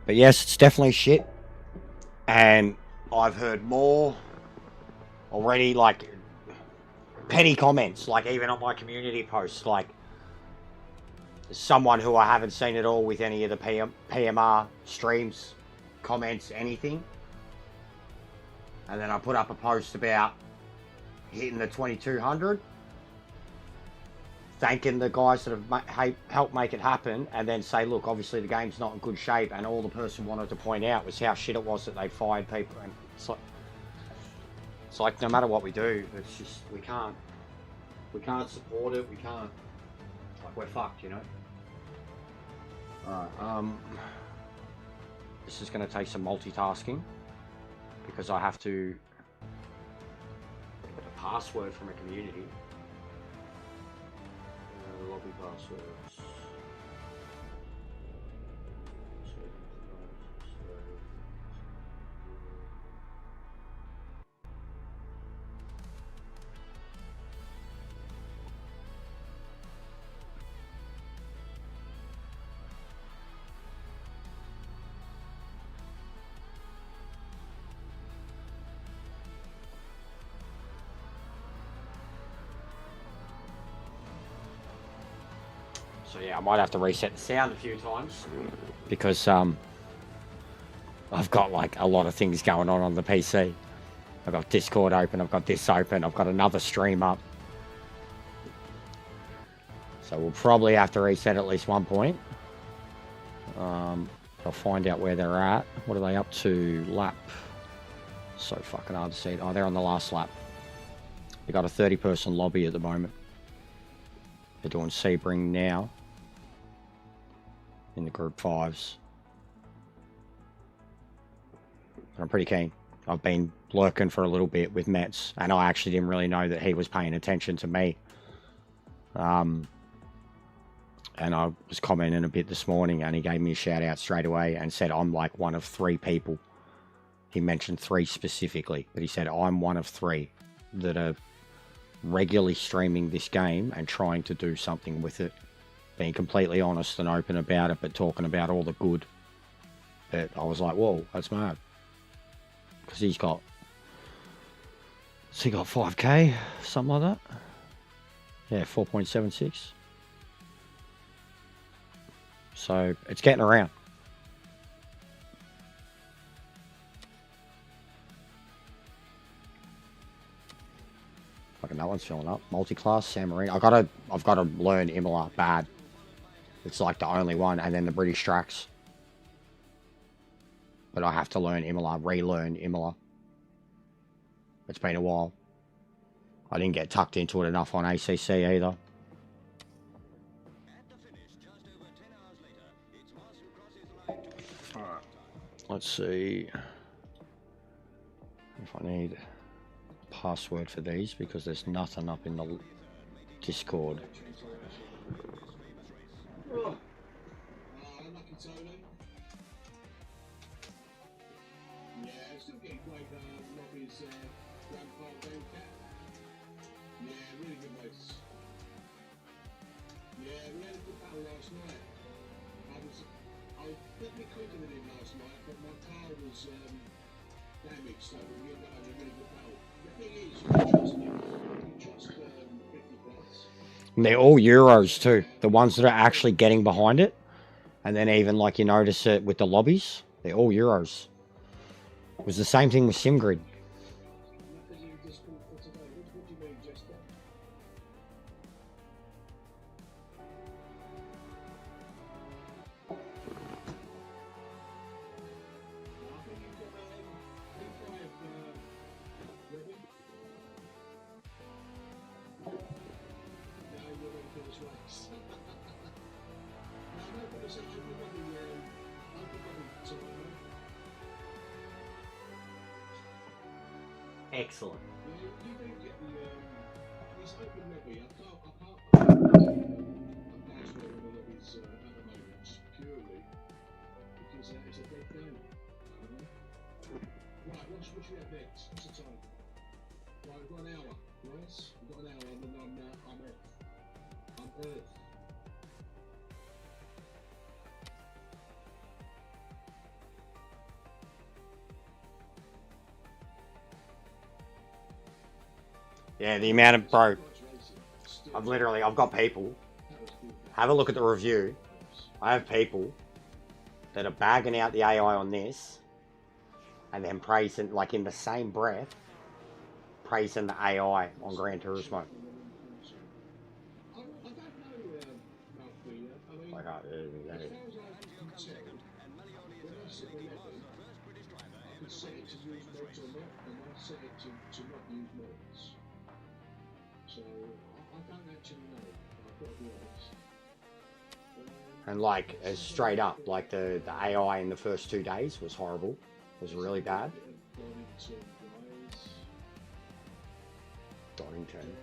But yes, it's definitely shit. And I've heard more already, like petty comments, like even on my community posts, like someone who I haven't seen at all with any of the PMR streams, comments, anything. And then I put up a post about hitting the 2200, thanking the guys that have helped make it happen, and then say, look, obviously the game's not in good shape, and all the person wanted to point out was how shit it was that they fired people. And it's like no matter what we do, it's just we can't support it. We can't, like, we're fucked, you know. All right, this is going to take some multitasking because I have to put a password from a community. Lobby passwords. So yeah, I might have to reset the sound a few times because I've got like a lot of things going on the PC. I've got Discord open, I've got this open, I've got another stream up. So we'll probably have to reset at least one point. I'll find out where they're at. What are they up to? Lap. So fucking hard to see. Oh, they're on the last lap. They got a 30-person lobby at the moment. They're doing Sebring now in the group 5s. I'm pretty keen. I've been lurking for a little bit with Mets, and I actually didn't really know that he was paying attention to me. And I was commenting a bit this morning, and he gave me a shout out straight away and said I'm like one of 3 people. He mentioned 3 specifically, but he said I'm one of 3 that are regularly streaming this game and trying to do something with it. Being completely honest and open about it, but talking about all the good. But I was like, whoa, that's mad. Because he's got 5k, something like that. Yeah, 4.76. So it's getting around. Fucking that one's filling up. Multi-class, San Marino. I've got to learn Imola bad. It's like the only one, and then the British tracks. But I have to learn Imola, relearn Imola. It's been a while. I didn't get tucked into it enough on ACC either. Alright. Let's see if I need a password for these, because there's nothing up in the Discord. Last night, I definitely quicker than him last night, but my car was damaged, so we ended up having a really good battle. The thing is, you trust 50 plus. And they're all Euros too, the ones that are actually getting behind it. And then even like you notice it with the lobbies, they're all Euros. It was the same thing with SimGrid. Excellent. You do get this open lobby. I can't put a password on the lobbies at the moment, purely because it's a dead game. Right, what should we have next? What's the time? Right, we've got an hour. Yes, we've got an hour, and then I'm off. I'm off. Yeah, the amount of, bro, Much racing. Still, I've got people, that was good. have a look at the review. I have people that are bagging out the AI on this and then praising, like in the same breath, praising the AI on Gran Turismo. I don't know, Malfina. I mean, Like, as far as I can tell, when I set the level, I can set it to use mods or not, and I set it to not use mods. So I don't actually know. I've got to be honest. and like, as straight up, like the AI in the first 2 days was horrible. It was really bad. Donington.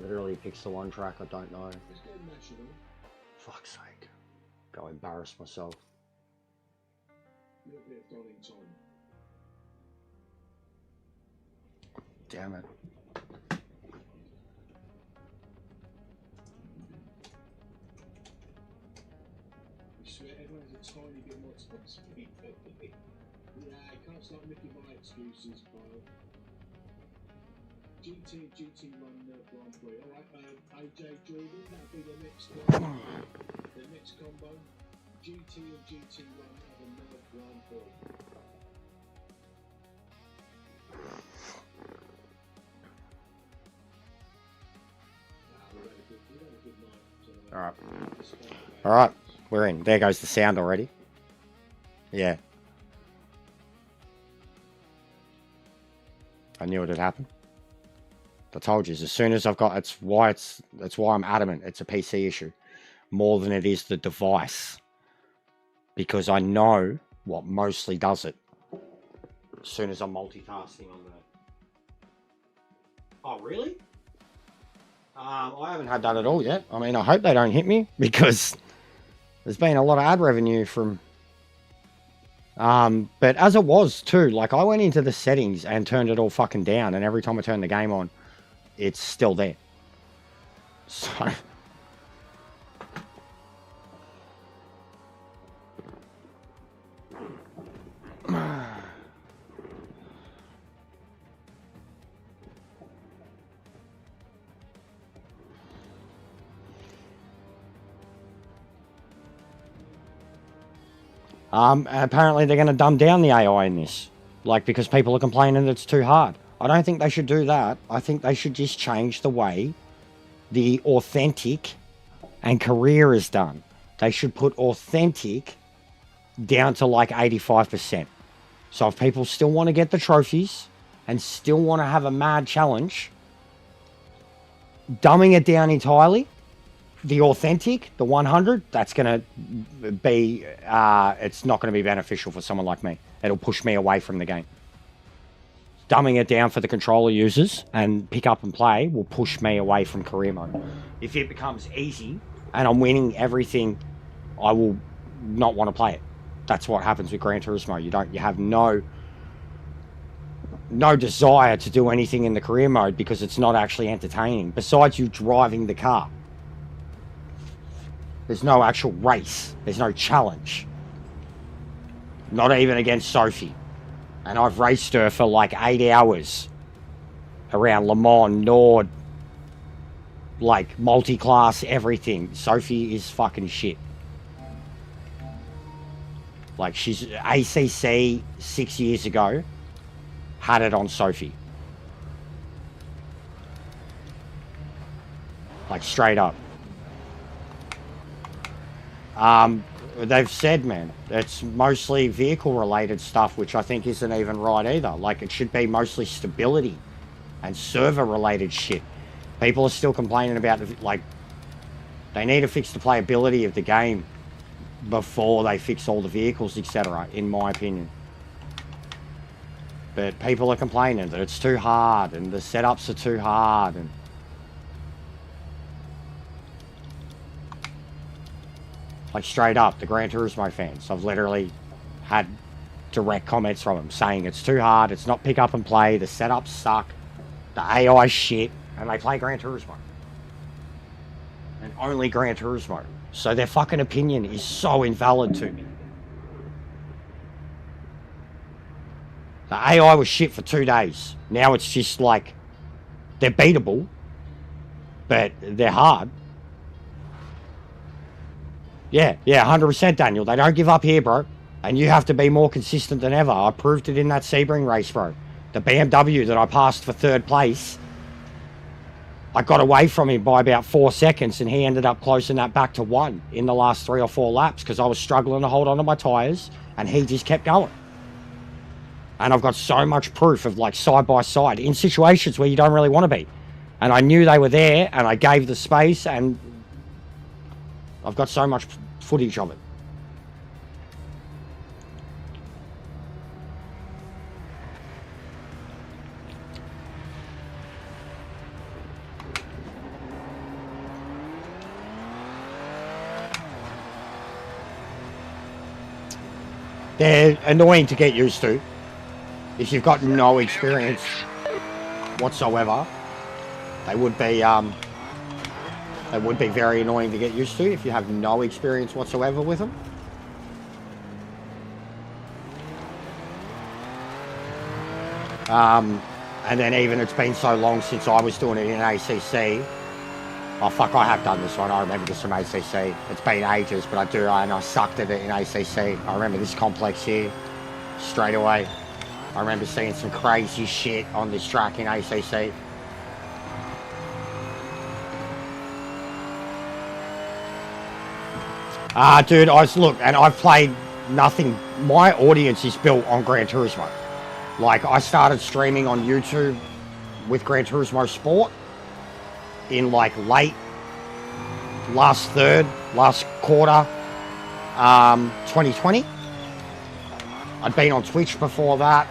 Literally picks the one track I don't know. Let's go national. Fuck's sake. Go embarrass myself. A little bit of Donington. Damn it. You swear everyone's a tiny bit more top speed. Yeah, I can't start making my excuses, pal. GT1 Grand Prix. Alright, AJ Jordan, that'll be the next combo. GT and GT1 have a Nerf Grand Prix. Alright, we're in. There goes the sound already. Yeah. I knew it had happened. I told you, as soon as I've got, that's why I'm adamant it's a PC issue more than it is the device, because I know what mostly does it. As soon as I'm multitasking on the. Oh really? I haven't had that at all yet. I mean, I hope they don't hit me, because there's been a lot of ad revenue from. But as it was too, like I went into the settings and turned it all fucking down, and every time I turn the game on, it's still there. So apparently they're going to dumb down the AI in this, like, because people are complaining that it's too hard. I don't think they should do that. I think they should just change the way the authentic and career is done. They should put authentic down to like 85%. So if people still want to get the trophies and still want to have a mad challenge, dumbing it down entirely, the authentic, the 100, that's going to be, it's not going to be beneficial for someone like me. It'll push me away from the game. Dumbing it down for the controller users and pick up and play will push me away from career mode. If it becomes easy and I'm winning everything, I will not want to play it. That's what happens with Gran Turismo. You have no desire to do anything in the career mode because it's not actually entertaining. Besides you driving the car, there's no actual race. There's no challenge. Not even against Sophie. And I've raced her for like 8 hours around Le Mans, Nord, like multi-class, everything. Sophie is fucking shit. Like, she's ACC 6 years ago, had it on Sophie. Like, straight up. They've said, man, it's mostly vehicle-related stuff, which I think isn't even right either. Like, it should be mostly stability and server-related shit. People are still complaining about, like, they need to fix the playability of the game before they fix all the vehicles, etc., in my opinion. But people are complaining that it's too hard and the setups are too hard, and like, straight up, the Gran Turismo fans, I've literally had direct comments from them saying it's too hard, it's not pick up and play, the setups suck, the AI shit, and they play Gran Turismo. And only Gran Turismo. So their fucking opinion is so invalid to me. The AI was shit for 2 days. Now it's just like, they're beatable, but they're hard. Yeah, 100% Daniel. They don't give up here, bro. And you have to be more consistent than ever. I proved it in that Sebring race, bro. The BMW that I passed for 3rd place, I got away from him by about 4 seconds, and he ended up closing that back to 1 in the last 3 or 4 laps because I was struggling to hold on to my tyres, and he just kept going. And I've got so much proof of like side by side in situations where you don't really want to be. And I knew they were there, and I gave the space, and I've got so much footage of it. They're annoying to get used to. If you've got no experience whatsoever, they would be very annoying to get used to if you have no experience whatsoever with them. And then even it's been so long since I was doing it in ACC. Oh fuck, I have done this one. I remember this from ACC. It's been ages, but I sucked at it in ACC. I remember this complex here straight away. I remember seeing some crazy shit on this track in ACC. Dude, I've played nothing. My audience is built on Gran Turismo. Like, I started streaming on YouTube with Gran Turismo Sport in like late last quarter 2020. I'd been on Twitch before that,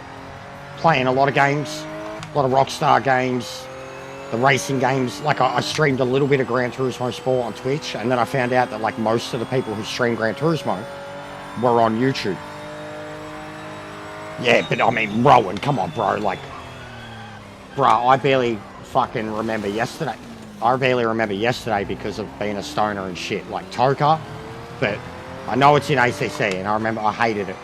playing a lot of games, a lot of Rockstar games, the racing games. Like, I streamed a little bit of Gran Turismo Sport on Twitch, and then I found out that like most of the people who stream Gran Turismo were on YouTube. Yeah, but I mean, Rowan, come on, bro. Like, bro, I barely fucking remember yesterday. I barely remember yesterday because of being a stoner and shit, like Toka. But I know it's in ACC, and I remember I hated it.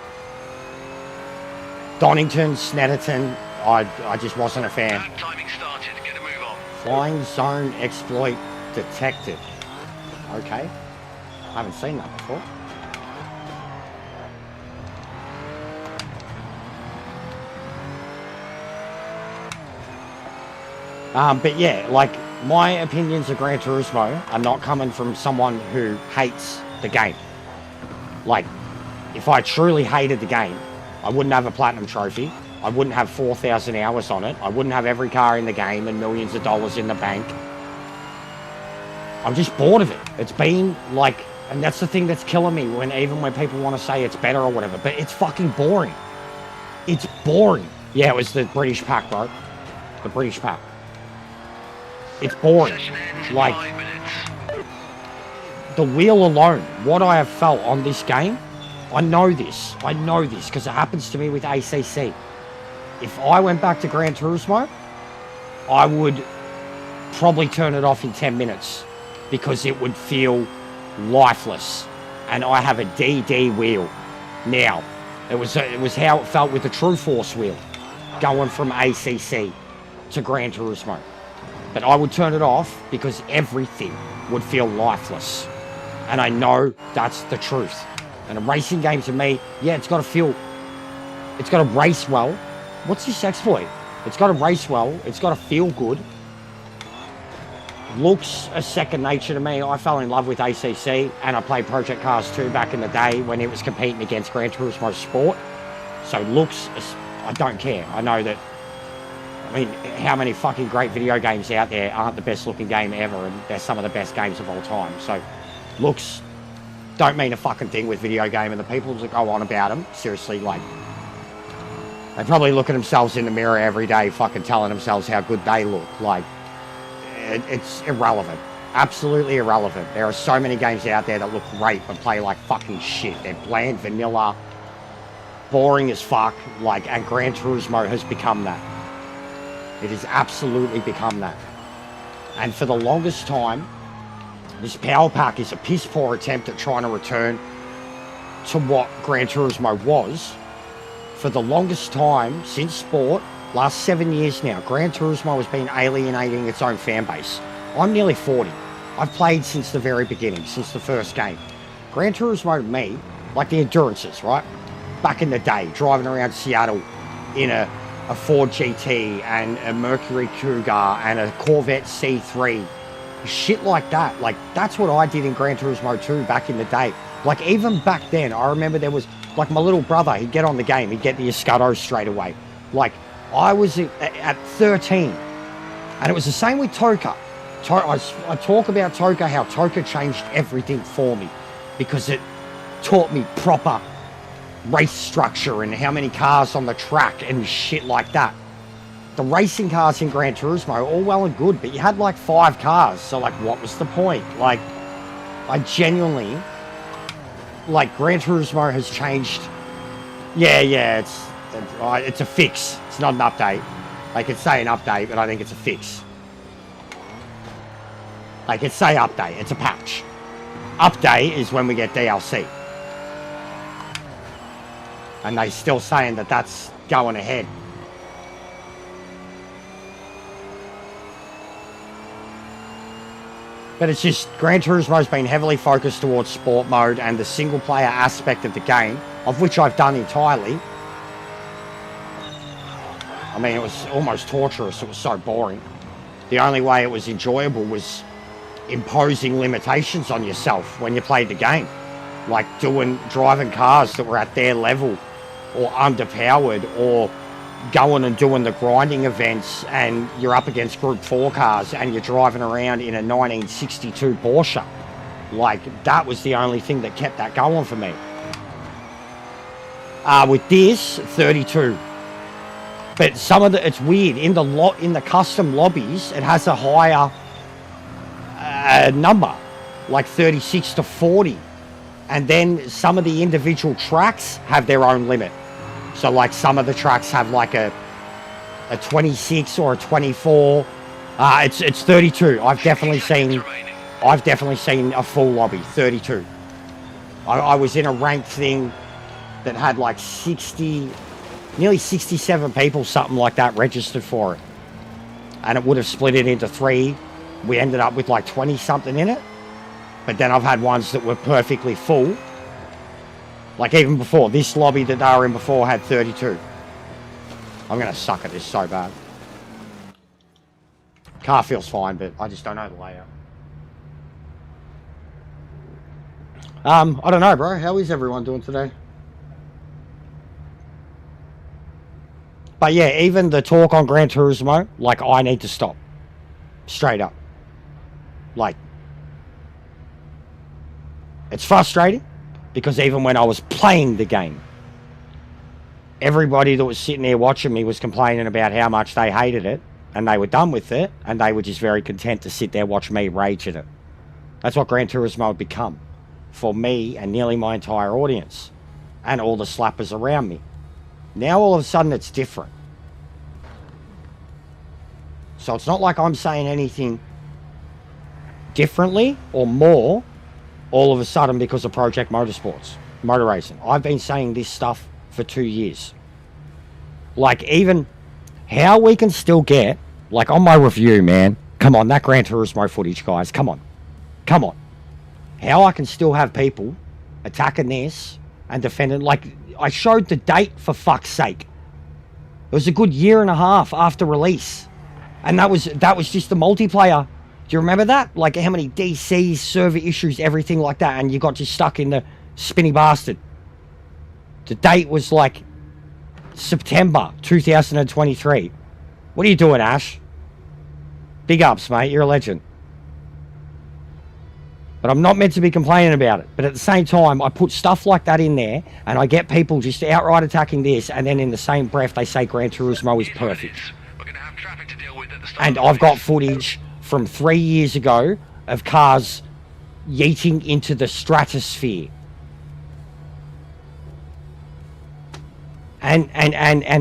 Donington, Snetterton, I just wasn't a fan. Timing started. Get a move on. Flying zone exploit detected. Okay. I haven't seen that before. But yeah, like, my opinions of Gran Turismo are not coming from someone who hates the game. Like, if I truly hated the game, I wouldn't have a platinum trophy. I wouldn't have 4,000 hours on it. I wouldn't have every car in the game and millions of dollars in the bank. I'm just bored of it. It's been like, and that's the thing that's killing me even when people want to say it's better or whatever, but it's fucking boring. It's boring. Yeah, it was the British pack, bro. The British pack. It's boring. Like, the wheel alone, what I have felt on this game, I know this because it happens to me with ACC. If I went back to Gran Turismo, I would probably turn it off in 10 minutes because it would feel lifeless. And I have a DD wheel now. It was how it felt with the True Force wheel going from ACC to Gran Turismo. But I would turn it off because everything would feel lifeless. And I know that's the truth. And a racing game to me, yeah, it's got to race well. What's this exploit? It's got to race well. It's got to feel good. Looks a second nature to me. I fell in love with ACC, and I played Project Cars 2 back in the day when it was competing against Gran Turismo Sport. So looks, I don't care. I know that, I mean, how many fucking great video games out there aren't the best looking game ever, and they're some of the best games of all time. So looks don't mean a fucking thing with video game, and the people that go on about them, seriously, like, they probably look at themselves in the mirror every day fucking telling themselves how good they look. Like, it's irrelevant. Absolutely irrelevant. There are so many games out there that look great but play like fucking shit. They're bland, vanilla, boring as fuck, like, and Gran Turismo has become that. It has absolutely become that. And for the longest time, this power pack is a piss poor attempt at trying to return to what Gran Turismo was for the longest time since sport, last 7 years now, Gran Turismo has been alienating its own fan base. I'm nearly 40. I've played since the very beginning, since the first game. Gran Turismo to me, like the endurances, right? Back in the day, driving around Seattle in a Ford GT and a Mercury Cougar and a Corvette C3, shit like that. Like, that's what I did in Gran Turismo 2 back in the day. Like, even back then, I remember there was, like, my little brother, he'd get on the game, he'd get the Escudo straight away. Like, I was at 13, and it was the same with Toka. I talk about Toka, how Toka changed everything for me, because it taught me proper race structure and how many cars on the track and shit like that. The racing cars in Gran Turismo, all well and good, but you had like 5 cars, so like, what was the point? Like, I genuinely, like, Gran Turismo has changed. Yeah, it's a fix. It's not an update. They could say an update, but I think it's a fix. They could say update. It's a patch. Update is when we get DLC. And they're still saying that that's going ahead. But it's just, Gran Turismo's been heavily focused towards sport mode and the single player aspect of the game, of which I've done entirely. I mean, it was almost torturous. It was so boring. The only way it was enjoyable was imposing limitations on yourself when you played the game. Like driving cars that were at their level or underpowered, or going and doing the grinding events and you're up against Group 4 cars and you're driving around in a 1962 Porsche. Like, that was the only thing that kept that going for me. With this, 32. But some of it's weird. In the custom lobbies, it has a higher number, like 36 to 40. And then some of the individual tracks have their own limit. So like some of the tracks have like a 26 or a 24. It's 32. I've definitely seen a full lobby, 32. I was in a ranked thing that had like 60, nearly 67 people, something like that, registered for it. And it would have split it into 3. We ended up with like 20 something in it. But then I've had ones that were perfectly full. Like even before, this lobby that they were in before had 32. I'm going to suck at this so bad. Car feels fine, but I just don't know the layout. I don't know, bro. How is everyone doing today? But yeah, even the talk on Gran Turismo, like, I need to stop. Straight up. Like, it's frustrating, because even when I was playing the game, everybody that was sitting there watching me was complaining about how much they hated it, and they were done with it, and they were just very content to sit there watch me rage at it. That's what Gran Turismo had become for me and nearly my entire audience, and all the slappers around me. Now all of a sudden it's different. So it's not like I'm saying anything differently or more all of a sudden because of Project Motorsports, motor racing. I've been saying this stuff for 2 years. Like, even how we can still get, like on my review, man, come on, that Gran Turismo footage, guys, come on. How I can still have people attacking this and defending, like, I showed the date, for fuck's sake. It was a good 1.5 years after release. And that was just the multiplayer. Do you remember that? Like, how many DCs, server issues, everything like that, and you got just stuck in the spinny bastard. The date was like September 2023. What are you doing, Ash? Big ups, mate. You're a legend. But I'm not meant to be complaining about it. But at the same time, I put stuff like that in there, and I get people just outright attacking this, and then in the same breath, they say Gran Turismo is perfect. And I've got footage from 3 years ago of cars yeeting into the stratosphere. And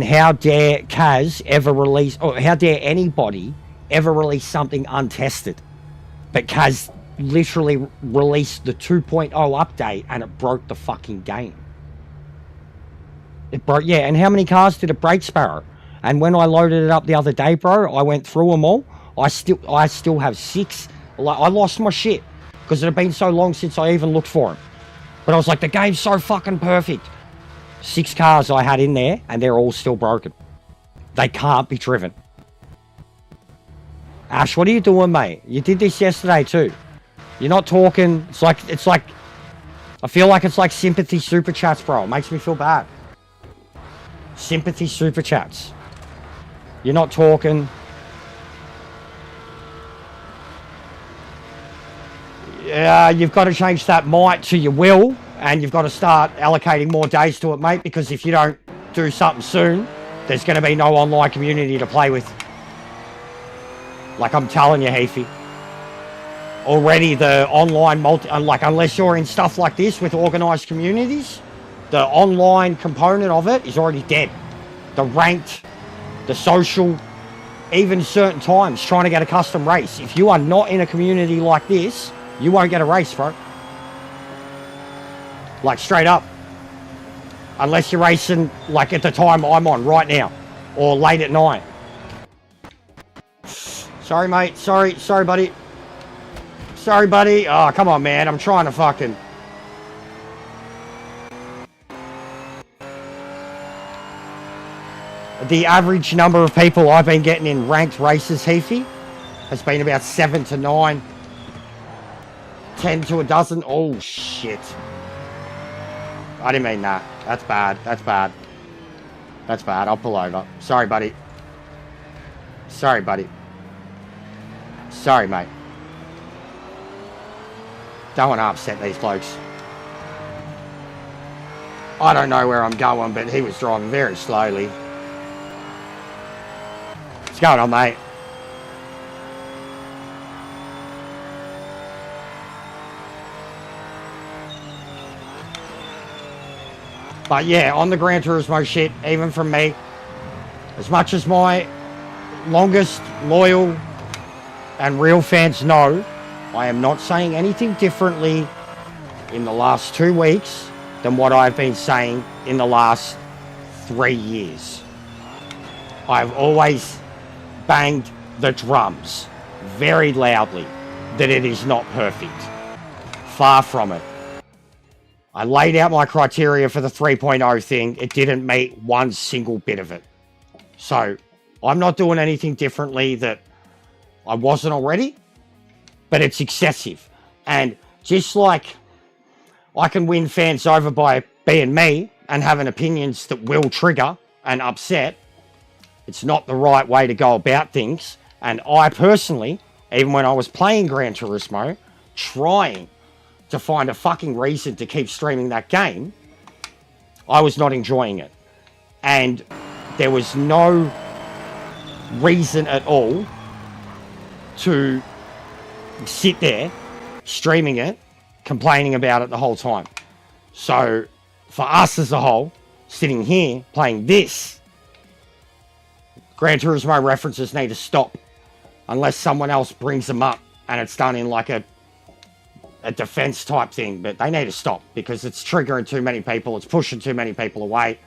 how dare Kaz ever release, or how dare anybody ever release something untested? But Kaz literally released the 2.0 update and it broke the fucking game. It broke, yeah, and how many cars did it break, Sparrow? And when I loaded it up the other day, bro, I went through them all. I still have 6. Like, I lost my shit because it had been so long since I even looked for them. But I was like, the game's so fucking perfect. 6 cars I had in there, and they're all still broken. They can't be driven. Ash, what are you doing, mate? You did this yesterday too. You're not talking. It's like. I feel like it's like sympathy super chats, bro. It makes me feel bad. Sympathy super chats. You're not talking. Yeah, you've got to change that might to your will, and you've got to start allocating more days to it, mate, because if you don't do something soon, there's going to be no online community to play with. Like I'm telling you, Heafy. Already the online unless you're in stuff like this with organised communities, the online component of it is already dead. The ranked, the social, even certain times trying to get a custom race. If you are not in a community like this, you won't get a race, bro. Like straight up. Unless you're racing like at the time I'm on right now or late at night. Sorry, mate. Sorry, buddy. Sorry, buddy. Oh, come on, man. I'm trying to fucking... The average number of people I've been getting in ranked races, Heafy, has been about 7 to 9. 10 to a dozen. Oh, shit. I didn't mean that. That's bad. That's bad. That's bad. I'll pull over. Sorry, buddy. Sorry, buddy. Sorry, mate. Don't want to upset these blokes. I don't know where I'm going, but he was driving very slowly. What's going on, mate? But yeah, on the Gran Turismo shit, even from me, as much as my longest, loyal, and real fans know, I am not saying anything differently in the last 2 weeks than what I've been saying in the last 3 years. I've always banged the drums very loudly that it is not perfect. Far from it. I laid out my criteria for the 3.0 thing. It didn't meet one single bit of it. So I'm not doing anything differently that I wasn't already. But it's excessive. And just like I can win fans over by being me and having opinions that will trigger and upset, it's not the right way to go about things. And I personally, even when I was playing Gran Turismo, trying to find a fucking reason to keep streaming that game, I was not enjoying it. And there was no reason at all to sit there, streaming it, complaining about it the whole time. So, for us as a whole, sitting here, playing this, Gran Turismo references need to stop. Unless someone else brings them up, and it's done in like a defense type thing. But they need to stop, because it's triggering too many people, it's pushing too many people away.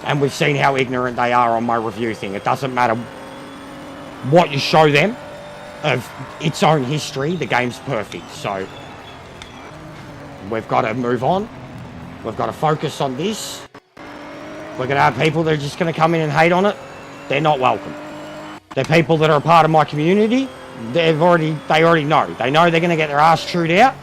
And we've seen how ignorant they are on my review thing. It doesn't matter what you show them of its own history, the game's perfect. So we've got to move on. We've got to focus on this. We're going to have people that are just going to come in and hate on it. They're not welcome. They're people that are a part of my community. They already know. They know they're going to get their ass chewed out.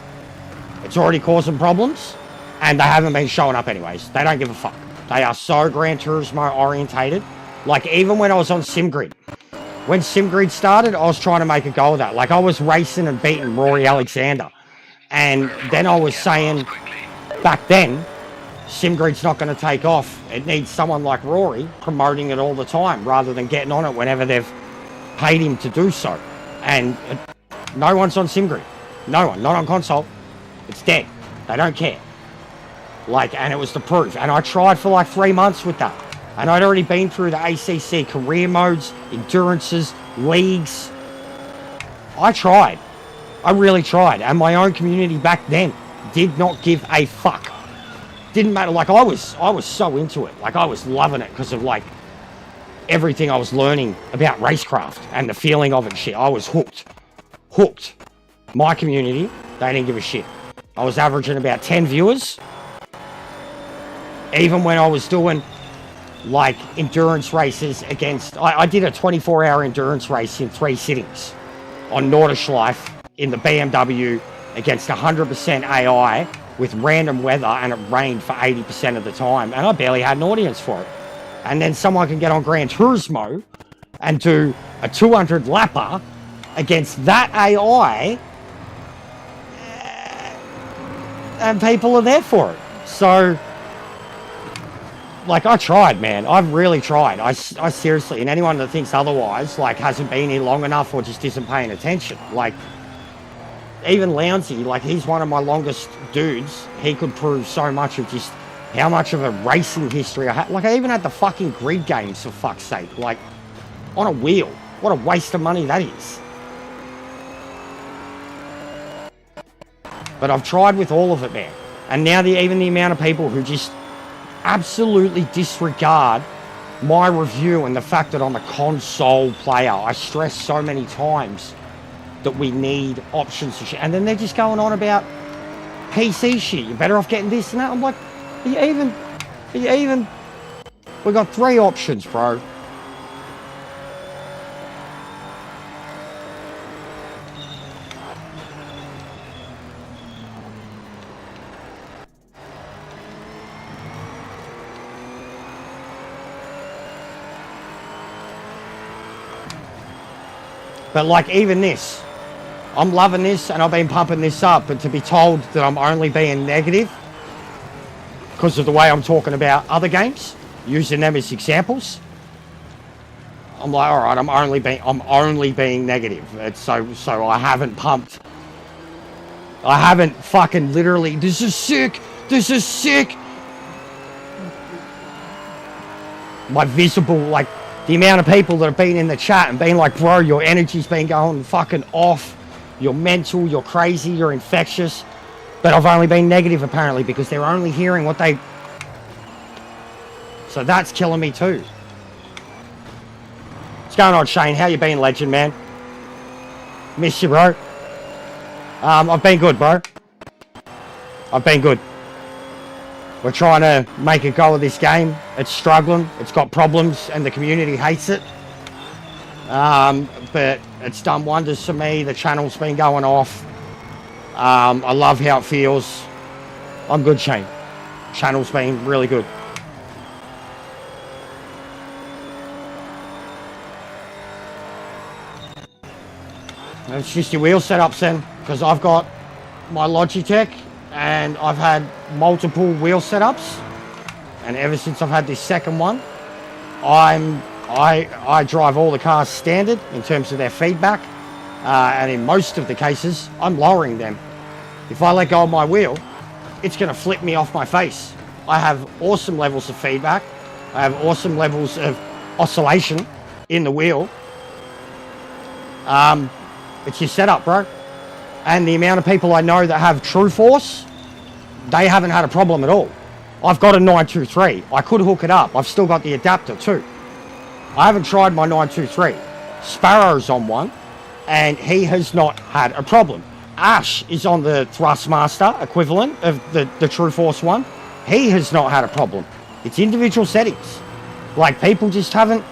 It's already causing problems. And they haven't been showing up anyways. They don't give a fuck. They are so Gran Turismo orientated. Like, even when I was on SimGrid. When SimGrid started, I was trying to make a go of that. Like, I was racing and beating Rory Alexander. And then I was saying, back then, SimGrid's not going to take off. It needs someone like Rory promoting it all the time, rather than getting on it whenever they've paid him to do so. And no one's on SimGrid. No one. Not on console. It's dead. They don't care. Like, and it was the proof. And I tried for like 3 months with that. And I'd already been through the ACC career modes, endurances, leagues. I tried. I really tried. And my own community back then did not give a fuck. didn't matter. Like I was so into it. Like I was loving it because of like everything I was learning about racecraft and the feeling of it. Shit, I was hooked. My community, they didn't give a shit. I was averaging about 10 viewers. Even when I was doing like endurance races against, I did a 24-hour endurance race in 3 sittings on Nordschleife in the BMW against 100% AI with random weather, and it rained for 80% of the time, and I barely had an audience for it. And then someone can get on Gran Turismo and do a 200 lapper against that AI, and people are there for it. So, like, I tried, man. I've really tried. I seriously, and anyone that thinks otherwise, like, hasn't been here long enough or just isn't paying attention. Like, even Lounsey, like, he's one of my longest dudes. He could prove so much of just how much of a racing history I had. Like, I even had the fucking grid games, for fuck's sake. Like, on a wheel. What a waste of money that is. But I've tried with all of it, man. And now even the amount of people who just absolutely disregard my review and the fact that I'm a console player. I stress so many times that we need options and shit. And then they're just going on about PC shit. You're better off getting this and that. I'm like, are you even? We've got 3 options, bro. But like even this, I'm loving this and I've been pumping this up, but to be told that I'm only being negative because of the way I'm talking about other games, using them as examples, I'm like, all right, I'm only being negative. It's so I haven't fucking literally, this is sick. My visible, like, the amount of people that have been in the chat and been like, bro, your energy's been going fucking off. You're mental, you're crazy, you're infectious. But I've only been negative, apparently, because they're only hearing what they... So that's killing me, too. What's going on, Shane? How you been, legend, man? Miss you, bro. I've been good, bro. I've been good. We're trying to make a go of this game. It's struggling. It's got problems, and the community hates it. But it's done wonders for me. The channel's been going off. I love how it feels. I'm good, Shane. Channel's been really good. It's just your wheel setups then, because I've got my Logitech and I've had multiple wheel setups, and ever since I've had this second one, I drive all the cars standard in terms of their feedback, and in most of the cases I'm lowering them. If I let go of my wheel, it's going to flip me off my face. I have awesome levels of feedback. I have awesome levels of oscillation in the wheel. It's your setup, bro. And the amount of people I know that have True Force, they haven't had a problem at all. I've got a 923. I could hook it up. I've still got the adapter too. I haven't tried my 923. Sparrow's on one, and he has not had a problem. Ash is on the Thrustmaster equivalent of the True Force one. He has not had a problem. It's individual settings. Like, people just haven't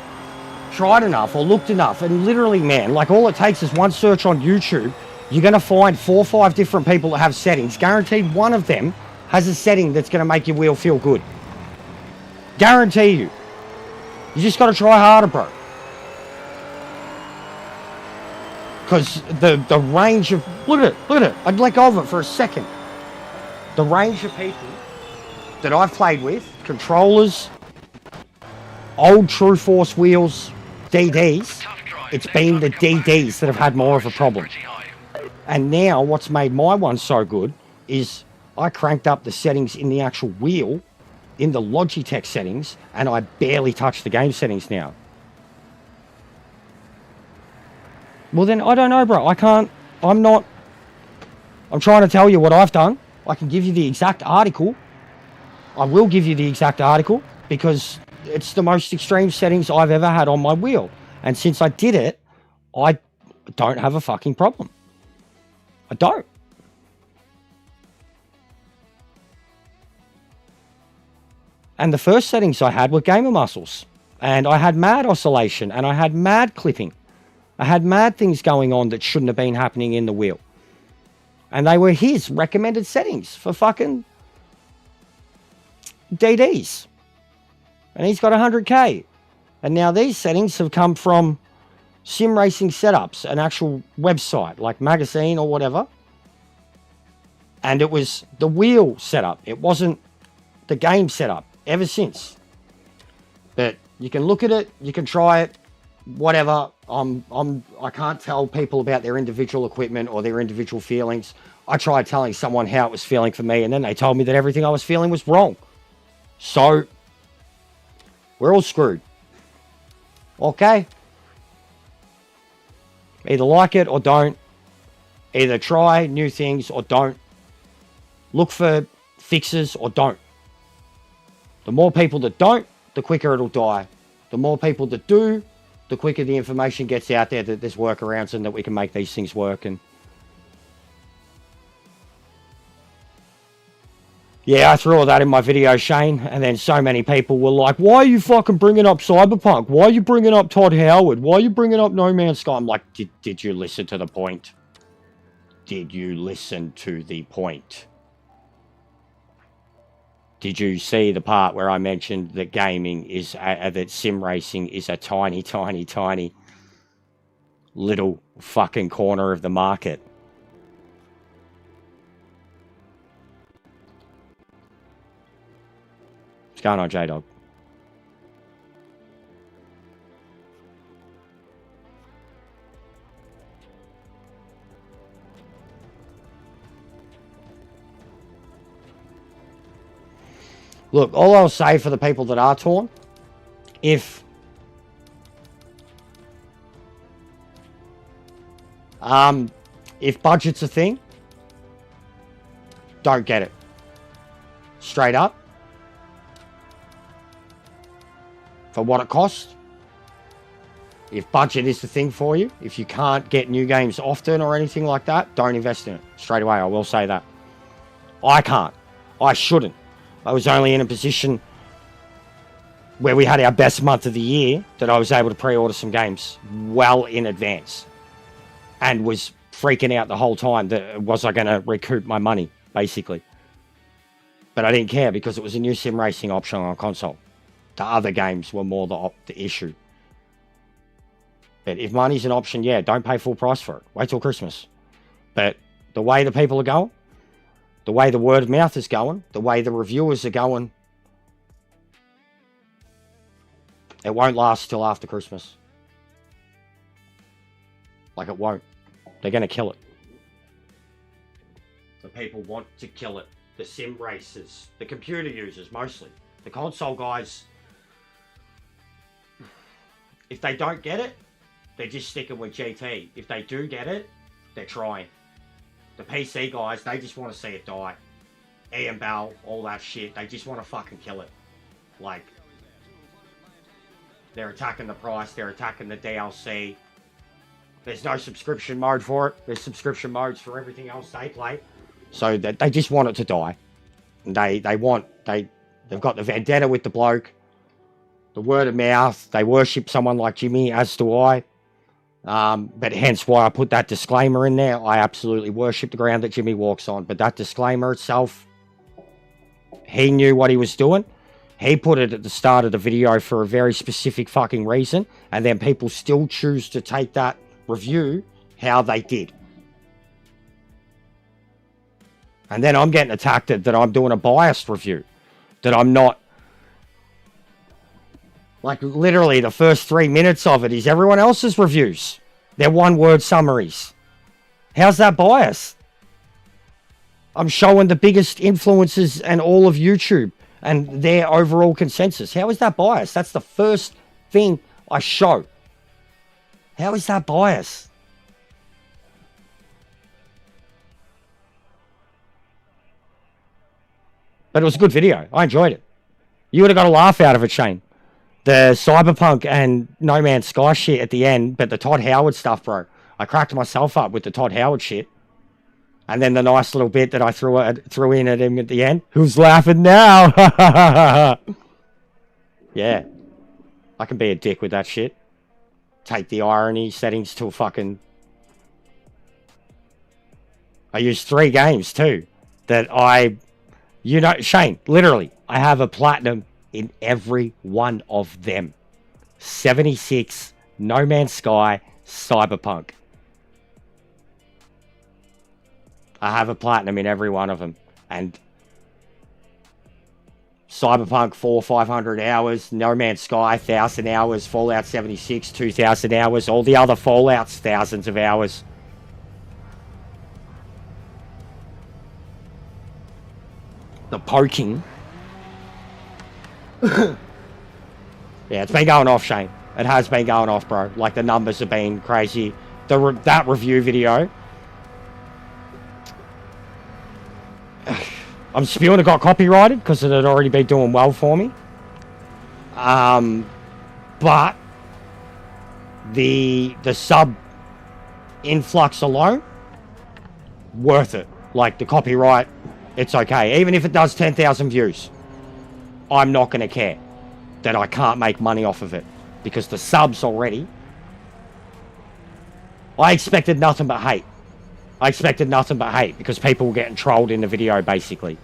tried enough or looked enough. And literally, man, like, all it takes is one search on YouTube. You're going to find 4 or 5 different people that have settings. Guaranteed one of them has a setting that's going to make your wheel feel good. Guarantee you. You just got to try harder, bro. Because the range of... Look at it. I'd let go of it for a second. The range of people that I've played with, controllers, old True Force wheels, DDs, it's been the DDs that have had more of a problem. And now what's made my one so good is I cranked up the settings in the actual wheel, in the Logitech settings, and I barely touch the game settings now. Well then, I don't know, bro. I'm trying to tell you what I've done. I can give you the exact article. I will give you the exact article because it's the most extreme settings I've ever had on my wheel. And since I did it, I don't have a fucking problem. I don't. And the first settings I had were gamer muscles. And I had mad oscillation and I had mad clipping. I had mad things going on that shouldn't have been happening in the wheel. And they were his recommended settings for fucking DDs. And he's got 100K. And now these settings have come from sim racing setups, an actual website like magazine or whatever. And it was the wheel setup. It wasn't the game setup ever since. But you can look at it, you can try it, whatever. I can't tell people about their individual equipment or their individual feelings. I tried telling someone how it was feeling for me, and then they told me that everything I was feeling was wrong. So we're all screwed. Okay? Either like it or don't. Either try new things or don't. Look for fixes or don't. The more people that don't, the quicker it'll die. The more people that do, the quicker the information gets out there that there's workarounds and that we can make these things work. And yeah, I threw all that in my video, Shane, and then so many people were like, why are you fucking bringing up Cyberpunk? Why are you bringing up Todd Howard? Why are you bringing up No Man's Sky? I'm like, did you listen to the point? Did you listen to the point? Did you see the part where I mentioned that gaming is, that sim racing is a tiny, tiny, tiny little fucking corner of the market? What's going on, J-Dog? Look, all I'll say for the people that are torn, if budget's a thing, don't get it. Straight up. For what it costs. If budget is the thing for you, if you can't get new games often or anything like that, don't invest in it. Straight away, I will say that. I can't. I shouldn't. I was only in a position where we had our best month of the year that I was able to pre-order some games well in advance. And was freaking out the whole time that was I going to recoup my money, basically. But I didn't care because it was a new sim racing option on console. The other games were more the issue. But if money's an option, yeah, don't pay full price for it. Wait till Christmas. But the way the people are going, the way the word of mouth is going, the way the reviewers are going, it won't last till after Christmas. Like, it won't. They're going to kill it. The people want to kill it. The sim racers, the computer users mostly. The console guys, if they don't get it, they're just sticking with GT. If they do get it, they're trying. The PC guys, they just want to see it die. Ian Bell, all that shit, they just want to fucking kill it. Like, they're attacking the price, they're attacking the DLC. There's no subscription mode for it. There's subscription modes for everything else they play. So they just want it to die. They've got the vendetta with the bloke. The word of mouth. They worship someone like Jimmy, as do I. But hence why I put that disclaimer in there. I absolutely worship the ground that Jimmy walks on. But that disclaimer itself, he knew what he was doing. He put it at the start of the video for a very specific fucking reason. And then people still choose to take that review how they did. And then I'm getting attacked that I'm doing a biased review. That I'm not. Like, literally, the first 3 minutes of it is everyone else's reviews. They're one-word summaries. How's that biased? I'm showing the biggest influencers and all of YouTube and their overall consensus. How is that biased? That's the first thing I show. How is that biased? But it was a good video. I enjoyed it. You would have got a laugh out of it, Shane. The Cyberpunk and No Man's Sky shit at the end, but the Todd Howard stuff, bro. I cracked myself up with the Todd Howard shit. And then the nice little bit that I threw in at him at the end. Who's laughing now? Yeah. I can be a dick with that shit. Take the irony settings to a fucking... I used 3 games too. That you know, Shane, literally, I have a platinum in every one of them. 76, No Man's Sky, Cyberpunk. I have a platinum in every one of them. And Cyberpunk 400-500 hours, No Man's Sky 1,000 hours, Fallout 76 2,000 hours, all the other Fallouts thousands of hours. The poking. Yeah, it's been going off, Shane. It has been going off, bro. Like, the numbers have been crazy. That review video... I'm spewing it got copyrighted because it had already been doing well for me. But the sub influx alone, worth it. Like, the copyright, it's okay. Even if it does 10,000 views, I'm not going to care that I can't make money off of it. Because the subs already, I expected nothing but hate. I expected nothing but hate because people were getting trolled in the video, basically.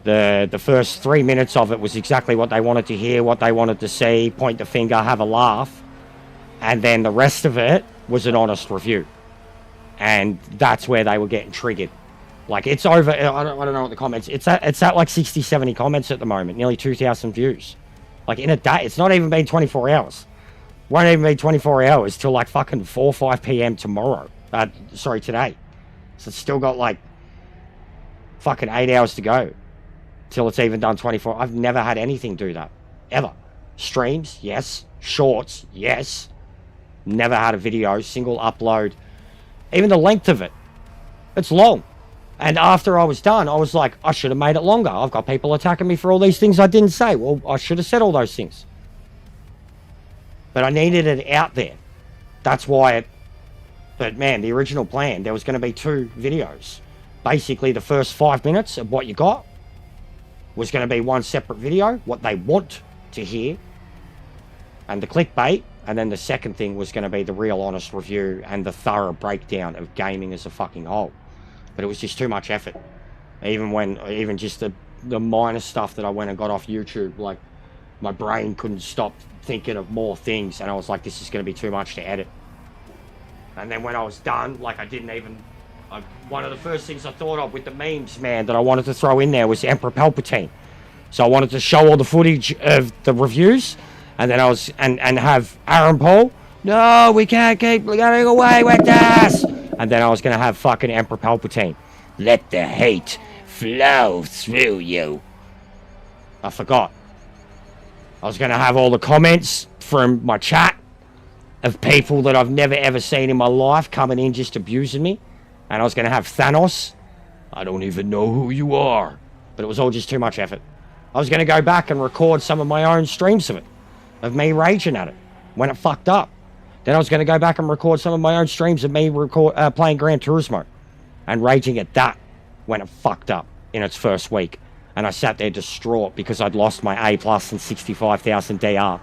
The first 3 minutes of it was exactly what they wanted to hear, what they wanted to see, point the finger, have a laugh. And then the rest of it was an honest review. And that's where they were getting triggered. Like, it's over, I don't know what the comments, it's at like 60, 70 comments at the moment, nearly 2,000 views. Like, in a day, it's not even been 24 hours. Won't even be 24 hours till like fucking 4 or 5 p.m. tomorrow. Sorry, today. So it's still got like fucking 8 hours to go till it's even done 24. I've never had anything do that. Ever. Streams, yes. Shorts, yes. Never had a video, single upload. Even the length of it. It's long. And after I was done, I was like, I should have made it longer. I've got people attacking me for all these things I didn't say. Well, I should have said all those things. But I needed it out there. That's why it... But man, the original plan, there was going to be 2 videos. Basically, the first 5 minutes of what you got was going to be one separate video, what they want to hear, and the clickbait. And then the second thing was going to be the real honest review and the thorough breakdown of gaming as a fucking whole. But it was just too much effort. Even just the minor stuff that I went and got off YouTube, like, my brain couldn't stop thinking of more things, and I was like, this is going to be too much to edit. And then when I was done, like, I didn't even... one of the first things I thought of with the memes, man, that I wanted to throw in there was Emperor Palpatine. So I wanted to show all the footage of the reviews, and then I was... And have Aaron Paul, no, we can't keep getting away with this! And then I was going to have fucking Emperor Palpatine. Let the hate flow through you. I forgot. I was going to have all the comments from my chat of people that I've never ever seen in my life coming in just abusing me. And I was going to have Thanos. I don't even know who you are. But it was all just too much effort. I was going to go back and record some of my own streams of it. Of me raging at it. When it fucked up. Then I was going to go back and record some of my own streams of me playing Gran Turismo. And raging at that. When it fucked up. In its first week. And I sat there distraught because I'd lost my A+ and 65,000 DR.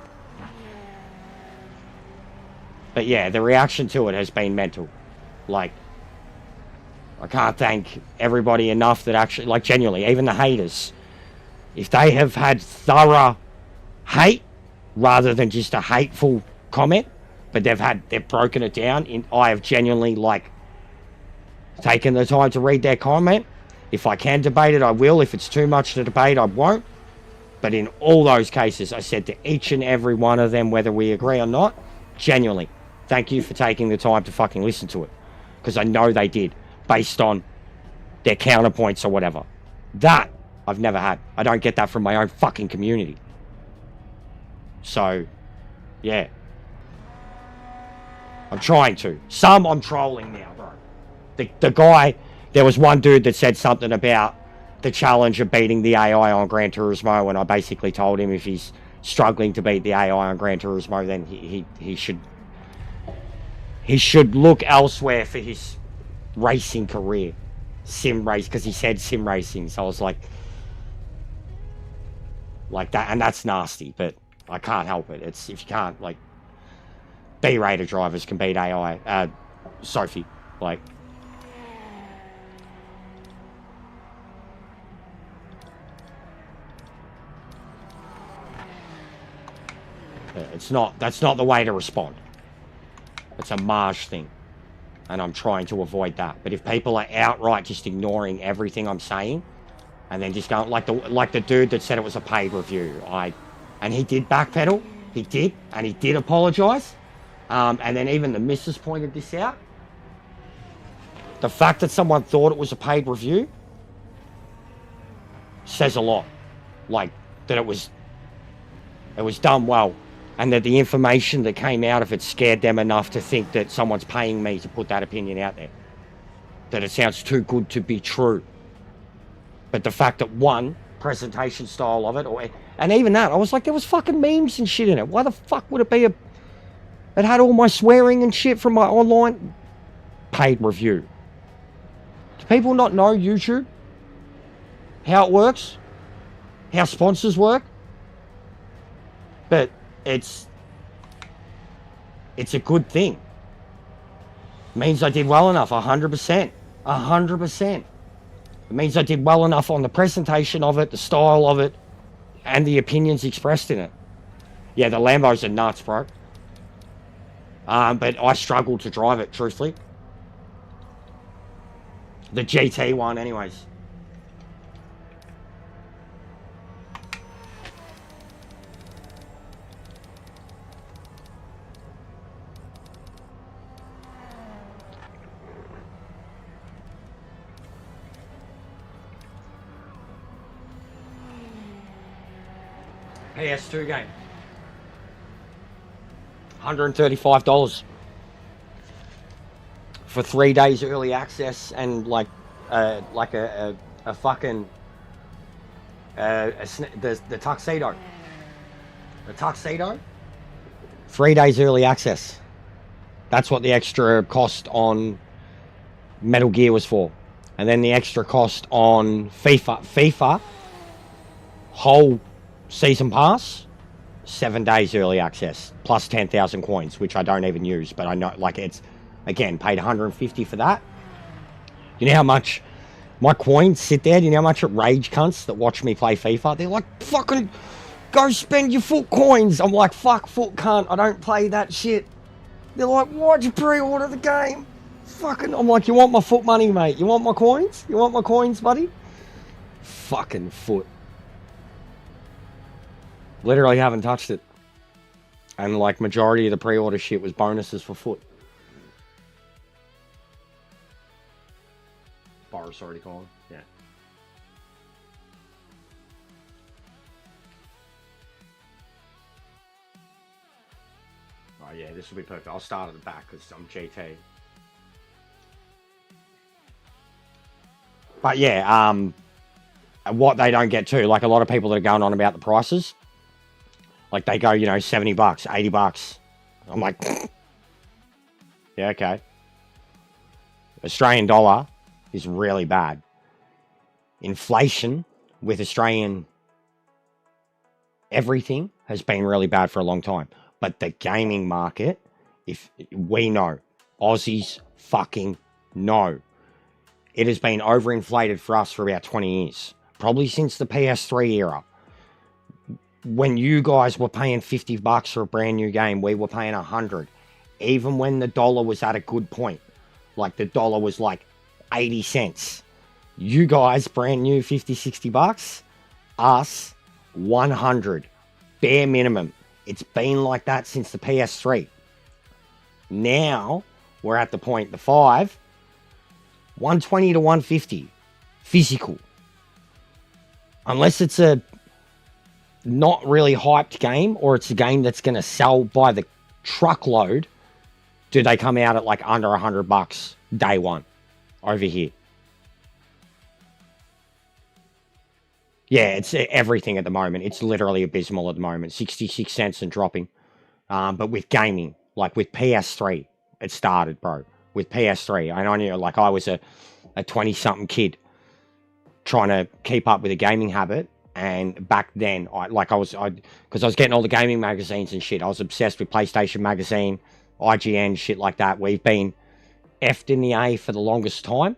But yeah, the reaction to it has been mental. Like, I can't thank everybody enough that actually, like, genuinely, even the haters, if they have had thorough hate rather than just a hateful comment, but they've broken it down, I have genuinely, like, taken the time to read their comment. If I can debate it, I will. If it's too much to debate, I won't. But in all those cases, I said to each and every one of them, whether we agree or not, genuinely, thank you for taking the time to fucking listen to it. Because I know they did, based on their counterpoints or whatever. That, I've never had. I don't get that from my own fucking community. So, yeah. I'm trying to. Some I'm trolling now, bro. The guy... There was one dude that said something about the challenge of beating the AI on Gran Turismo, and I basically told him if he's struggling to beat the AI on Gran Turismo, then he should look elsewhere for his racing career, sim race, because he said sim racing. So I was like that, and that's nasty, but I can't help it. It's, if you can't, like, B-rated drivers can beat AI. Sophie, like, it's not, that's not the way to respond. It's a marge thing, and I'm trying to avoid that. But if people are outright just ignoring everything I'm saying, and then just going, like the dude that said it was a paid review, and he did backpedal, he did, and he did apologise, and then even the missus pointed this out. The fact that someone thought it was a paid review says a lot. Like, that it was done well, and that the information that came out of it scared them enough to think that someone's paying me to put that opinion out there. That it sounds too good to be true. But the fact that, one, presentation style of it, and even that, I was like, there was fucking memes and shit in it. Why the fuck would it be it had all my swearing and shit from my online paid review? Do people not know YouTube? How it works? How sponsors work? But it's a good thing. It means I did well enough, 100%. 100%. It means I did well enough on the presentation of it, the style of it, and the opinions expressed in it. Yeah, the Lambos are nuts, bro. But I struggle to drive it, truthfully. The GT one, anyways. PS2 game. $135 for 3 days early access, and like a fucking the tuxedo. The tuxedo. 3 days early access. That's what the extra cost on Metal Gear was for, and then the extra cost on FIFA whole season pass, 7 days early access, plus 10,000 coins, which I don't even use, but I know, like, it's, again, paid 150 for that. You know how much my coins sit there? Do you know how much it rage cunts that watch me play FIFA? They're like, fucking, go spend your foot coins. I'm like, fuck foot cunt, I don't play that shit. They're like, why'd you pre-order the game? Fucking, I'm like, you want my foot money, mate? You want my coins? You want my coins, buddy? Fucking foot. Literally haven't touched it. And like, majority of the pre-order shit was bonuses for foot. Boris already calling? Yeah. Oh yeah, this will be perfect. I'll start at the back because I'm GT. But yeah, what they don't get too, like a lot of people that are going on about the prices, like they go, you know, $70, $80. I'm like, yeah, okay. Australian dollar is really bad. Inflation with Australian everything has been really bad for a long time. But the gaming market, if we know, Aussies fucking know, it has been overinflated for us for about 20 years. Probably since the PS3 era. When you guys were paying $50 for a brand new game, we were paying 100. Even when the dollar was at a good point. Like the dollar was like 80 cents. You guys, brand new, 50, $60. Us, 100. Bare minimum. It's been like that since the PS3. Now, we're at the point, the 5, 120 to 150. Physical. Unless it's a not really hyped game, or it's a game that's going to sell by the truckload, do they come out at like under $100 day one over here? Yeah, it's everything at the moment. It's literally abysmal at the moment. 66 cents and dropping. But with gaming, like with PS3, it started, bro. With PS3, and I knew, like, I was a 20-something kid trying to keep up with a gaming habit. And back then, because I was getting all the gaming magazines and shit. I was obsessed with PlayStation Magazine, IGN, shit like that. We've been effed in the A for the longest time.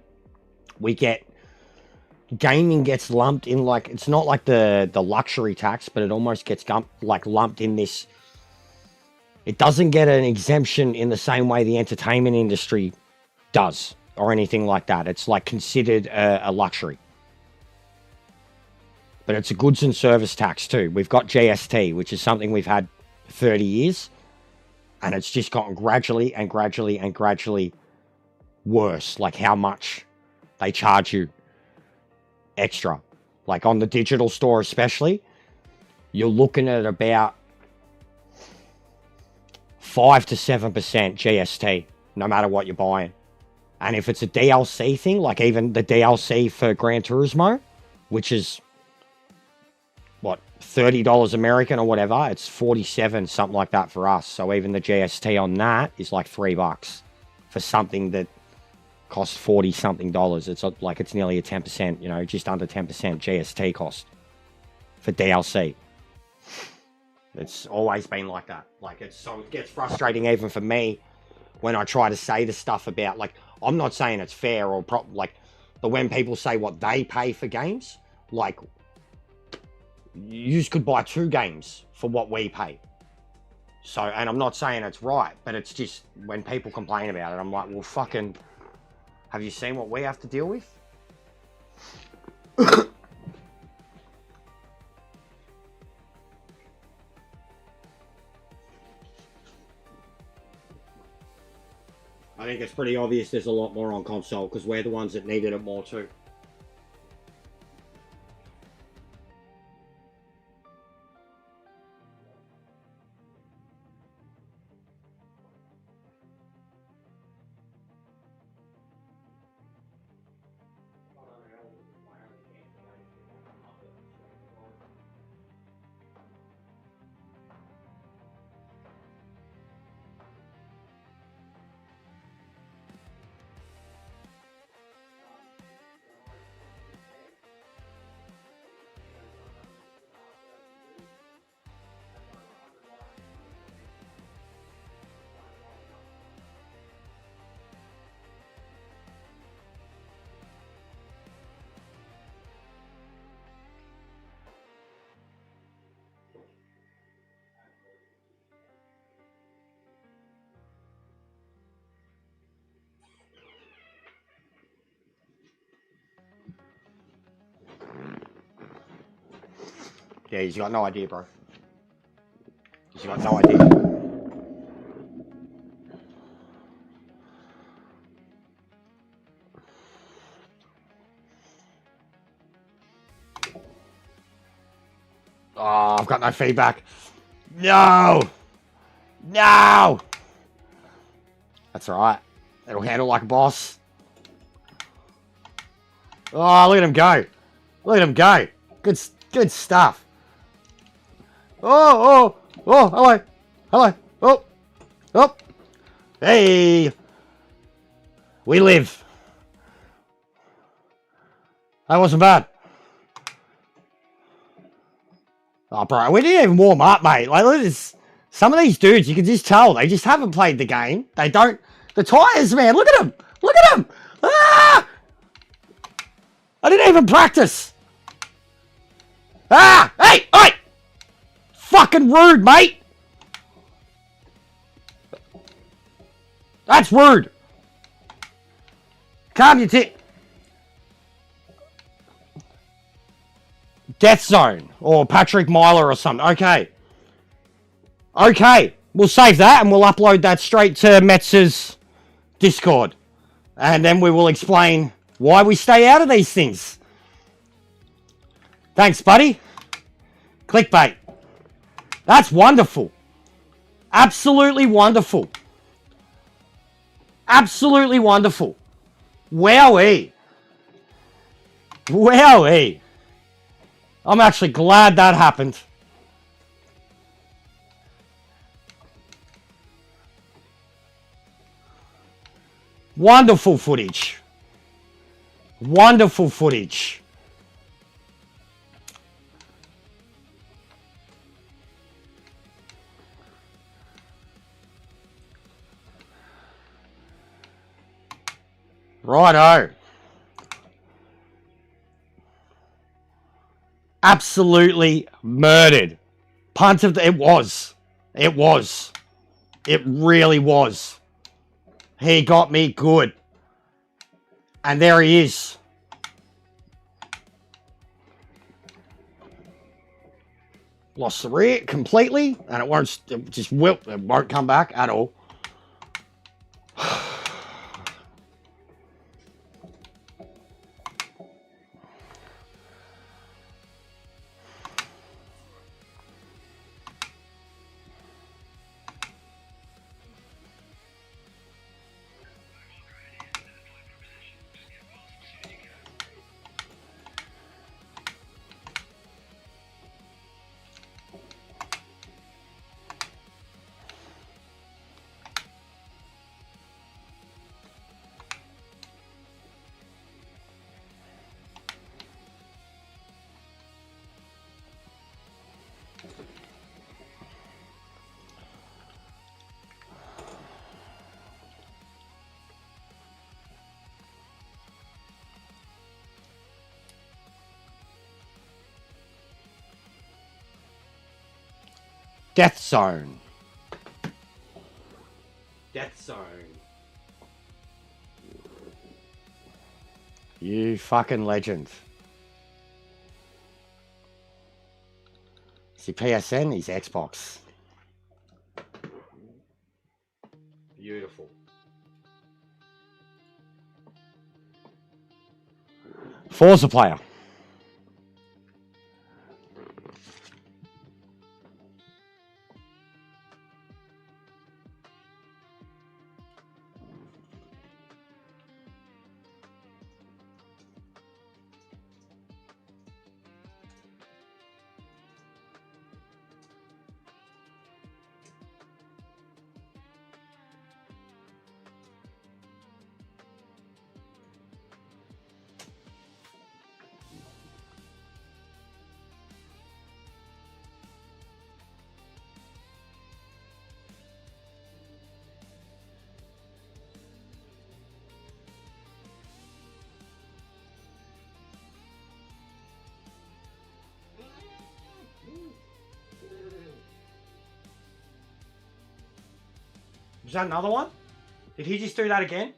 Gaming gets lumped in, like, it's not like the luxury tax, but it almost gets lumped in this. It doesn't get an exemption in the same way the entertainment industry does or anything like that. It's like considered a luxury. But it's a goods and service tax too. We've got GST, which is something we've had 30 years. And it's just gotten gradually and gradually and gradually worse. Like how much they charge you extra. Like on the digital store especially, you're looking at about 5 to 7% GST, no matter what you're buying. And if it's a DLC thing, like even the DLC for Gran Turismo, which is what, $30 American or whatever, it's 47, something like that for us. So even the GST on that is like $3 for something that costs 40 something dollars. It's like, it's nearly a 10%, you know, just under 10% GST cost for DLC. It's always been like that. Like, it gets frustrating even for me when I try to say the stuff about, like, I'm not saying it's fair or but when people say what they pay for games, like, you could buy 2 games for what we pay. So, and I'm not saying it's right, but it's just when people complain about it, I'm like, well, fucking, have you seen what we have to deal with? I think it's pretty obvious there's a lot more on console because we're the ones that needed it more too. Yeah, he's got no idea, bro. He's got no idea. Oh, I've got no feedback. No! No! That's alright. It'll handle like a boss. Oh, look at him go. Look at him go. Good stuff. Oh, hello. Hello. Oh. Hey. We live. That wasn't bad. Oh, bro, we didn't even warm up, mate. Like, look at this. Some of these dudes, you can just tell, they just haven't played the game. They don't. The tires, man, look at them. Look at them. Ah! I didn't even practice. Ah! Hey! Fucking rude, mate. That's rude. Calm your tit. Death Zone or Patrick Myler or something. Okay. We'll save that and we'll upload that straight to Metz's Discord. And then we will explain why we stay out of these things. Thanks, buddy. Clickbait. That's wonderful. Absolutely wonderful. Absolutely wonderful. Wowee. I'm actually glad that happened. Wonderful footage. Wonderful footage. Righto. Absolutely murdered. Punt of the... It was. It was. It really was. He got me good. And there he is. Lost the rear completely. And it won't... It just will. It won't come back at all. Death Zone. Death Zone. You fucking legend. See, PSN, he's Xbox. Beautiful. Forza player. Was that another one? Did he just do that again?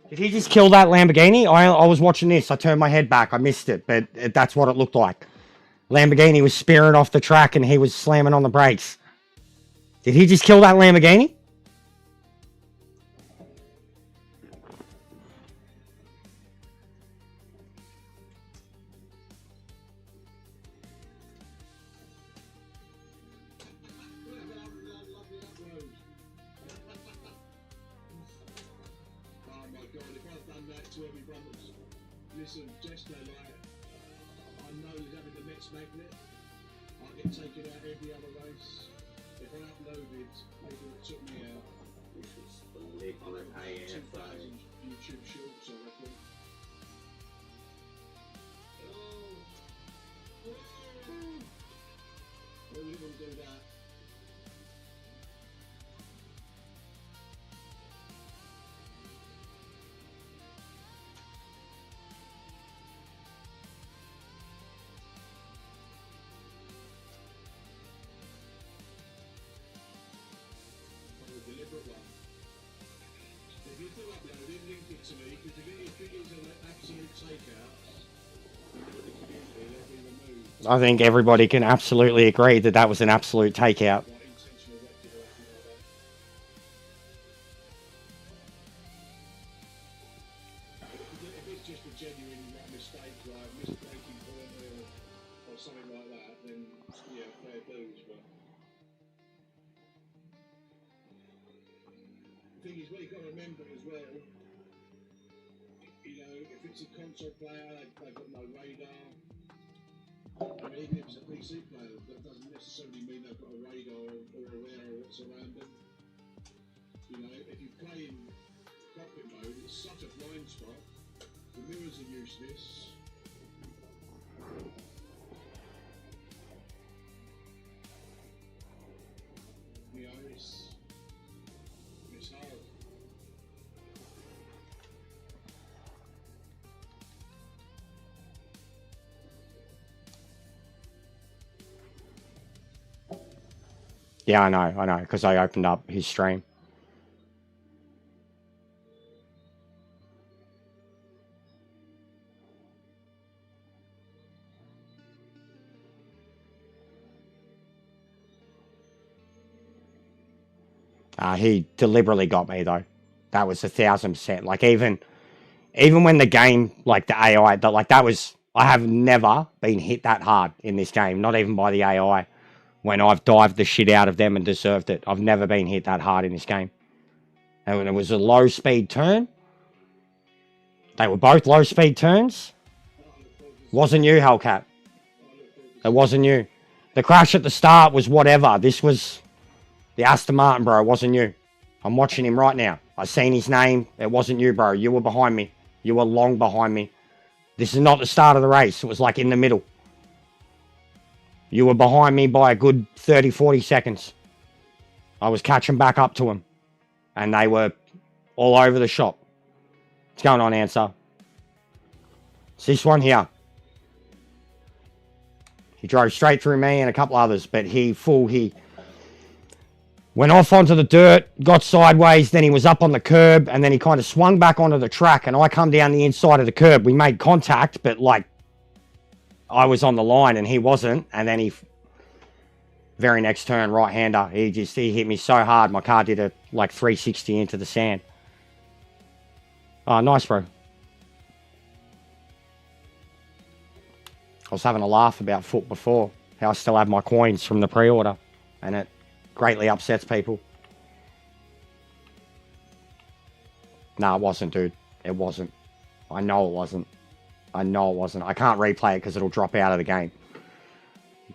Did he just kill that Lamborghini? I was watching this. I turned my head back. I missed it, but that's what it looked like. Lamborghini was spearing off the track and he was slamming on the brakes. Did he just kill that Lamborghini? Listen, just like I know he's having the Mets magnet. I get taken out every other race. If I uploaded, people that took me out. You should believe on an AF 2,000 YouTube shorts, I reckon. Why would anyone do that? If you do upload it, link it to me, because if it is an absolute takeout, it'll be removed. I think everybody can absolutely agree that that was an absolute takeout. Like intentional wrecking or anything like that. If it's just a genuine mistake, like misbreaking point or something like that, then yeah, fair dues, but the thing is, what you've got to remember as well, you know, if it's a console player, they've got no radar. even if it's a PC player, that doesn't necessarily mean they've got a radar or aware of what's around them. You know, if you play in cockpit mode, it's such a blind spot. The mirrors are useless. You know, it's hard. Yeah, I know, because I opened up his stream. He deliberately got me though. That was 1,000%. Like even when the game, like the AI, I have never been hit that hard in this game. Not even by the AI. When I've dived the shit out of them and deserved it. I've never been hit that hard in this game. And when it was a low speed turn, they were both low speed turns. Wasn't you, Hellcat. It wasn't you. The crash at the start was whatever. This was the Aston Martin, bro. It wasn't you. I'm watching him right now. I seen his name. It wasn't you, bro. You were behind me. You were long behind me. This is not the start of the race. It was like in the middle. You were behind me by a good 30, 40 seconds. I was catching back up to him. And they were all over the shop. What's going on, Answer? It's this one here. He drove straight through me and a couple others. But he went off onto the dirt, got sideways, then he was up on the curb, and then he kind of swung back onto the track, and I come down the inside of the curb. We made contact, but like, I was on the line and he wasn't, and then very next turn, right-hander, he hit me so hard, my car did a, like, 360 into the sand. Oh, nice, bro. I was having a laugh about Foot before, how I still have my coins from the pre-order, and it greatly upsets people. No, it wasn't, dude. It wasn't. I know it wasn't. I know it wasn't. I can't replay it because it'll drop out of the game.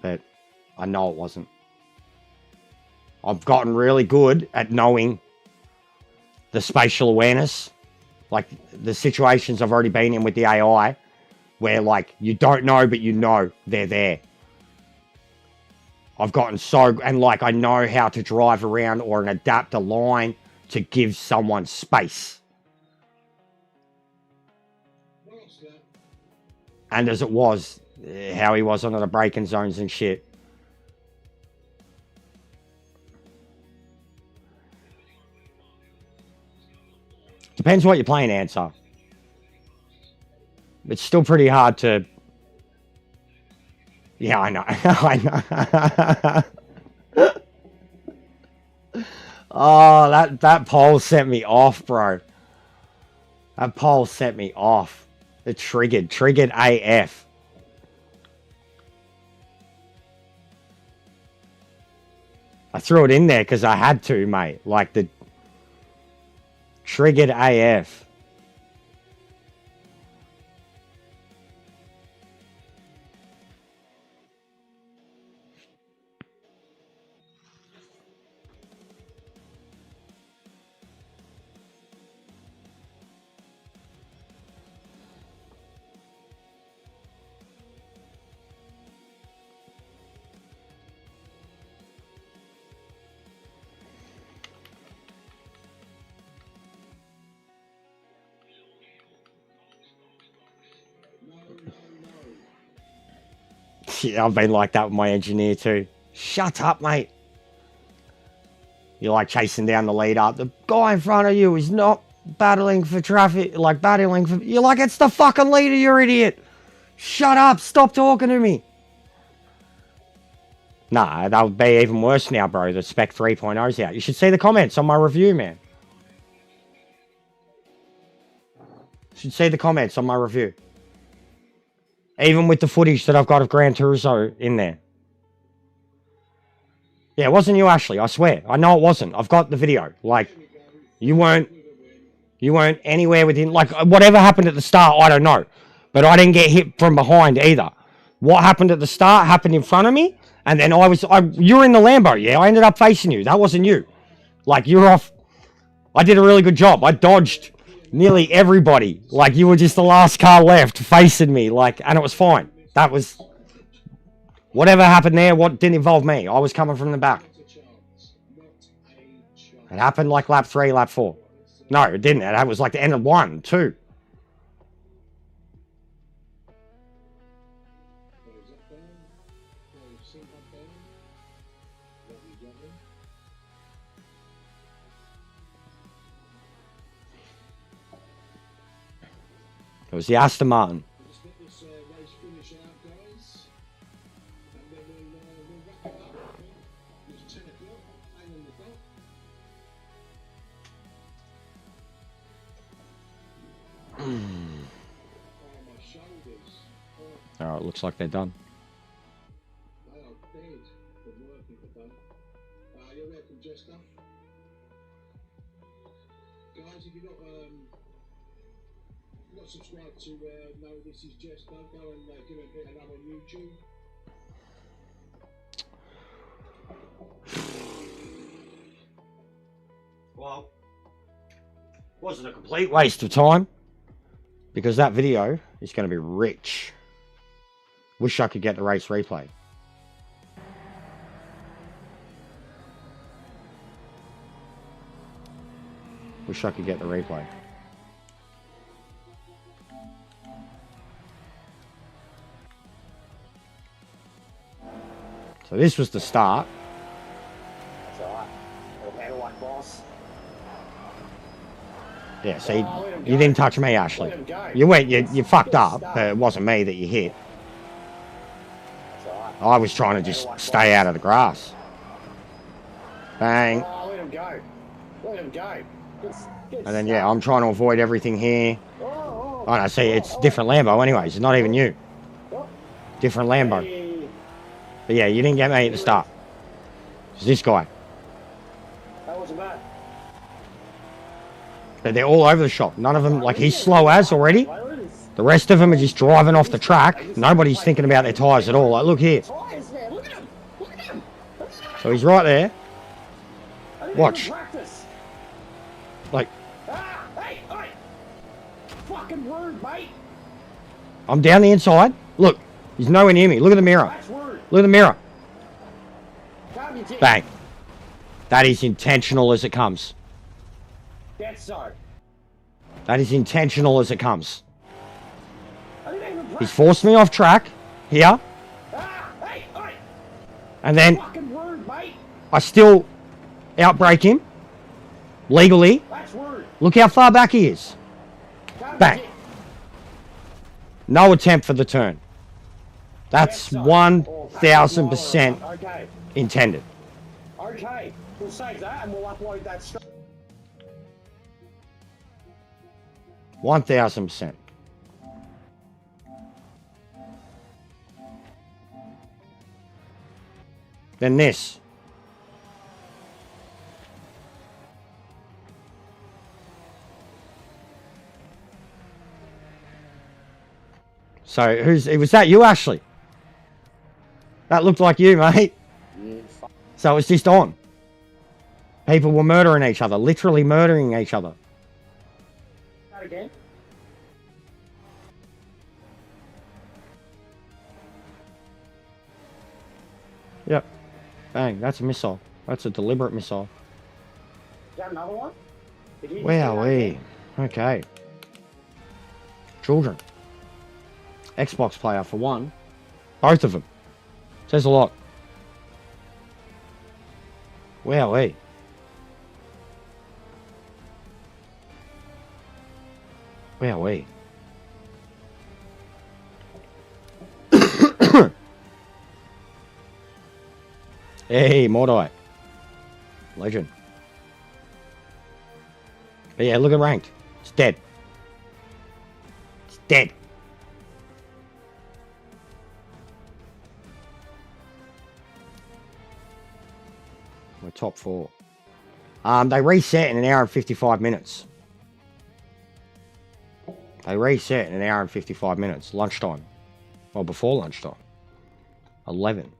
But I know it wasn't. I've gotten really good at knowing the spatial awareness. Like, the situations I've already been in with the AI, where, like, you don't know, but you know they're there. I've gotten so... And, like, I know how to drive around or adapt a line to give someone space. And as it was, how he was under the braking zones and shit. Depends what you're playing, Answer. It's still pretty hard to... Yeah, I know. I know. Oh, that poll set me off, bro. That poll set me off. It triggered AF. I threw it in there because I had to, mate. Like, the triggered AF. Yeah, I've been like that with my engineer too. Shut up, mate. You're like chasing down the leader. The guy in front of you is not battling for traffic, like battling for... You're like, it's the fucking leader, you idiot. Shut up, stop talking to me. Nah, that would be even worse now, bro. The Spec 3.0's out. You should see the comments on my review, man. You should see the comments on my review. Even with the footage that I've got of Gran Turismo in there. Yeah, it wasn't you, Ashley. I swear. I know it wasn't. I've got the video. Like, you weren't anywhere within... Like, whatever happened at the start, I don't know. But I didn't get hit from behind either. What happened at the start happened in front of me, and then you were in the Lambo, yeah? I ended up facing you. That wasn't you. Like, you were off. I did a really good job. I dodged nearly everybody. Like, you were just the last car left facing me, like, and it was fine. That was... Whatever happened there, what didn't involve me. I was coming from the back. It happened like lap 3, lap 4. No, it didn't. It was like the end of 1, 2. It was the Aston Martin. Let's get this race finish out, guys. And then we'll wrap it up, I think. It's 10 o'clock. Hang on the dot. Oh, my shoulders. Oh, Alright, looks like they're done. they are dead from working today. You're welcome, Jester. Guys, if you're not subscribed to know this is Jester, go and give it a bit of love on YouTube. Well, wasn't a complete waste of time, because that video is going to be rich. Wish I could get the race replay. Wish I could get the replay. So this was the start. That's alright. It'll handle like boss. Yeah, see, you didn't touch me, Ashley. You fucked up, but it wasn't me that you hit. That's alright. I was trying to just stay out of the grass. Bang. Oh, let him go. Let him go. And then, yeah, I'm trying to avoid everything here. Oh, no, see, it's different Lambo anyways. It's not even you. Different Lambo. But yeah, you didn't get me at the start. It's this guy. That wasn't bad. But they're all over the shop. None of them, like, he's slow as already. The rest of them are just driving off the track. Nobody's thinking about their tyres at all. Like, look here. Tires there. Look at him. Look at him. So he's right there. Watch. Like, Hey, hey. Fucking rude, mate. I'm down the inside. Look, he's nowhere near me. Look at the mirror. That's rude. Look at the mirror. Calm your tits. Bang. That is intentional as it comes. That's so. That is intentional as it comes. I didn't even He's practice. forced me off track here, Hey, hey. and then Fucking rude, mate. I still outbrake him legally. That's rude. Look how far back he is. Calm your Bang. tits. No attempt for the turn. That's Yes, sir. 1000% Okay. intended. Okay. We'll save that and we'll upload that straight. 1000%. Then this. So was that you, Ashley? That looked like you, mate. So it was just on. People were murdering each other, literally murdering each other. That again. Yep. Bang, that's a missile. That's a deliberate missile. Is that another one? Did you just do that Wowee. again? Okay. Children. Xbox player for one. Both of them. Says a lot. Wowee. Wowee. Hey, Mordai. Legend. But yeah, look at ranked. It's dead. It's dead. We're top 4. They reset in an hour and 55 minutes. They reset in an hour and 55 minutes. Lunchtime. Well, before lunchtime. 11.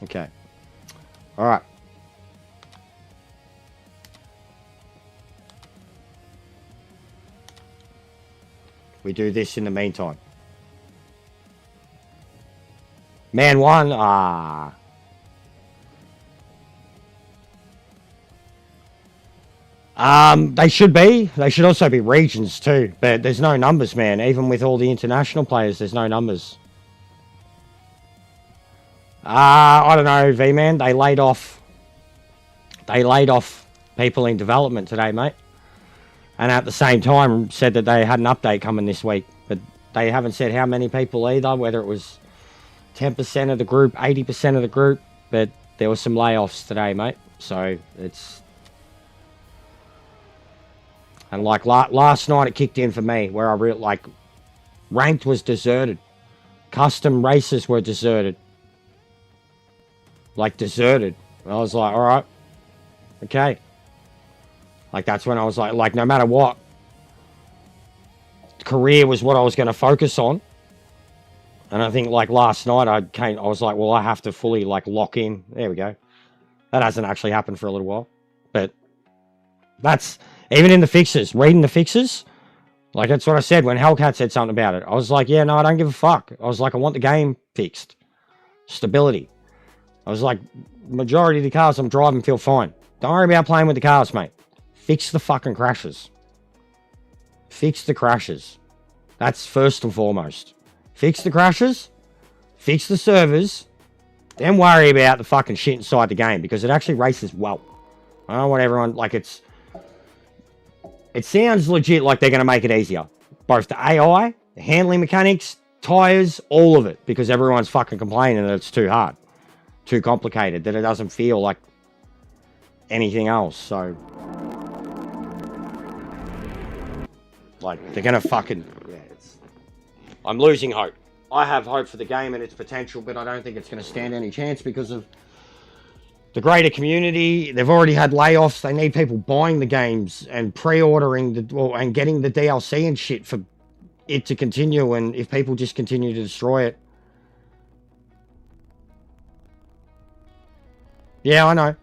Okay. All right. We do this in the meantime. Man 1, they should be. They should also be regions too. But there's no numbers, man. Even with all the international players, there's no numbers. I don't know, V-Man. They laid off people in development today, mate. And at the same time said that they had an update coming this week. But they haven't said how many people either, whether it was 10% of the group, 80% of the group. But there were some layoffs today, mate. So it's... And like last night it kicked in for me where I ranked was deserted. Custom races were deserted. Like deserted. And I was like, all right. Okay. Like that's when I was like no matter what, career was what I was going to focus on. And I think like last night I was like, well, I have to fully like lock in. There we go. That hasn't actually happened for a little while. But that's... Even in the fixes, reading the fixes, like that's what I said when Hellcat said something about it. I was like, yeah, no, I don't give a fuck. I was like, I want the game fixed. Stability. I was like, majority of the cars I'm driving feel fine. Don't worry about playing with the cars, mate. Fix the fucking crashes. Fix the crashes. That's first and foremost. Fix the crashes. Fix the servers. Then worry about the fucking shit inside the game because it actually races well. I don't want everyone, like it sounds legit like they're going to make it easier. Both the AI, the handling mechanics, tires, all of it. Because everyone's fucking complaining that it's too hard. Too complicated. That it doesn't feel like anything else. So... Like, they're going to fucking... Yeah, I'm losing hope. I have hope for the game and its potential, but I don't think it's going to stand any chance because of... the greater community. They've already had layoffs. They need people buying the games and pre-ordering and getting the DLC and shit for it to continue. And if people just continue to destroy it. Yeah, I know.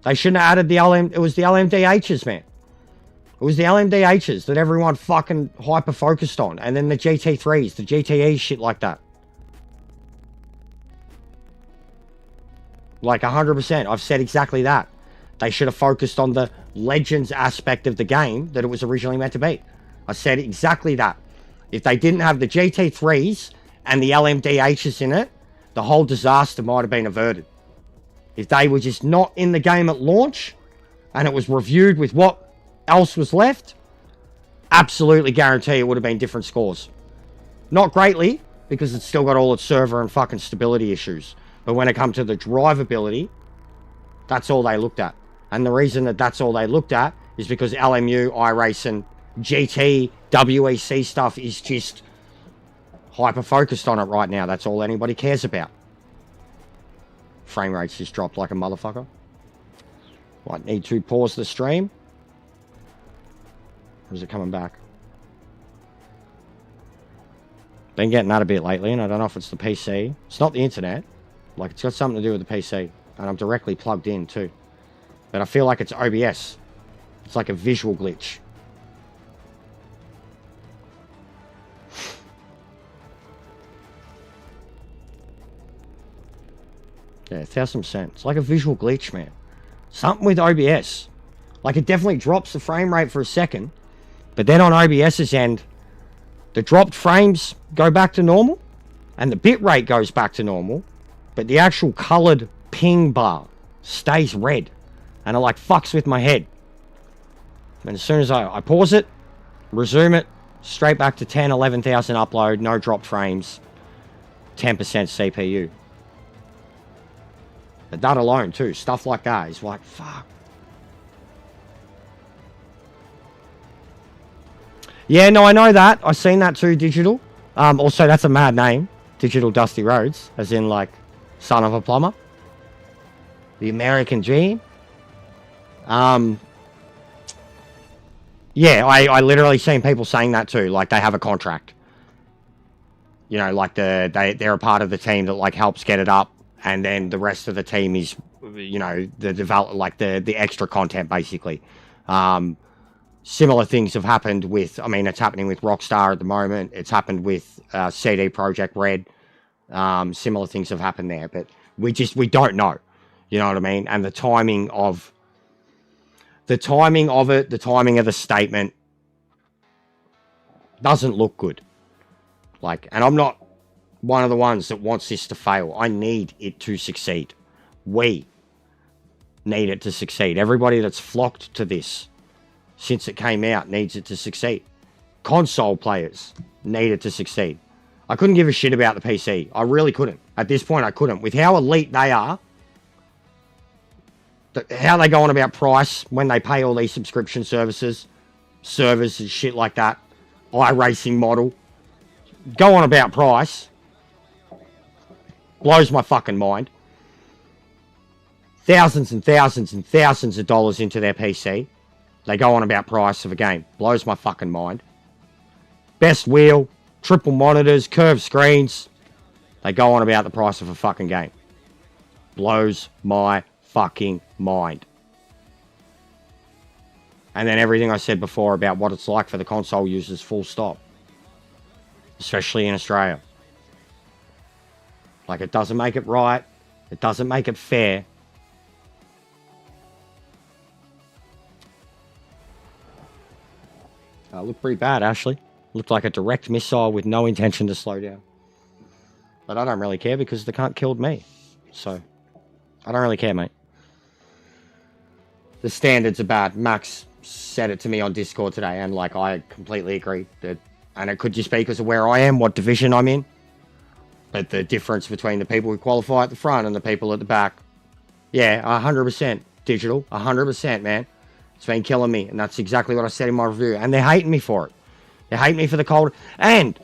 They shouldn't have added the LM. It was the LMDHs, man. It was the LMDHs that everyone fucking hyper-focused on. And then the GT3s, the GTEs, shit like that. Like 100%. I've said exactly that. They should have focused on the Legends aspect of the game that it was originally meant to be. I said exactly that. If they didn't have the GT3s and the LMDHs in it, the whole disaster might have been averted. If they were just not in the game at launch and it was reviewed with what else was left, absolutely guarantee it would have been different scores. Not greatly, because it's still got all its server and fucking stability issues. But when it comes to the drivability, that's all they looked at. And the reason that that's all they looked at is because LMU, iRacing, GT, WEC stuff is just hyper-focused on it right now. That's all anybody cares about. Frame rates just dropped like a motherfucker. Might need to pause the stream. Or is it coming back? Been getting that a bit lately, and I don't know if it's the PC. It's not the internet. Like, it's got something to do with the PC. And I'm directly plugged in, too. But I feel like it's OBS. It's like a visual glitch. Yeah, 1000%. It's like a visual glitch, man. Something with OBS. Like, it definitely drops the frame rate for a second. But then on OBS's end, the dropped frames go back to normal. And the bit rate goes back to normal. But the actual coloured ping bar stays red. And it like fucks with my head. And as soon as I pause it, resume it, straight back to 10, 11,000 upload, no dropped frames, 10% CPU. But that alone too, stuff like that is like, fuck. Yeah, no, I know that. I've seen that too, Digital. Also, that's a mad name. Digital Dusty Rhodes, as in like, son of a plumber. The American Dream. Yeah, I literally seen people saying that too. Like, they have a contract. You know, like they're a part of the team that like helps get it up, and then the rest of the team is, you know, the develop like the extra content basically. Similar things have happened with, I mean, it's happening with Rockstar at the moment. It's happened with CD Projekt Red. Similar things have happened there, but we don't know. You know what I mean? And the timing of it, the timing of the statement doesn't look good. Like, and I'm not one of the ones that wants this to fail. I need it to succeed. We need it to succeed. Everybody that's flocked to this since it came out needs it to succeed. Console players need it to succeed. I couldn't give a shit about the PC. I really couldn't. At this point, I couldn't. With how elite they are, how they go on about price when they pay all these subscription servers and shit like that, iRacing model, go on about price, blows my fucking mind. Thousands and thousands and thousands of dollars into their PC. They go on about price of a game. Blows my fucking mind. Best wheel, triple monitors, curved screens. They go on about the price of a fucking game. Blows my fucking mind. And then everything I said before about what it's like for the console users, full stop. Especially in Australia. Like, it doesn't make it right. It doesn't make it fair. Looked pretty bad, Ashley. Looked like a direct missile with no intention to slow down. But I don't really care because the cunt killed me. So, I don't really care, mate. The standards are bad. Max said it to me on Discord today, and like, I completely agree. And it could just be because of where I am, what division I'm in. But the difference between the people who qualify at the front and the people at the back. Yeah, 100% digital. 100%, man. It's been killing me. And that's exactly what I said in my review. And they're hating me for it. They hate me for the cold. And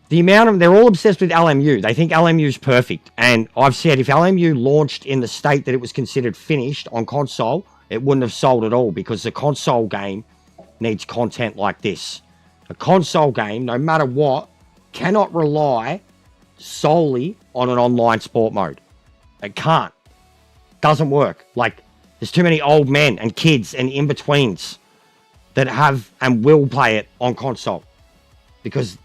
the amount of... They're all obsessed with LMU. They think LMU is perfect. And I've said if LMU launched in the state that it was considered finished on console, it wouldn't have sold at all. Because the console game needs content like this. A console game, no matter what, cannot rely solely on an online sport mode. It can't. Doesn't work. Like, there's too many old men and kids and in-betweens that have and will play it on console. Because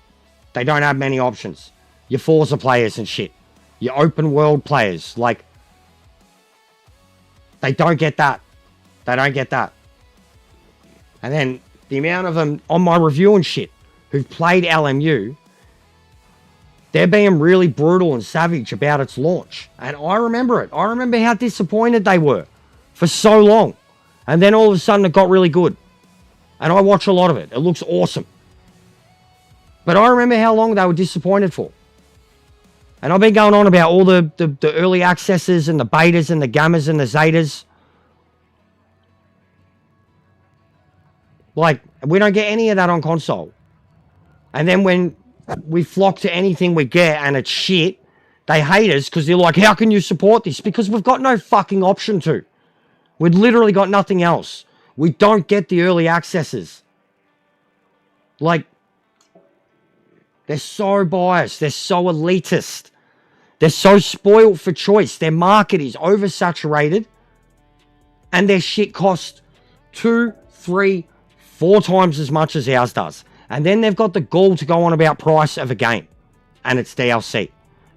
they don't have many options. Your Forza players and shit. Your open world players. Like, they don't get that. They don't get that. And then the amount of them on my review and shit who've played LMU, they're being really brutal and savage about its launch. And I remember it. I remember how disappointed they were for so long. And then all of a sudden it got really good. And I watch a lot of it. It looks awesome. But I remember how long they were disappointed for. And I've been going on about all the early accesses and the betas and the gammas and the zetas. Like, we don't get any of that on console. And then when we flock to anything we get and it's shit, they hate us because they're like, how can you support this? Because we've got no fucking option to. We've literally got nothing else. We don't get the early accesses. Like, they're so biased. They're so elitist. They're so spoiled for choice. Their market is oversaturated. And their shit costs 2, 3, 4 times as much as ours does. And then they've got the gall to go on about price of a game. And it's DLC.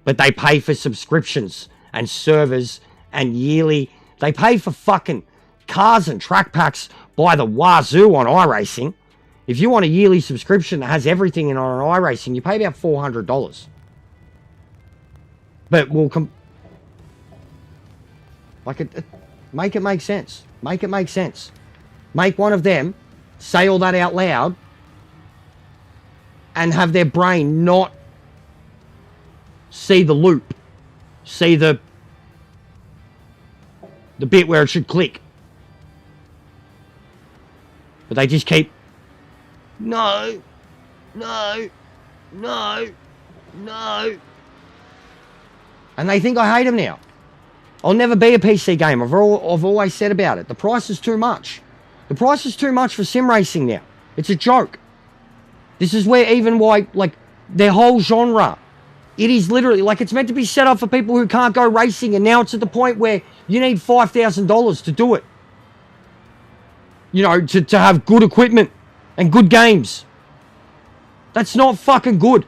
But they pay for subscriptions and servers and yearly. They pay for fucking cars and track packs by the wazoo on iRacing. If you want a yearly subscription that has everything in on iRacing, you pay about $400. But we'll make it make sense. Make it make sense. Make one of them say all that out loud and have their brain not see the loop. See the bit where it should click. But they just keep, no. And they think I hate them now. I'll never be a PC gamer. I've always said about it. The price is too much. The price is too much for sim racing now. It's a joke. This is where even why, like, their whole genre. It is literally, like, it's meant to be set up for people who can't go racing, and now it's at the point where you need $5,000 to do it. You know, to have good equipment and good games. That's not fucking good.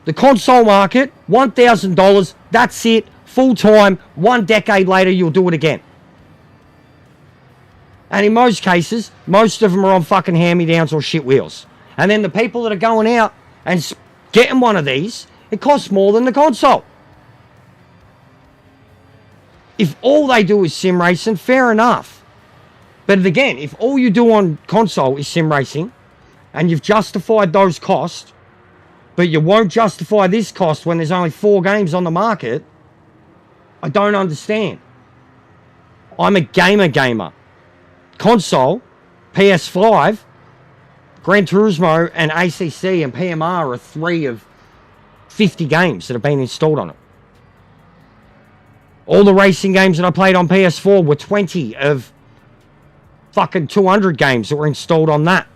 The console market, $1,000, that's it, full time, 1 decade later, you'll do it again. And in most cases, most of them are on fucking hand-me-downs or shit wheels. And then the people that are going out and getting one of these, it costs more than the console. If all they do is sim racing, fair enough. But again, if all you do on console is sim racing, and you've justified those costs, but you won't justify this cost when there's only 4 games on the market, I don't understand. I'm a gamer. Console, PS5, Gran Turismo and ACC and PMR are 3 of 50 games that have been installed on it. All the racing games that I played on PS4 were 20 of fucking 200 games that were installed on that.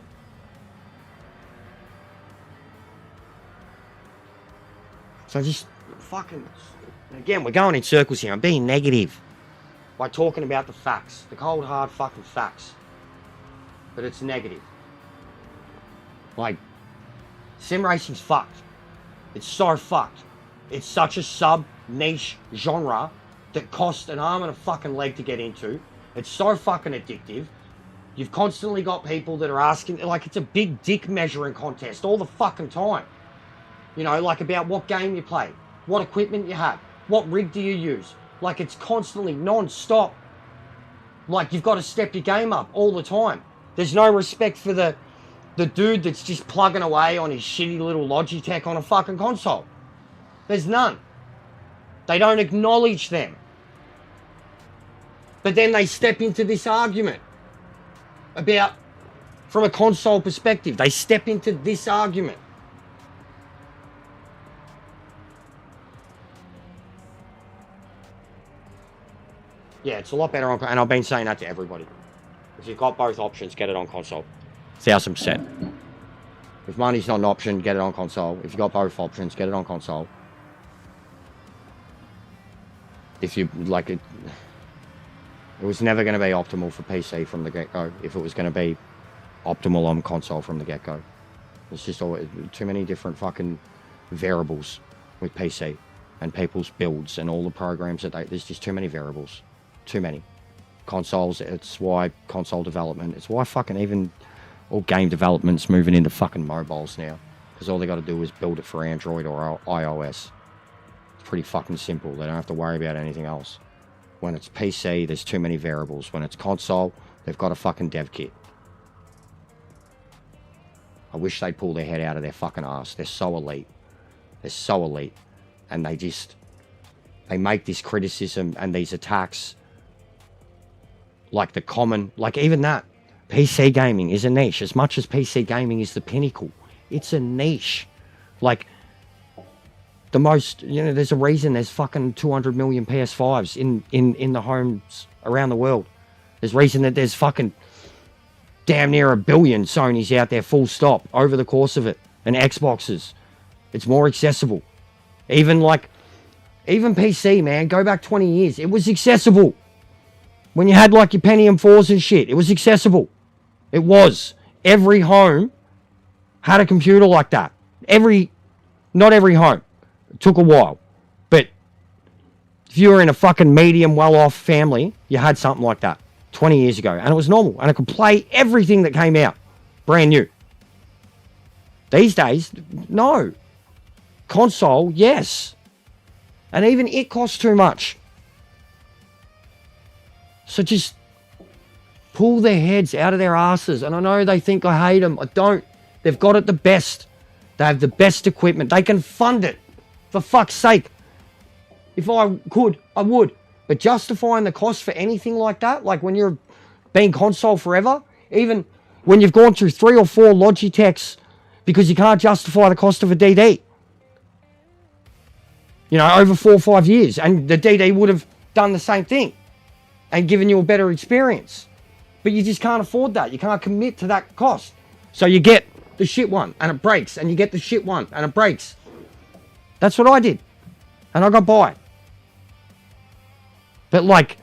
So just fucking... Again, we're going in circles here. I'm being negative by talking about the facts. The cold, hard fucking facts. But it's negative. Like, sim racing's fucked. It's so fucked. It's such a sub-niche genre that costs an arm and a fucking leg to get into. It's so fucking addictive. You've constantly got people that are asking, like, it's a big dick measuring contest all the fucking time. You know, like about what game you play, what equipment you have, what rig do you use. Like, it's constantly non-stop. Like, you've got to step your game up all the time. There's no respect for the dude that's just plugging away on his shitty little Logitech on a fucking console. There's none. They don't acknowledge them. But then they step into this argument about, from a console perspective, they step into this argument. Yeah, it's a lot better on, and I've been saying that to everybody. If you've got both options, get it on console. 1000%. If money's not an option, get it on console. If you've got both options, get it on console. If you, like, it was never going to be optimal for PC from the get-go, if it was going to be optimal on console from the get-go. There's just always too many different fucking variables with PC and people's builds and all the programs that there's just too many variables. Too many. Consoles, it's why console development, it's why fucking even all game development's moving into fucking mobiles now. Because all they got to do is build it for Android or iOS. It's pretty fucking simple. They don't have to worry about anything else. When it's PC, there's too many variables. When it's console, they've got a fucking dev kit. I wish they'd pull their head out of their fucking ass. They're so elite. They're so elite. And they make this criticism and these attacks like the common, like even that. PC gaming is a niche. As much as PC gaming is the pinnacle, it's a niche. Like, the most, you know, there's a reason there's fucking 200 million PS5s in the homes around the world. There's a reason that there's fucking damn near 1 billion Sonys out there full stop over the course of it. And Xboxes. It's more accessible. Even PC, man, go back 20 years. It was accessible. When you had like your Pentium 4s and shit, it was accessible. It was. Every home had a computer like that. Not every home. It took a while. But if you were in a fucking medium well-off family, you had something like that 20 years ago. And it was normal. And it could play everything that came out. Brand new. These days, no. Console, yes. And even it costs too much. So just pull their heads out of their asses. And I know they think I hate them. I don't. They've got it the best. They have the best equipment. They can fund it. For fuck's sake. If I could, I would. But justifying the cost for anything like that, like when you're being console forever, even when you've gone through 3 or 4 Logitechs because you can't justify the cost of a DD. You know, over 4 or 5 years. And the DD would have done the same thing and given you a better experience. But you just can't afford that. You can't commit to that cost. So you get the shit one and it breaks, and you get the shit one and it breaks. That's what I did. And I got by. But like,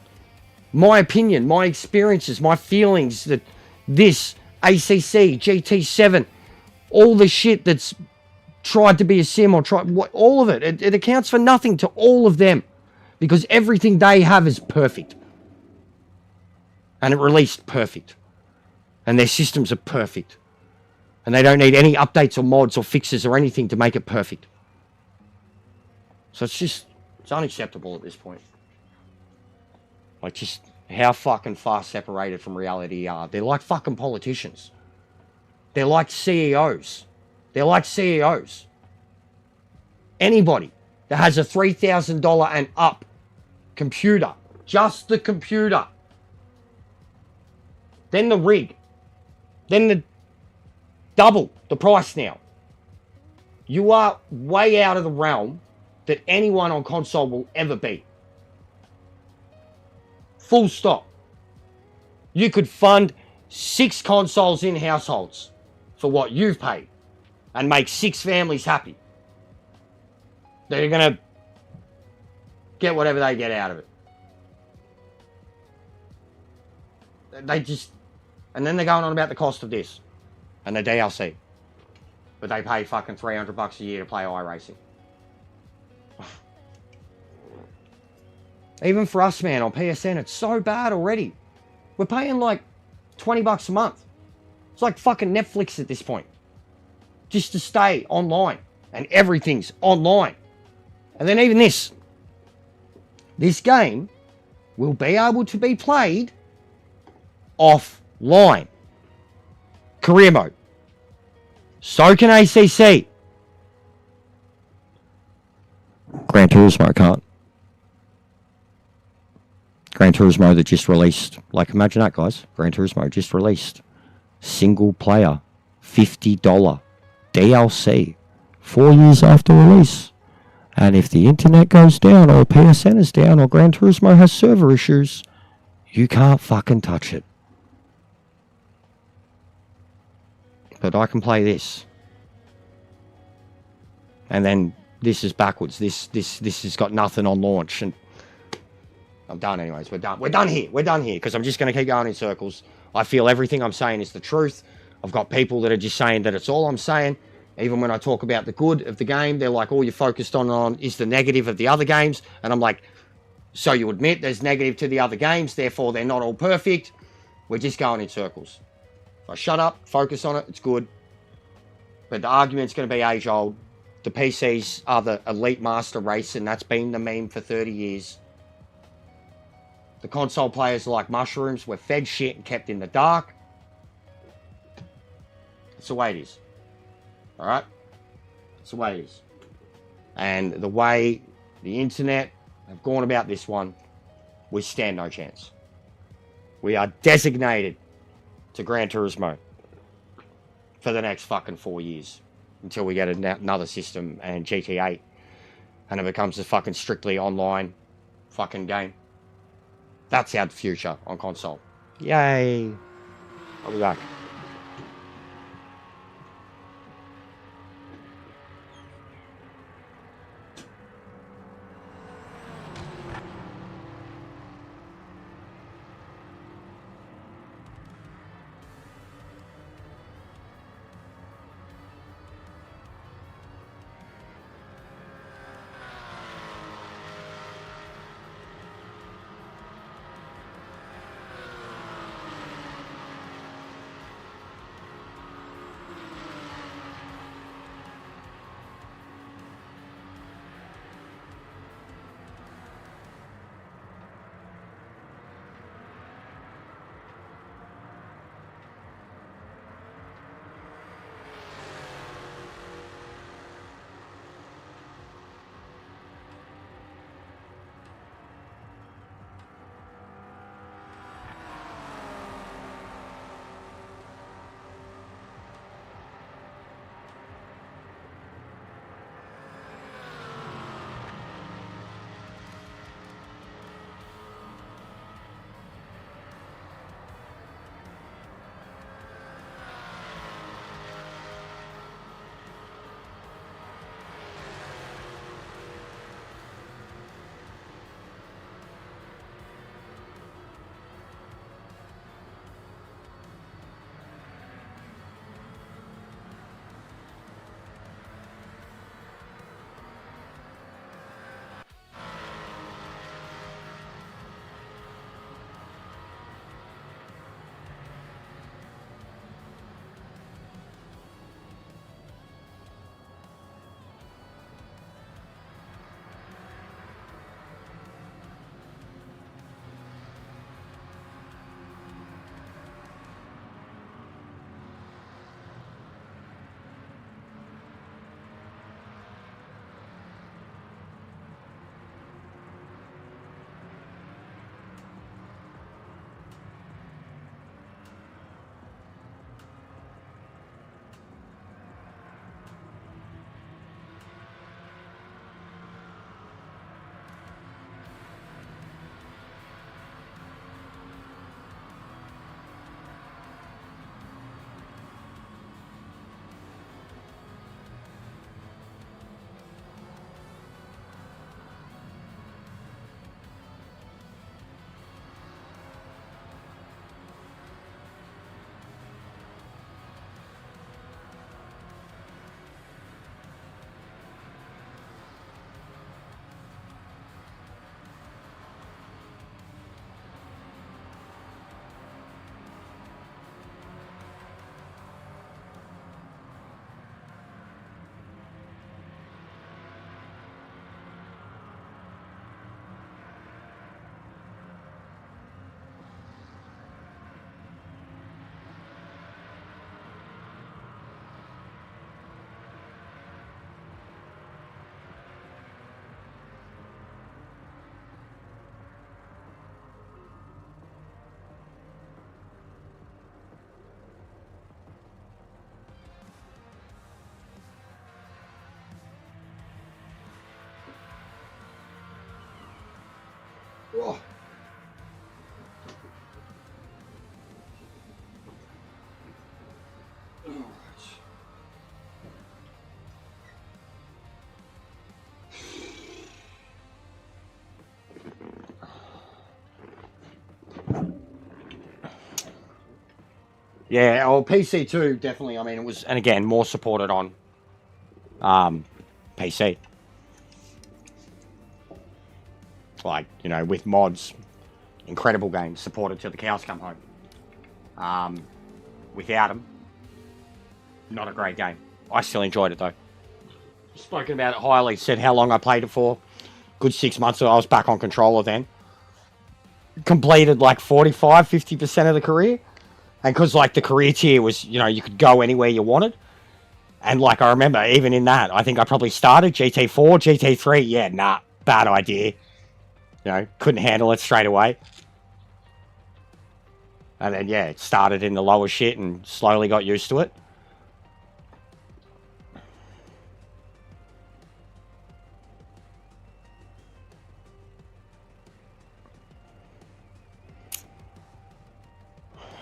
my opinion, my experiences, my feelings that this ACC, GT7, all the shit that's tried to be a sim or all of it, it accounts for nothing to all of them because everything they have is perfect. And it released perfect. And their systems are perfect. And they don't need any updates or mods or fixes or anything to make it perfect. So it's unacceptable at this point. Like, just how fucking far separated from reality are. They're like fucking politicians. They're like CEOs. They're like CEOs. Anybody that has a $3,000 and up computer, just the computer, then the rig, then the double the price now. You are way out of the realm that anyone on console will ever be. Full stop. You could fund 6 consoles in households for what you've paid and make 6 families happy. They're going to get whatever they get out of it. And then they're going on about the cost of this and the DLC. But they pay fucking $300 a year to play iRacing. Even for us, man, on PSN, it's so bad already. We're paying like $20 a month. It's like fucking Netflix at this point. Just to stay online. And everything's online. And then even this. This game will be able to be played offline. Career mode. So can ACC. Gran Turismo can't. Gran Turismo that just released, like imagine that guys, Gran Turismo just released single player $50 DLC 4 years after release. And if the internet goes down or PSN is down or Gran Turismo has server issues, you can't fucking touch it. But I can play this. And then this is backwards. This has got nothing on launch and I'm done anyways. We're done. We're done here because I'm just going to keep going in circles. I feel everything I'm saying is the truth. I've got people that are just saying that it's all I'm saying. Even when I talk about the good of the game, they're like, all you're focused on is the negative of the other games. And I'm like, so you admit there's negative to the other games, therefore they're not all perfect. We're just going in circles. If I shut up, focus on it, it's good. But the argument's going to be age old. The PCs are the elite master race, and that's been the meme for 30 years. The console players are like mushrooms. We're fed shit and kept in the dark. That's the way it is. Alright? That's the way it is. And the way the internet have gone about this one, we stand no chance. We are designated to Gran Turismo for the next fucking 4 years. Until we get another system and GT8. And it becomes a fucking strictly online fucking game. That's our future on console. Yay. I'll be back. Oh. Yeah, well, PC too, definitely. I mean, it was, and again, more supported on PC. Like, you know, with mods, incredible games, supported till the cows come home. Without them, not a great game. I still enjoyed it though. Spoken about it highly, said how long I played it for. Good 6 months ago, I was back on controller then. Completed like 45, 50% of the career. And because like the career tier was, you know, you could go anywhere you wanted. And like I remember even in that, I think I probably started GT4, GT3. Yeah, nah, bad idea. You know, couldn't handle it straight away. And then, yeah, it started in the lower shit and slowly got used to it.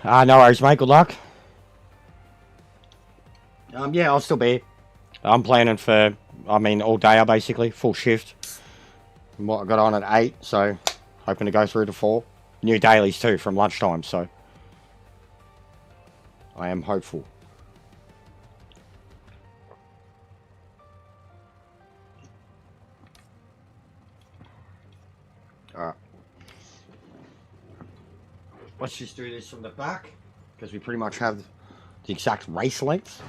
No worries, mate. Good luck. Yeah, I'll still be here. I'm planning for, I mean, all day, basically. Full shift. What I got on at 8, so hoping to go through to 4. New dailies, too, from lunchtime, so I am hopeful. Alright. Let's just do this from the back, because we pretty much have the exact race length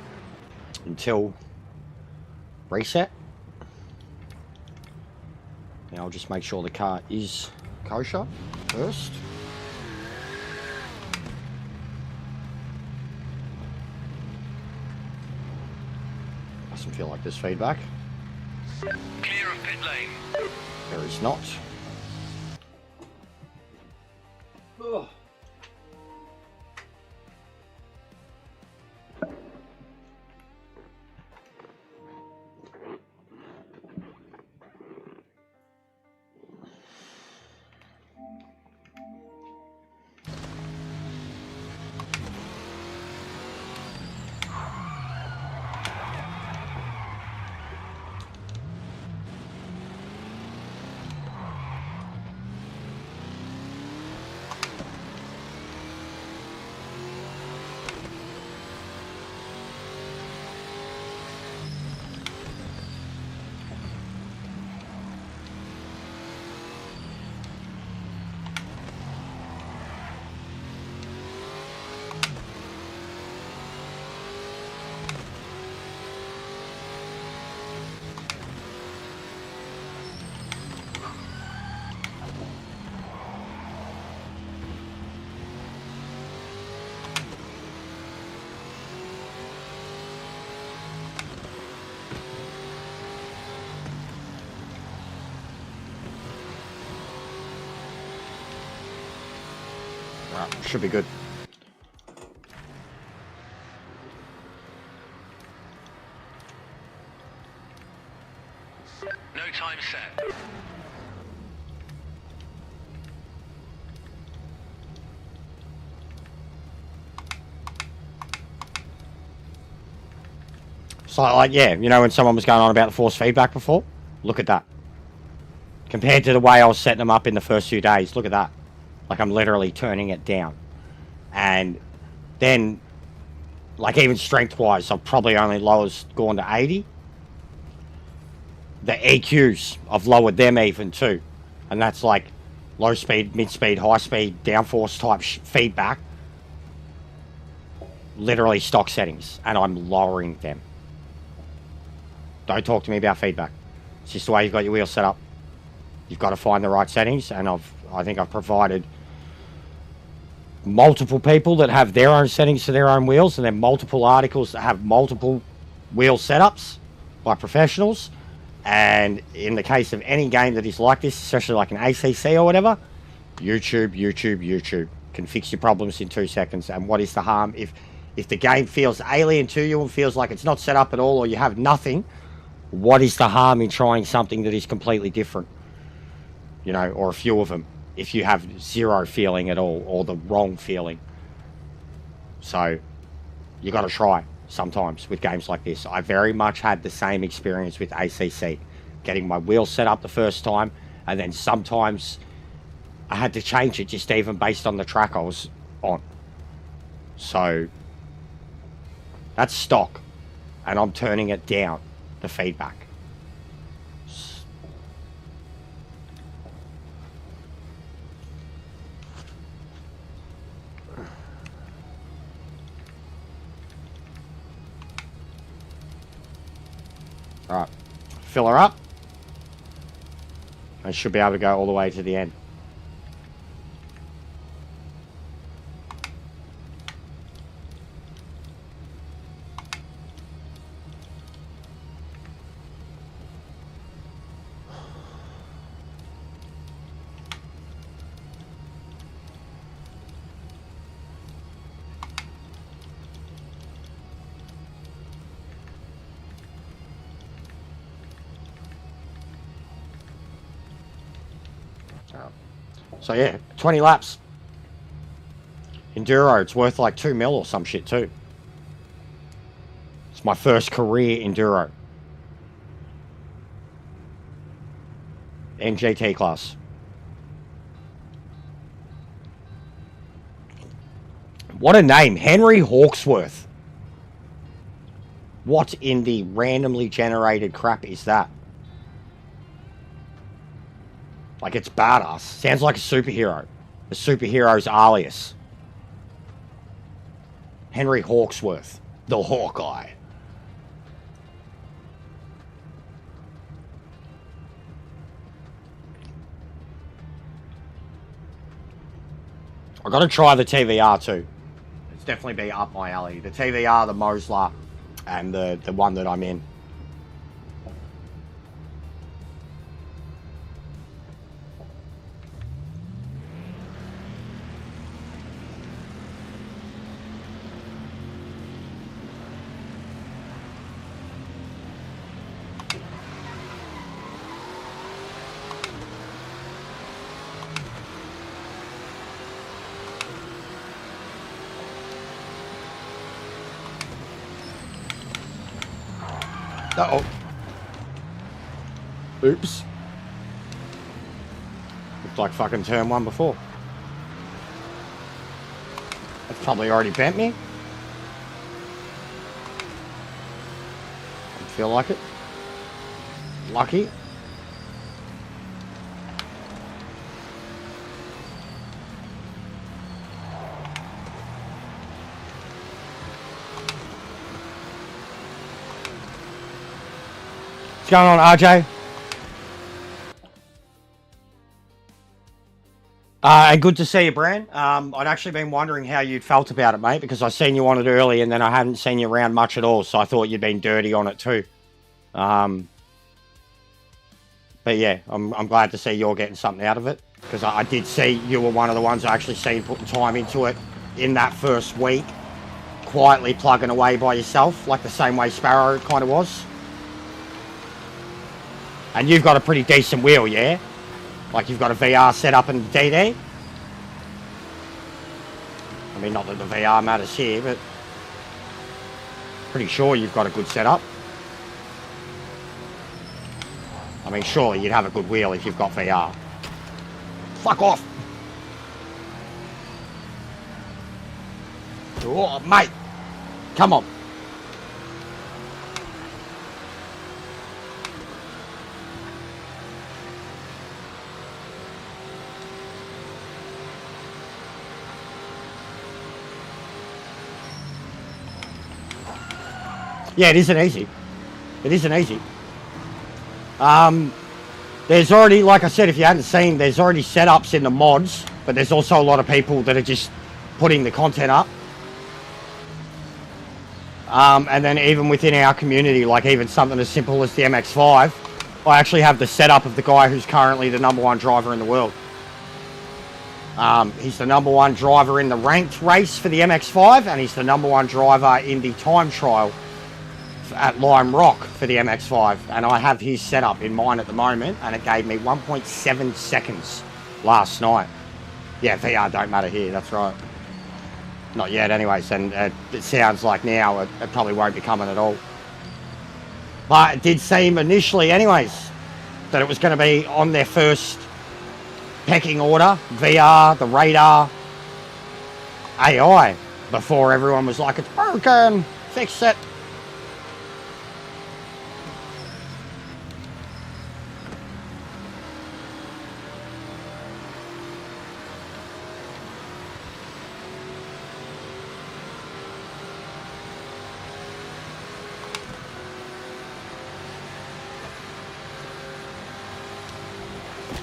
until reset. Now I'll just make sure the car is kosher first. Doesn't feel like there's feedback. Clear of pit lane. There is not. Ugh. Should be good. No time set. So, like, yeah, you know when someone was going on about the force feedback before? Look at that. Compared to the way I was setting them up in the first few days, look at that. Like, I'm literally turning it down. And then, like, even strength-wise, I've probably only gone to 80. The EQs, I've lowered them even, too. And that's, like, low speed, mid-speed, high-speed, downforce type feedback. Literally stock settings. And I'm lowering them. Don't talk to me about feedback. It's just the way you've got your wheel set up. You've got to find the right settings, and I think I've provided multiple people that have their own settings for their own wheels, and then multiple articles that have multiple wheel setups by professionals. And in the case of any game that is like this, especially like an ACC or whatever, YouTube can fix your problems in 2 seconds. And what is the harm if the game feels alien to you and feels like it's not set up at all, or you have nothing? What is the harm in trying something that is completely different? You know, or a few of them. if you have zero feeling at all or the wrong feeling. So you got to try sometimes with games like this. I very much had the same experience with ACC, getting my wheel set up the first time, and then sometimes I had to change it just even based on the track I was on. So that's stock, and I'm turning it down, the feedback. Alright, fill her up. I should be able to go all the way to the end. So yeah, 20 laps. Enduro, it's worth like 2 mil or some shit too. It's my first career Enduro. NGT class. What a name, Henry Hawksworth. What in the randomly generated crap is that? Like, it's badass. Sounds like a superhero. The superhero's alias. Henry Hawksworth. The Hawkeye. I got to try the TVR too. It's definitely be up my alley. The TVR, the Mosler, and the one that I'm in. Uh-oh. Oops. Looked like fucking turn one before. That's probably already bent me. Don't feel like it. Lucky. What's going on, RJ? And good to see you, Bran. I'd actually been wondering how you'd felt about it, mate, because I seen you on it early and then I hadn't seen you around much at all, so I thought you'd been dirty on it too. But yeah, I'm glad to see you're getting something out of it, because I did see you were one of the ones I actually seen putting time into it in that first week, quietly plugging away by yourself, like the same way Sparrow kind of was. And you've got a pretty decent wheel, yeah? Like you've got a VR set up in DD? I mean, not that the VR matters here, but pretty sure you've got a good setup. I mean, surely you'd have a good wheel if you've got VR. Fuck off! Oh, mate! Come on! Yeah, it isn't easy. It isn't easy. There's already, like I said, if you hadn't seen, there's already setups in the mods, but there's also a lot of people that are just putting the content up. And then even within our community, like even something as simple as the MX-5, I actually have the setup of the guy who's currently the #1 driver in the world. He's the #1 driver in the ranked race for the MX-5, and he's the #1 driver in the time trial at Lime Rock for the MX-5, and I have his setup in mine at the moment, and it gave me 1.7 seconds last night. Yeah, VR don't matter here, that's right. Not yet anyways, and it sounds like now it probably won't be coming at all. But it did seem initially anyways that it was going to be on their first pecking order, VR, the radar, AI, before everyone was like, it's broken, fix it.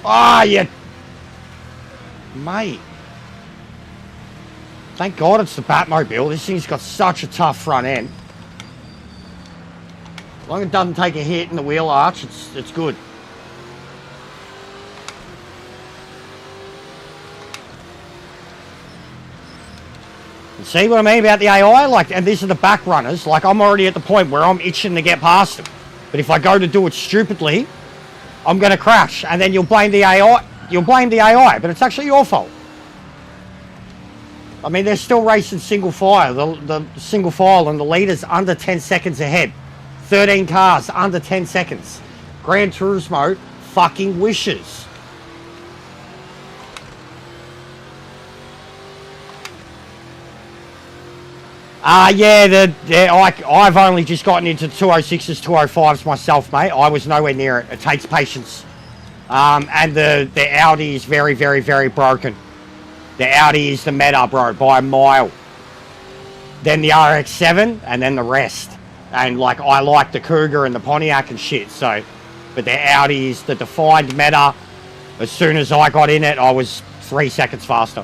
Ah, you... Mate. Thank God it's the Batmobile. This thing's got such a tough front end. As long as it doesn't take a hit in the wheel arch, it's good. And see what I mean about the AI? Like, and these are the back runners. Like, I'm already at the point where I'm itching to get past them. But if I go to do it stupidly, I'm going to crash. And then you'll blame the AI. You'll blame the AI, but it's actually your fault. I mean, they're still racing single file. The single file and the leader's under 10 seconds ahead. 13 cars under 10 seconds. Gran Turismo fucking wishes. Yeah, I've only just gotten into 206s, 205s myself, mate. I was nowhere near it. It takes patience. And the Audi is very, very, very broken. The Audi is the meta, bro, by a mile. Then the RX-7, and then the rest. And, like, I like the Cougar and the Pontiac and shit, so... But the Audi is the defined meta. As soon as I got in it, I was 3 seconds faster.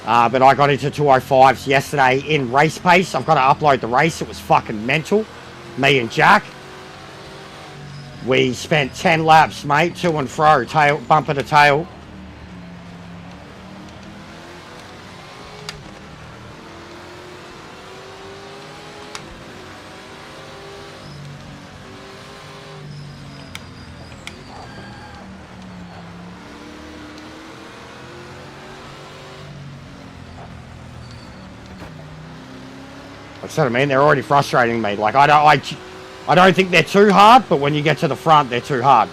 But I got into 205s yesterday in race pace. I've got to upload the race. It was fucking mental. Me and Jack. We spent 10 laps, mate, to and fro, tail, bumper to tail. That's what I mean. They're already frustrating me. Like, I don't think they're too hard, but when you get to the front, they're too hard.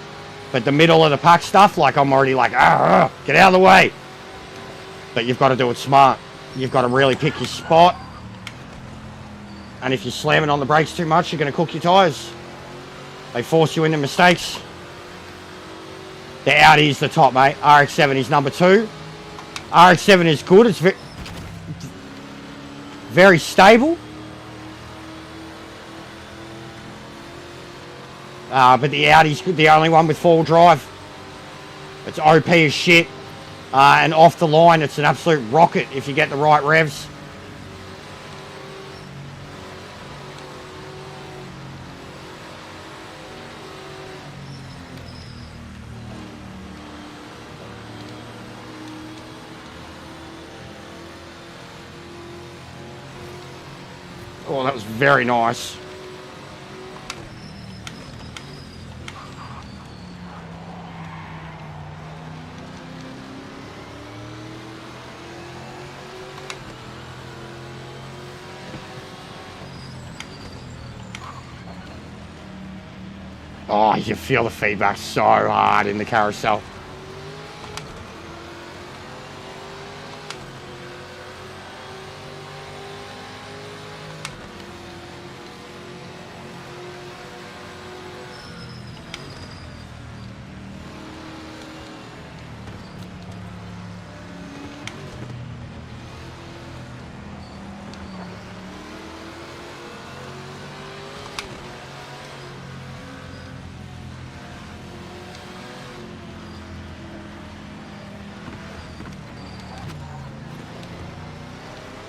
But the middle of the pack stuff, like, I'm already like, get out of the way. But you've got to do it smart. You've got to really pick your spot. And if you're slamming on the brakes too much, you're going to cook your tyres. They force you into mistakes. The Audi is the top, mate. RX-7 is number 2. RX-7 is good. It's very stable. But the Audi's the only one with 4-wheel drive. It's OP as shit. And off the line, it's an absolute rocket if you get the right revs. Oh, that was very nice. Oh, you feel the feedback so hard in the carousel.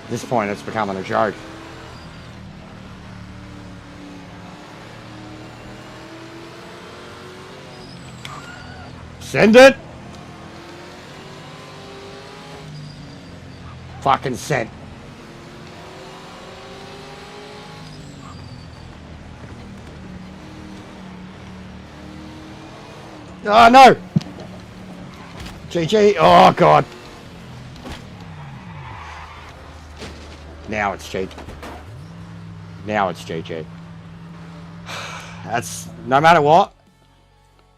At this point, it's becoming a joke. Send it! Fucking sent. Oh, no! GG. Oh, God. Now it's GG. Now it's GG. That's, no matter what,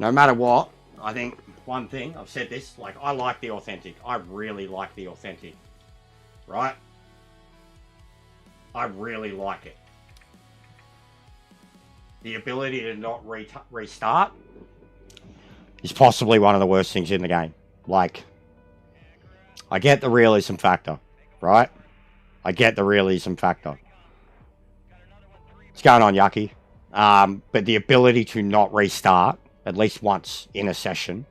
I think one thing, I've said this, like, I like the authentic. I really like the authentic. Right? I really like it. The ability to not restart is possibly one of the worst things in the game. Like, I get the realism factor, right? I get the realism factor. What's going on, Yucky? But the ability to not restart at least once in a session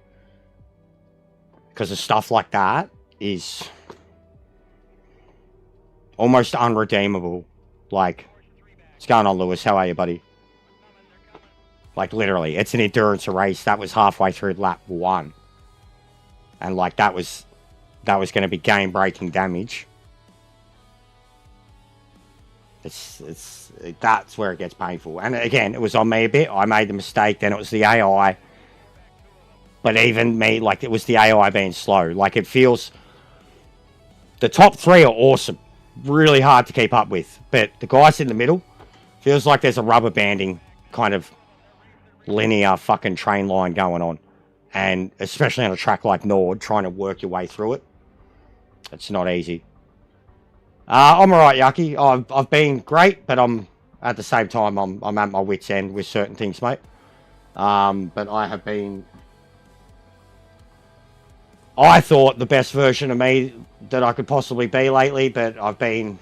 because of stuff like that is almost unredeemable. Like, what's going on, Lewis? How are you, buddy? Like, literally, it's an endurance race. That was halfway through lap 1. And, like, that was going to be game-breaking damage. That's where it gets painful. And, again, it was on me a bit. I made the mistake. Then it was the AI. But even me, like, it was the AI being slow. Like, it feels... The top 3 are awesome. Really hard to keep up with. But the guys in the middle, feels like there's a rubber banding kind of linear fucking train line going on, and especially on a track like Nord, trying to work your way through it, it's not easy. I'm alright, Yucky. I've been great, but I'm at the same time I'm at my wit's end with certain things, mate. But I have been, I thought, the best version of me that I could possibly be lately, but I've been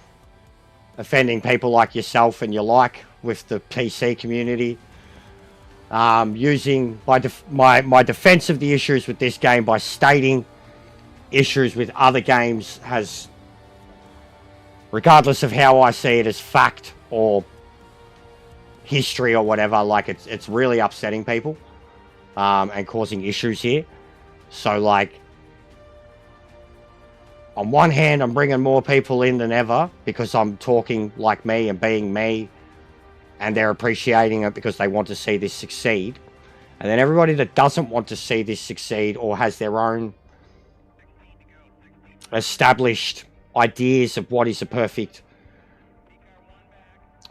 offending people like yourself and your like with the PC community. Using my defense of the issues with this game by stating issues with other games has, regardless of how I see it as fact or history or whatever, like it's really upsetting people and causing issues here. So, like, on one hand, I'm bringing more people in than ever because I'm talking like me and being me, and they're appreciating it because they want to see this succeed. And then everybody that doesn't want to see this succeed or has their own established ideas of what is a perfect...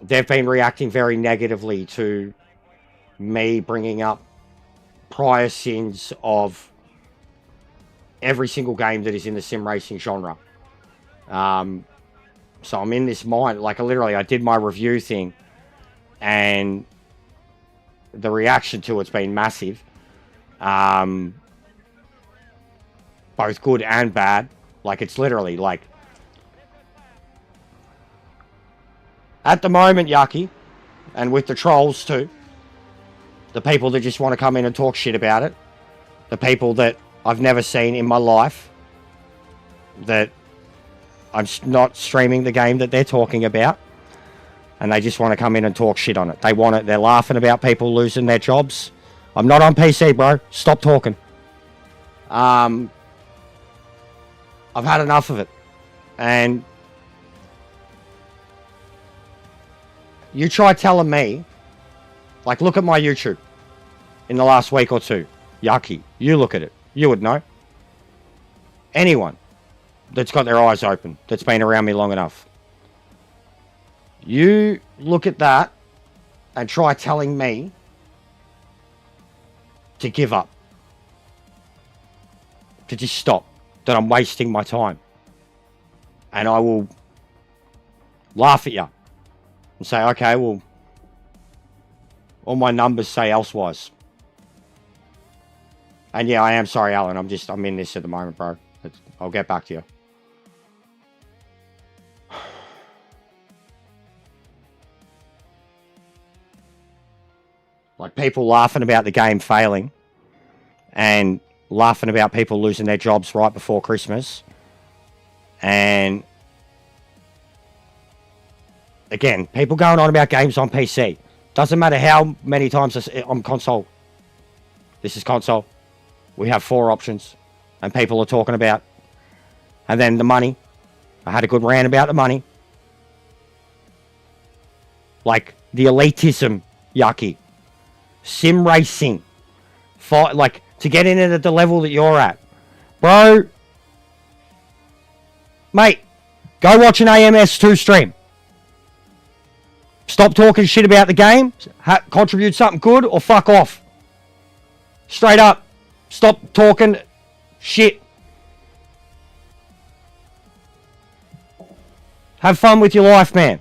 They've been reacting very negatively to me bringing up prior sins of every single game that is in the sim racing genre. So I'm in this mind... Like, literally, I did my review thing, and the reaction to it's been massive, both good and bad. Like, it's literally like, at the moment, Yucky, and with the trolls too, the people that just want to come in and talk shit about it, the people that I've never seen in my life, that I'm not streaming the game that they're talking about, and they just want to come in and talk shit on it. They want it. They're laughing about people losing their jobs. I'm not on PC, bro. Stop talking. I've had enough of it. And you try telling me, like, look at my YouTube in the last week or two. Yucky. You look at it. You would know. Anyone that's got their eyes open, that's been around me long enough. You look at that and try telling me to give up. To just stop. That I'm wasting my time. And I will laugh at you and say, okay, well, all my numbers say elsewise. And yeah, I am sorry, Alan. I'm in this at the moment, bro. I'll get back to you. Like, people laughing about the game failing and laughing about people losing their jobs right before Christmas. And again, people going on about games on PC. Doesn't matter how many times I'm console. This is console. We have 4 options, and people are talking about. And then the money. I had a good rant about the money. Like, the elitism, Yucky. Sim racing. Like, to get in at the level that you're at, Bro. Mate, go watch an AMS2 stream. Stop talking shit about the game. Contribute something good or fuck off. Straight up. Stop talking shit. Have fun with your life, man.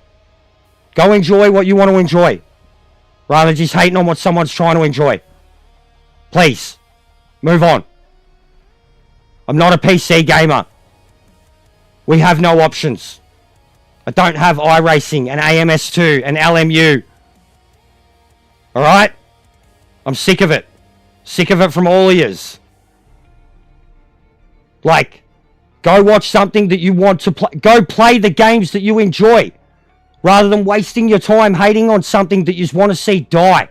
Go enjoy what you want to enjoy. Rather than just hating on what someone's trying to enjoy. Please. Move on. I'm not a PC gamer. We have no options. I don't have iRacing and AMS2 and LMU. Alright? I'm sick of it. Sick of it from all of yous. Like, go watch something that you want to play. Go play the games that you enjoy. Rather than wasting your time hating on something that you just want to see die.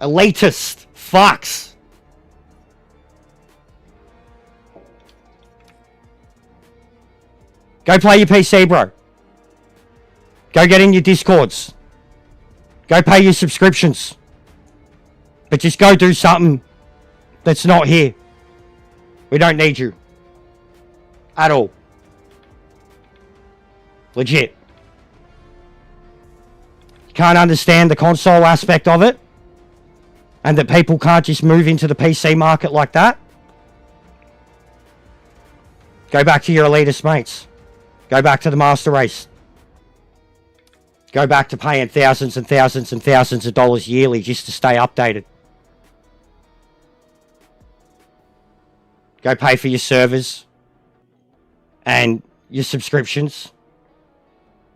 Elitist fucks. Go play your PC, bro. Go get in your Discords. Go pay your subscriptions. But just go do something that's not here. We don't need you. At all. Legit. You can't understand the console aspect of it? And that people can't just move into the PC market like that? Go back to your elitist mates. Go back to the master race. Go back to paying thousands and thousands and thousands of dollars yearly just to stay updated. Go pay for your servers and your subscriptions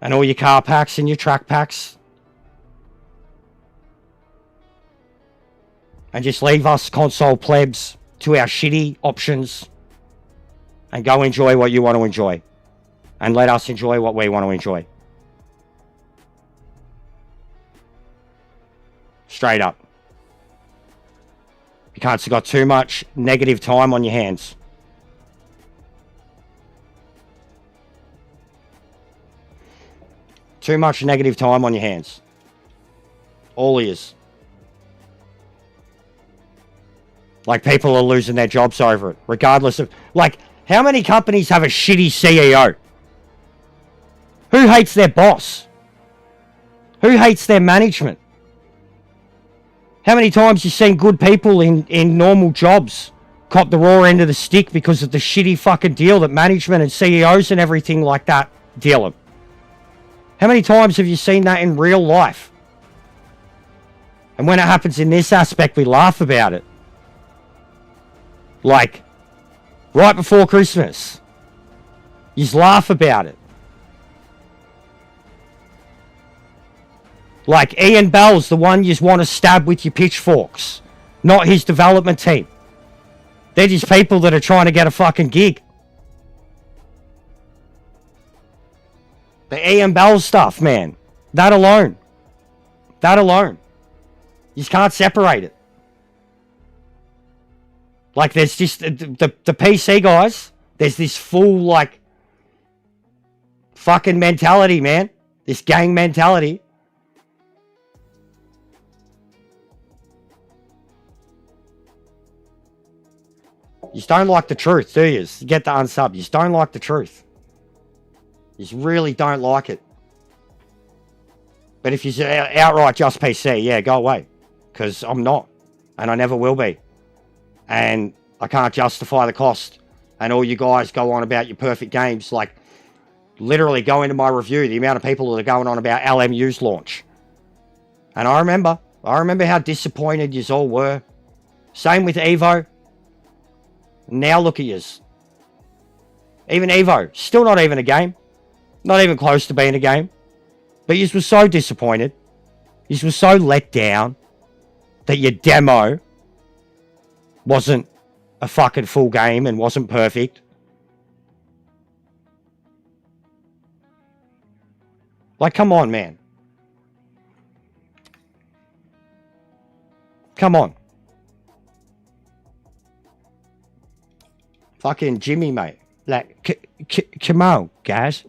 and all your car packs and your track packs. And just leave us console plebs to our shitty options and go enjoy what you want to enjoy. And let us enjoy what we want to enjoy. Straight up. You can't have got too much negative time on your hands. Too much negative time on your hands. All ears. Like, people are losing their jobs over it. Regardless of... Like, how many companies have a shitty CEO? Who hates their boss? Who hates their management? How many times you seen good people in normal jobs cop the raw end of the stick because of the shitty fucking deal that management and CEOs and everything like that deal them? How many times have you seen that in real life? And when it happens in this aspect, we laugh about it. Like, right before Christmas, you just laugh about it. Like, Ian Bell's the one you just want to stab with your pitchforks. Not his development team. They're just people that are trying to get a fucking gig. The Ian Bell stuff, man. That alone. That alone. You just can't separate it. Like, there's just... The PC guys, there's this full, like... fucking mentality, man. This gang mentality. You just don't like the truth, do you? You get the unsub. You just don't like the truth. You just really don't like it. But if you're outright just PC, yeah, go away. Because I'm not. And I never will be. And I can't justify the cost. And all you guys go on about your perfect games. Like, literally go into my review, the amount of people that are going on about LMU's launch. And I remember how disappointed yous all were. Same with Evo. Now look at yous. Even Evo, still not even a game. Not even close to being a game. But yous were so disappointed. Yous were so let down that your demo wasn't a fucking full game and wasn't perfect. Like, come on, man. Come on. Fucking Jimmy, mate. Like, come on, guys.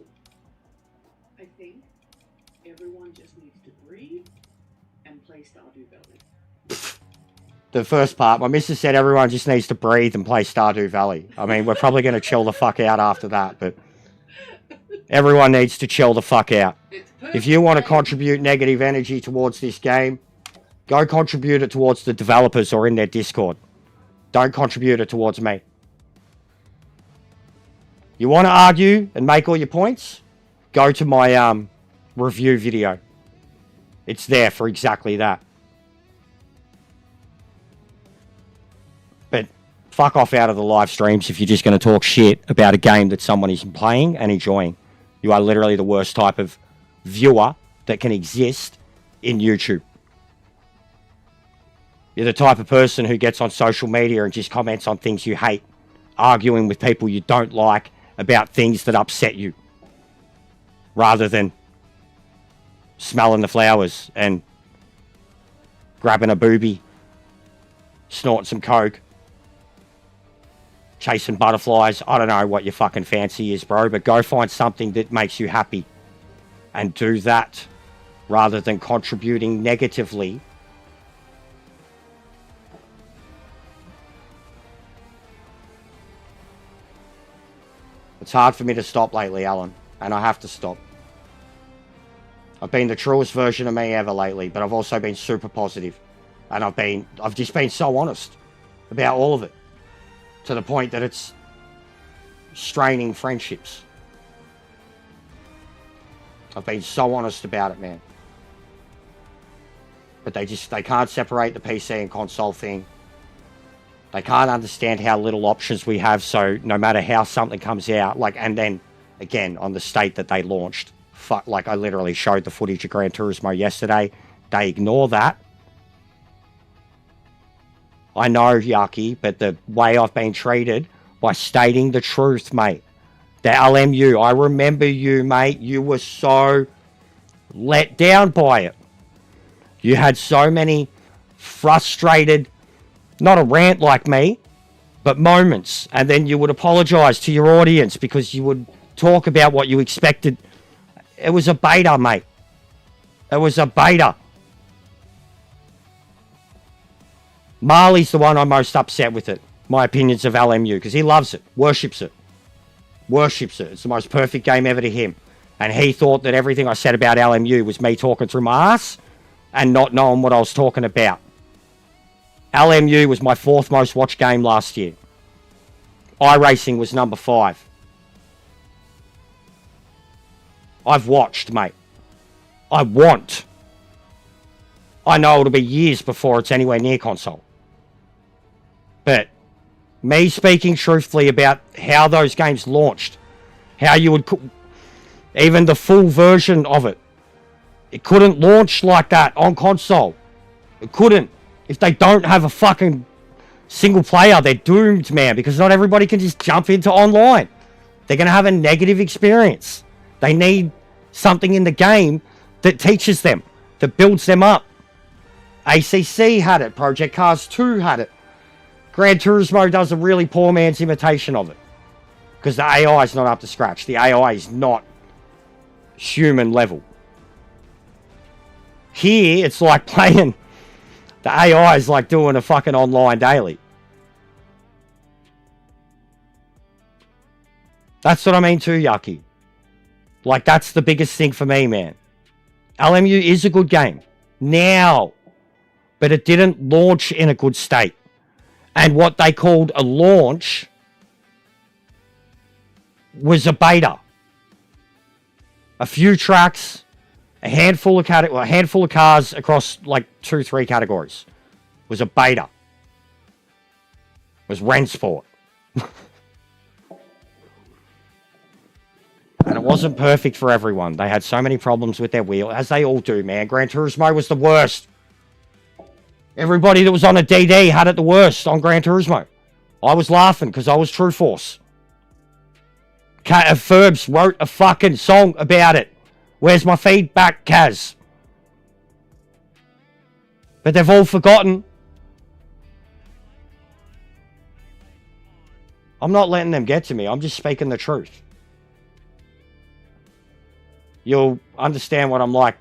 I think everyone just needs to breathe and play Stardew Valley. The first part, my missus said everyone just needs to breathe and play Stardew Valley. I mean, we're probably going to chill the fuck out after that, but everyone needs to chill the fuck out. If you want to contribute negative energy towards this game, go contribute it towards the developers or in their Discord. Don't contribute it towards me. You want to argue and make all your points? Go to my review video. It's there for exactly that. But fuck off out of the live streams if you're just going to talk shit about a game that someone is playing and enjoying. You are literally the worst type of viewer that can exist in YouTube. You're the type of person who gets on social media and just comments on things you hate, arguing with people you don't like about things that upset you, rather than smelling the flowers and grabbing a boobie, snorting some coke, chasing butterflies. I don't know what your fucking fancy is, bro, but go find something that makes you happy and do that rather than contributing negatively. It's hard for me to stop lately, Alan, and I have to stop. I've been the truest version of me ever lately, but I've also been super positive. And I've just been so honest about all of it, to the point that it's straining friendships. I've been so honest about it, man. But they can't separate the PC and console thing. They can't understand how little options we have, so no matter how something comes out, and then, again, on the state that they launched, I literally showed the footage of Gran Turismo yesterday. They ignore that. I know, yucky, but the way I've been treated by stating the truth, mate. The LMU, I remember you, mate. You were so let down by it. You had so many frustrated, not a rant like me, but moments. And then you would apologize to your audience because you would talk about what you expected. It was a beta, mate. It was a beta. Marley's the one I'm most upset with it. My opinions of LMU, because he loves it, worships it. Worships it. It's the most perfect game ever to him. And he thought that everything I said about LMU was me talking through my ass and not knowing what I was talking about. LMU was my 4th most watched game last year. iRacing was number 5. I've watched, mate. I want. I know it'll be years before it's anywhere near console. But me speaking truthfully about how those games launched, how you would... even the full version of it, it couldn't launch like that on console. It couldn't. If they don't have a fucking single player, they're doomed, man, because not everybody can just jump into online. They're going to have a negative experience. They need something in the game that teaches them, that builds them up. ACC had it. Project Cars 2 had it. Gran Turismo does a really poor man's imitation of it, because the AI is not up to scratch. The AI is not human level. Here, it's like playing... the AI is like doing a fucking online daily. That's what I mean too, yucky. Like, that's the biggest thing for me, man. LMU is a good game. Now. But it didn't launch in a good state. And what they called a launch was a beta. A few tracks, a handful of cars across like 2-3 categories. Was a beta. Was Rensport. And it wasn't perfect for everyone. They had so many problems with their wheel, as they all do, man. Gran Turismo was the worst. Everybody that was on a DD had it the worst on Gran Turismo. I was laughing because I was True Force. Ferbs wrote a fucking song about it. Where's my feedback, Kaz? But they've all forgotten. I'm not letting them get to me. I'm just speaking the truth. You'll understand what I'm like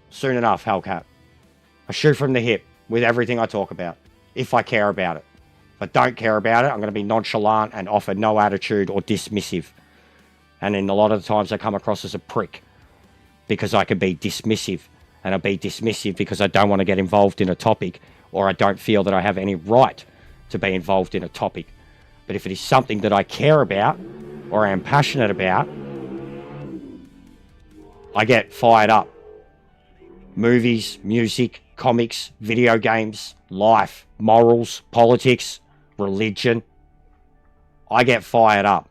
soon enough, Hellcat. I shoot from the hip with everything I talk about, if I care about it. If I don't care about it, I'm going to be nonchalant and offer no attitude or dismissive. And in a lot of the times I come across as a prick because I can be dismissive. And I'll be dismissive because I don't want to get involved in a topic, or I don't feel that I have any right to be involved in a topic. But if it is something that I care about or I am passionate about, I get fired up. Movies, music, comics, video games, life, morals, politics, religion. I get fired up.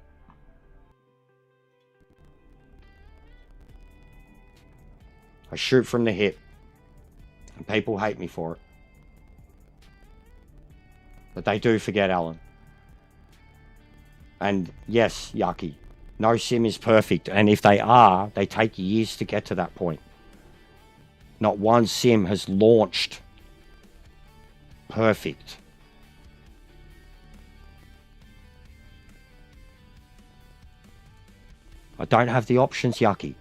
I shoot from the hip. And people hate me for it. But they do forget, Alan. And yes, Yucky, no sim is perfect. And if they are, they take years to get to that point. Not one sim has launched perfect. I don't have the options, Yucky.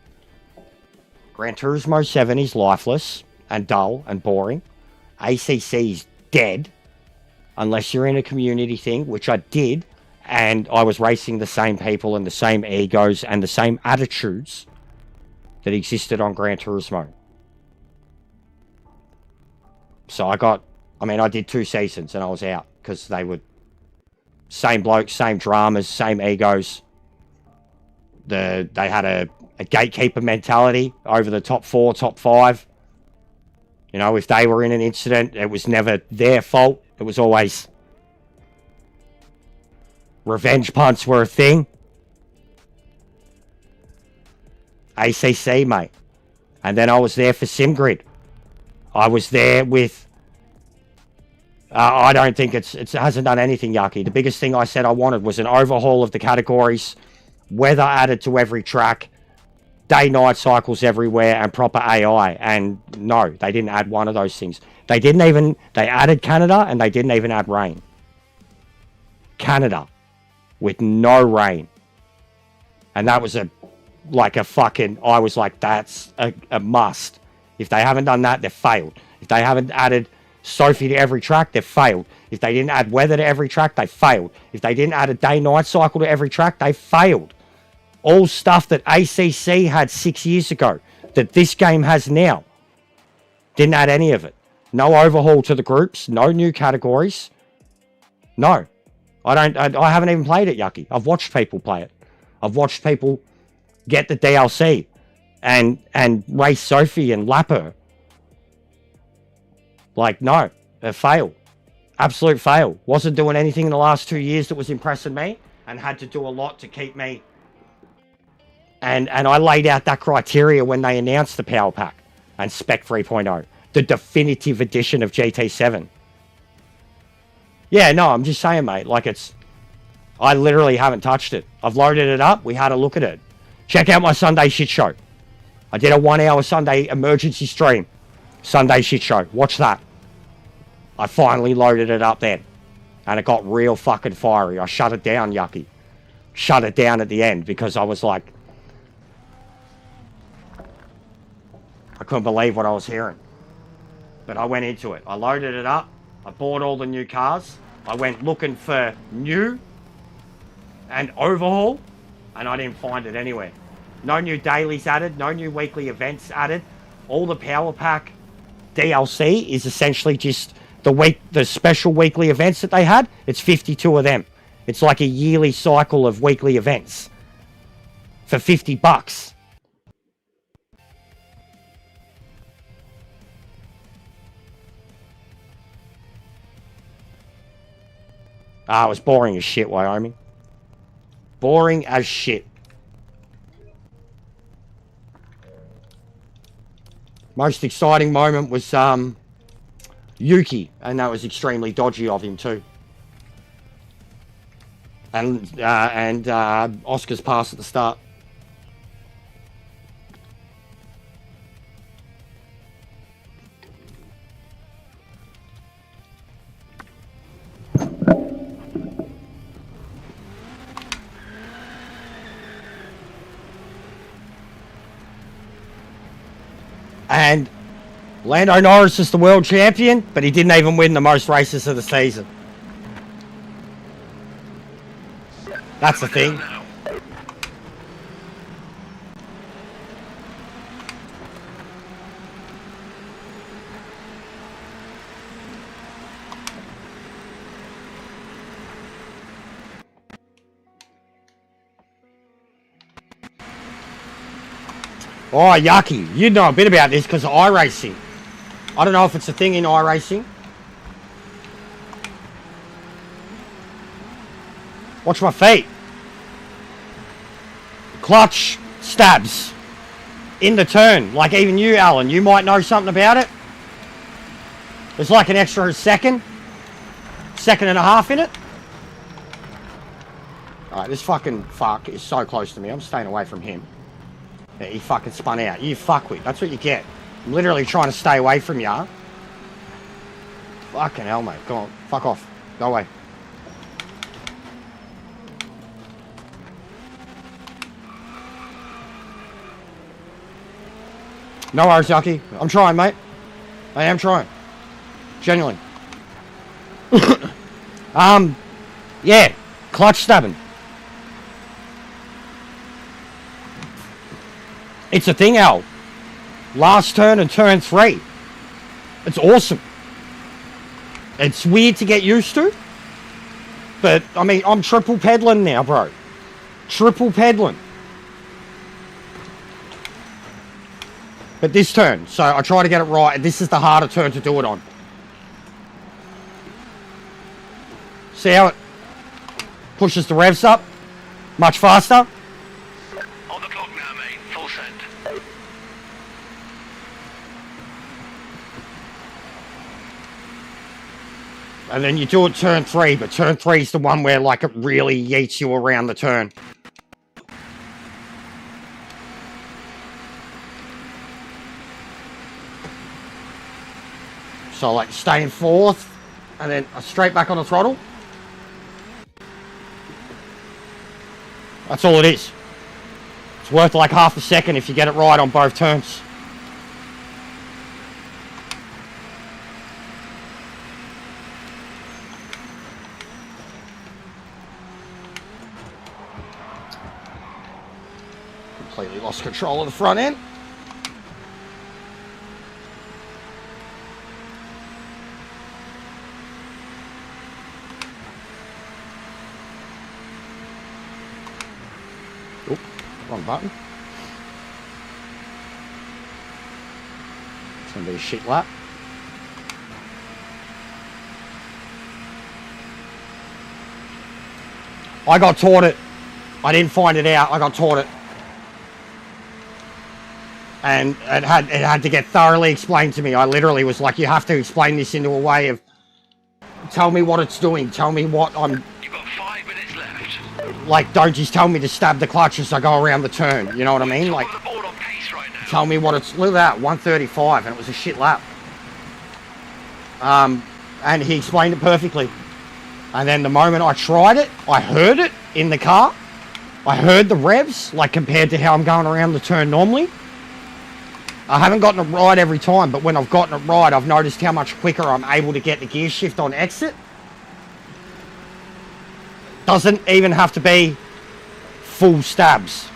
Gran Turismo 7 is lifeless and dull and boring. ACC is dead. Unless you're in a community thing, which I did. And I was racing the same people and the same egos and the same attitudes that existed on Gran Turismo. So I did 2 seasons and I was out because they were same blokes, same dramas, same egos. They had a gatekeeper mentality over the top 4, top 5. You know, if they were in an incident, it was never their fault. It was always revenge punts were a thing. ACC, mate. And then I was there for SimGrid. I was there with... I don't think it hasn't done anything, Yucky. The biggest thing I said I wanted was an overhaul of the categories, weather added to every track, day-night cycles everywhere, and proper AI. And no, they didn't add one of those things. They added Canada, and they didn't even add rain. Canada, with no rain. And that was I was like, that's a must. If they haven't done that, they've failed. If they haven't added Sophie to every track, they've failed. If they didn't add weather to every track, they failed. If they didn't add a day-night cycle to every track, they failed. All stuff that ACC had 6 years ago, that this game has now. Didn't add any of it. No overhaul to the groups, no new categories. No. I haven't even played it, Yucky. I've watched people play it. I've watched people get the DLC and race Sophie and lap her. Like, no, a fail. Absolute fail. Wasn't doing anything in the last 2 years that was impressing me, and had to do a lot to keep me. And I laid out that criteria when they announced the Power Pack and Spec 3.0, the definitive edition of GT7. Yeah, no, I'm just saying, mate, I literally haven't touched it. I've loaded it up. We had a look at it. Check out my Sunday shit show. I did a 1-hour Sunday emergency stream. Sunday shit show. Watch that. I finally loaded it up then. And it got real fucking fiery. I shut it down, Yucky. Shut it down at the end because I was like... I couldn't believe what I was hearing. But I went into it. I loaded it up. I bought all the new cars. I went looking for new and overhaul. And I didn't find it anywhere. No new dailies added. No new weekly events added. All the Power Pack DLC is essentially just the special weekly events that they had. It's 52 of them. It's like a yearly cycle of weekly events for $50. It was boring as shit, Wyoming. Boring as shit. Most exciting moment was Yuki, and that was extremely dodgy of him too. And Oscar's pass at the start. And Lando Norris is the world champion, but he didn't even win the most races of the season. That's the thing. Now. Oh, yucky. You know a bit about this because of iRacing. I don't know if it's a thing in iRacing. Watch my feet. Clutch stabs in the turn. Like even you, Alan, you might know something about it. There's like an extra second and a half in it. Alright, this fucking fuck is so close to me. I'm staying away from him. Yeah, he fucking spun out. You fuckwit. That's what you get. I'm literally trying to stay away from ya. Fucking hell, mate. Go on. Fuck off. Go away. No worries, Yucky. I'm trying, mate. I am trying. Genuinely. Yeah. Clutch stabbing. It's a thing, Al. Last turn and turn 3. It's awesome. It's weird to get used to. But, I mean, I'm triple pedaling now, bro. Triple pedaling. But this turn, so I try to get it right, and this is the harder turn to do it on. See how it pushes the revs up? Much faster. On the clock now, mate. Full send. And then you do it turn 3, but turn 3 is the one where, like, it really yeets you around the turn. So, like, stay in 4th, and then straight back on the throttle. That's all it is. It's worth like half a second if you get it right on both turns. Completely lost control of the front end. Oop, wrong button. It's going to be a shit lap. I got taught it. I didn't find it out. I got taught it. And it had to get thoroughly explained to me. I literally was like, you have to explain this into a way of, tell me what it's doing. Tell me what I'm... You've got 5 minutes left. Like, don't just tell me to stab the clutch as I go around the turn. You know what I mean? Like, Top of the board on pace right now. tell me what it's... Look at that, 135, and it was a shit lap. And he explained it perfectly. And then the moment I tried it, I heard it in the car. I heard the revs, like, compared to how I'm going around the turn normally. I haven't gotten it right every time, but when I've gotten it right, I've noticed how much quicker I'm able to get the gear shift on exit. Doesn't even have to be full stabs.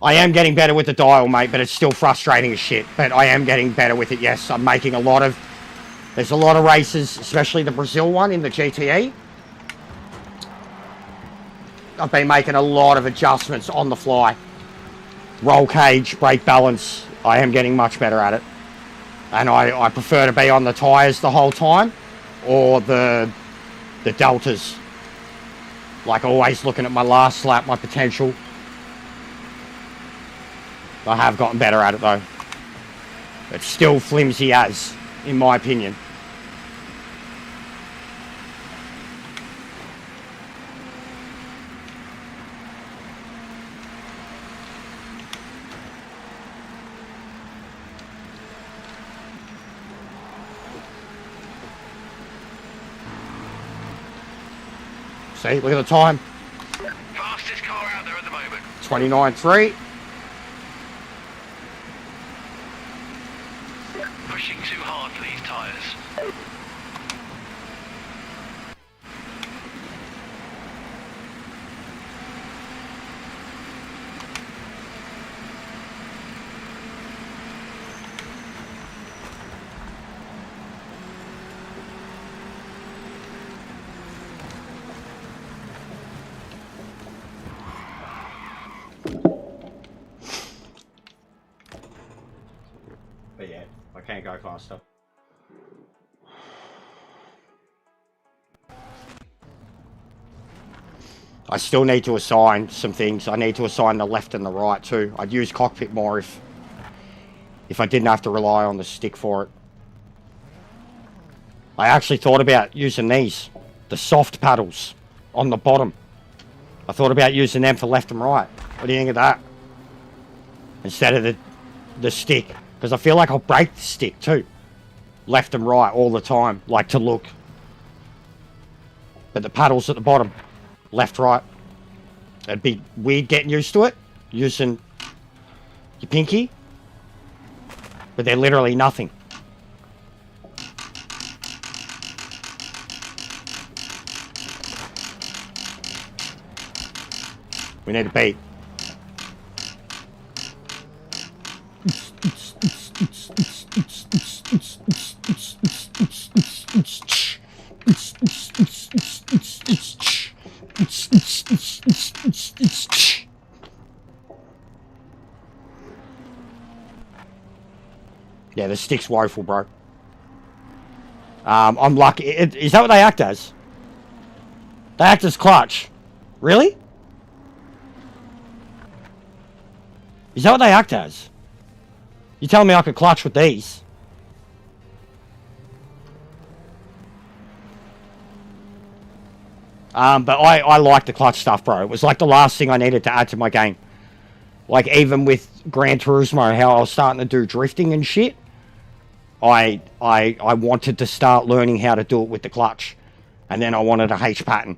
I am getting better with the dial, mate, but it's still frustrating as shit. But I am getting better with it, yes. I'm making a lot of... There's a lot of races, especially the Brazil one in the GTE. I've been making a lot of adjustments on the fly. Roll cage, brake balance, I am getting much better at it. And I prefer to be on the tyres the whole time, or the deltas. Like always looking at my last lap, my potential. I have gotten better at it though. It's still flimsy as, in my opinion. See, look at the time. Fastest car out there at the moment. 29.3. can't go faster. I still need to assign some things. I need to assign the left and the right too. I'd use cockpit more if I didn't have to rely on the stick for it. I actually thought about using these, the soft paddles on the bottom. I thought about using them for left and right. What do you think of that? Instead of the stick. Because I feel like I'll break the stick too. Left and right all the time, like to look. But the paddles at the bottom, left, right. It'd be weird getting used to it, using your pinky. But they're literally nothing. We need a beat. Yeah, the stick's woeful, bro. I'm lucky. Is that what they act as? They act as clutch. Really? Is that what they act as? You telling me I could clutch with these? But I like the clutch stuff, bro. It was like the last thing I needed to add to my game. Like, even with Gran Turismo, how I was starting to do drifting and shit, I wanted to start learning how to do it with the clutch. And then I wanted a H pattern.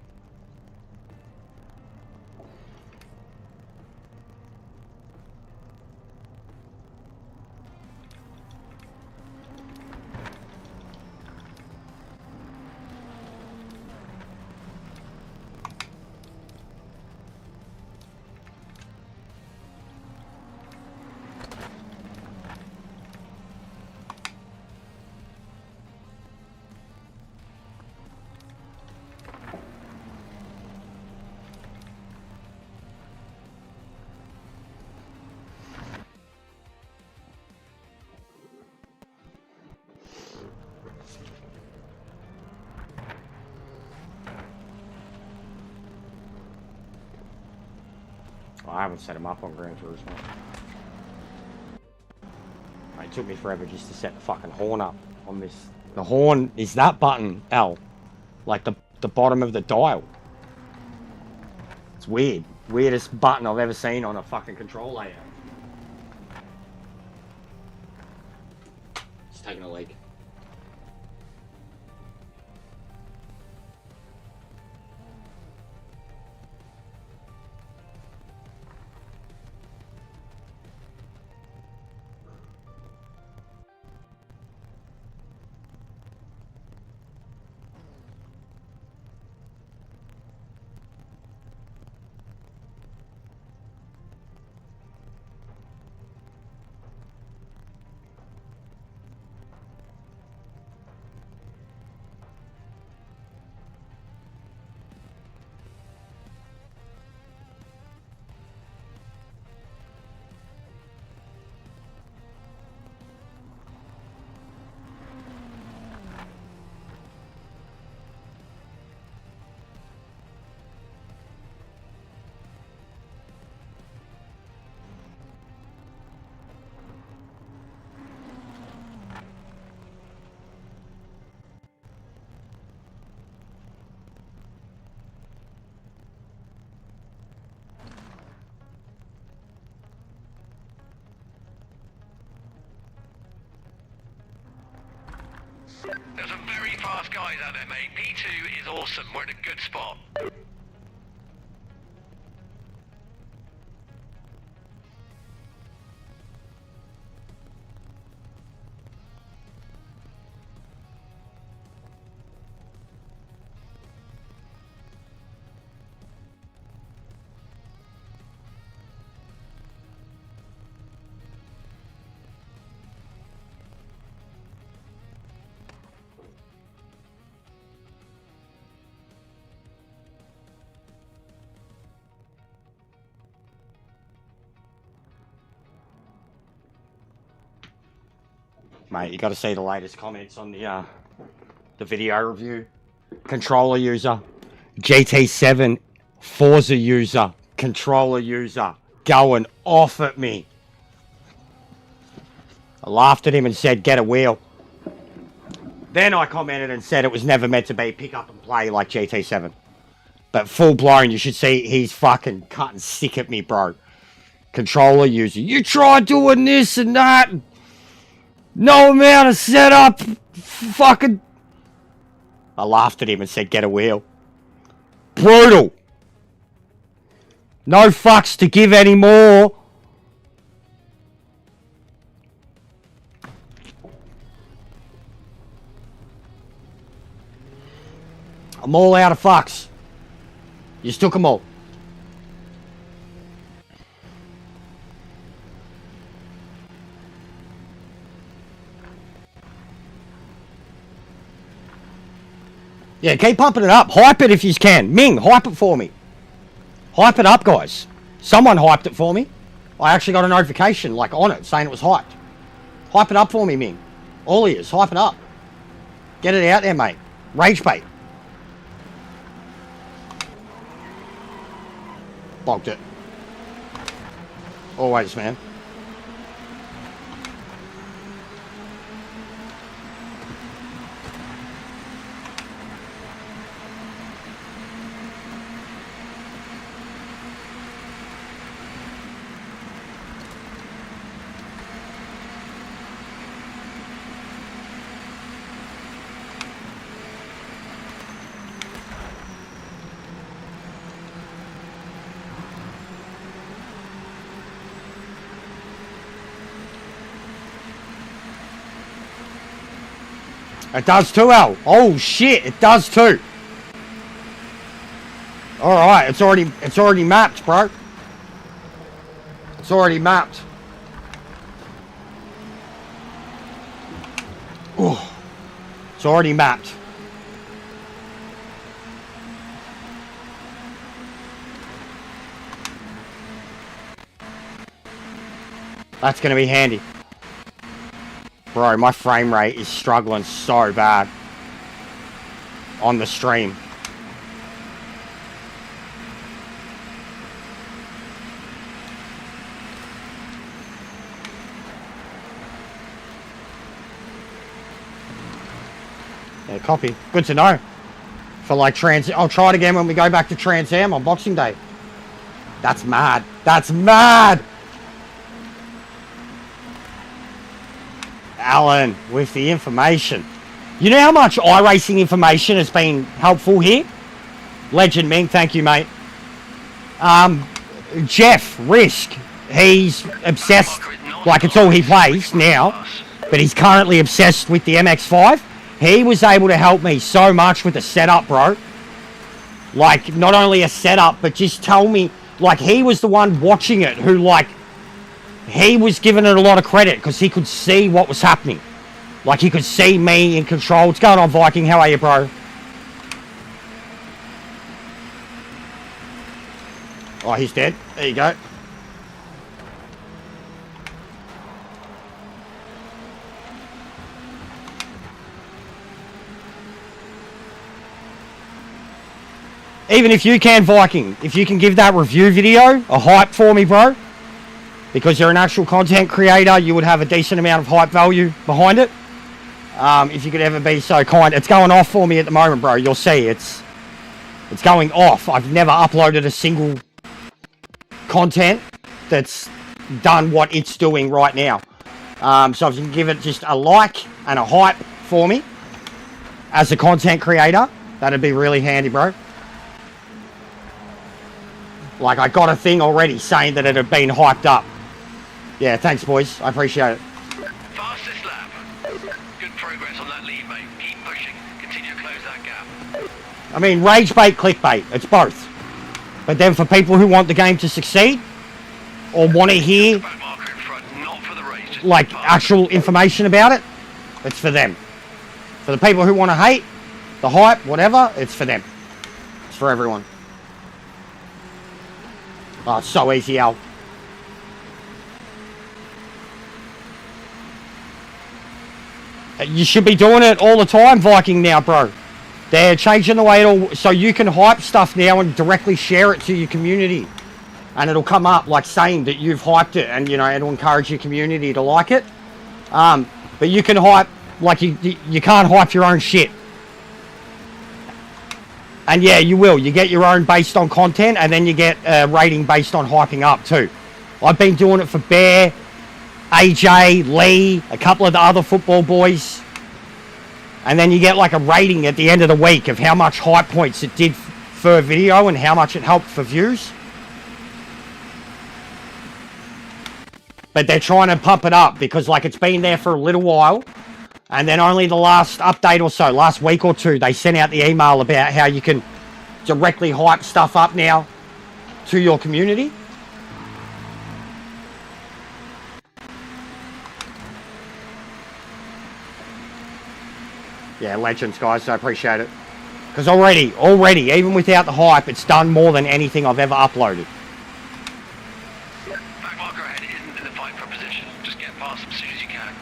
I haven't set them up on Gran Turismo. It took me forever just to set the fucking horn up on this. The horn is that button, L. Like the bottom of the dial. It's weird. Weirdest button I've ever seen on a fucking control layout. It's taking a leak. There's some very fast guys out there, mate. P2 is awesome. We're in a good spot. Mate, you got to see the latest comments on the video review. Controller user, GT7, Forza user, controller user, going off at me. I laughed at him and said, get a wheel. Then I commented and said it was never meant to be pick up and play like GT7. But full blown, you should see he's fucking cutting sick at me, bro. Controller user, you tried doing this and that. No amount of setup. Fucking. I laughed at him and said, get a wheel. Brutal. No fucks to give anymore. I'm all out of fucks. You took them all. Yeah, keep pumping it up. Hype it if you can. Ming, hype it for me. Hype it up, guys. Someone hyped it for me. I actually got a notification, like, on it, saying it was hyped. Hype it up for me, Ming. All ears, hype it up. Get it out there, mate. Rage bait. Bogged it. Always, man. It does too, Al. Oh shit, it does too. Alright, it's already mapped, bro. It's already mapped. Ooh. It's already mapped. That's gonna be handy. Bro, my frame rate is struggling so bad on the stream. Yeah, copy. Good to know. For like I'll try it again when we go back to Trans Am on Boxing Day. That's mad. That's mad! Alan, with the information. You know how much iRacing information has been helpful here? Legend Ming, thank you, mate. Jeff Risk, he's obsessed, like it's all he plays now, but he's currently obsessed with the MX-5. He was able to help me so much with the setup, bro. Like, not only a setup, but just tell me, like, he was the one watching it who, like, he was giving it a lot of credit because he could see what was happening. Like, he could see me in control. What's going on, Viking? How are you, bro? Oh, he's dead. There you go. Even if you can, Viking, if you can give that review video a hype for me, bro. Because you're an actual content creator, you would have a decent amount of hype value behind it. If you could ever be so kind. It's going off for me at the moment, bro. You'll see. It's going off. I've never uploaded a single content that's done what it's doing right now. So if you can give it just a like and a hype for me as a content creator, that'd be really handy, bro. Like, I got a thing already saying that it had been hyped up. Yeah, thanks, boys. I appreciate it. Fastest lap. Good progress on that lead, mate. Keep pushing. Continue to close that gap. I mean, rage bait, clickbait. It's both. But then for people who want the game to succeed, or want to hear, Back marker in front, not for the race, just like, past. actual information about it, it's for them. For the people who want to hate, the hype, whatever, it's for them. It's for everyone. Oh, it's so easy, Al. You should be doing it all the time, Viking, now, bro. They're changing the way it'll... So you can hype stuff now and directly share it to your community. And it'll come up, like, saying that you've hyped it. And, you know, it'll encourage your community to like it. But you can hype... Like, you can't hype your own shit. And, yeah, you will. You get your own based on content. And then you get a rating based on hyping up, too. I've been doing it for Bear... AJ, Lee, a couple of the other football boys. And then you get like a rating at the end of the week of how much hype points it did for a video and how much it helped for views. But they're trying to pump it up because like it's been there for a little while. And then only the last update or so, last week or two, they sent out the email about how you can directly hype stuff up now to your community. Yeah, legends, guys. I appreciate it. Because already, even without the hype, it's done more than anything I've ever uploaded. Back marker ahead isn't in the fight for position. Just get past them as soon as you can.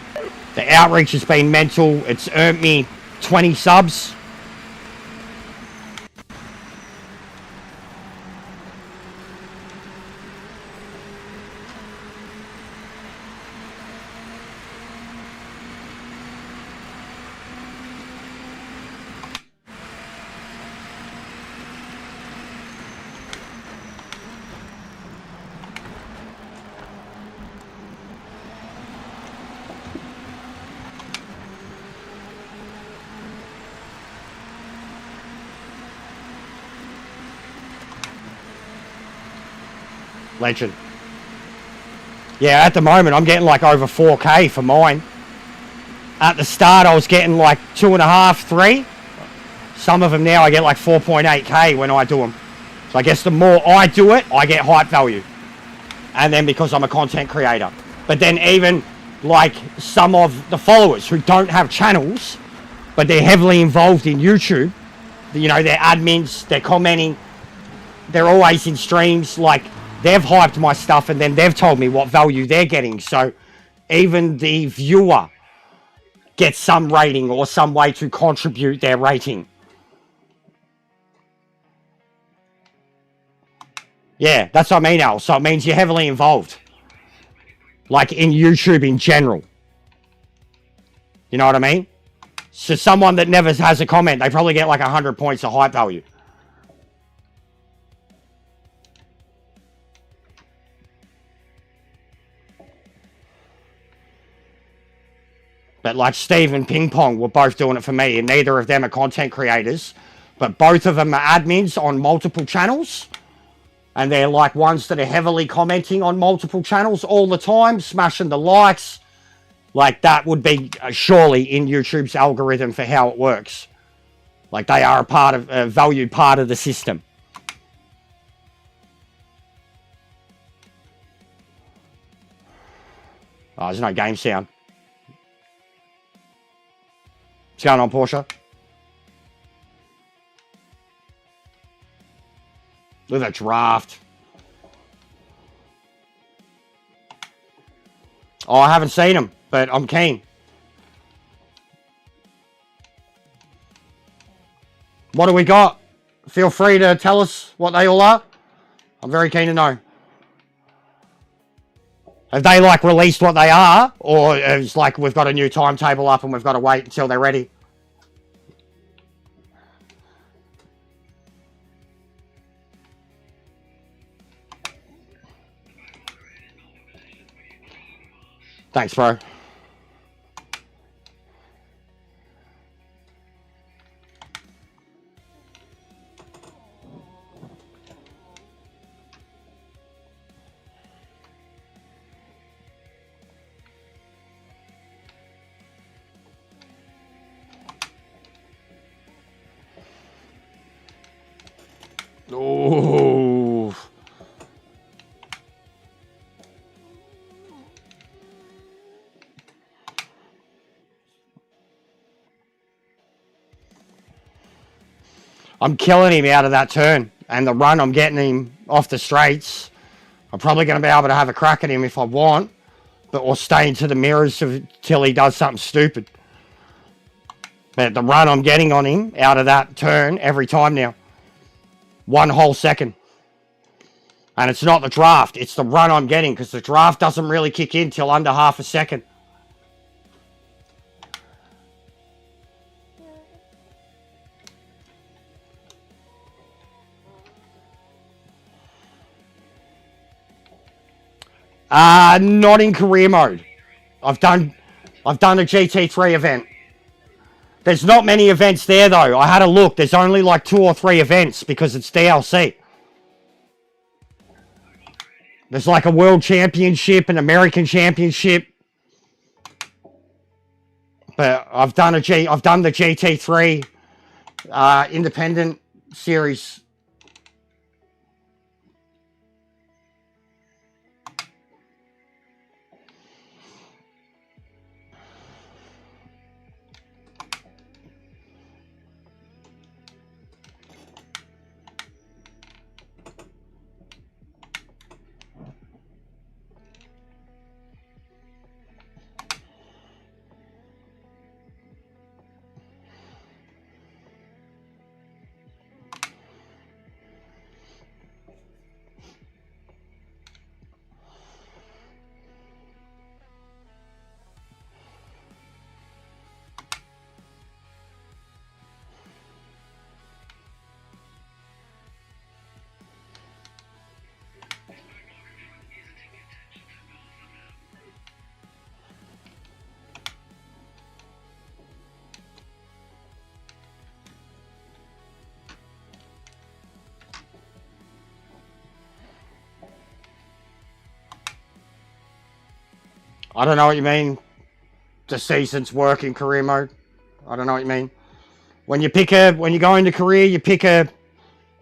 The outreach has been mental. It's earned me 20 subs. Legend. Yeah, at the moment I'm getting like over 4k for mine. At the start I was getting like 2.5, 3. Some of them now I get like 4.8k when I do them. So I guess the more I do it, I get hype value. And then because I'm a content creator. But then even like some of the followers who don't have channels, but they're heavily involved in YouTube, you know, they're admins, they're commenting, they're always in streams, like they've hyped my stuff and then they've told me what value they're getting. So even the viewer gets some rating or some way to contribute their rating. Yeah, that's what I mean, Al. So it means you're heavily involved. Like in YouTube in general. You know what I mean? So someone that never has a comment, they probably get like 100 points of hype value. But like Steve and Ping Pong were both doing it for me, and neither of them are content creators. But both of them are admins on multiple channels. And they're like ones that are heavily commenting on multiple channels all the time, smashing the likes. Like that would be surely in YouTube's algorithm for how it works. Like they are a valued part of the system. Oh, there's no game sound. What's going on, Porsche? Look at that draft. Oh, I haven't seen him, but I'm keen. What do we got? Feel free to tell us what they all are. I'm very keen to know. Have they like released what they are? Or it's like we've got a new timetable up and we've got to wait until they're ready? Thanks, bro. Oh. I'm killing him out of that turn. And the run, I'm getting him off the straights. I'm probably going to be able to have a crack at him if I want. But we'll stay into the mirrors till he does something stupid. But the run I'm getting on him out of that turn every time now. 1 whole second. And it's not the draft, it's the run I'm getting, because the draft doesn't really kick in till under half a second. Not in career mode. I've done a GT3 event. There's not many events there though. I had a look. There's only like 2 or 3 events because it's DLC. There's like a World Championship, an American Championship. But I've done the GT3 independent series. I don't know what you mean. The season's work in career mode. I don't know what you mean. When you go into career, you pick a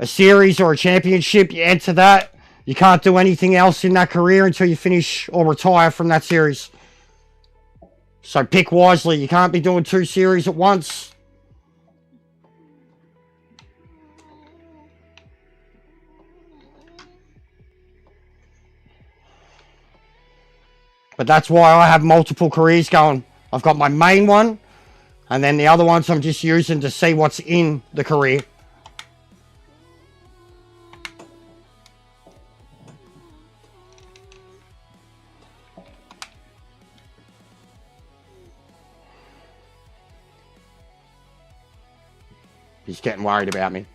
series or a championship, you enter that. You can't do anything else in that career until you finish or retire from that series. So pick wisely. You can't be doing 2 series at once. But that's why I have multiple careers going. I've got my main one, and then the other ones I'm just using to see what's in the career. He's getting worried about me.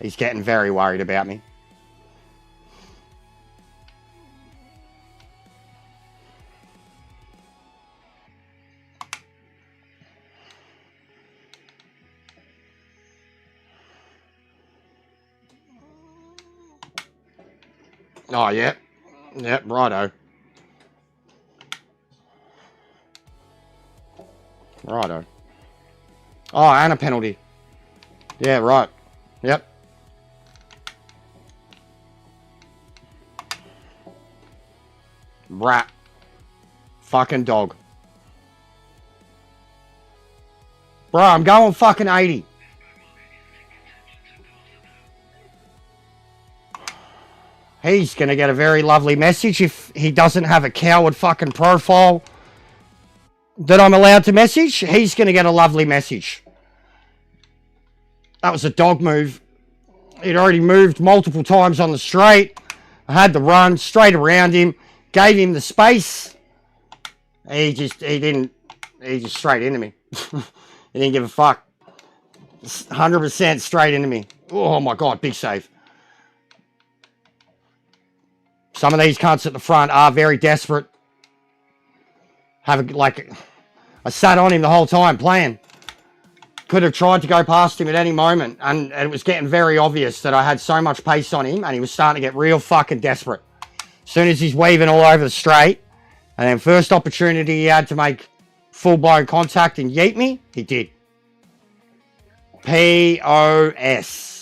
He's getting very worried about me. Oh, yep. Yep, righto. Righto. Oh, and a penalty. Yeah, right. Yep. Rat. Fucking dog. Bro, I'm going fucking 80. He's going to get a very lovely message if he doesn't have a coward fucking profile that I'm allowed to message. He's going to get a lovely message. That was a dog move. He'd already moved multiple times on the straight. I had the run straight around him. Gave him the space. He just straight into me. He didn't give a fuck. 100% straight into me. Oh my God, big save. Some of these cunts at the front are very desperate. I sat on him the whole time playing. Could have tried to go past him at any moment, and it was getting very obvious that I had so much pace on him, and he was starting to get real fucking desperate. As soon as he's weaving all over the straight, and then first opportunity he had to make full-blown contact and yeet me, he did. POS.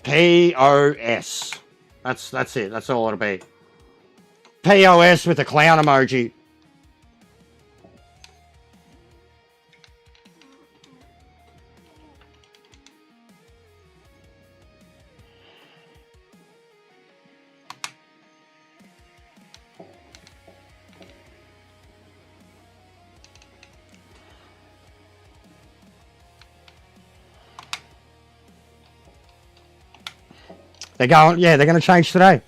POS. That's it. That's all it'll be. POS with a clown emoji. They're going, yeah, they're going to change today.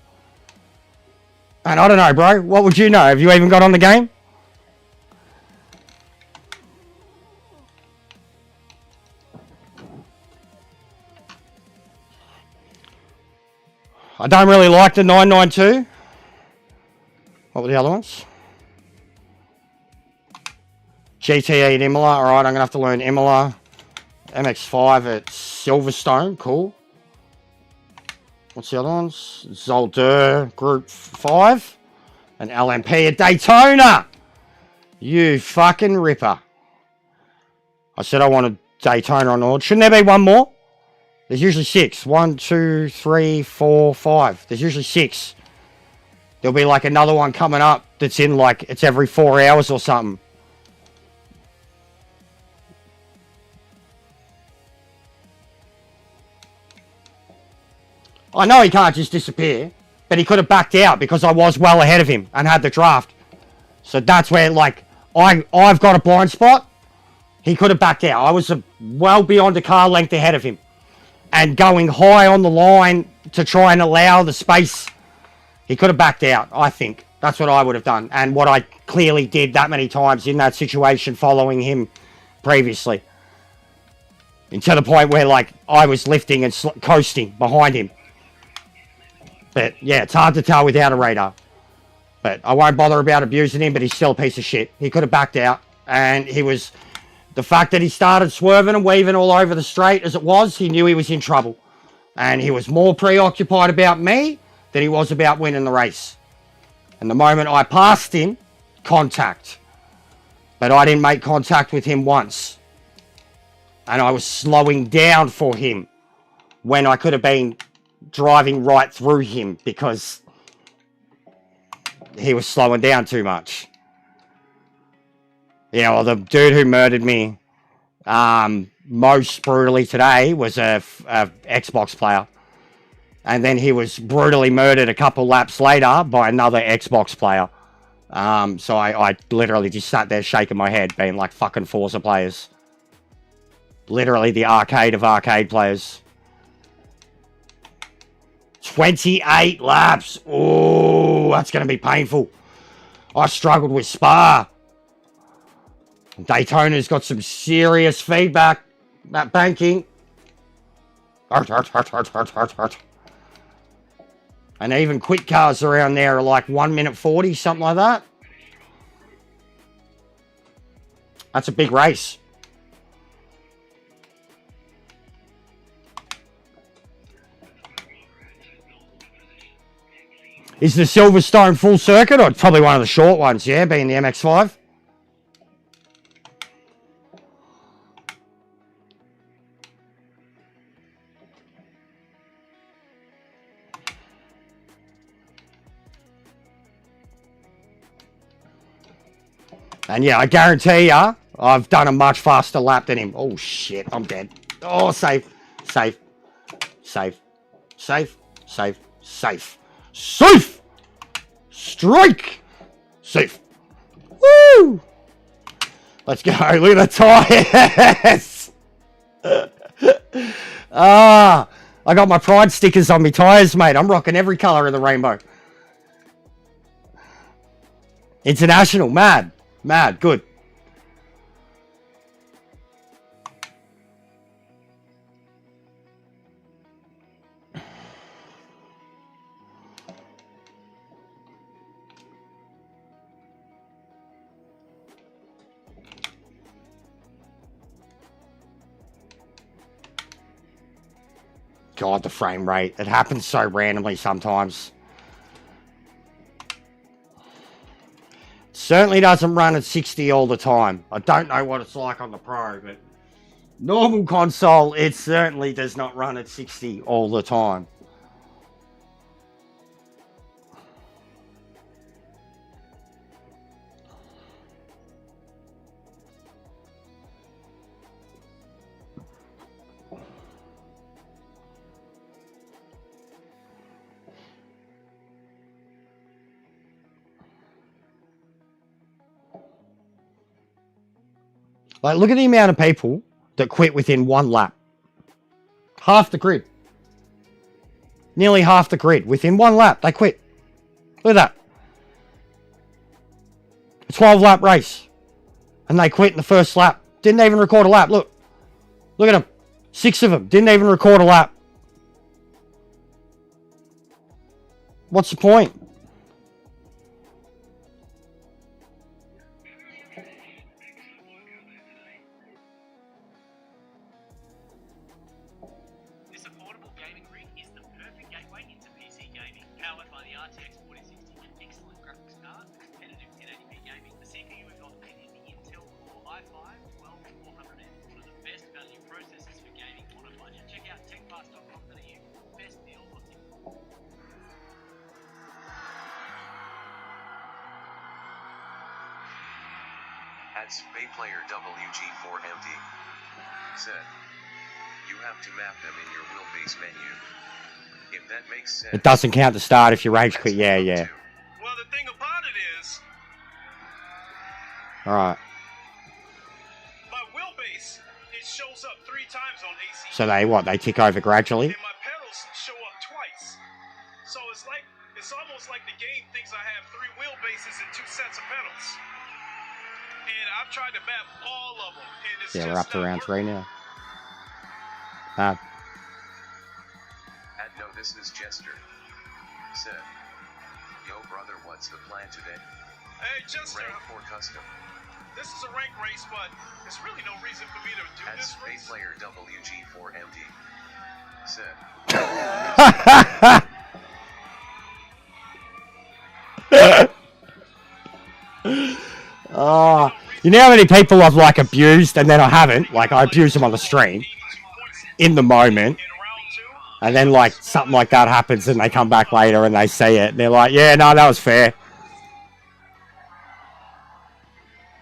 And I don't know, bro. What would you know? Have you even got on the game? I don't really like the 992. What were the other ones? GTE at Imola. Alright, I'm going to have to learn Imola. MX5 at Silverstone. Cool. What's the other ones? Zolder Group 5. And LMP at Daytona. You fucking ripper. I said I wanted Daytona on board. Shouldn't there be one more? There's usually 6. 1, 2, 3, 4, 5. There's usually 6. There'll be like another one coming up that's in like, it's every 4 hours or something. I know he can't just disappear, but he could have backed out because I was well ahead of him and had the draft. So that's where, like, I've got a blind spot. He could have backed out. I was well beyond a car length ahead of him. And going high on the line to try and allow the space, he could have backed out, I think. That's what I would have done. And what I clearly did that many times in that situation following him previously. And to the point where, like, I was lifting and coasting behind him. But, yeah, it's hard to tell without a radar. But I won't bother about abusing him, but he's still a piece of shit. He could have backed out. And he was... The fact that he started swerving and weaving all over the straight as it was, he knew he was in trouble. And he was more preoccupied about me than he was about winning the race. And the moment I passed him, contact. But I didn't make contact with him once. And I was slowing down for him when I could have been driving right through him because he was slowing down too much. Yeah, well, the dude who murdered me most brutally today was a Xbox player. And then he was brutally murdered a couple laps later by another Xbox player. So I literally just sat there shaking my head, being like fucking Forza players. Literally the arcade of arcade players. 28 laps. Oh, that's going to be painful. I struggled with Spa. Daytona's got some serious feedback. That banking. Hurt. And even quick cars around there are like 1 minute 40, something like that. That's a big race. Is the Silverstone full circuit, or probably one of the short ones, yeah, being the MX5? And yeah, I guarantee ya, I've done a much faster lap than him. Oh shit, I'm dead. Oh, safe. Strike! Safe. Woo! Let's go. Look at the tyres. I got my pride stickers on my tyres, mate. I'm rocking every colour of the rainbow. International, mad, good. God, the frame rate. It happens so randomly sometimes. Certainly doesn't run at 60 all the time. I don't know what it's like on the Pro, but normal console, it certainly does not run at 60 all the time. Like, look at the amount of people that quit within one lap. Half the grid. Nearly half the grid. Within one lap, they quit. Look at that. A 12-lap race. And they quit in the first lap. Didn't even record a lap. Look. Look at them. 6 of them. Didn't even record a lap. What's the point? This affordable gaming rig is the perfect gateway into PC gaming. Powered by the RTX 4060, an excellent graphics card, competitive 1080p gaming. The CPU we've got fit is the Intel Core i5-12400M, one of the best value processors for gaming on a budget. Check out techfast.com.au. Best deal on it. Adds Bayplayer WG4MD. Said. You have to map them in your wheelbase menu. If that makes sense. It doesn't count the start if you rage quit. Yeah, yeah. Well, the thing about it is, Alright. my wheelbase, it shows up 3 times on AC. So they what? They tick over gradually? And my pedals show up twice. So it's almost like the game thinks I have 3 wheelbases and 2 sets of pedals. And I've tried to map all of them, and it's Yeah, just we're up to not round working. 3 now. And no, this is Jester. Said. Yo, brother, what's the plan today? Hey, Jester, Rank 4 custom. this is a rank race, but there's really no reason for me to do Adds this race. Bayplayer WG4MD. Said. Oh, you know how many people I've like abused and then I haven't? Like I abuse them on the stream in the moment, and then like something like that happens and they come back later and they say it and they're like, yeah, no, that was fair.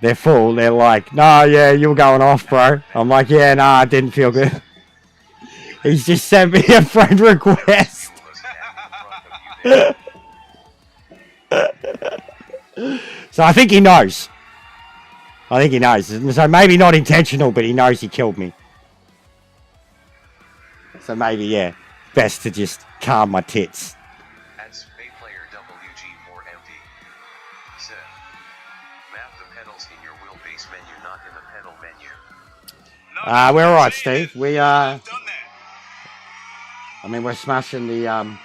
They're full. They're like, no, yeah, you were going off, bro. I'm like, yeah, no, I didn't feel good. He's just sent me a friend request. So I think he knows. I think he knows. So maybe not intentional, but he knows he killed me. So maybe, yeah, best to just calm my tits. Adds Bayplayer WG4MD. Said. Map the pedals in your wheelbase menu, not in the pedal menu. We're alright, Steve. We I've done that. I mean, we're smashing the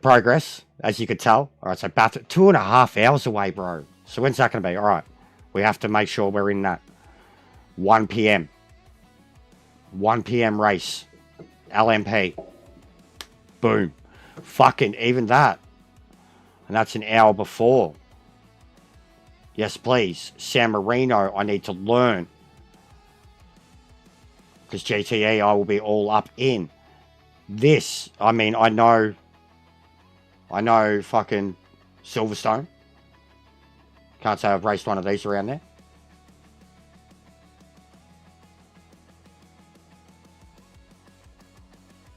progress, as you could tell. Alright, so Bath 2.5 hours away, bro. So when's that going to be? Alright, we have to make sure we're in that 1 p.m. 1 p.m. race. LMP. Boom. Fucking even that. And that's an hour before. Yes, please. San Marino, I need to learn. Because GTE, I will be all up in. This, I mean, I know fucking Silverstone. Can't say I've raced one of these around there.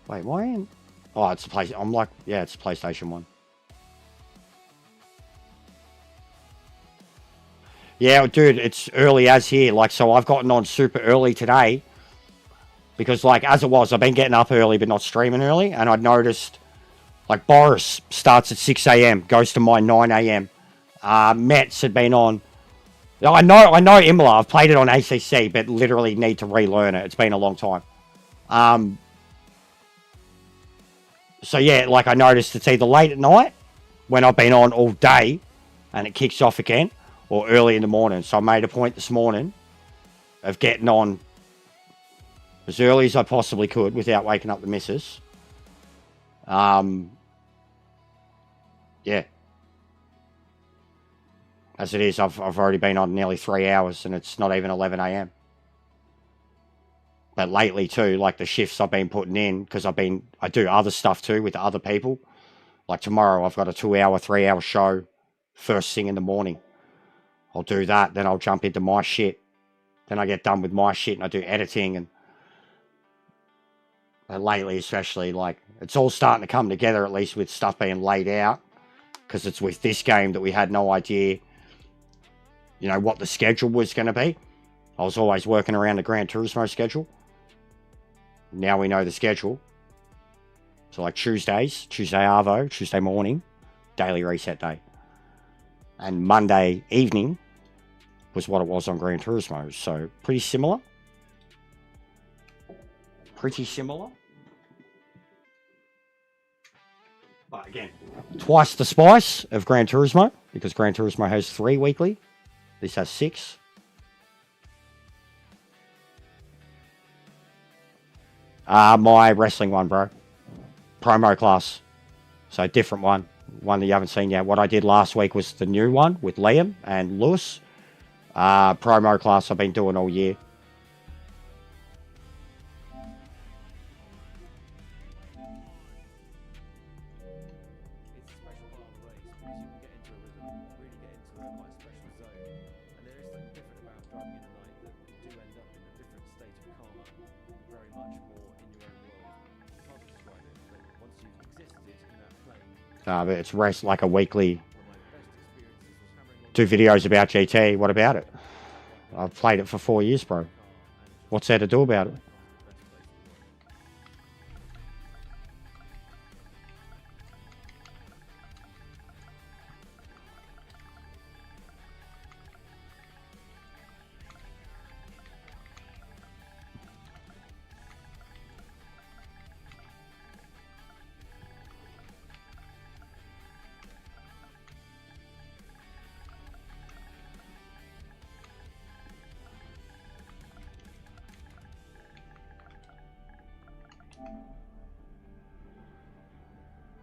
Wait, why ain't... Oh, it's the place. I'm like, yeah, it's PlayStation 1. Yeah, dude, it's early as here. Like, so I've gotten on super early today. Because, like, as it was, I've been getting up early but not streaming early. And I noticed, like, Boris starts at 6 a.m., goes to mine 9 a.m. Mets had been on... I know Imola. I've played it on ACC, but literally need to relearn it. It's been a long time. So, yeah, like, I noticed it's either late at night, when I've been on all day, and it kicks off again, or early in the morning. So I made a point this morning of getting on as early as I possibly could without waking up the missus. Yeah. As it is, I've already been on nearly 3 hours and it's not even 11 a.m. But lately too, like the shifts I've been putting in, because I do other stuff too with other people. Like tomorrow I've got a 2-hour, 3-hour show first thing in the morning. I'll do that, then I'll jump into my shit. Then I get done with my shit and I do editing, and lately especially, like, it's all starting to come together, at least with stuff being laid out, because it's with this game that we had no idea, you know, what the schedule was going to be. I was always working around the Gran Turismo schedule. Now we know the schedule. So like Tuesday Arvo, Tuesday morning, daily reset day. And Monday evening was what it was on Gran Turismo. So pretty similar. Pretty similar. But again, twice the spice of Gran Turismo, because Gran Turismo has 3 weekly. This has 6. My wrestling one, bro. Promo class. So different one. One that you haven't seen yet. What I did last week was the new one with Liam and Lewis. Promo class I've been doing all year. But it's like a weekly. Do videos about GT. What about it? I've played it for 4 years, bro. What's there to do about it?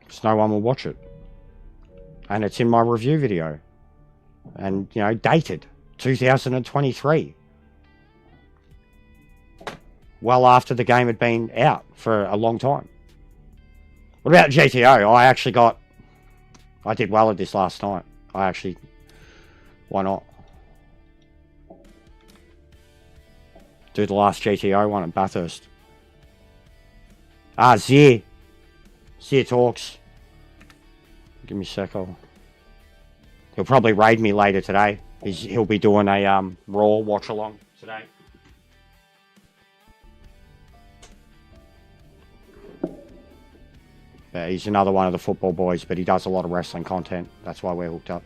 So no one will watch it. And it's in my review video. And, you know, dated 2023. Well after the game had been out for a long time. What about GTO? I did well at this last night. Why not? Do the last GTO one at Bathurst. Zir talks. Give me a sec. He'll probably raid me later today. He'll be doing a Raw watch along today. He's another one of the football boys, but he does a lot of wrestling content. That's why we're hooked up.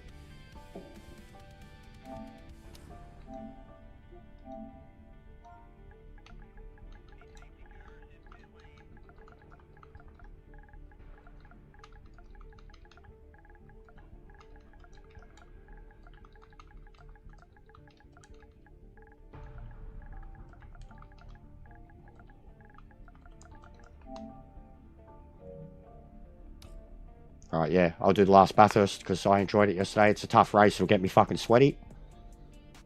Alright, yeah, I'll do the last Bathurst because I enjoyed it yesterday. It's a tough race. It'll get me fucking sweaty.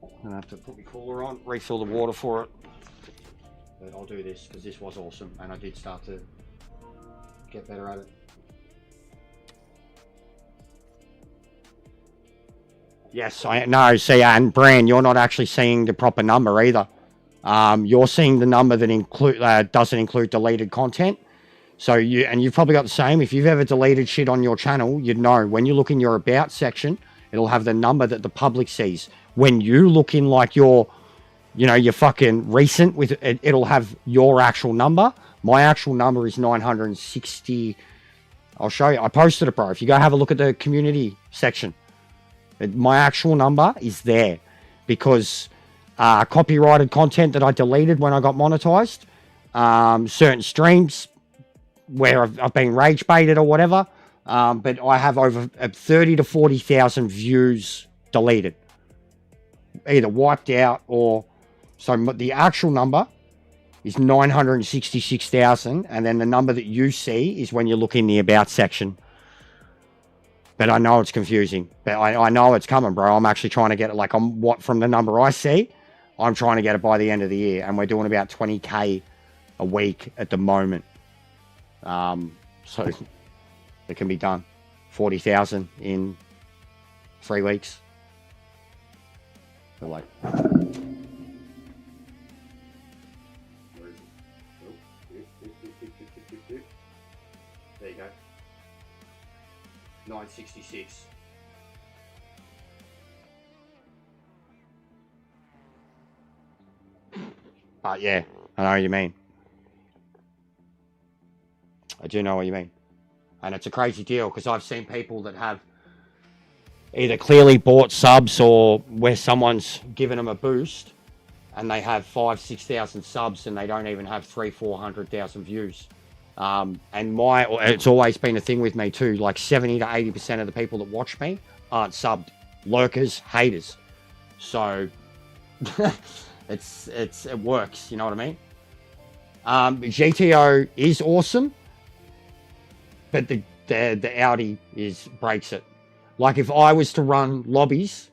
I'm going to have to put my cooler on, refill the water for it. But I'll do this because this was awesome and I did start to get better at it. Yes, and Bran, you're not actually seeing the proper number either. You're seeing the number that doesn't include deleted content. So you've probably got the same. If you've ever deleted shit on your channel, you'd know. When you look in your about section, it'll have the number that the public sees. When you look in like your fucking recent with it, it'll have your actual number. My actual number is 960. I'll show you. I posted it, bro. If you go have a look at the community section, my actual number is there because copyrighted content that I deleted when I got monetized, certain streams where I've been rage baited or whatever, but I have over 30 to 40,000 views deleted, either wiped out or so. The actual number is 966,000, and then the number that you see is when you look in the about section. But I know it's confusing, but I know it's coming, bro. I'm actually trying to get it from the number I see, I'm trying to get it by the end of the year, and we're doing about 20k a week at the moment. So it can be done. 40,000 in 3 weeks. So there you go. 966. But yeah, I know what you mean. I do know what you mean. And it's a crazy deal because I've seen people that have either clearly bought subs or where someone's given them a boost and they have 5,000-6,000 subs and they don't even have 300,000-400,000 views. And it's always been a thing with me too. Like 70 to 80% of the people that watch me aren't subbed. Lurkers, haters. So it works. You know what I mean? GTO is awesome, but the Audi breaks it. Like if I was to run lobbies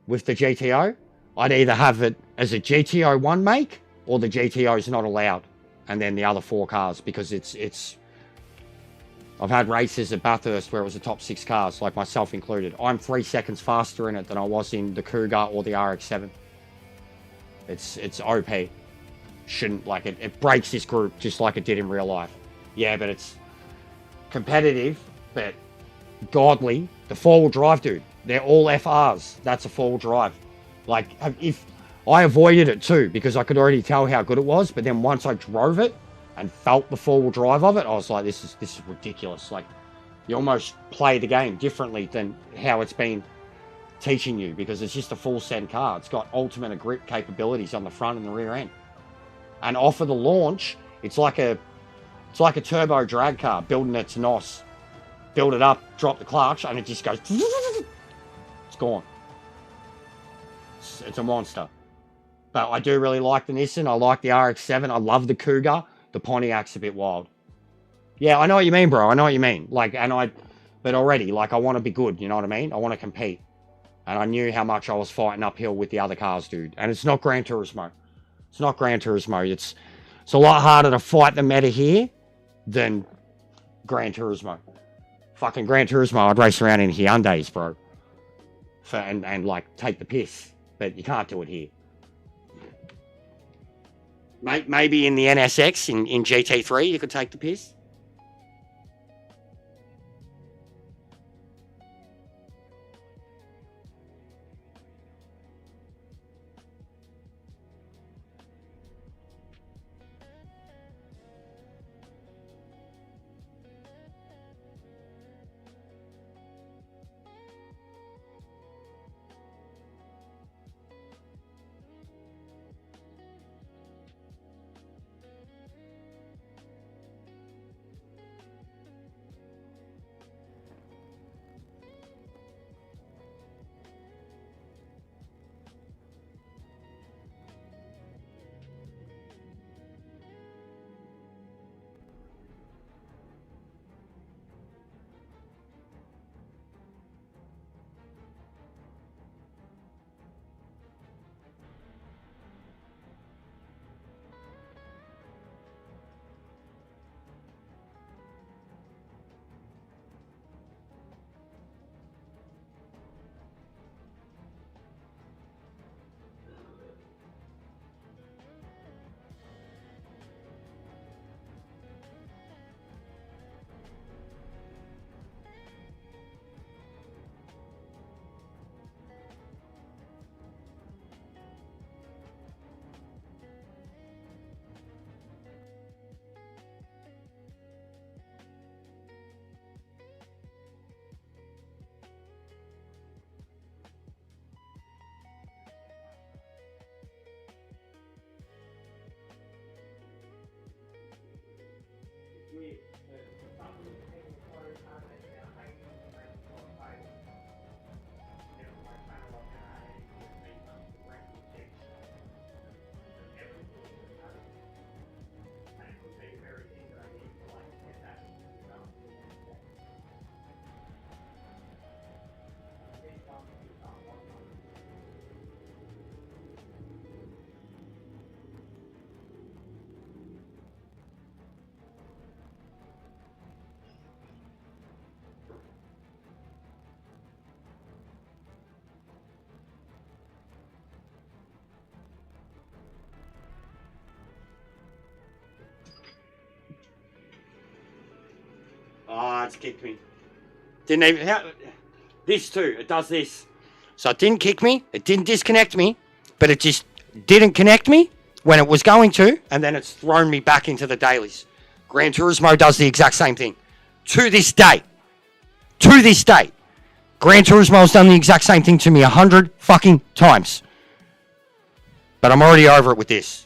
with the GTO, I'd either have it as a GTO 1 make or the GTO is not allowed, and then the other 4 cars, because it's. I've had races at Bathurst where it was the top 6 cars, like myself included. I'm 3 seconds faster in it than I was in the Cougar or the RX-7. It's OP. Shouldn't, like, it breaks this group just like it did in real life. Yeah, but it's competitive, but godly. The 4-wheel drive, dude, they're all FRs. That's a 4-wheel drive. Like, if I avoided it too, because I could already tell how good it was, but then once I drove it and felt the 4-wheel drive of it, I was like, this is ridiculous. Like, you almost play the game differently than how it's been teaching you, because it's just a full send car. It's got ultimate grip capabilities on the front and the rear end. And off of the launch, it's like a turbo drag car building its NOS. Build it up, drop the clutch, and it just goes. It's gone. It's a monster. But I do really like the Nissan. I like the RX-7. I love the Cougar. The Pontiac's a bit wild. Yeah, I know what you mean, bro. I know what you mean. Like, but already, like, I want to be good. You know what I mean? I want to compete. And I knew how much I was fighting uphill with the other cars, dude. And it's not Gran Turismo. It's not Gran Turismo. It's a lot harder to fight the meta here than Gran Turismo. Fucking Gran Turismo, I'd race around in Hyundais, bro. And like, take the piss. But you can't do it here. Maybe in the NSX, in GT3, you could take the piss. Oh, it's kicked me. Didn't even... This too, it does this. So it didn't kick me, it didn't disconnect me, but it just didn't connect me when it was going to, and then it's thrown me back into the dailies. Gran Turismo does the exact same thing. To this day. To this day. Gran Turismo has done the exact same thing to me 100 fucking times. But I'm already over it with this.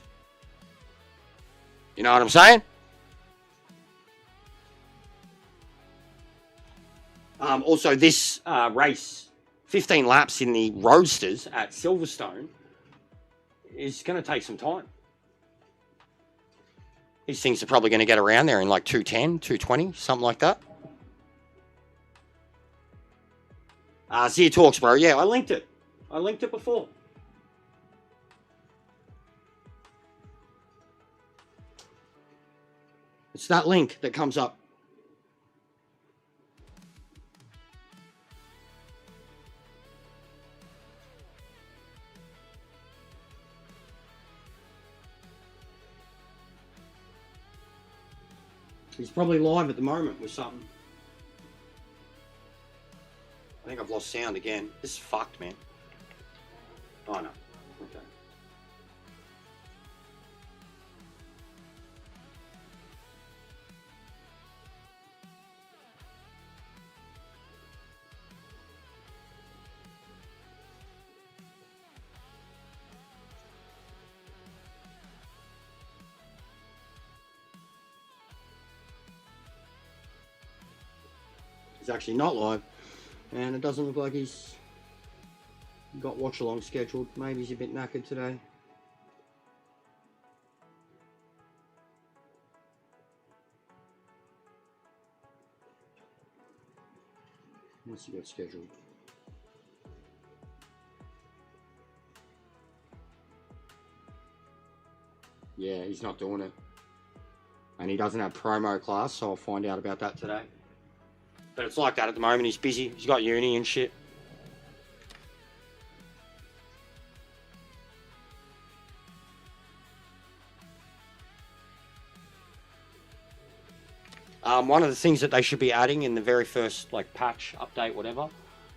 You know what I'm saying? Also, this race, 15 laps in the Roadsters at Silverstone, is going to take some time. These things are probably going to get around there in like 210, 220, something like that. Zia Talks, bro. Yeah, I linked it. I linked it before. It's that link that comes up. He's probably live at the moment with something. I think I've lost sound again. This is fucked, man. Oh, no. Okay. He's actually not live, and it doesn't look like he's got watch along scheduled. Maybe he's a bit knackered today. What's he got scheduled? Yeah, he's not doing it. And he doesn't have promo class, so I'll find out about that today. But it's like that at the moment. He's busy. He's got uni and shit. One of the things that they should be adding in the very first like patch, update, whatever,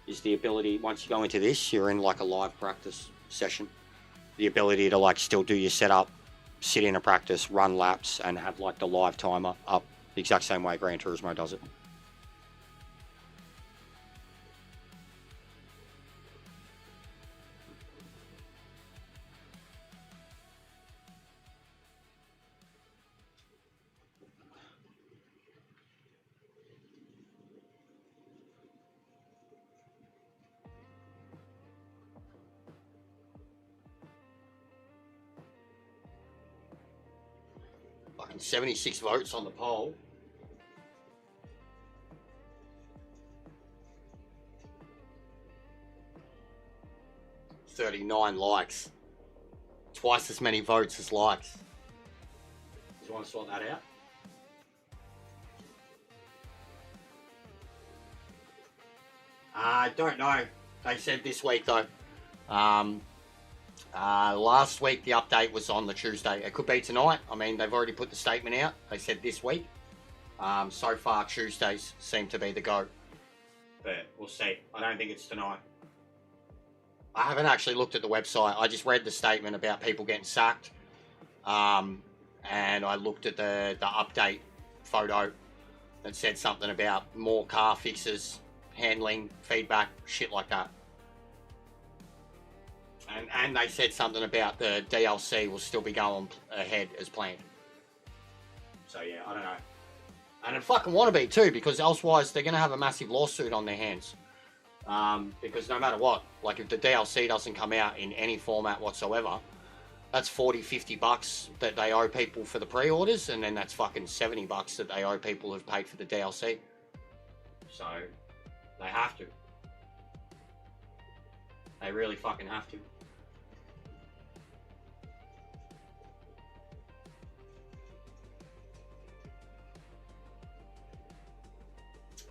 is the ability, once you go into this, you're in like a live practice session. The ability to like still do your setup, sit in a practice, run laps, and have like the live timer up the exact same way Gran Turismo does it. Fucking 76 votes on the poll. $39 likes. Twice as many votes as likes. Do you want to sort that out? I don't know. They said this week though. Last week the update was on the Tuesday. It could be tonight. I mean, they've already put the statement out. They said this week. So far, Tuesdays seem to be the go. But we'll see. I don't think it's tonight. I haven't actually looked at the website. I just read the statement about people getting sacked. And I looked at the update photo that said something about more car fixes, handling, feedback, shit like that. And they said something about the DLC will still be going ahead as planned. So yeah, I don't know. And I fucking want to be too, because elsewise they're going to have a massive lawsuit on their hands. Because no matter what, like if the DLC doesn't come out in any format whatsoever, that's 40, 50 bucks that they owe people for the pre-orders, and then that's fucking 70 bucks that they owe people who've paid for the DLC. So they have to. They really fucking have to.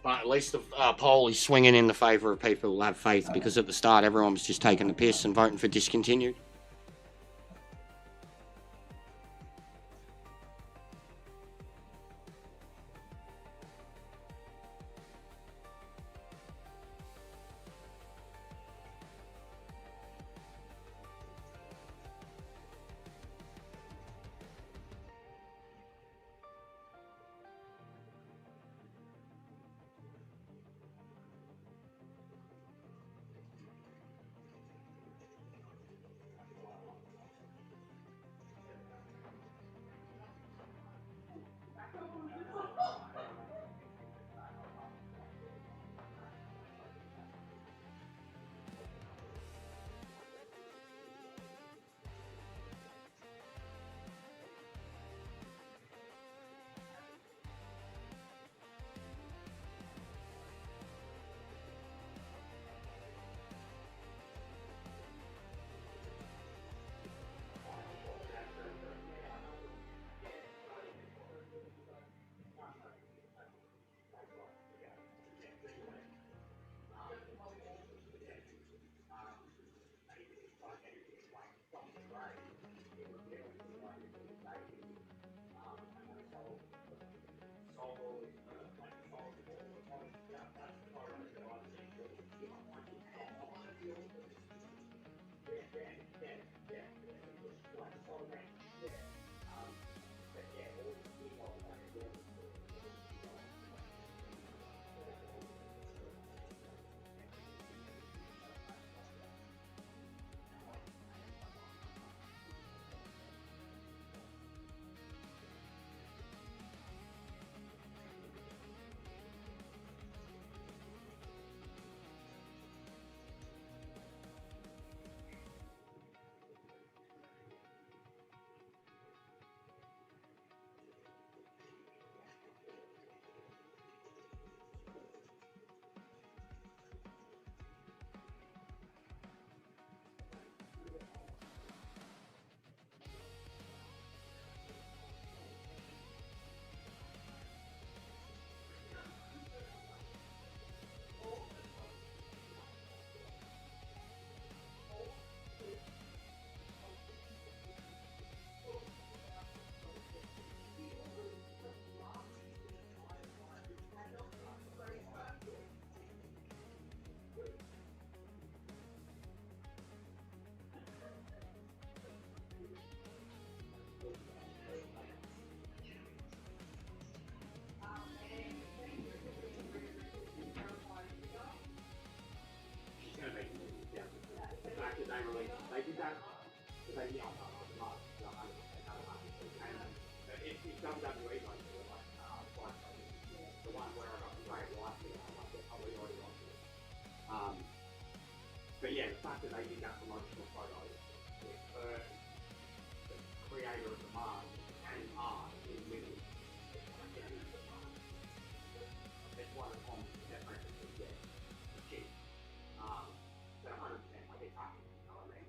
But at least the poll is swinging in the favour of people who have faith, because at the start everyone was just taking the piss and voting for discontinued. yeah, no, the mark, 100%, and it's WWE like the one where I got the great light here, like they're probably already watched it. But yeah, the fact that they did that promotional photo with her, the creator of the mask, and art in the middle, it's one of the common differences we get. Cheap. But 100%, like it's happy, you know what I mean?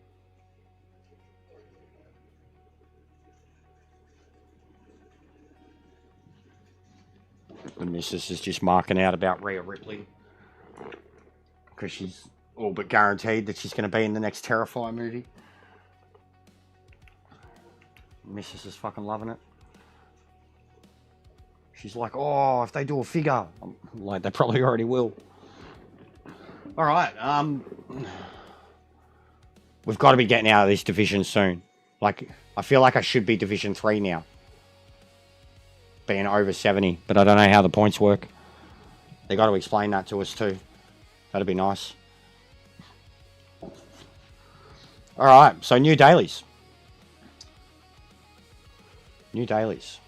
The missus is just marking out about Rhea Ripley because she's all but guaranteed that she's going to be in the next Terrifier movie. Missus is fucking loving it. She's like, oh, if they do a figure, I'm like, they probably already will. All right, we've got to be getting out of this division soon. Like, I feel like I should be Division 3 now, being over 70, but I don't know how the points work. They got to explain that to us too. That'd be nice. All right, so new dailies. New dailies.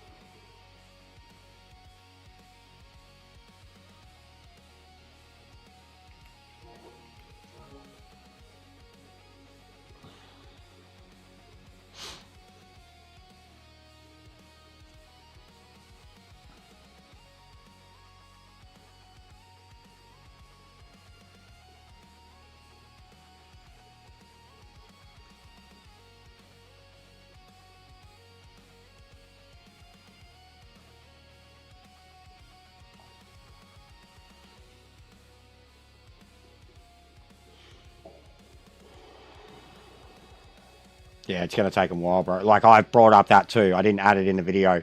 Yeah, it's going to take a while, bro. Like, I brought up that too. I didn't add it in the video.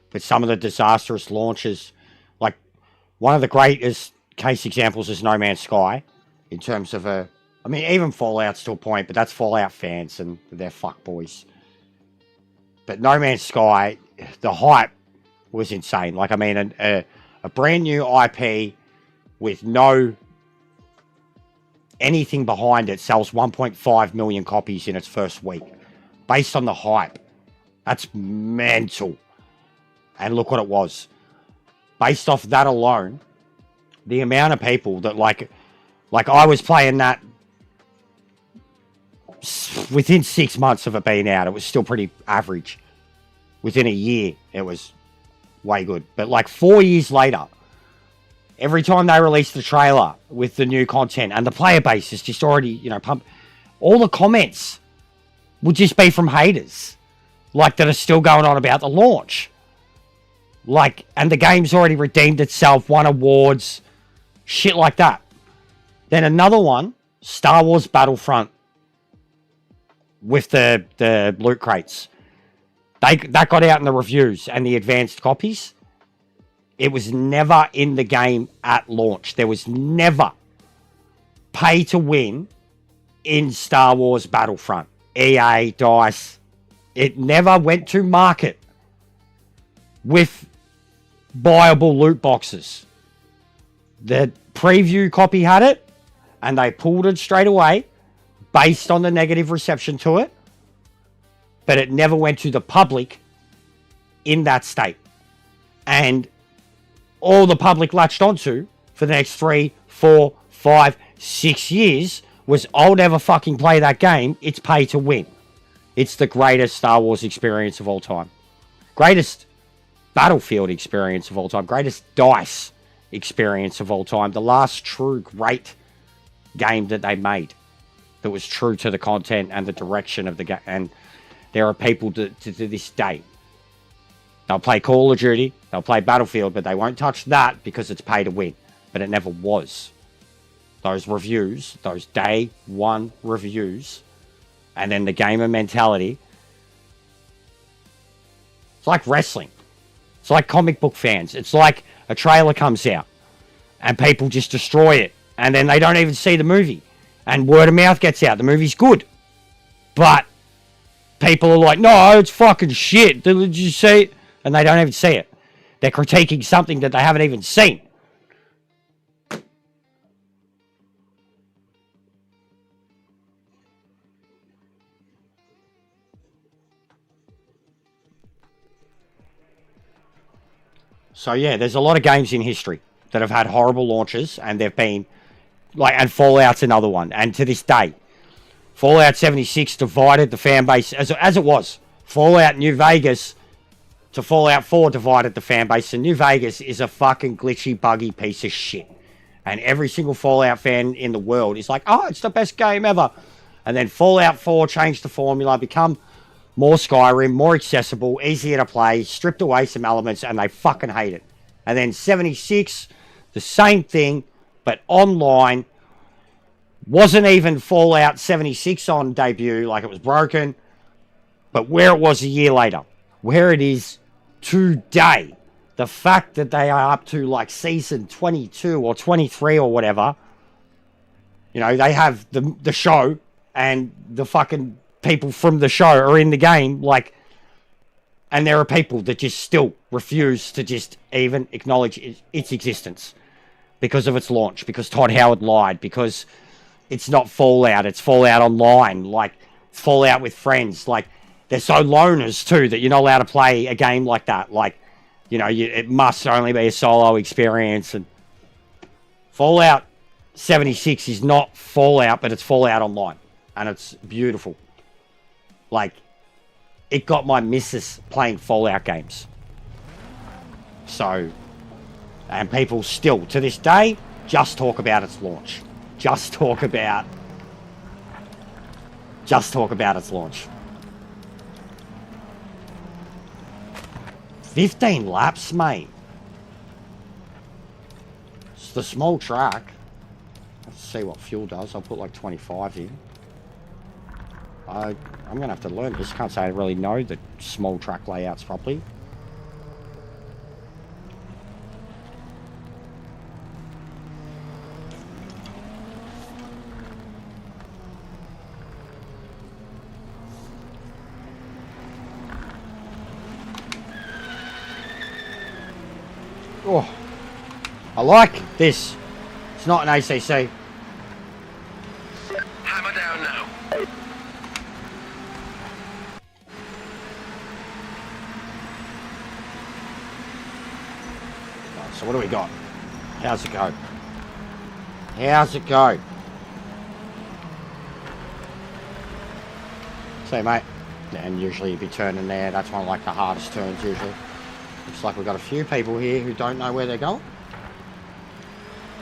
But some of the disastrous launches, like, one of the greatest case examples is No Man's Sky, in terms of I mean, even Fallout's to a point, but that's Fallout fans, and they're fuckboys. But No Man's Sky, the hype was insane. Like, I mean, a brand new IP with no anything behind it sells 1.5 million copies in its first week, based on the hype. That's mental. And look what it was. Based off that alone, the amount of people that like I was playing that within 6 months of it being out, it was still pretty average. Within a year, it was way good. But like 4 years later, every time they released the trailer with the new content and the player base is just already, you know, pumped, all the comments would just be from haters, like, that are still going on about the launch. Like, and the game's already redeemed itself, won awards, shit like that. Then another one, Star Wars Battlefront, with the loot crates. That got out in the reviews and the advanced copies. It was never in the game at launch. There was never pay to win in Star Wars Battlefront. EA, DICE. It never went to market with buyable loot boxes. The preview copy had it, and they pulled it straight away based on the negative reception to it. But it never went to the public in that state. And all the public latched onto for the next 3, 4, 5, 6 years was, I'll never fucking play that game. It's pay to win. It's the greatest Star Wars experience of all time. Greatest Battlefield experience of all time. Greatest DICE experience of all time. The last true great game that they made that was true to the content and the direction of the game. And there are people to this day, they'll play Call of Duty, they'll play Battlefield, but they won't touch that because it's pay to win. But it never was. Those reviews, those day one reviews, and then the gamer mentality. It's like wrestling. It's like comic book fans. It's like a trailer comes out and people just destroy it. And then they don't even see the movie. And word of mouth gets out. The movie's good. But people are like, no, it's fucking shit. Did you see it? And they don't even see it. They're critiquing something that they haven't even seen. So yeah, there's a lot of games in history that have had horrible launches, and they've been like, and Fallout's another one. And to this day, Fallout 76 divided the fan base as it was. Fallout New Vegas to Fallout 4 divided the fan base. And New Vegas is a fucking glitchy, buggy piece of shit. And every single Fallout fan in the world is like, oh, it's the best game ever. And then Fallout 4 changed the formula, become more Skyrim, more accessible, easier to play, stripped away some elements, and they fucking hate it. And then 76, the same thing, but online. Wasn't even Fallout 76 on debut, like it was broken. But where it was a year later, where it is today, the fact that they are up to like season 22 or 23 or whatever, you know, they have the show, and the fucking people from the show are in the game, like, and there are people that just still refuse to just even acknowledge its existence because of its launch, because Todd Howard lied, because it's not Fallout, it's Fallout Online, like, it's Fallout with friends, like, they're so loners too that you're not allowed to play a game like that, like, you know, it must only be a solo experience. And Fallout 76 is not Fallout, but it's Fallout Online, and it's beautiful. Like, it got my missus playing Fallout games. So, and people still, to this day, just talk about its launch. Just talk about its launch. 15 laps, mate. It's the small track. Let's see what fuel does. I'll put like 25 in. I'm going to have to learn this. Can't say I really know the small track layouts properly. Oh, I like this. It's not an ACC. Hammer down now. Right, so what do we got? How's it go? How's it go? See, mate. And usually you'd be turning there. That's one of like the hardest turns usually. Looks like we've got a few people here who don't know where they're going.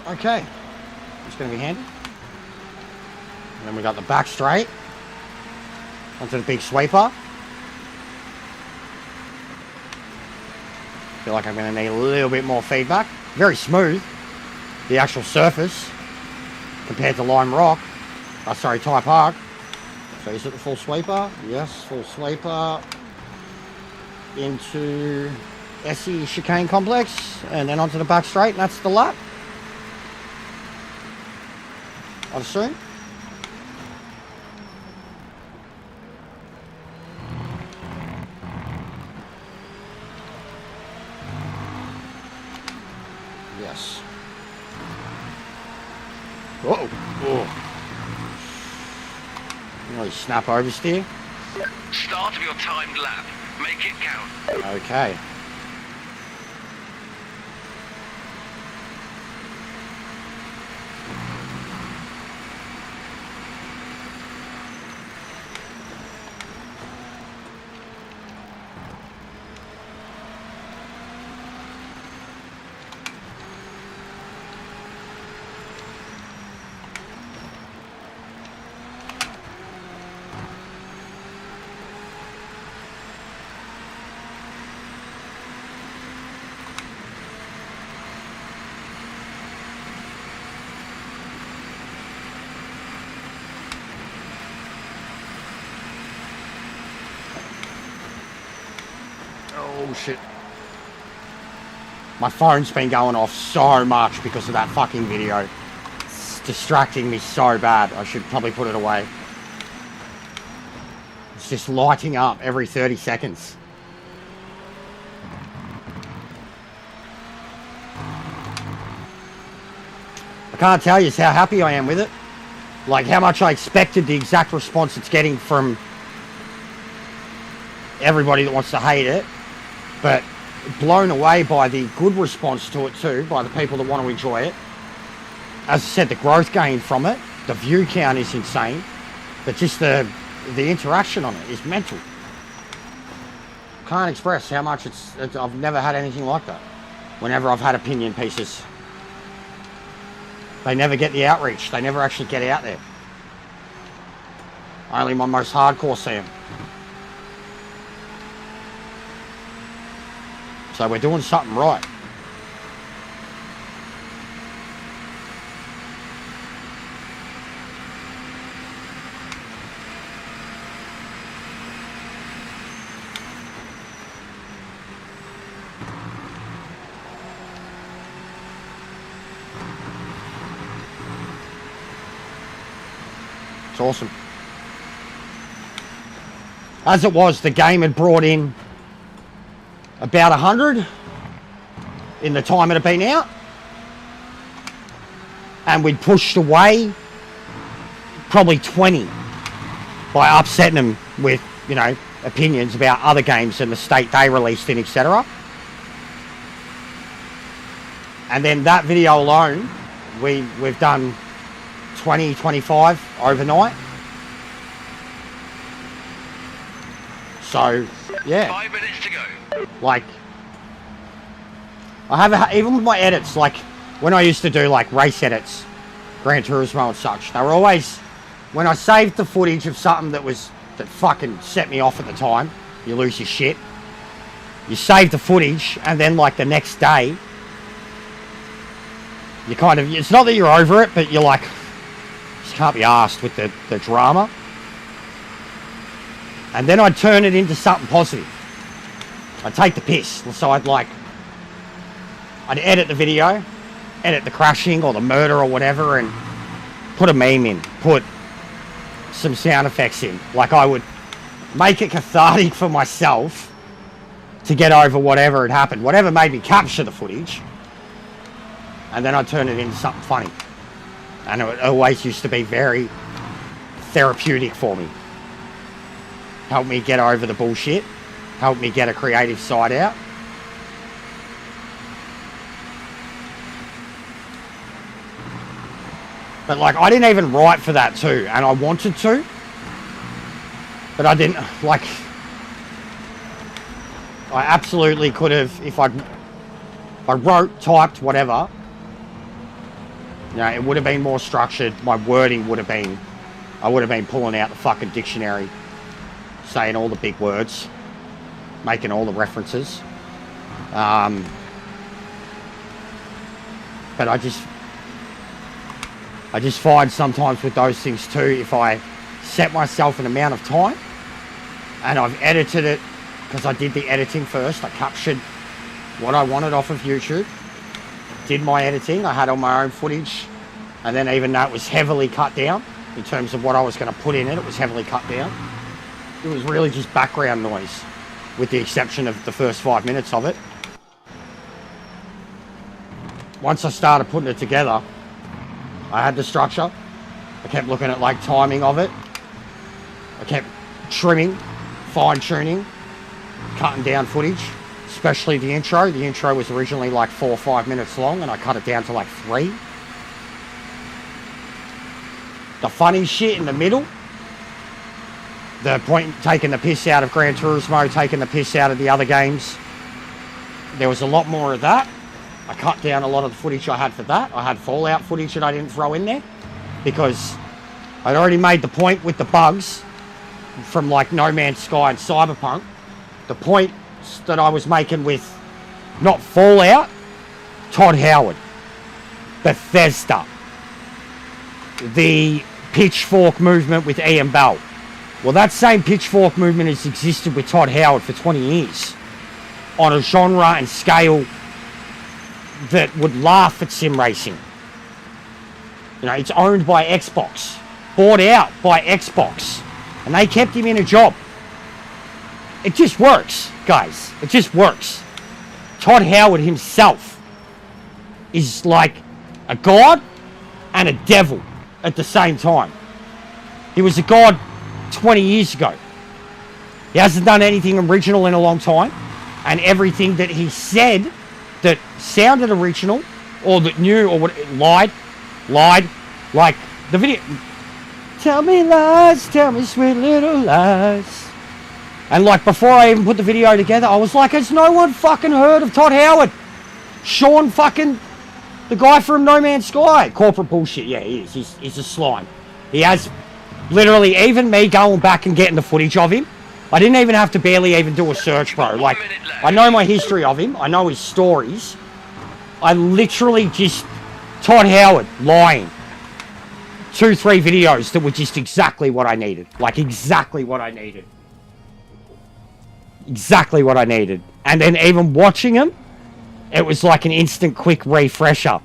Okay. It's going to be handy. And then we got the back straight. Onto the big sweeper. Feel like I'm going to need a little bit more feedback. Very smooth. The actual surface. Compared to Lime Rock. Oh, sorry, Ty Park. So is it the full sweeper? Yes, full sweeper. Into SE chicane complex, and then onto the back straight, and that's the lap. I'd assume. Yes. Whoa. Oh. Really snap oversteer. Start of your timed lap. Make it count. Okay. Oh shit. My phone's been going off so much because of that fucking video. It's distracting me so bad. I should probably put it away. It's just lighting up every 30 seconds. I can't tell you how happy I am with it. Like how much I expected the exact response it's getting from everybody that wants to hate it. But blown away by the good response to it too, by the people that want to enjoy it. As I said, the growth gain from it, the view count is insane, but just the interaction on it is mental. Can't express how much it's I've never had anything like that. Whenever I've had opinion pieces, they never get the outreach. They never actually get out there. Only my most hardcore see them. So we're doing something right. It's awesome. As it was, the game had brought in about 100 in the time it had been out, and we'd pushed away probably 20 by upsetting them with, you know, opinions about other games and the state they released in, etc. And then that video alone, we've done 20, 25 overnight. So, yeah. 5 minutes to go. Like, I have, even with my edits, like, when I used to do, like, race edits, Gran Turismo and such, they were always, when I saved the footage of something that fucking set me off at the time, you lose your shit. You save the footage, and then, like, the next day, you kind of, it's not that you're over it, but you're like, just can't be arsed with the drama. And then I'd turn it into something positive. I'd take the piss. So I'd edit the video, edit the crashing or the murder or whatever, and put a meme in, put some sound effects in. Like, I would make it cathartic for myself to get over whatever had happened, whatever made me capture the footage, and then I'd turn it into something funny. And it always used to be very therapeutic for me. Help me get over the bullshit. Help me get a creative side out. But, like, I didn't even write for that too, and I wanted to, but I didn't. Like, I absolutely could have, if I wrote, typed, whatever, you know, it would have been more structured. My wording would have been, I would have been pulling out the fucking dictionary, saying all the big words, making all the references. But I just find sometimes with those things too, if I set myself an amount of time and I've edited it, because I did the editing first, I captured what I wanted off of YouTube, did my editing, I had all my own footage, and then even though it was heavily cut down in terms of what I was going to put in it was heavily cut down. It was really just background noise, with the exception of the first 5 minutes of it. Once I started putting it together, I had the structure. I kept looking at, like, timing of it. I kept trimming, fine-tuning, cutting down footage, especially the intro. The intro was originally like 4 or 5 minutes long, and I cut it down to like 3. The funny shit in the middle, the point taking the piss out of Gran Turismo, taking the piss out of the other games, there was a lot more of that. I cut down a lot of the footage I had for that. I had Fallout footage that I didn't throw in there because I'd already made the point with the bugs from, like, No Man's Sky and Cyberpunk. The point that I was making with not Fallout, Todd Howard, Bethesda, the pitchfork movement with Ian Bell. Well, that same pitchfork movement has existed with Todd Howard for 20 years on a genre and scale that would laugh at sim racing. You know, it's owned by Xbox, bought out by Xbox, and they kept him in a job. It just works, guys. It just works. Todd Howard himself is like a god and a devil at the same time. He was a god 20 years ago. He hasn't done anything original in a long time. and everything that he said that sounded original or that knew or what lied. Like the video. Tell me lies, tell me sweet little lies. And like before I even put the video together, I was like, has no one fucking heard of Todd Howard? Sean fucking, the guy from No Man's Sky. Corporate bullshit, yeah, he is. He's a slime. He has literally, even me going back and getting the footage of him, I didn't even have to barely even do a search, bro. Like, I know my history of him. I know his stories. I literally just, Todd Howard lying. 2-3 videos that were just exactly what I needed. Like, exactly what I needed. Exactly what I needed. And then even watching him, it was like an instant quick refresher.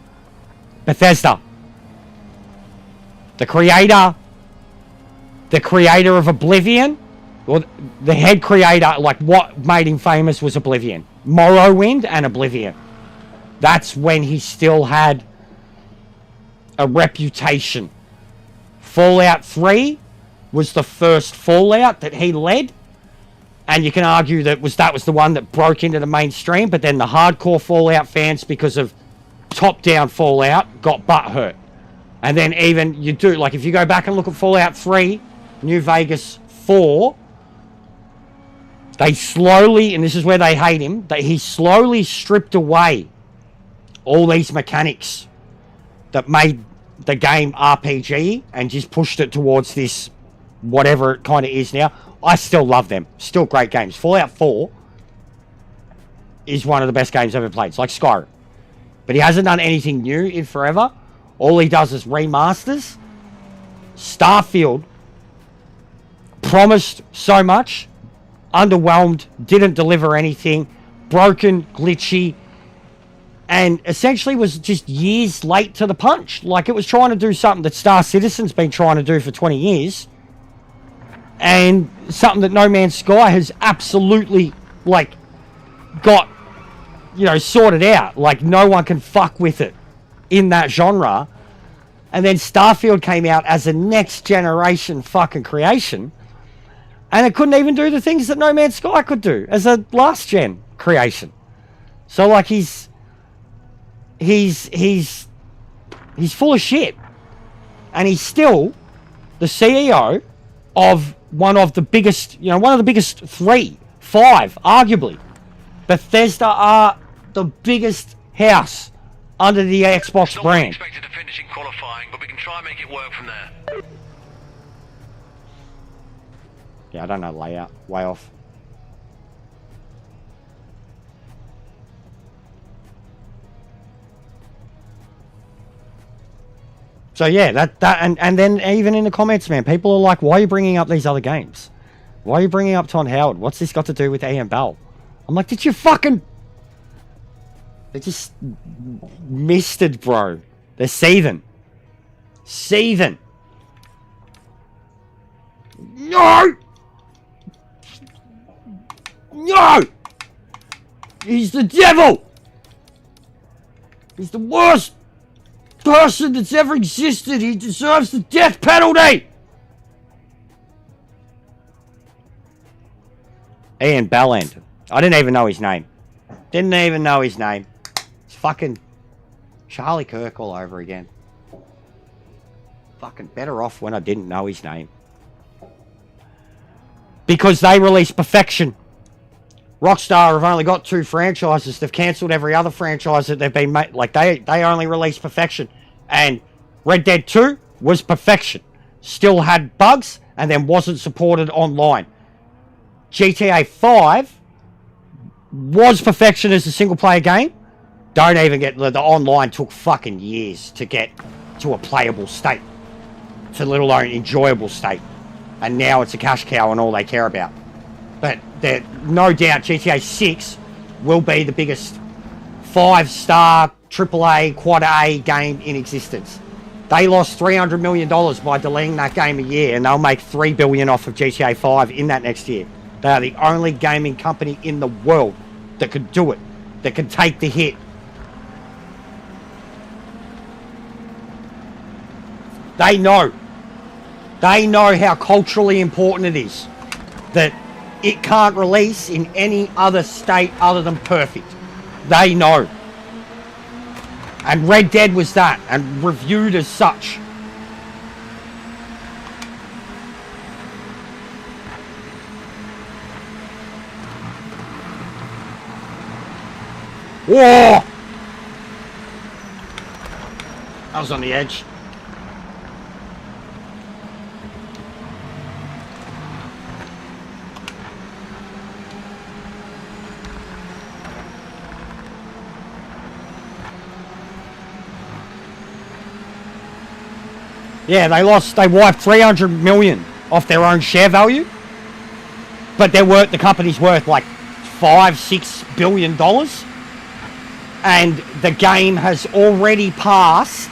Bethesda. The creator of Oblivion, or the head creator, like what made him famous was Oblivion. Morrowind and Oblivion. That's when he still had a reputation. Fallout 3 was the first Fallout that he led. And you can argue that was the one that broke into the mainstream, but then the hardcore Fallout fans, because of top-down Fallout, got butthurt. And then even you do, like if you go back and look at Fallout 3, New Vegas 4, they slowly, and this is where they hate him, he slowly stripped away all these mechanics that made the game RPG and just pushed it towards this, whatever it kind of is now. I still love them. Still great games. Fallout 4 is one of the best games I've ever played. It's like Skyrim. But he hasn't done anything new in forever. All he does is remasters. Starfield promised so much. Underwhelmed. Didn't deliver anything. Broken. Glitchy. And essentially was just years late to the punch. Like it was trying to do something that Star Citizen's been trying to do for 20 years. And something that No Man's Sky has absolutely, like, got, you know, sorted out. Like, no one can fuck with it in that genre. And then Starfield came out as a next generation fucking creation. And it couldn't even do the things that No Man's Sky could do as a last gen creation. So, like, he's full of shit. And he's still the CEO of one of the biggest, one of the biggest 5, arguably. Bethesda are the biggest house under the Xbox brand. Expected to finish in qualifying, but we can try and make it work from there. Yeah, I don't know layout. Way off. So yeah, and then even in the comments, man, people are like, why are you bringing up these other games? Why are you bringing up Todd Howard? What's this got to do with Ian Bell? I'm like, did you fucking... They just missed it, bro. They're seething. Seething. No! No! He's the devil! He's the worst person that's ever existed. He deserves the death penalty. Ian Balland. I didn't even know his name. Didn't even know his name. It's fucking Charlie Kirk all over again. Fucking better off when I didn't know his name. Because they released Perfection. Rockstar have only got 2 franchises. They've cancelled every other franchise that they've been made. Like, they only released Perfection. And Red Dead 2 was Perfection. Still had bugs, and then wasn't supported online. GTA 5 was Perfection as a single-player game. Don't even get... The online took fucking years to get to a playable state. To let alone enjoyable state. And now it's a cash cow and all they care about. But no doubt GTA 6 will be the biggest 5-star AAA Quad A game in existence. They lost $300 million by delaying that game a year, and they'll make $3 billion off of GTA 5 in that next year. They are the only gaming company in the world that could do it, that could take the hit. They know how culturally important it is that it can't release in any other state other than perfect. They know. And Red Dead was that, and reviewed as such. Whoa! I was on the edge. Yeah, they wiped 300 million off their own share value. But the company's worth like $5-6 billion. And the game has already passed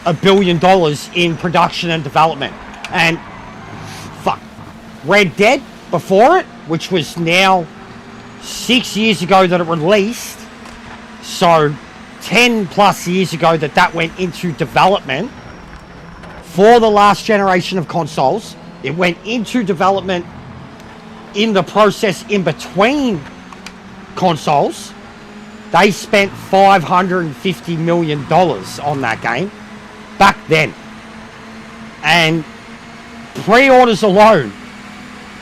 $1 billion in production and development. And fuck, Red Dead before it, which was now 6 years ago that it released, so 10 plus years ago that went into development for the last generation of consoles. It went into development in the process in between consoles. They spent $550 million on that game back then. And pre-orders alone,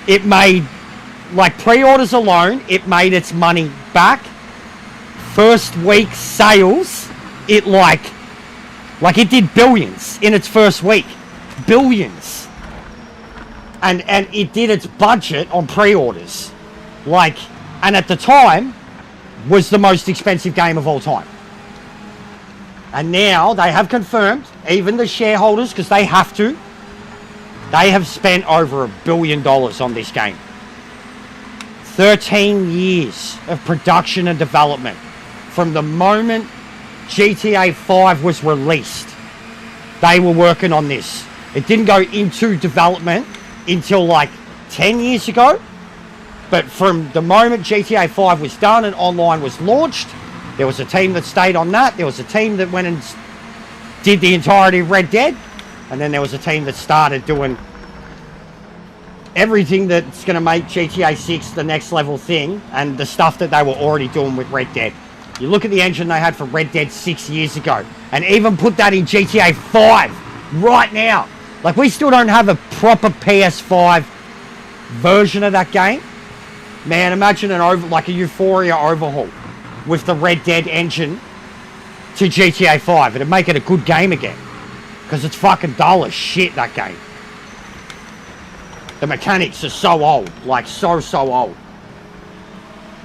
it made its money back. First week sales, it it did billions in its first week. Billions. And it did its budget on pre-orders. And at the time, was the most expensive game of all time. And now they have confirmed, even the shareholders, because they have to, they have spent over $1 billion on this game. 13 years of production and development. From the moment GTA 5 was released, they were working on this. It didn't go into development until 10 years ago. But from the moment GTA 5 was done and online was launched, there was a team that stayed on that. There was a team that went and did the entirety of Red Dead. And then there was a team that started doing everything that's going to make GTA 6 the next level thing, and the stuff that they were already doing with Red Dead. You look at the engine they had for Red Dead 6 years ago, and even put that in GTA 5 right now. We still don't have a proper PS5 version of that game. Man, imagine a Euphoria overhaul with the Red Dead engine to GTA 5. It'd make it a good game again. Because it's fucking dull as shit, that game. The mechanics are so old. So old.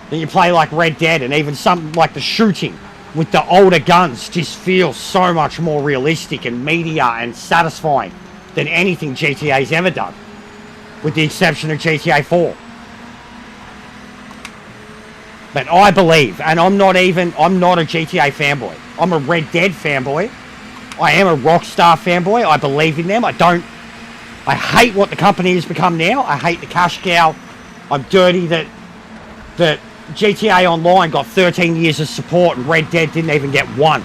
Then you play Red Dead, and even something like the shooting with the older guns just feels so much more realistic and meatier and satisfying than anything GTA's ever done. With the exception of GTA 4. But I believe, and I'm not a GTA fanboy. I'm a Red Dead fanboy. I am a Rockstar fanboy. I believe in them. I hate what the company has become now. I hate the cash cow. I'm dirty that GTA Online got 13 years of support and Red Dead didn't even get one.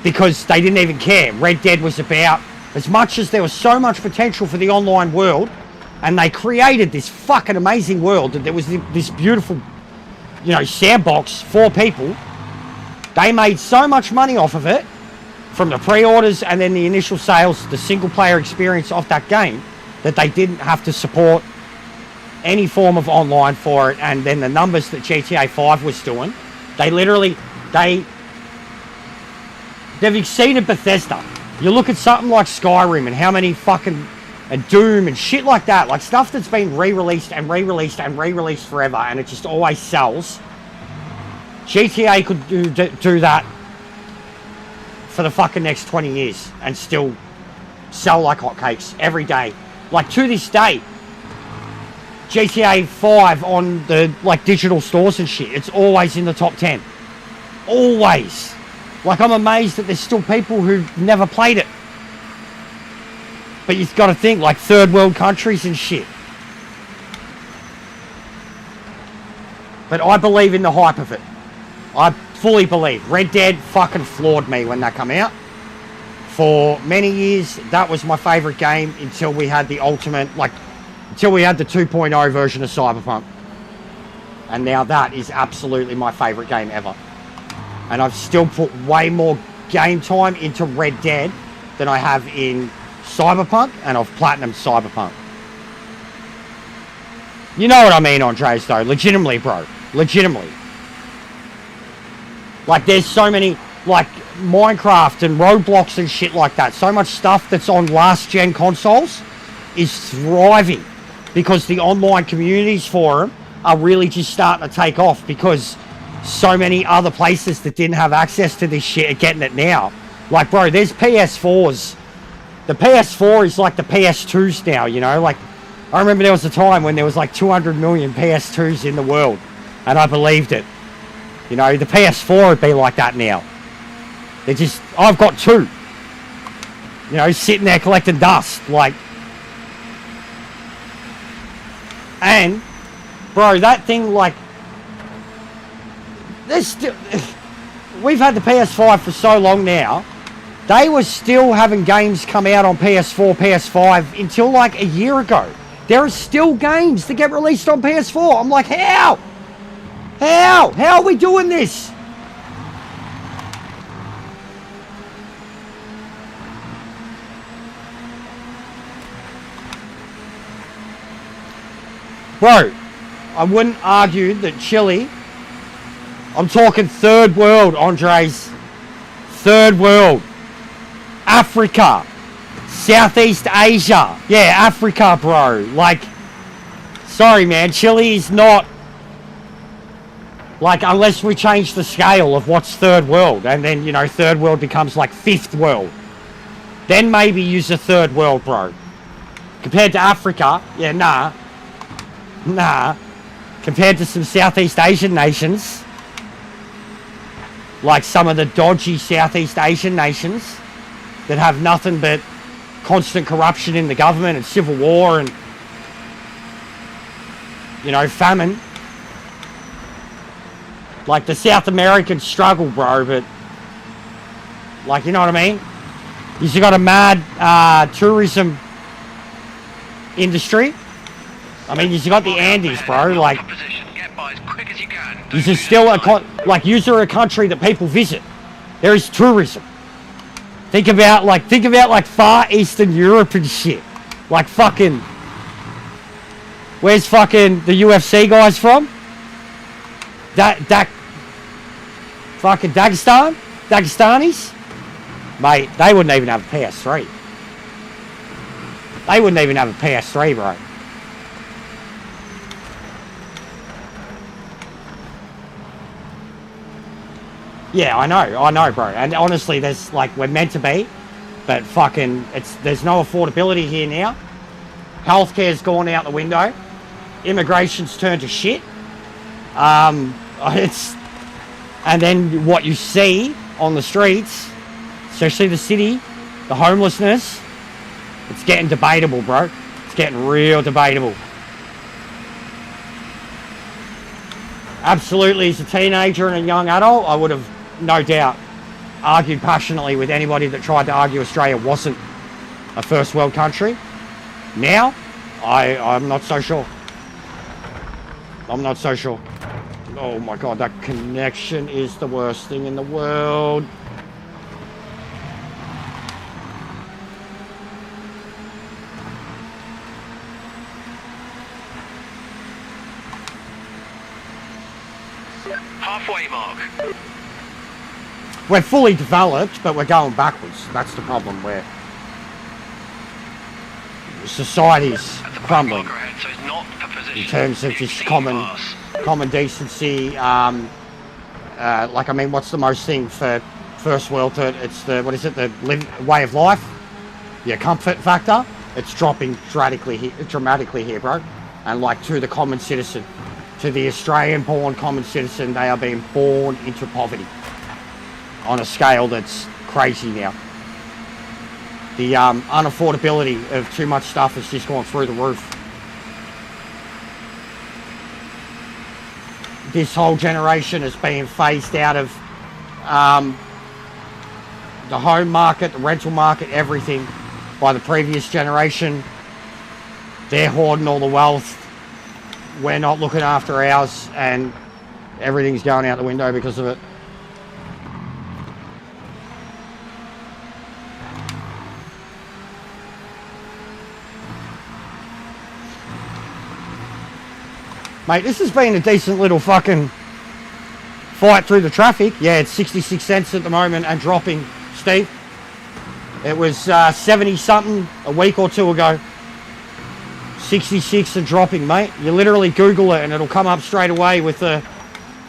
Because they didn't even care. Red Dead was about, as much as there was so much potential for the online world, and they created this fucking amazing world, that there was this beautiful, sandbox for people. They made so much money off of it, from the pre-orders and then the initial sales, the single player experience of that game, that they didn't have to support any form of online for it. And then the numbers that GTA 5 was doing, they've exceeded Bethesda. You look at something like Skyrim and how many fucking, and Doom and shit like that, stuff that's been re-released and re-released and re-released forever, and it just always sells. GTA could do that for the fucking next 20 years and still sell like hotcakes every day. To this day, GTA 5 on the digital stores and shit, it's always in the top 10. Always. I'm amazed that there's still people who've never played it. But you've got to think, third world countries and shit. But I believe in the hype of it. I fully believe. Red Dead fucking floored me when that came out. For many years, that was my favourite game until we had the ultimate, Until we had the 2.0 version of Cyberpunk. And now that is absolutely my favourite game ever. And I've still put way more game time into Red Dead than I have in Cyberpunk, and I've platinumed Cyberpunk. You know what I mean, Andres, though. Legitimately, bro. Legitimately. Like, there's so many, like, Minecraft and Roblox and shit like that. So much stuff that's on last-gen consoles is thriving because the online communities for them are really just starting to take off because so many other places that didn't have access to this shit are getting it now. Like, bro, there's PS4s. The PS4 is like the PS2s now, you know? Like, I remember there was a time when there was like 200 million PS2s in the world, and I believed it. You know, the PS4 would be like that now. They're just, I've got two. You know, sitting there collecting dust, like. And, bro, that thing, like, there's still, we've had the PS5 for so long now. They were still having games come out on PS4, PS5 until like a year ago. There are still games that get released on PS4. I'm like, how? How? How are we doing this? Bro, I wouldn't argue that Chile, I'm talking third world, Andres. Third world. Africa. Southeast Asia. Yeah, Africa, bro. Like, sorry, man. Chile is not, like, unless we change the scale of what's third world. And then, you know, third world becomes like fifth world. Then maybe use a third world, bro. Compared to Africa, yeah, nah. Nah. Compared to some Southeast Asian nations, like some of the dodgy Southeast Asian nations that have nothing but constant corruption in the government and civil war and, you know, famine. Like the South American struggle, bro, but, like, you know what I mean? You've got a mad tourism industry. I mean, you've got the Andes, bro, like, you're still like, you're a country that people visit. There is tourism. Think about like far Eastern Europe and shit. Like fucking, where's fucking the UFC guys from? Fucking Dagestanis? Mate, they wouldn't even have a PS3. They wouldn't even have a PS3, bro. Yeah, I know, bro. And honestly, there's, like, we're meant to be, but fucking, there's no affordability here now. Healthcare's gone out the window. Immigration's turned to shit. And then what you see on the streets, especially the city, the homelessness, it's getting debatable, bro. It's getting real debatable. Absolutely, as a teenager and a young adult, I would have no doubt argued passionately with anybody that tried to argue Australia wasn't a first world country. Now, I'm not so sure. I'm not so sure. Oh my god, that connection is the worst thing in the world. Halfway mark. We're fully developed, but we're going backwards. That's the problem. Where society's crumbling Ahead, so it's not a position. in terms of just common decency. Like, I mean, what's the most thing for first world? It's the, what is it? The way of life. Your comfort factor. It's dropping dramatically here, bro. And like, to the common citizen, to the Australian-born common citizen, they are being born into poverty on a scale that's crazy now. The unaffordability of too much stuff has just gone through the roof. This whole generation is being phased out of the home market, the rental market, everything by the previous generation. they're hoarding all the wealth. We're not looking after ours, and everything's going out the window because of it. Mate, this has been a decent little fucking fight through the traffic. Yeah, it's 66 cents at the moment and dropping, Steve. It was 70 something a week or two ago. 66 and dropping, mate. You literally Google it and it'll come up straight away with the,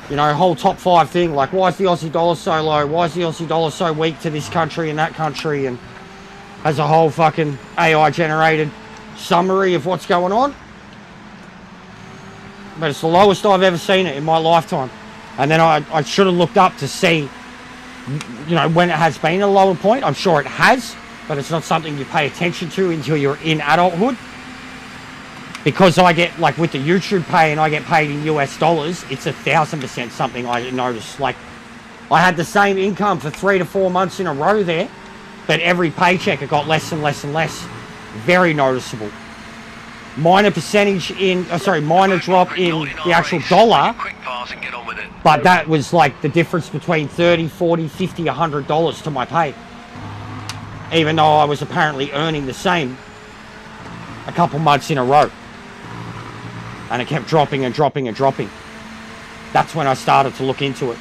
you know, whole top 5 thing. Like, why is the Aussie dollar so low? Why is the Aussie dollar so weak to this country and that country? And has a whole fucking AI generated summary of what's going on. But it's the lowest I've ever seen it in my lifetime. And then I should have looked up to see, you know, when it has been a lower point. I'm sure it has, but it's not something you pay attention to until you're in adulthood. Because I get, like, with the YouTube pay and I get paid in US dollars, it's 1,000% something I noticed. Like, I had the same income for 3 to 4 months in a row there, but every paycheck it got less and less and less. Very noticeable. Minor percentage in, minor drop in the actual dollar, but that was like the difference between 30, 40, 50, $100 to my pay. Even though I was apparently earning the same a couple months in a row. And it kept dropping and dropping and dropping. That's when I started to look into it.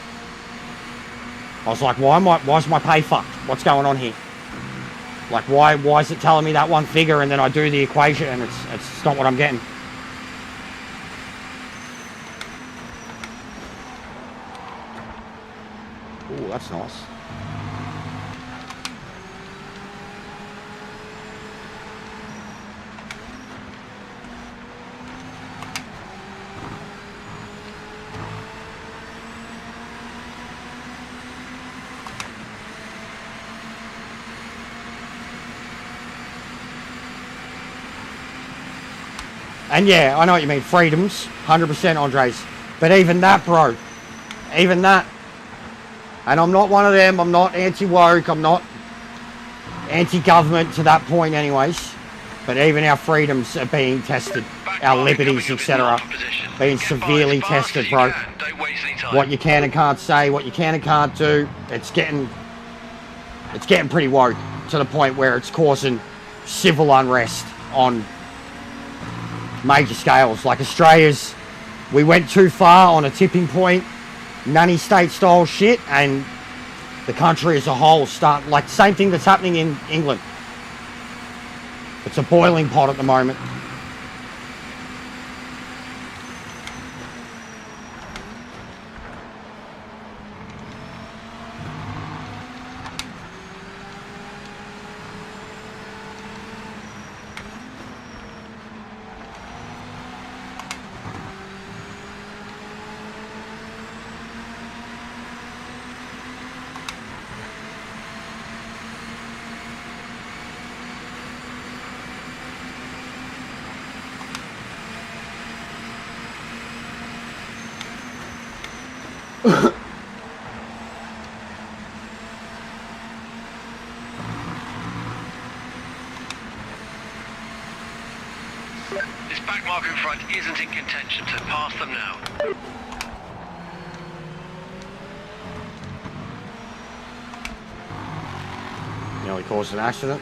I was like, why's my pay fucked? What's going on here? Like, why is it telling me that one figure and then I do the equation and it's not what I'm getting? Ooh, that's nice. And yeah, I know what you mean, freedoms, 100% Andres. But even that, bro, even that. And I'm not one of them, I'm not anti-woke, I'm not anti-government to that point anyways. But even our freedoms are being tested, our liberties, etc. Being severely tested, bro. What you can and can't say, what you can and can't do, it's getting pretty woke to the point where it's causing civil unrest on major scales. Like Australia's, we went too far on a tipping point, nanny state style shit, and the country as a whole start, like same thing that's happening in England. It's a boiling pot at the moment. This back marker in front isn't in contention, so pass them now. Nearly caused an accident.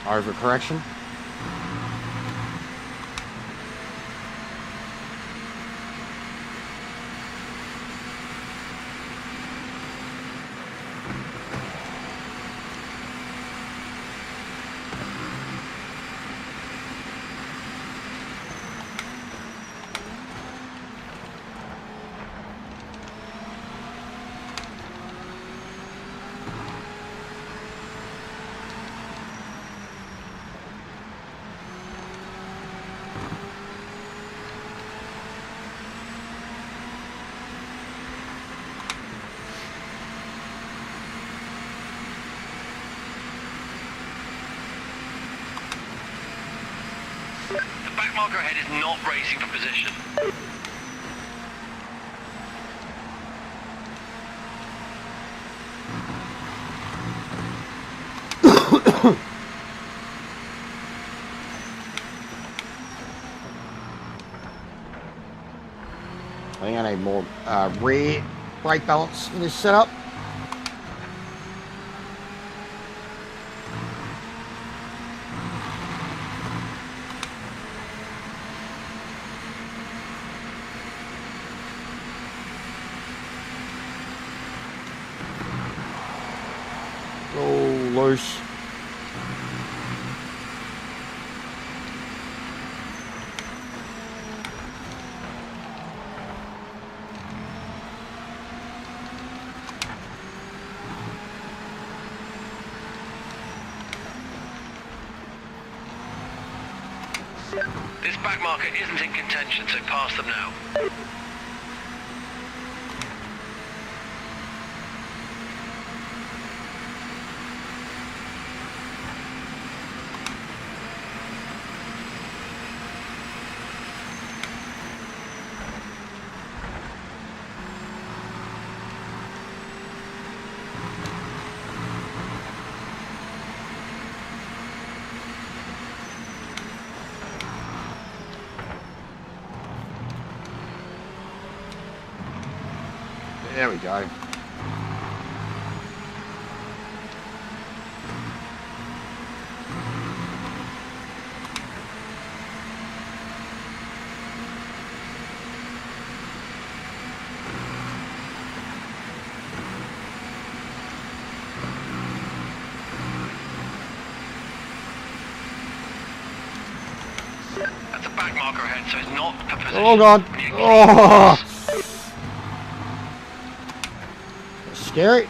Overcorrection. The back marker ahead is not racing for position. think I need more rear brake balance in this setup. Oh, loose. This back marker isn't in contention, so pass them now. There we go. That's a back marker ahead, so it's not a position. Oh god. Oh. Scary.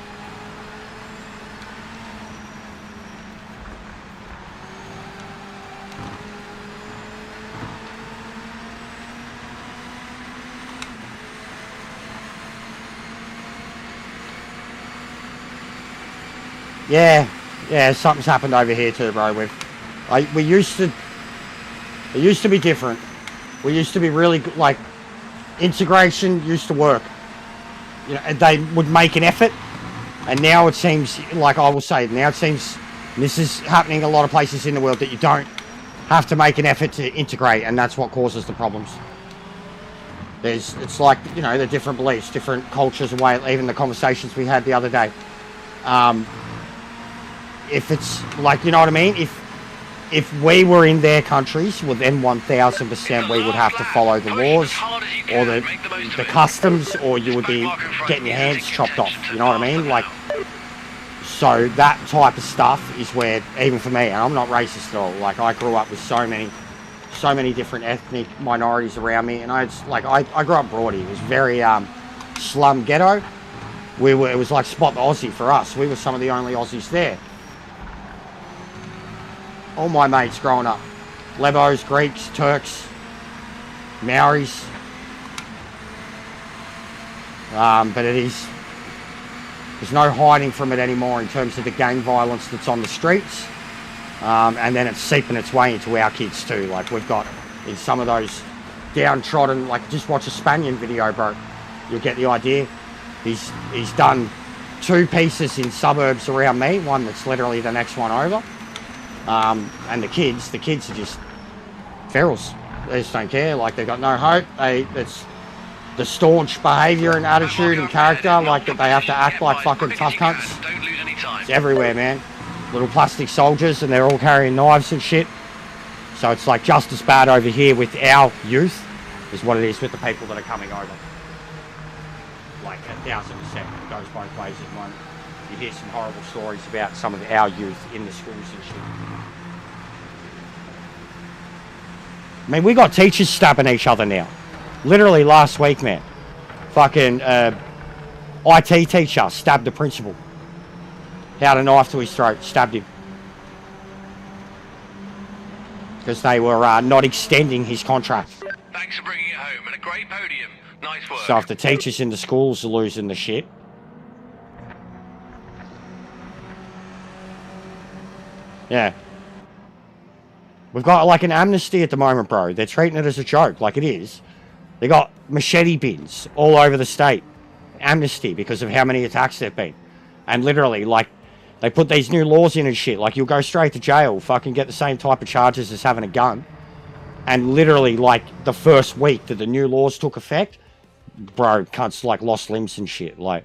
Yeah, something's happened over here too, bro. It used to be different. We used to be really good, like, integration used to work. You know, they would make an effort, and now it seems, like I will say, now it seems, and this is happening in a lot of places in the world, that you don't have to make an effort to integrate, and that's what causes the problems. It's like, you know, the different beliefs, different cultures, and way, even the conversations we had the other day. If it's like, you know what I mean? If we were in their countries, well then 1000% we would have to follow the laws or the customs, or you would be getting your hands chopped off, you know what I mean? Like, so that type of stuff is where, even for me, and I'm not racist at all, like I grew up with so many different ethnic minorities around me, and I grew up Broady. It was very slum ghetto. It was like spot the Aussie for us. We were some of the only Aussies there. All my mates growing up, Lebos, Greeks, Turks, Maoris. But there's no hiding from it anymore in terms of the gang violence that's on the streets. And then it's seeping its way into our kids too. Like, we've got in some of those downtrodden, like, just watch a Spanian video, bro. You'll get the idea. He's done 2 pieces in suburbs around me, one that's literally the next one over. And the kids are just ferals. They just don't care. Like, they've got no hope. It's the staunch behaviour and attitude and character, like that they have to act like fucking tough cunts. It's everywhere, man. Little plastic soldiers, and they're all carrying knives and shit. So it's like just as bad over here with our youth is what it is with the people that are coming over. Like 1000%. It goes both ways at the moment. You hear some horrible stories about some of our youth in the schools and shit. I mean, we got teachers stabbing each other now. Literally last week, man. Fucking IT teacher stabbed the principal. Had a knife to his throat, stabbed him. Because they were not extending his contract. Thanks for bringing it home, and a great podium. Nice work. So if the teachers in the schools are losing the shit, yeah. We've got like an amnesty at the moment, bro. They're treating it as a joke, like it is. They got machete bins all over the state. Amnesty because of how many attacks there've been. And literally, like, they put these new laws in and shit. Like, you'll go straight to jail, fucking get the same type of charges as having a gun. And literally, like, the first week that the new laws took effect, bro, cunts like lost limbs and shit. Like,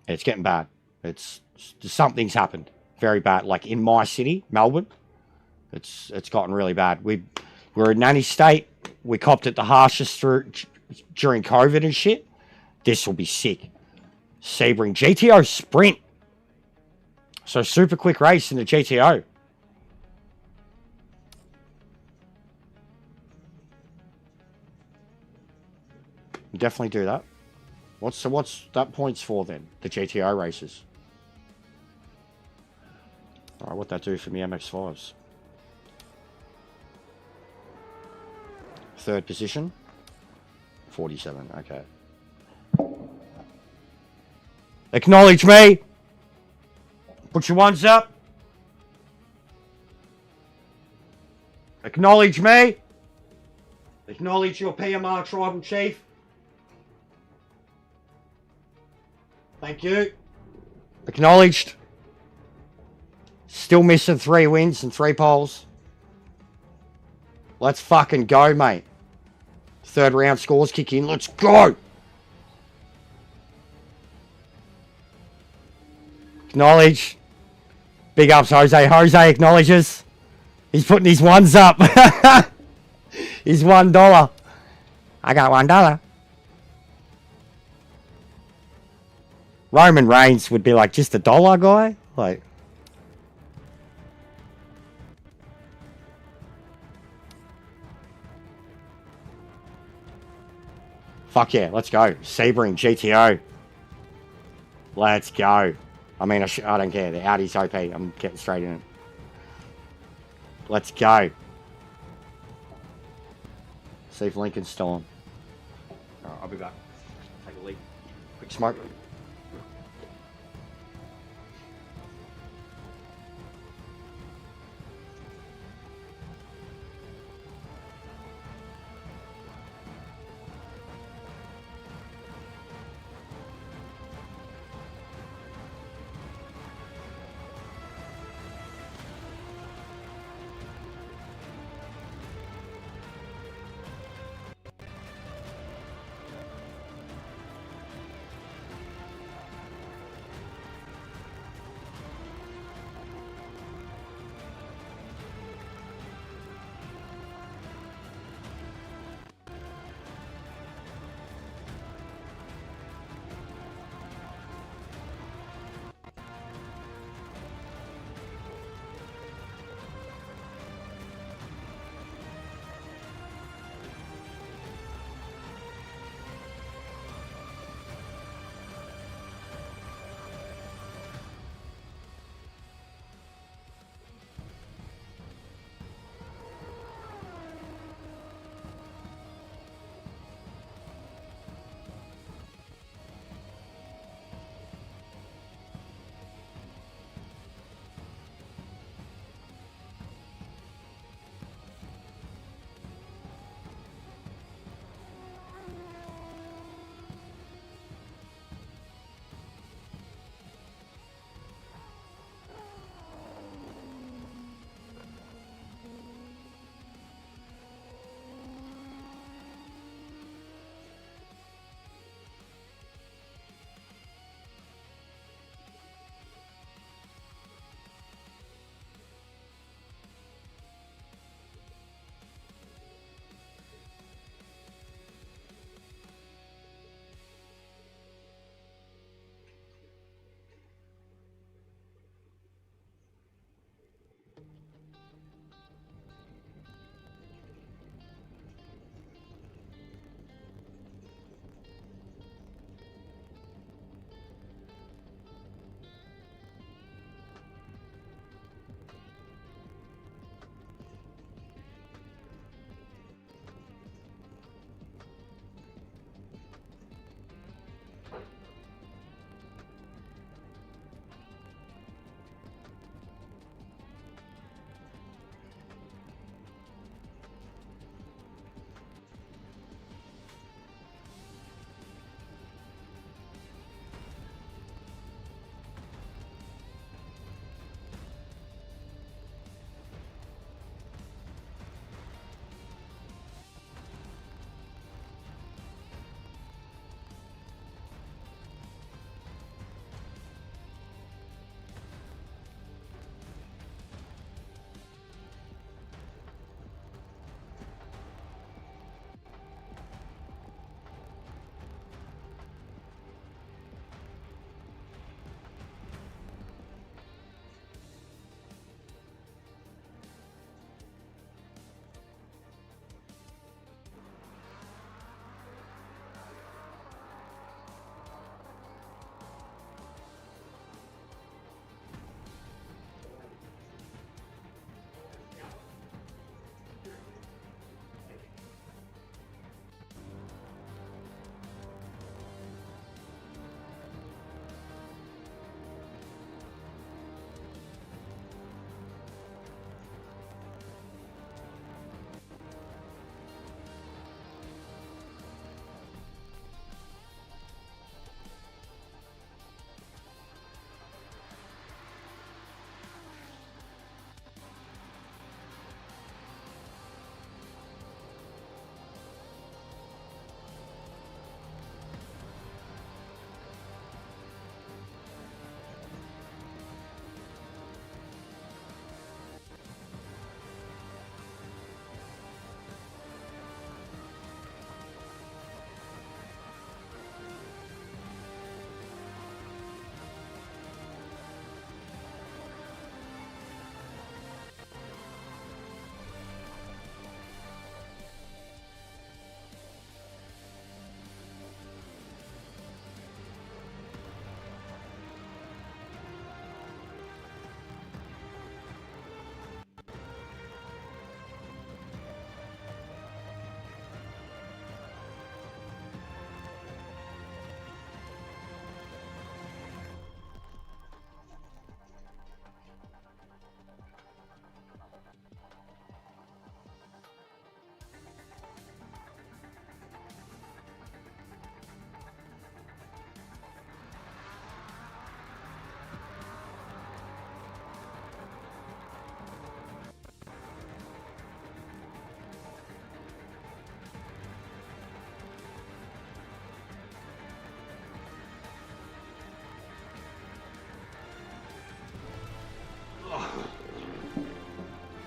it's getting bad. Something's happened very bad. Like in my city, Melbourne, it's gotten really bad. We're a nanny state. We copped it the harshest during COVID and shit. This will be sick. Sebring GTO Sprint. So super quick race in the GTO. Definitely do that. What's that points for then? The GTO races. Alright, what'd that do for me MX-5s? 3rd position. 47, okay. Acknowledge me! Put your ones up! Acknowledge me! Acknowledge your PMR tribal chief. Thank you. Acknowledged. Still missing 3 wins and 3 poles. Let's fucking go, mate. 3rd round scores kick in. Let's go! Acknowledge. Big ups, Jose. Jose acknowledges. He's putting his ones up. He's $1. I got $1. Roman Reigns would be like just $1 guy. Like, fuck yeah, let's go. Sebring GTO. Let's go. I mean, I don't care. The Audi's OP. I'm getting straight in it. Let's go. See if Lincoln's still on. Alright, I'll be back. Take a leak. Quick smoke.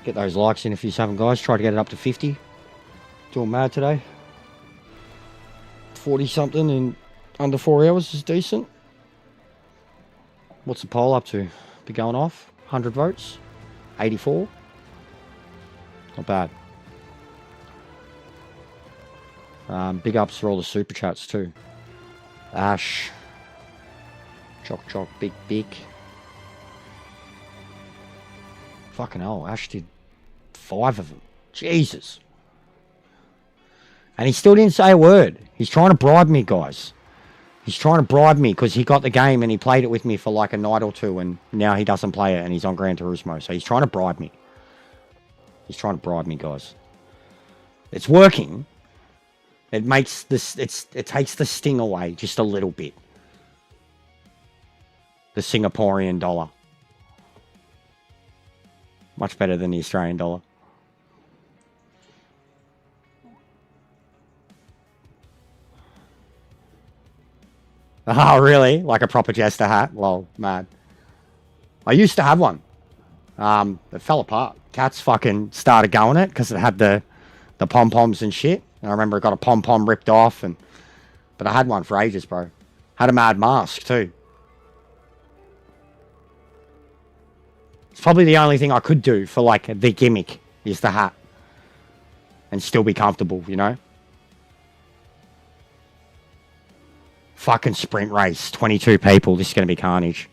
Get those likes in if you haven't, guys. Try to get it up to 50. Doing mad today. 40 something in under 4 hours is decent. What's the poll up to? Be going off? 100 votes? 84? Not bad. Big ups for all the super chats too. Ash. Choc, big. Fucking hell, Ash did 5 of them. Jesus. And he still didn't say a word. He's trying to bribe me, guys. He's trying to bribe me because he got the game and he played it with me for like a night or two and now he doesn't play it and he's on Gran Turismo. So he's trying to bribe me. He's trying to bribe me, guys. It's working. It makes this, it takes the sting away just a little bit. The Singaporean dollar. Much better than the Australian dollar. Oh, really? Like a proper jester hat? Lol, mad. I used to have one. It fell apart. Cats fucking started going it because it had the pom-poms and shit. And I remember it got a pom-pom ripped off. But I had one for ages, bro. Had a mad mask, too. It's probably the only thing I could do for, like, the gimmick is the hat. And still be comfortable, you know? Fucking sprint race. 22 people. This is going to be carnage.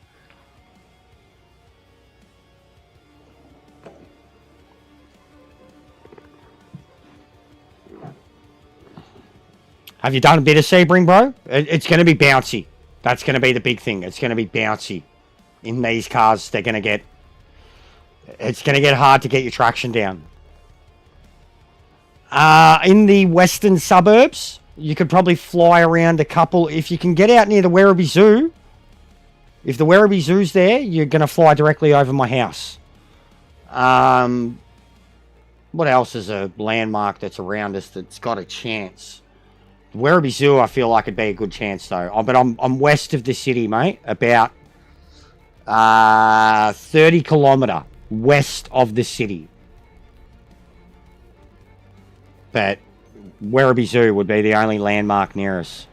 Have you done a bit of Sebring, bro? It's going to be bouncy. That's going to be the big thing. It's going to be bouncy. In these cars, they're going to get... It's going to get hard to get your traction down. In the western suburbs, you could probably fly around a couple. If you can get out near the Werribee Zoo, if the Werribee Zoo's there, you're going to fly directly over my house. What else is a landmark that's around us that's got a chance? Werribee Zoo, I feel like it'd be a good chance though. But I'm west of the city, mate. About 30 kilometre west of the city. But Werribee Zoo would be the only landmark near us.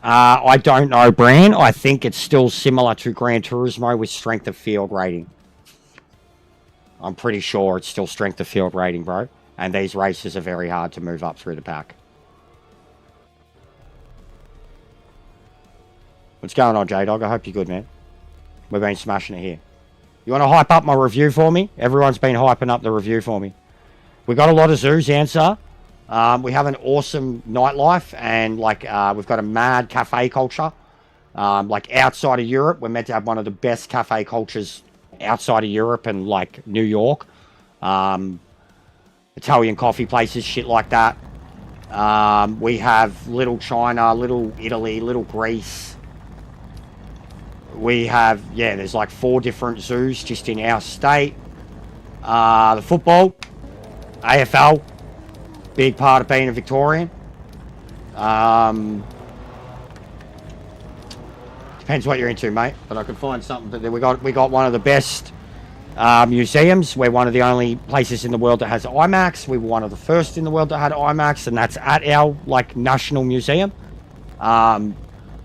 I don't know, Bran. I think it's still similar to Gran Turismo with strength of field rating. I'm pretty sure it's still strength of field rating, bro. And these races are very hard to move up through the pack. What's going on, J-Dog? I hope you're good, man. We've been smashing it here. You want to hype up my review for me? Everyone's been hyping up the review for me. We got a lot of zoos, answer. We have an awesome nightlife, and like we've got a mad cafe culture. Like outside of Europe, we're meant to have one of the best cafe cultures outside of Europe and like New York. Italian coffee places, shit like that. We have little China, little Italy, little Greece. We have, yeah, there's like 4 different zoos just in our state. The football, AFL, big part of being a Victorian. Depends what you're into, mate. But I could find something that we got one of the best museums. We're one of the only places in the world that has IMAX. We were one of the first in the world that had IMAX, and that's at our like national museum.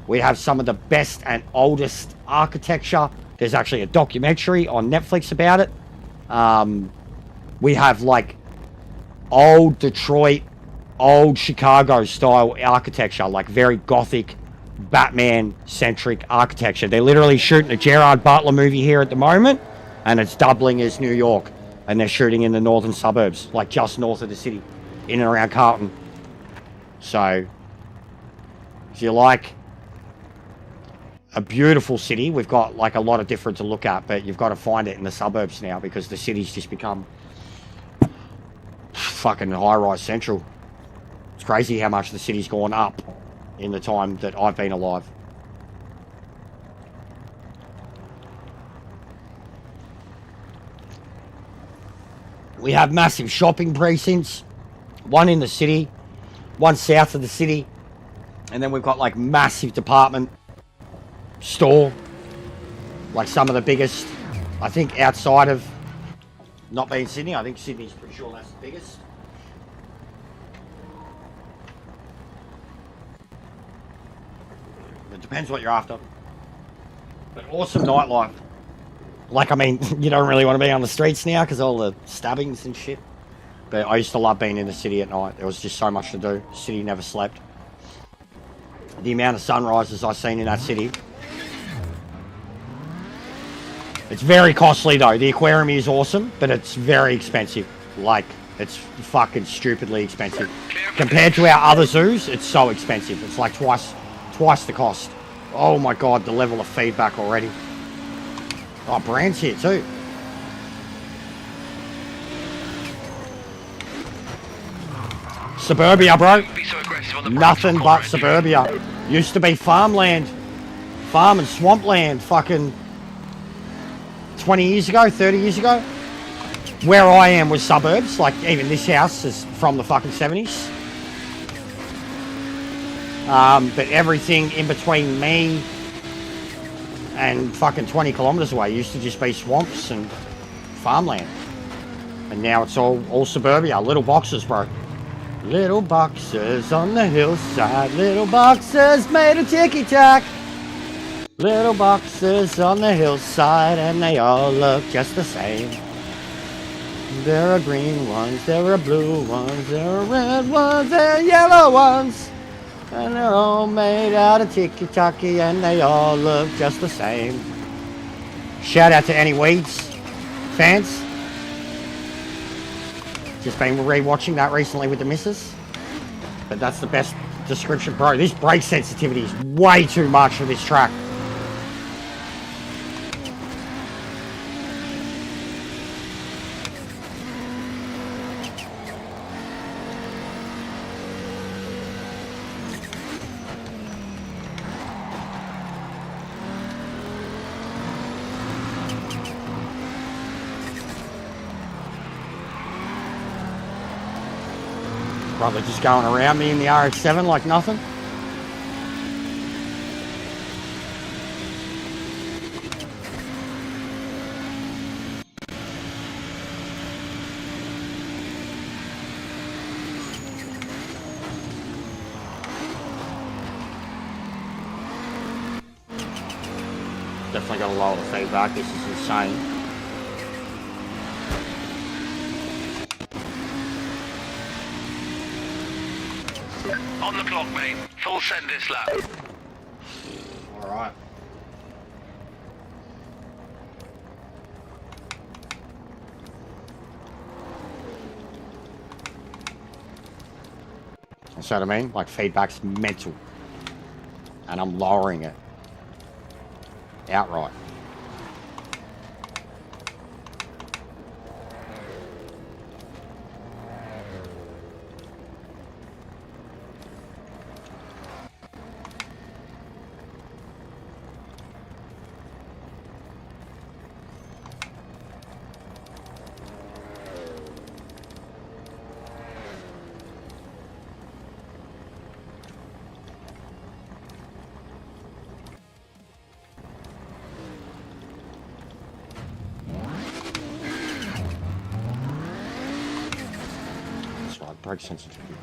We have some of the best and oldest architecture. There's actually a documentary on Netflix about it. We have like old Detroit, old Chicago style architecture, like very gothic, Batman-centric architecture. They're literally shooting a Gerard Butler movie here at the moment, and it's doubling as New York, and they're shooting in the northern suburbs, like just north of the city, in and around Carlton. So, if you like a beautiful city, we've got like a lot of different to look at, but you've got to find it in the suburbs now because the city's just become fucking high-rise central. It's crazy how much the city's gone up in the time that I've been alive. We have massive shopping precincts, one in the city, one south of the city, and then we've got like massive department store, like some of the biggest, I think, outside of Not being Sydney, I think Sydney's pretty sure that's the biggest. It depends what you're after. But awesome nightlife. Like, I mean, you don't really want to be on the streets now because all the stabbings and shit. But I used to love being in the city at night. There was just so much to do. The city never slept. The amount of sunrises I've seen in that city. It's very costly though. The aquarium is awesome, but it's very expensive. Like, it's fucking stupidly expensive. Compared to our other zoos, it's so expensive. It's like twice the cost. Oh my god, the level of feedback already. Oh, Brand's here too. Suburbia, bro. Nothing but suburbia. Used to be farmland. Farm and swampland fucking 20 years ago, 30 years ago. Where I am was suburbs. Like, even this house is from the fucking 70s. But everything in between me and fucking 20 kilometers away used to just be swamps and farmland. And now it's all suburbia. Little boxes, bro. Little boxes on the hillside. Little boxes made of ticky-tack. Little boxes on the hillside, and they all look just the same. There are green ones, there are blue ones, there are red ones, there are yellow ones. And they're all made out of ticky-tacky, and they all look just the same. Shout out to any Weeds fans. Just been re-watching that recently with the missus. But that's the best description. Bro, this brake sensitivity is way too much for this track. Probably just going around me in the RX-7 like nothing. Definitely got to lower the feedback. This is insane. On the clock, mate. Full send this lap. Alright. That's what I mean? Like, feedback's mental. And I'm lowering it. Outright. Brake sensitivity.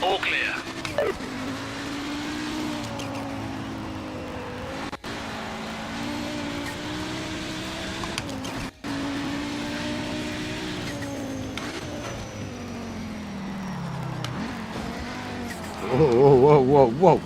All clear. Whoa, whoa, whoa, whoa.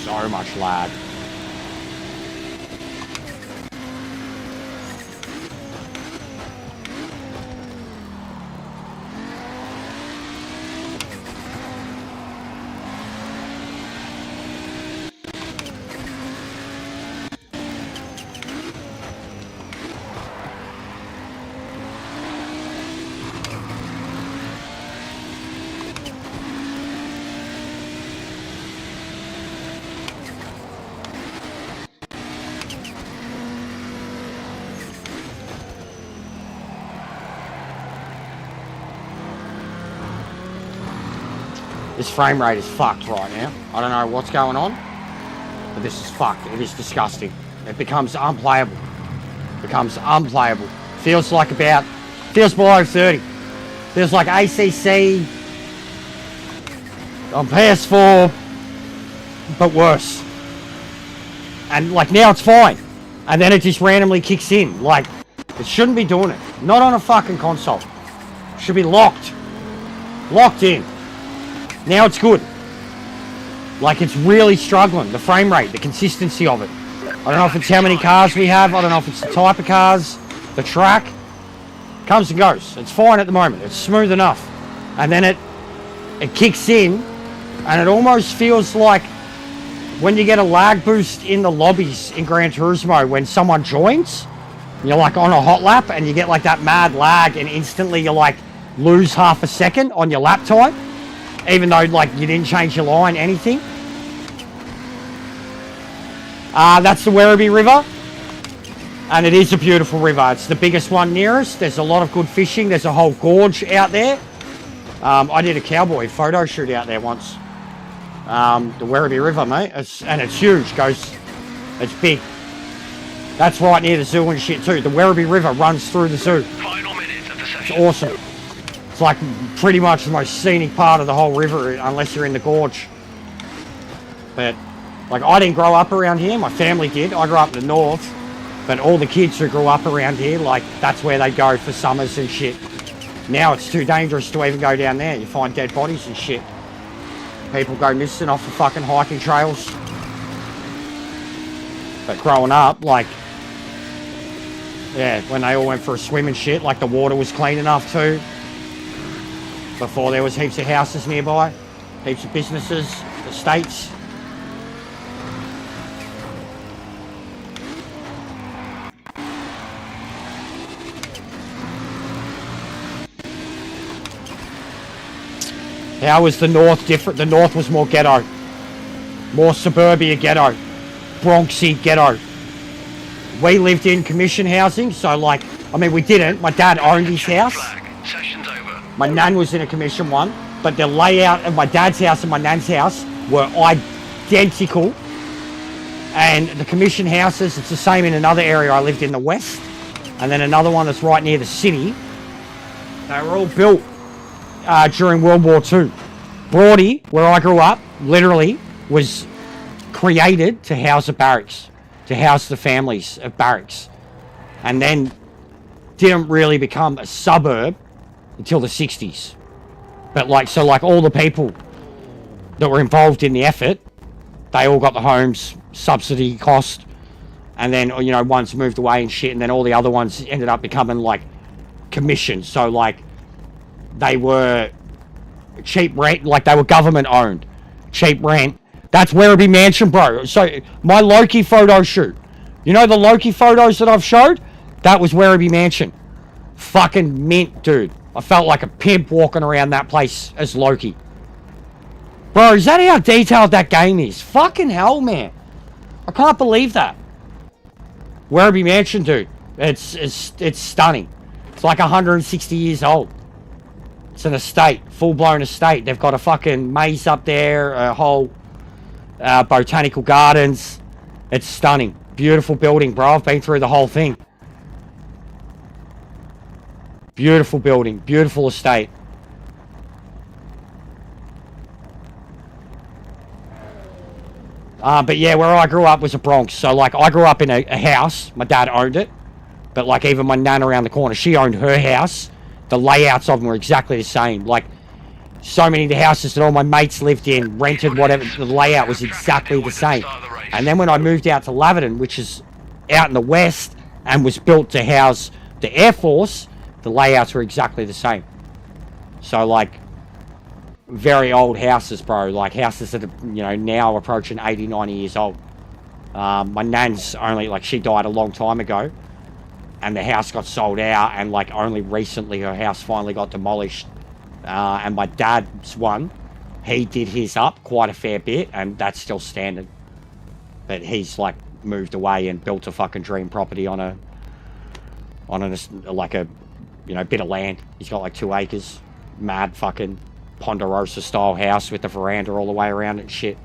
so much lag. This frame rate is fucked right now. I don't know what's going on, but this is fucked. It is disgusting. It becomes unplayable. Feels like feels below 30. Feels like ACC on PS4, but worse. And like now it's fine. And then it just randomly kicks in. Like, it shouldn't be doing it. Not on a fucking console. It should be locked. Locked in. Now it's good. Like, it's really struggling. The frame rate, the consistency of it. I don't know if it's how many cars we have. I don't know if it's the type of cars, the track. Comes and goes. It's fine at the moment. It's smooth enough. And then it kicks in, and it almost feels like when you get a lag boost in the lobbies in Gran Turismo when someone joins, you're like on a hot lap, and you get like that mad lag, and instantly you like lose half a second on your lap time. Even though, like, you didn't change your line, anything. That's the Werribee River. And it is a beautiful river. It's the biggest one near us. There's a lot of good fishing. There's a whole gorge out there. I did a cowboy photo shoot out there once. The Werribee River, mate. And it's huge. It's big. That's right near the zoo and shit, too. The Werribee River runs through the zoo. Final minutes of the session. It's awesome. It's like pretty much the most scenic part of the whole river, unless you're in the gorge. But like, I didn't grow up around here. My family did. I grew up in the north. But all the kids who grew up around here, like, that's where they go for summers and shit. Now it's too dangerous to even go down there. You find dead bodies and shit. People go missing off the fucking hiking trails. But growing up, like, yeah, when they all went for a swim and shit, like, the water was clean enough too. Before there was heaps of houses nearby, heaps of businesses, estates. How was the north different? The north was more ghetto. More suburbia ghetto. Bronxy ghetto. We lived in commission housing, so like, I mean, we didn't. My dad owned his house. Session's over. My nan was in a commission one, but the layout of my dad's house and my nan's house were identical. And the commission houses, it's the same in another area I lived in the west. And then another one that's right near the city. They were all built during World War II. Broady, where I grew up, literally was created to house the barracks, to house the families of barracks. And then didn't really become a suburb until the 60s. But like, so like all the people that were involved in the effort, they all got the homes, subsidy cost, and then, you know, ones moved away and shit, and then all the other ones ended up becoming like commissioned. So like, they were cheap rent, like they were government owned, cheap rent. That's Werribee Mansion, bro. So my Loki photo shoot, you know the Loki photos that I've showed? That was Werribee Mansion. Fucking mint, dude. I felt like a pimp walking around that place as Loki. Bro, is that how detailed that game is? Fucking hell, man. I can't believe that. Werribee Mansion, dude. It's stunning. It's like 160 years old. It's an estate, full-blown estate. They've got a fucking maze up there, a whole botanical gardens. It's stunning. Beautiful building, bro. I've been through the whole thing. Beautiful building, beautiful estate. But yeah, where I grew up was a Bronx. So like, I grew up in a house. My dad owned it. But like, even my nan around the corner, she owned her house. The layouts of them were exactly the same. Like, So many of the houses that all my mates lived in, rented, whatever, the layout was exactly the same. And then when I moved out to Laverton, which is out in the west, and was built to house the Air Force, the layouts were exactly the same. So, like, very old houses, bro. Like, houses that are, you know, now approaching 80, 90 years old. My nan's only, like, she died a long time ago. And the house got sold out, and, like, only recently her house finally got demolished. And my dad's one, he did his up quite a fair bit, and that's still standing. But he's, like, moved away and built a fucking dream property on a, like a, you know, bit of land. He's got, like, 2 acres. Mad fucking Ponderosa style house with the veranda all the way around and shit.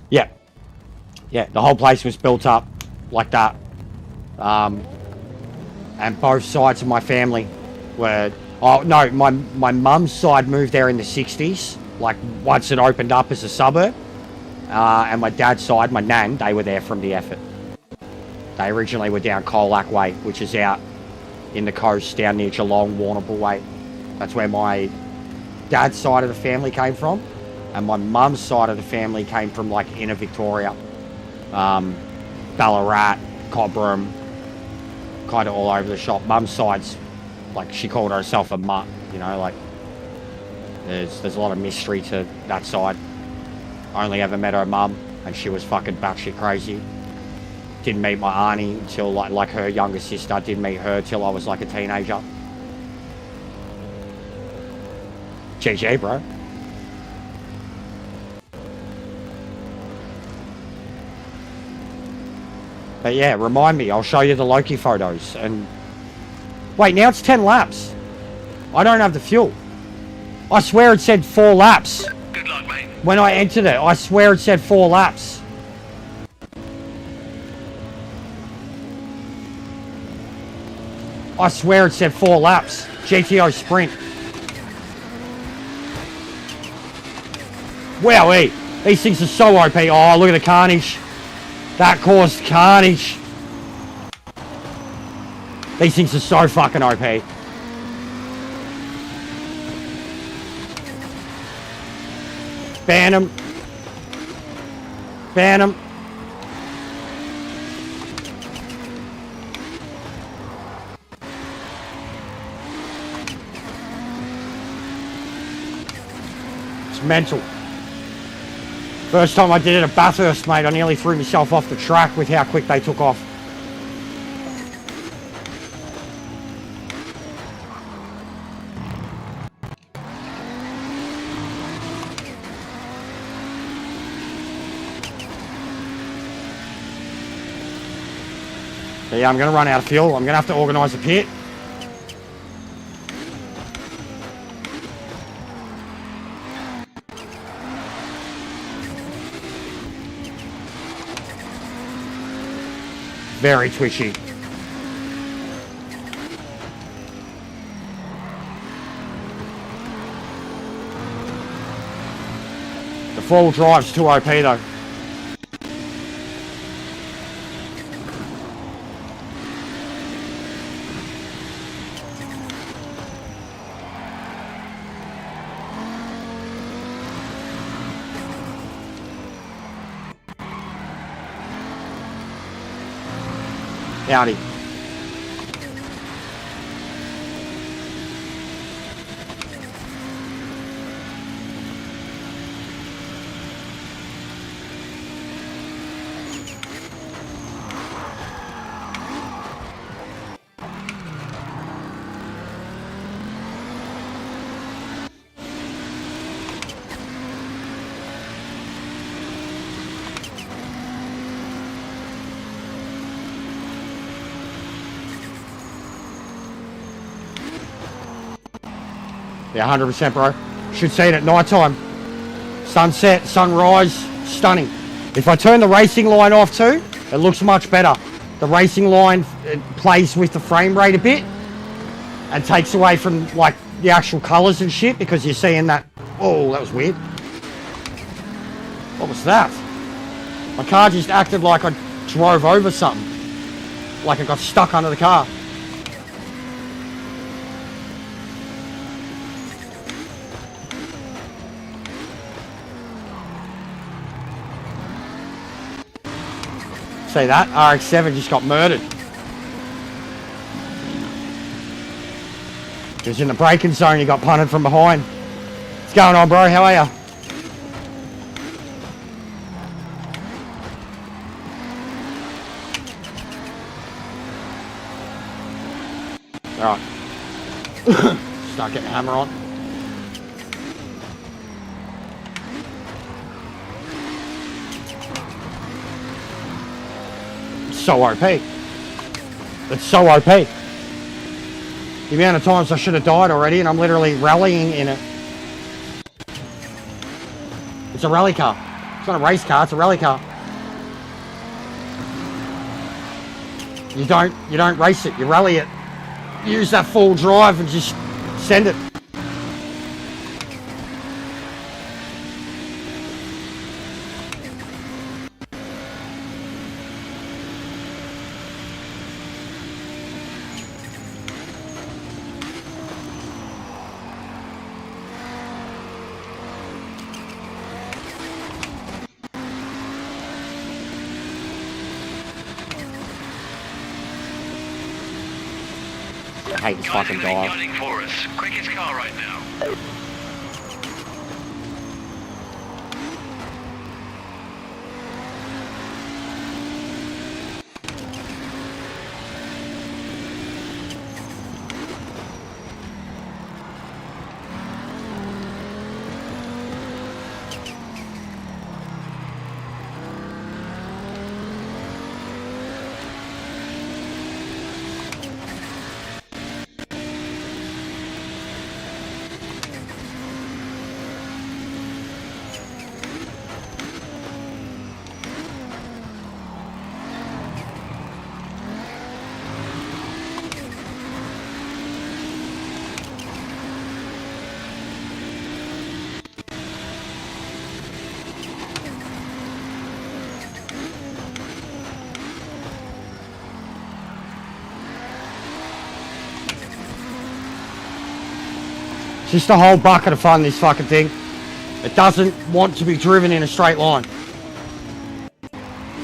Yeah. Yeah, the whole place was built up like that. And both sides of my family were... Oh, no, my mum's side moved there in the 60s. Like, once it opened up as a suburb. And my dad's side, my nan, they were there from the effort. They originally were down Colac Way, which is out in the coast, down near Geelong, Warrnambool Way. That's where my dad's side of the family came from. And my mum's side of the family came from, like, inner Victoria. Ballarat, Cobram, kind of all over the shop. Mum's side's, like, she called herself a mutt, you know, like, there's a lot of mystery to that side. I only ever met her mum, and she was fucking batshit crazy. Didn't meet my auntie until, like her younger sister, didn't meet her till I was, like, a teenager. GG, bro. But yeah, remind me, I'll show you the Loki photos. And wait, now it's 10 laps. I don't have the fuel. I swear it said 4 laps. Good luck, mate. When I entered it, I swear it said 4 laps. I swear it said 4 laps. GTO Sprint. Wowee. These things are so OP. Oh, look at the carnage. That caused carnage. These things are so fucking OP. Ban them. Ban them. It's mental. First time I did it at Bathurst, mate, I nearly threw myself off the track with how quick they took off. So yeah, I'm going to run out of fuel. I'm going to have to organise a pit. Very twitchy. The 4-wheel drive's too OP though. Howdy. Yeah, 100%, bro. Should see it at night time. Sunset, sunrise, stunning. If I turn the racing line off too, it looks much better. The racing line, it plays with the frame rate a bit and takes away from, like, the actual colours and shit, because you're seeing that. Oh, that was weird. What was that? My car just acted like I drove over something. Like I got stuck under the car. See that? RX-7 just got murdered. He was in the braking zone, he got punted from behind. What's going on, bro? How are you? Alright. Start getting the hammer on. It's so OP. It's so OP. The amount of times I should have died already and I'm literally rallying in it. It's a rally car. It's not a race car, it's a rally car. You don't race it, you rally it. Use that full drive and just send it. I hate this Guys fucking are gonna be dive. gunning for us. Quickest car right now. Just a whole bucket of fun, this fucking thing. It doesn't want to be driven in a straight line.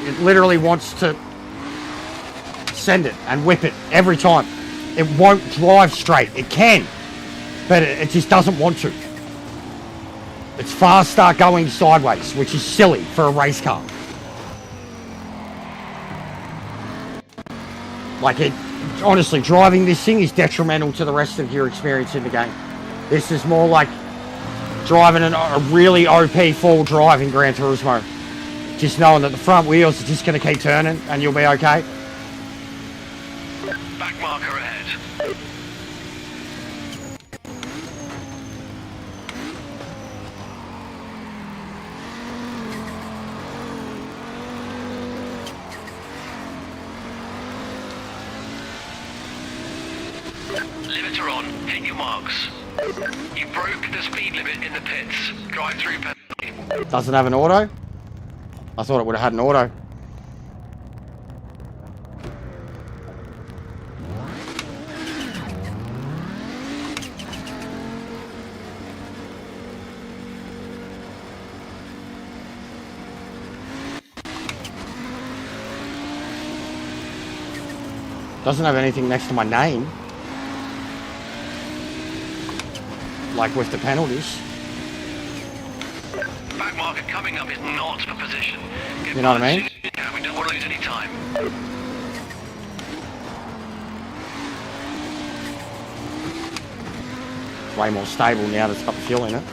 It literally wants to send it and whip it every time. It won't drive straight. It can, but it just doesn't want to. Its fast start going sideways, which is silly for a race car. Like it, honestly, driving this thing is detrimental to the rest of your experience in the game. This is more like driving a really OP full drive in Gran Turismo. Just knowing that the front wheels are just going to keep turning and you'll be okay. Back marker ahead. Limiter on. Hit your marks. You broke the speed limit in the pits. Drive through penalty. Doesn't have an auto? I thought it would have had an auto. Doesn't have anything next to my name. Like with the penalties. Back marker coming up is not for position. Get You know what I by as mean? soon as you can. We don't want to lose any time. It's way more stable now that it's got the fuel in it.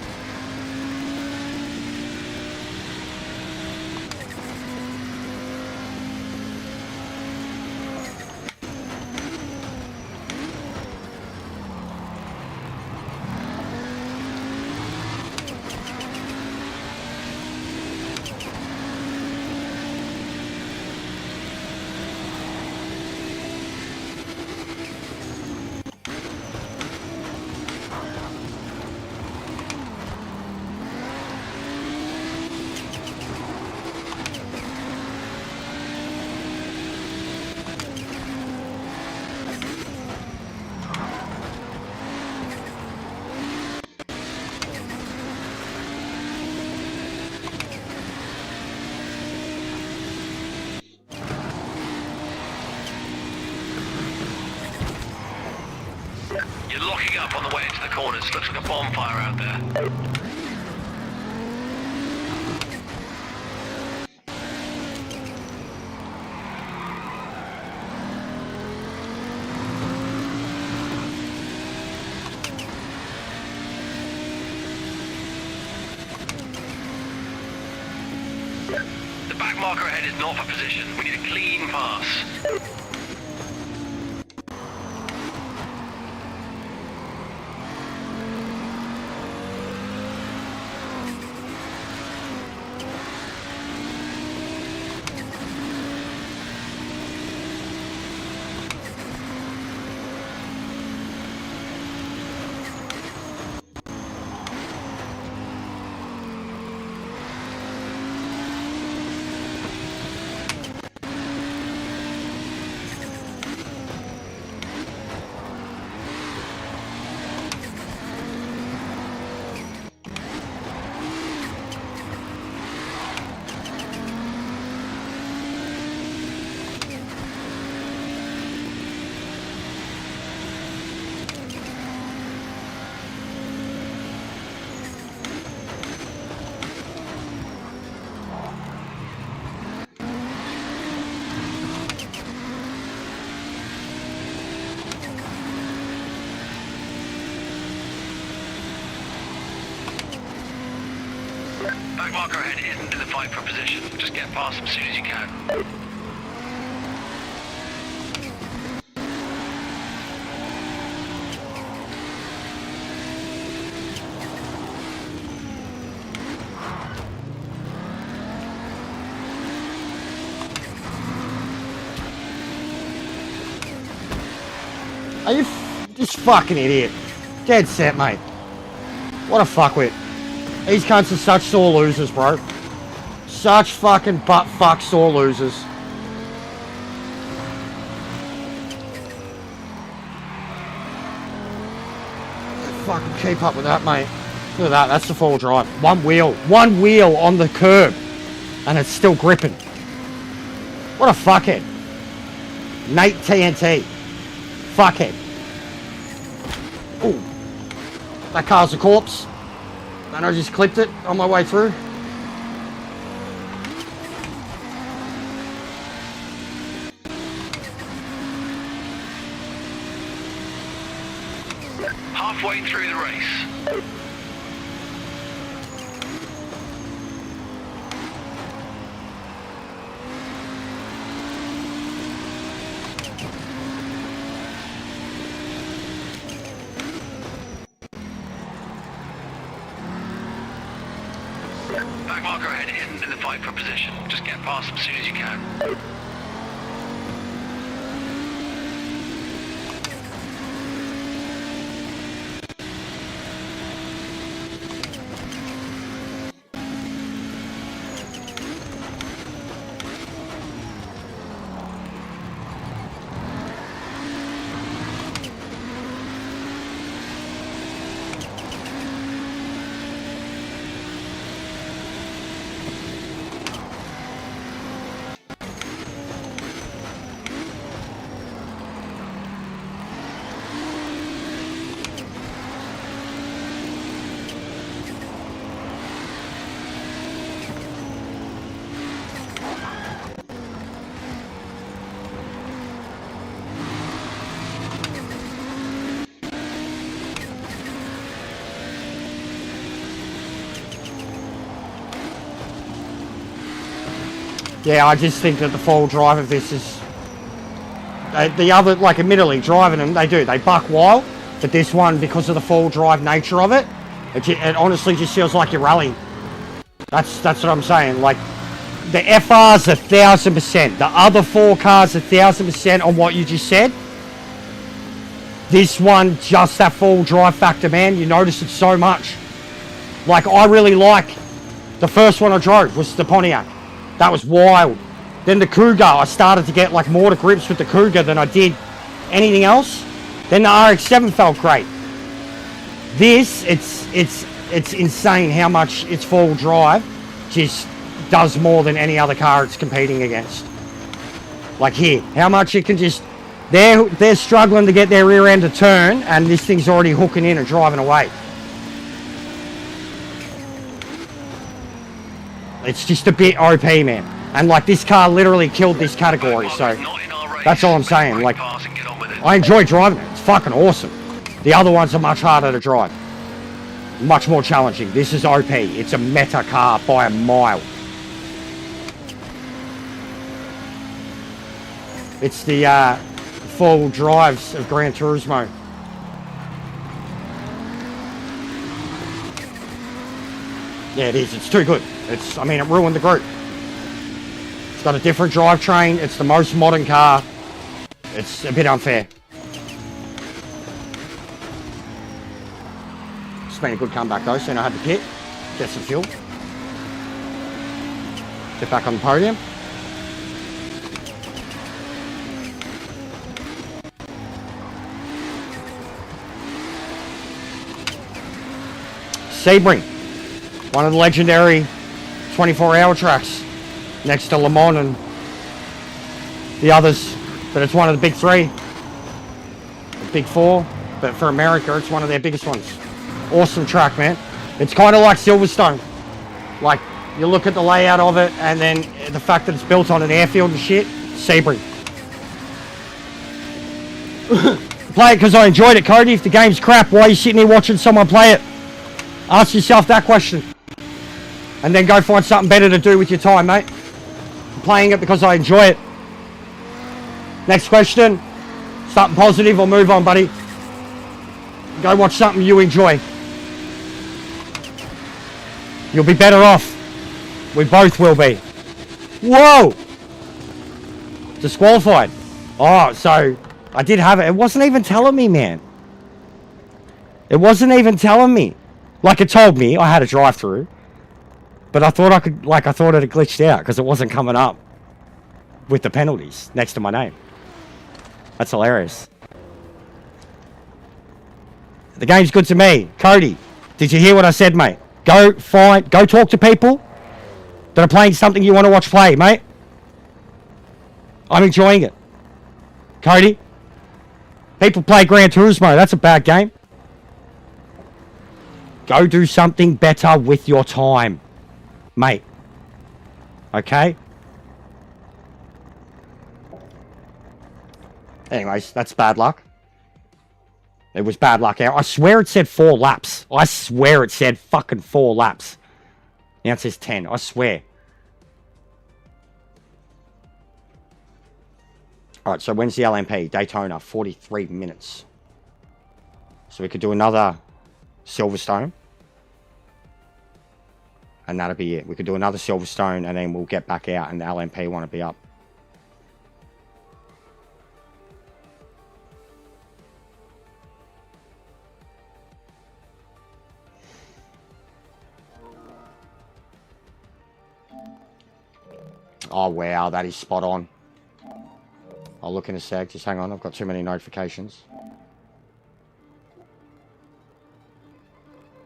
You're locking up on the way into the corners. Looks like a bonfire out there. The back marker ahead is not for position. We need a clean pass. Back marker ahead isn't in the fight for position. Just get past them as soon as you can. Are you this fucking idiot? Dead set, mate. What a fuckwit. These cunts are such sore losers, bro. Such fucking butt-fuck sore losers. Fucking keep up with that, mate. Look at that, that's the full drive. One wheel on the curb. And it's still gripping. What a fuckhead. Nate TNT. Fuckhead. Ooh. That car's a corpse. And I just clipped it on my way through. Halfway through the race. Back marker ahead isn't in the fight for position. Just get past them as soon as you can. Yeah, I just think that the full drive of this is... the other, like, admittedly, driving them, they buck wild. But this one, because of the full drive nature of it, it honestly just feels like you're rallying. That's what I'm saying. Like, the FR's 1,000%. The other four cars 1,000% on what you just said. This one, just that full drive factor, man. You notice it so much. Like, I really like... The first one I drove was the Pontiac. That was wild. Then the Cougar, I started to get like more to grips with the Cougar than I did anything else. Then the RX-7 felt great. This, it's insane how much its full drive just does more than any other car it's competing against. Like here, how much it can just They're struggling to get their rear end to turn, and this thing's already hooking in and driving away. It's just a bit OP, man. And like, this car literally killed this category, so that's all I'm saying. Like, I enjoy driving it. It's fucking awesome. The other ones are much harder to drive. Much more challenging. This is OP. It's a meta car by a mile. It's the full drives of Gran Turismo. Yeah, it is. It's too good. I mean, it ruined the group. It's got a different drivetrain. It's the most modern car. It's a bit unfair. It's been a good comeback though. Soon I had to pit, get some fuel, get back on the podium. Sebring, one of the legendary 24-hour tracks next to Le Mans and the others, but it's one of the big three, the big four, but for America it's one of their biggest ones. Awesome track, man. It's kind of like Silverstone. Like, you look at the layout of it and then the fact that it's built on an airfield and shit. Sebring. Play it because I enjoyed it, Cody. If the game's crap, why are you sitting here watching someone play it? Ask yourself that question. And then go find something better to do with your time, mate. I'm playing it because I enjoy it. Next question. Something positive or move on, buddy. Go watch something you enjoy. You'll be better off. We both will be. Whoa! Disqualified. Oh, so I did have it. It wasn't even telling me, man. It wasn't even telling me. Like, it told me I had a drive-through. But I thought I could, like, I thought it had glitched out because it wasn't coming up with the penalties next to my name. That's hilarious. The game's good to me. Cody, did you hear what I said, mate? Go talk to people that are playing something you want to watch play, mate. I'm enjoying it. Cody, people play Gran Turismo. That's a bad game. Go do something better with your time, mate. Okay? Anyways, that's bad luck. It was bad luck out. I swear it said 4 laps. I swear it said fucking 4 laps. Now it says 10. I swear. Alright, so when's the LMP? Daytona, 43 minutes. So we could do another Silverstone. And that'll be it. We could do another Silverstone and then we'll get back out and the LMP want to be up. Oh, wow, that is spot on. I'll look in a sec. Just hang on. I've got too many notifications.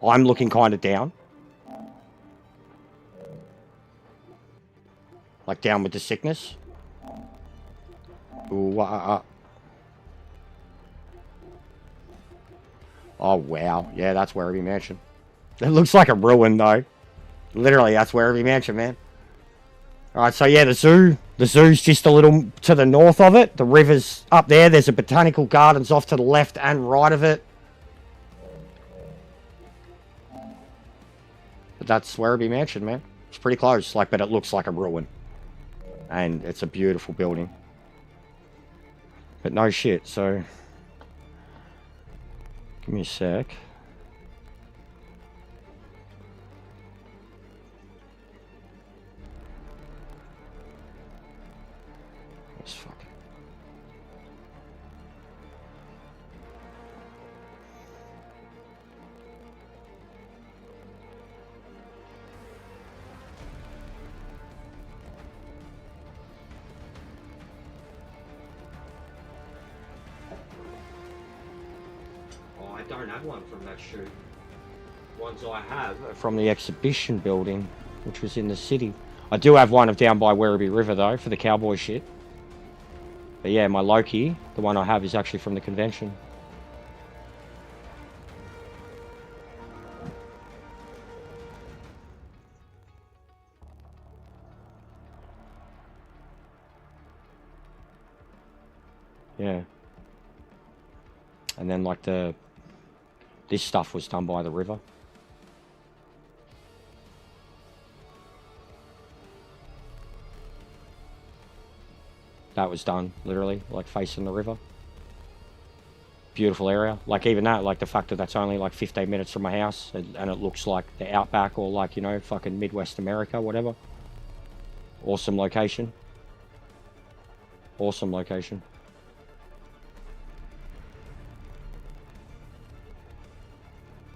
I'm looking kind of down. Like down with the sickness. Ooh, Oh, wow. Yeah, that's Werribee Mansion. It looks like a ruin, though. Literally, that's Werribee Mansion, man. Alright, so yeah, the zoo. The zoo's just a little to the north of it. The river's up there. There's a botanical gardens off to the left and right of it. But that's Werribee Mansion, man. It's pretty close, like, but it looks like a ruin. And it's a beautiful building. But no shit, so... Give me a sec. Let's fuck. I don't have one from that shoot. Ones I have are from the exhibition building, which was in the city. I do have one of down by Werribee River though, for the cowboy shit. But yeah, my Loki, the one I have, is actually from the convention. Yeah. And then like this stuff was done by the river. That was done, literally, like facing the river. Beautiful area. Like even that, like the fact that that's only like 15 minutes from my house and it looks like the outback or like, you know, fucking Midwest America, whatever. Awesome location. Awesome location.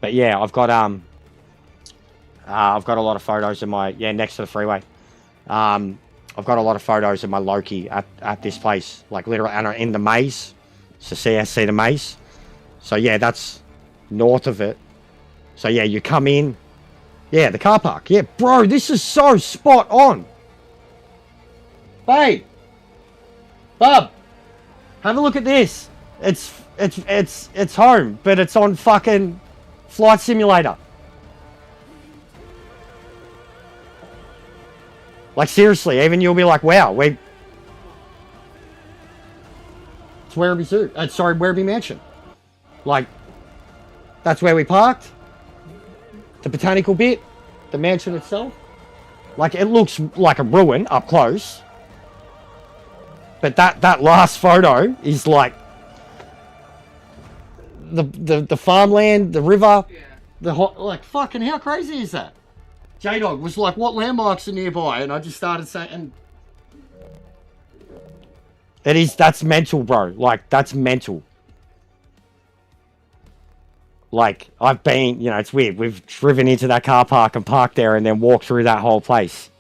But yeah, I've got a lot of photos of my, next to the freeway. I've got a lot of photos of my Loki at this place, like literally, and in the maze. So see the maze. So yeah, that's north of it. So yeah, you come in. Yeah, the car park. Yeah, bro, this is so spot on. Babe, bub, have a look at this. It's home, but it's on fucking Flight Simulator. Like seriously, even you'll be like, wow, it's Werribee Zoo. Werribee Mansion. Like, that's where we parked. The botanical bit, the mansion itself. Like, it looks like a ruin up close. But that last photo is like the farmland, the river, like fucking how crazy is that? J-Dog was like, what landmarks are nearby? And I just started saying, that's mental, bro. Like, that's mental. Like, I've been, you know, it's weird. We've driven into that car park and parked there and then walked through that whole place.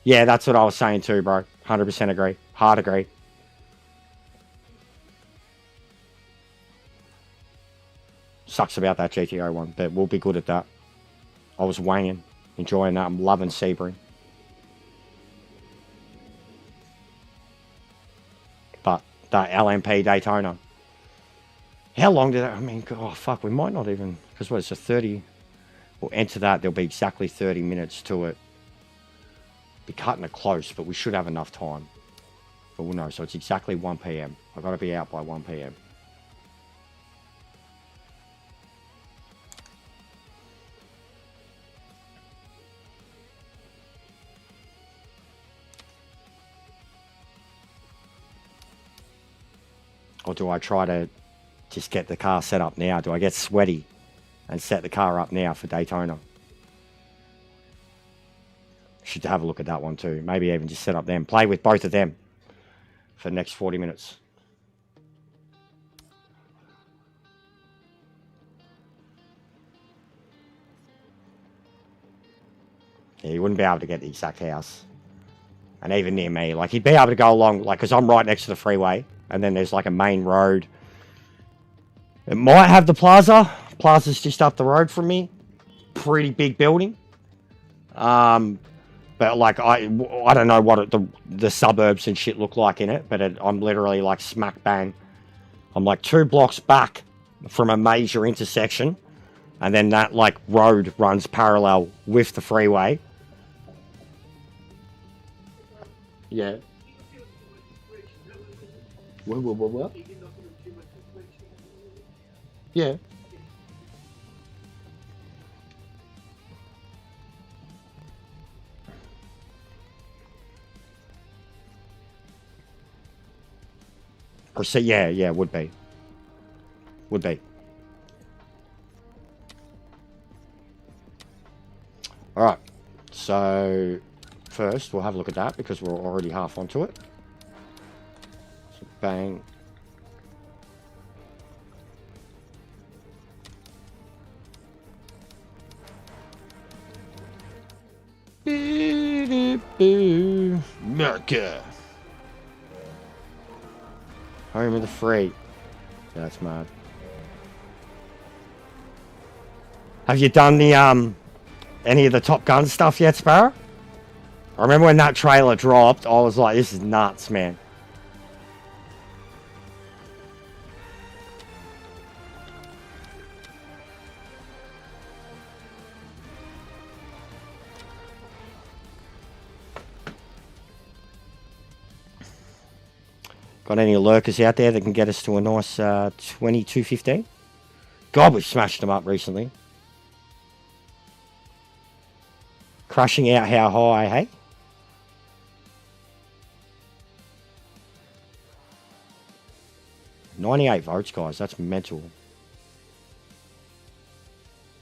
Yeah, that's what I was saying too, bro. 100% agree. Hard agree. Sucks about that GTO one, but we'll be good at that. I was wanging. Enjoying that. I'm loving Sebring. But that LMP Daytona. How long did that? I mean, oh fuck, we might not even, because what, it's a 30. We'll enter that. There'll be exactly 30 minutes to it. Be cutting it close, but we should have enough time. But we'll know. So it's exactly 1 p.m. I've got to be out by 1 p.m. Or do I try to just get the car set up now? Do I get sweaty and set the car up now for Daytona? Should have a look at that one too. Maybe even just set up them. Play with both of them for the next 40 minutes. Yeah, you wouldn't be able to get the exact house. And even near me, like he'd be able to go along, like, because I'm right next to the freeway. And then there's like a main road. It might have the plaza. Plaza's just up the road from me. Pretty big building. But like I don't know what the suburbs and shit look like in it. But I'm literally like smack bang. I'm like 2 blocks back from a major intersection. And then that like road runs parallel with the freeway. Yeah. What? Yeah. Or say, yeah, would be. Would be. Alright. So, first, we'll have a look at that because we're already half onto it. So, bang. America. Home of the free. Yeah, that's mad. Have you done the any of the Top Gun stuff yet, Sparrow? I remember when that trailer dropped, I was like, this is nuts, man. Got any lurkers out there that can get us to a nice 22.15? God, we've smashed them up recently. Crushing out how high, hey? $98 votes, guys. That's mental.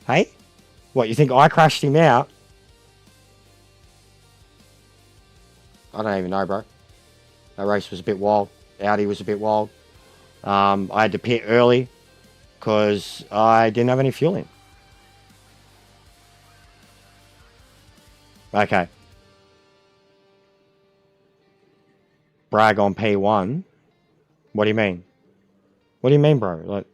Hey? What, you think I crashed him out? I don't even know, bro. That race was a bit wild. Audi was a bit wild. I had to pit early because I didn't have any fuel in. Okay. Brag on P1. What do you mean? What do you mean, bro? Like,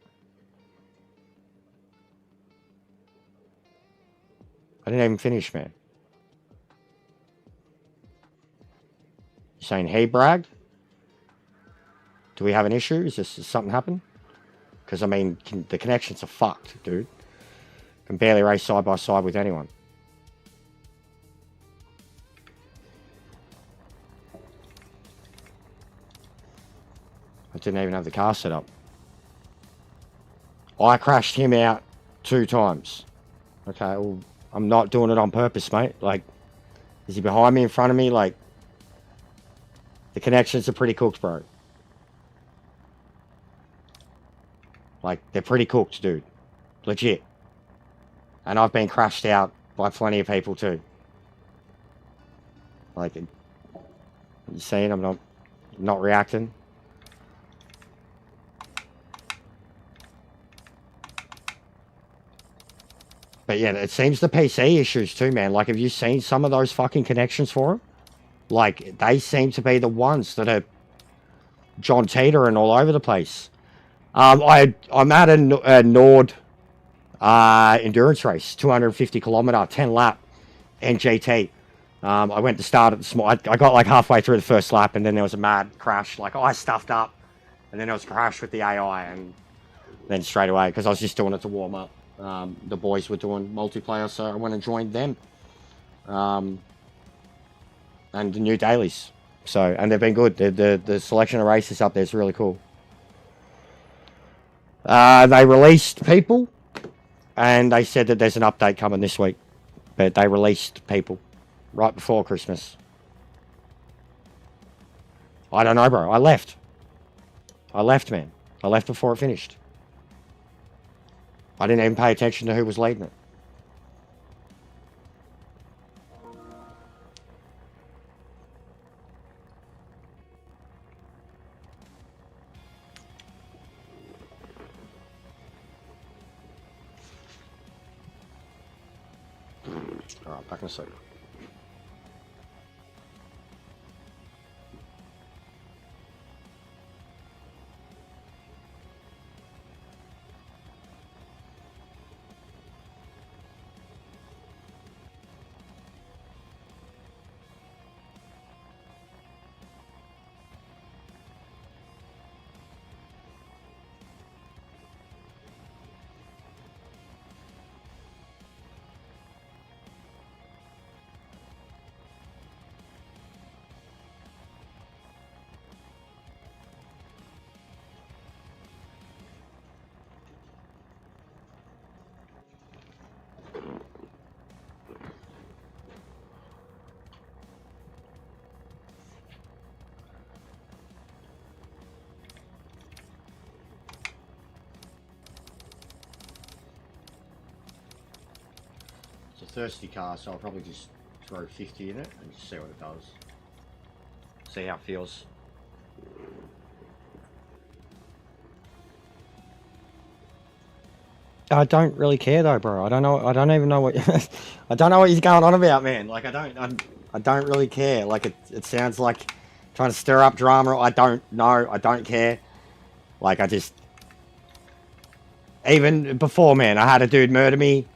I didn't even finish, man. You saying he bragged? Do we have an issue? Is something happen? Because, I mean, the connections are fucked, dude. Can barely race side by side with anyone. I didn't even have the car set up. I crashed him out 2 times. Okay, well, I'm not doing it on purpose, mate. Like, is he behind me, in front of me? Like, the connections are pretty cooked, bro. Like, they're pretty cooked, dude. Legit. And I've been crashed out by plenty of people, too. Like, you seeing I'm not reacting? But yeah, it seems the PC issues too, man. Like, have you seen some of those fucking connections for them? Like, they seem to be the ones that are John Teeter and all over the place. I'm at a Nord endurance race, 250 kilometer, 10 lap NGT. I went to start at the small. I got like halfway through the first lap, and then there was a mad crash. Like, I stuffed up, and then there was a crash with the AI, and then straight away, because I was just doing it to warm up. The boys were doing multiplayer, so I went and joined them. And the new dailies. So, and they've been good. The selection of races up there is really cool. They released people, and they said that there's an update coming this week. But they released people right before Christmas. I don't know, bro. I left, man. I left before it finished. I didn't even pay attention to who was leading it. Alright, back in a second. Thirsty car, so I'll probably just throw 50 in it and just see what it does. See how it feels. I don't really care though, bro. I don't even know what I don't know what he's going on about, man. Like, I don't really care. Like, it sounds like trying to stir up drama. I don't know. I don't care. Like, even before, man, I had a dude murder me.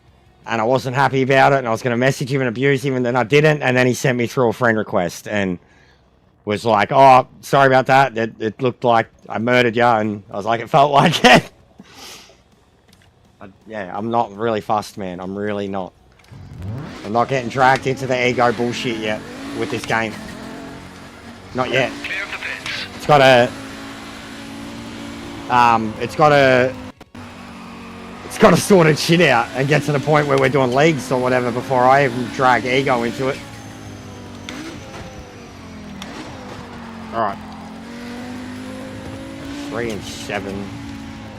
And I wasn't happy about it, and I was going to message him and abuse him, and then I didn't, and then he sent me through a friend request, and was like, oh, sorry about that, it looked like I murdered you, and I was like, it felt like it. Yeah, I'm not really fussed, man, I'm really not. I'm not getting dragged into the ego bullshit yet with this game. Not yet. Clear of the pits. It's got a It's got to sort its shit out and get to the point where we're doing leagues or whatever before I even drag ego into it. All right. 3 and 7.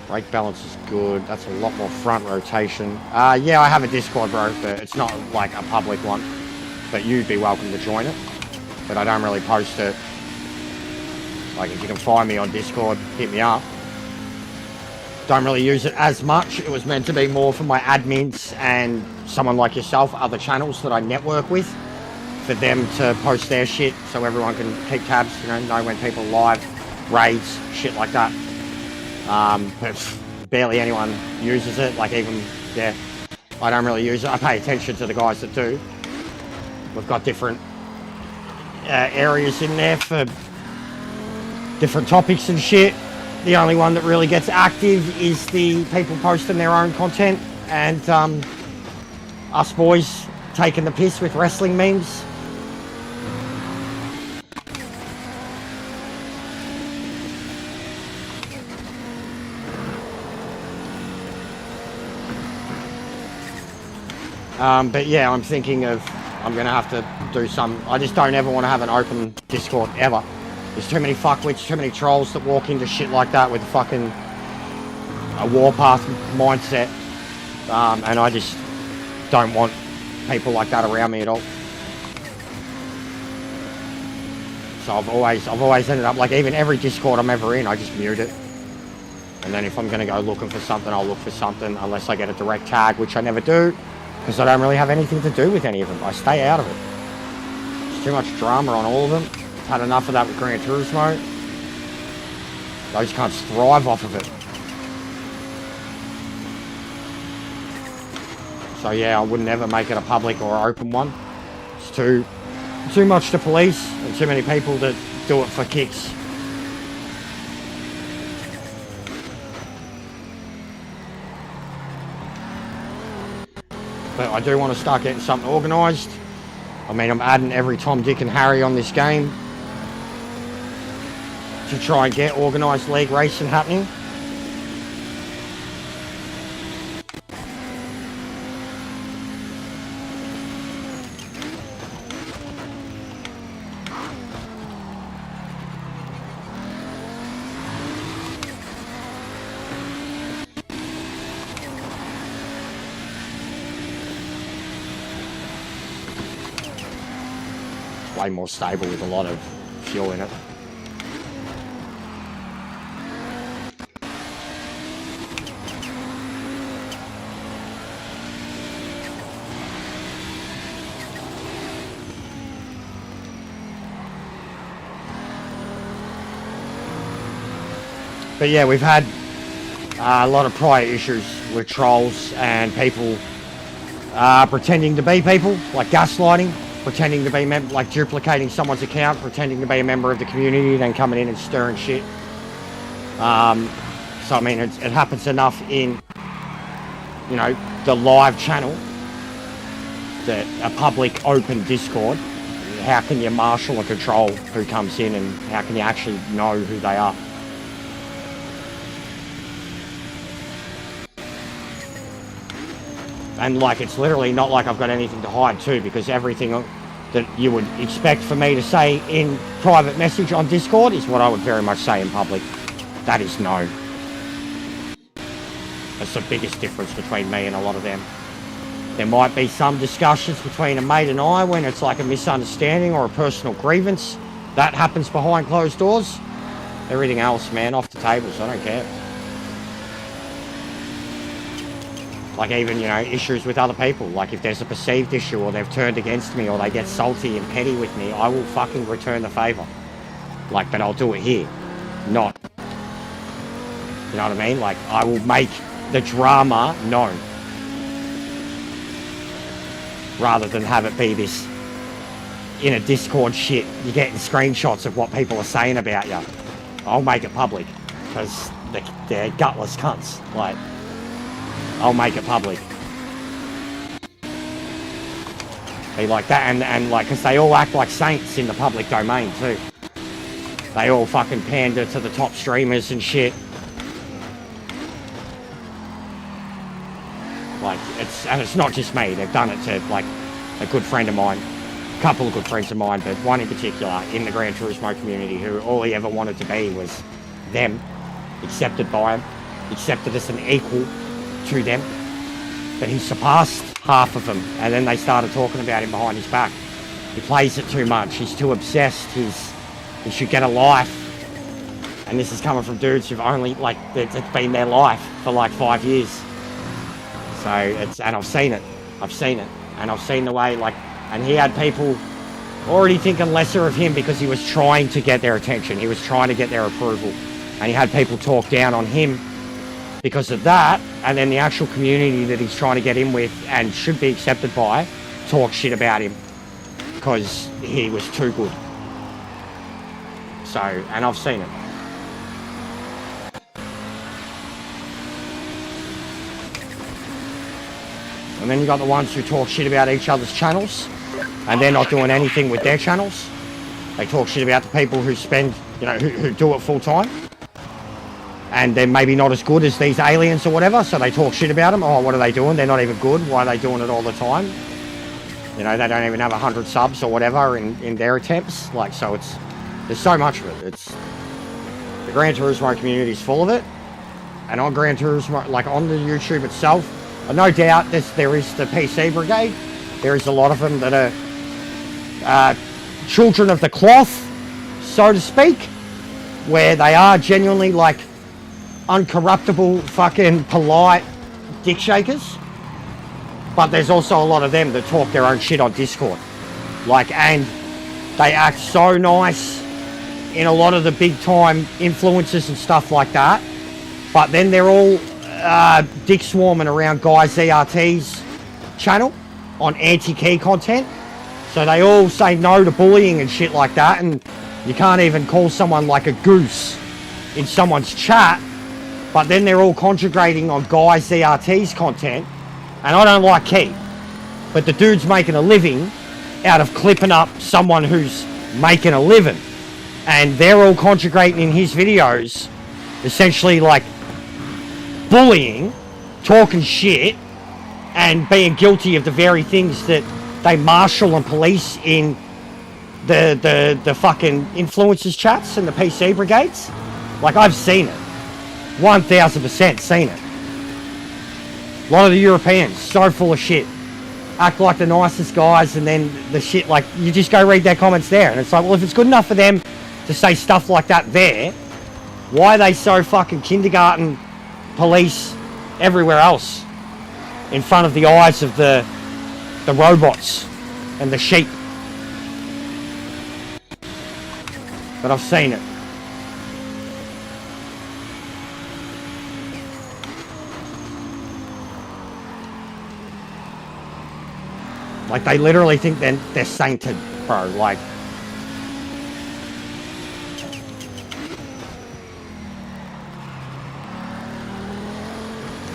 Brake balance is good. That's a lot more front rotation. Yeah, I have a Discord, bro, but it's not like a public one. But you'd be welcome to join it. But I don't really post it. Like, if you can find me on Discord, hit me up. Don't really use it as much. It was meant to be more for my admins and someone like yourself, other channels that I network with, for them to post their shit so everyone can keep tabs, you know when people live, raids, shit like that. But barely anyone uses it. Like, even, yeah, I don't really use it. I pay attention to the guys that do. We've got different areas in there for different topics and shit. The only one that really gets active is the people posting their own content, and us boys taking the piss with wrestling memes. But yeah, I'm thinking of, I'm going to have to do some, I just don't ever want to have an open Discord, ever. There's too many fuckwits, too many trolls that walk into shit like that with fucking a warpath mindset. And I just don't want people like that around me at all. So I've always ended up, like, even every Discord I'm ever in, I just mute it. And then if I'm going to go looking for something, I'll look for something, unless I get a direct tag, which I never do, because I don't really have anything to do with any of them. I stay out of it. There's too much drama on all of them. Had enough of that with Gran Turismo. Those cunts thrive off of it. So yeah, I wouldn't ever make it a public or open one. It's too much to police and too many people that do it for kicks. But I do want to start getting something organised. I mean, I'm adding every Tom, Dick and Harry on this game to try and get organised league racing happening. It's way more stable with a lot of fuel in it. But yeah, we've had a lot of prior issues with trolls and people pretending to be people, like gaslighting, pretending to be like duplicating someone's account, pretending to be a member of the community, then coming in and stirring shit. So I mean, it happens enough in, you know, the live channel, that a public open Discord. How can you marshal and control who comes in, and how can you actually know who they are? And like, it's literally not like I've got anything to hide too, because everything that you would expect for me to say in private message on Discord is what I would very much say in public. That is known. That's the biggest difference between me and a lot of them. There might be some discussions between a mate and I when it's like a misunderstanding or a personal grievance. That happens behind closed doors. Everything else, man, off the tables, I don't care. Like, even, you know, issues with other people. Like, if there's a perceived issue or they've turned against me or they get salty and petty with me, I will fucking return the favour. Like, but I'll do it here. Not. You know what I mean? Like, I will make the drama known. Rather than have it be this, in a Discord shit, you're getting screenshots of what people are saying about you. I'll make it public. Because they're gutless cunts. Like, I'll make it public. Be like that, and like, because they all act like saints in the public domain too. They all fucking pander to the top streamers and shit. Like, it's not just me. They've done it to, like, a good friend of mine, a couple of good friends of mine, but one in particular in the Gran Turismo community who all he ever wanted to be was them, accepted by him, accepted as an equal to them. But he surpassed half of them, and then they started talking about him behind his back. He plays it too much. He's too obsessed. He should get a life. And this is coming from dudes who've only, like, it's been their life for like 5 years. So and I've seen it. And I've seen the way, like, and he had people already thinking lesser of him because he was trying to get their attention. He was trying to get their approval. And he had people talk down on him because of that. And then the actual community that he's trying to get in with and should be accepted by talk shit about him because he was too good. So, and I've seen it. And then you got the ones who talk shit about each other's channels, and they're not doing anything with their channels. They talk shit about the people who spend, you know, who do it full time, and they're maybe not as good as these aliens or whatever. So they talk shit about them. Oh, what are they doing? They're not even good. Why are they doing it all the time? You know, they don't even have 100 subs or whatever in their attempts. Like, so there's so much of it. It's the Gran Turismo community is full of it, and on Gran Turismo, like on the YouTube itself. No doubt there is the PC brigade. There is a lot of them that are children of the cloth, so to speak, where they are genuinely like uncorruptible, fucking polite dick shakers. But there's also a lot of them that talk their own shit on Discord. Like, and they act so nice in a lot of the big time influencers and stuff like that. But then they're all dick swarming around Guy ZRT's channel on anti-key content. So they all say no to bullying and shit like that, and you can't even call someone like a goose in someone's chat, but then they're all concentrating on Guy ZRT's content. And I don't like Key, but the dude's making a living out of clipping up someone who's making a living, and they're all concentrating in his videos essentially like bullying, talking shit, and being guilty of the very things that they marshal and police in the fucking influencers chats and the PC brigades. Like, I've seen it. 1000% seen it. A lot of the Europeans, so full of shit. Act like the nicest guys, and then the shit, like, you just go read their comments there. And it's like, well, if it's good enough for them to say stuff like that there, why are they so fucking kindergarten police everywhere else in front of the eyes of the robots and the sheep? But I've seen it. Like, they literally think they're sainted, bro. Like,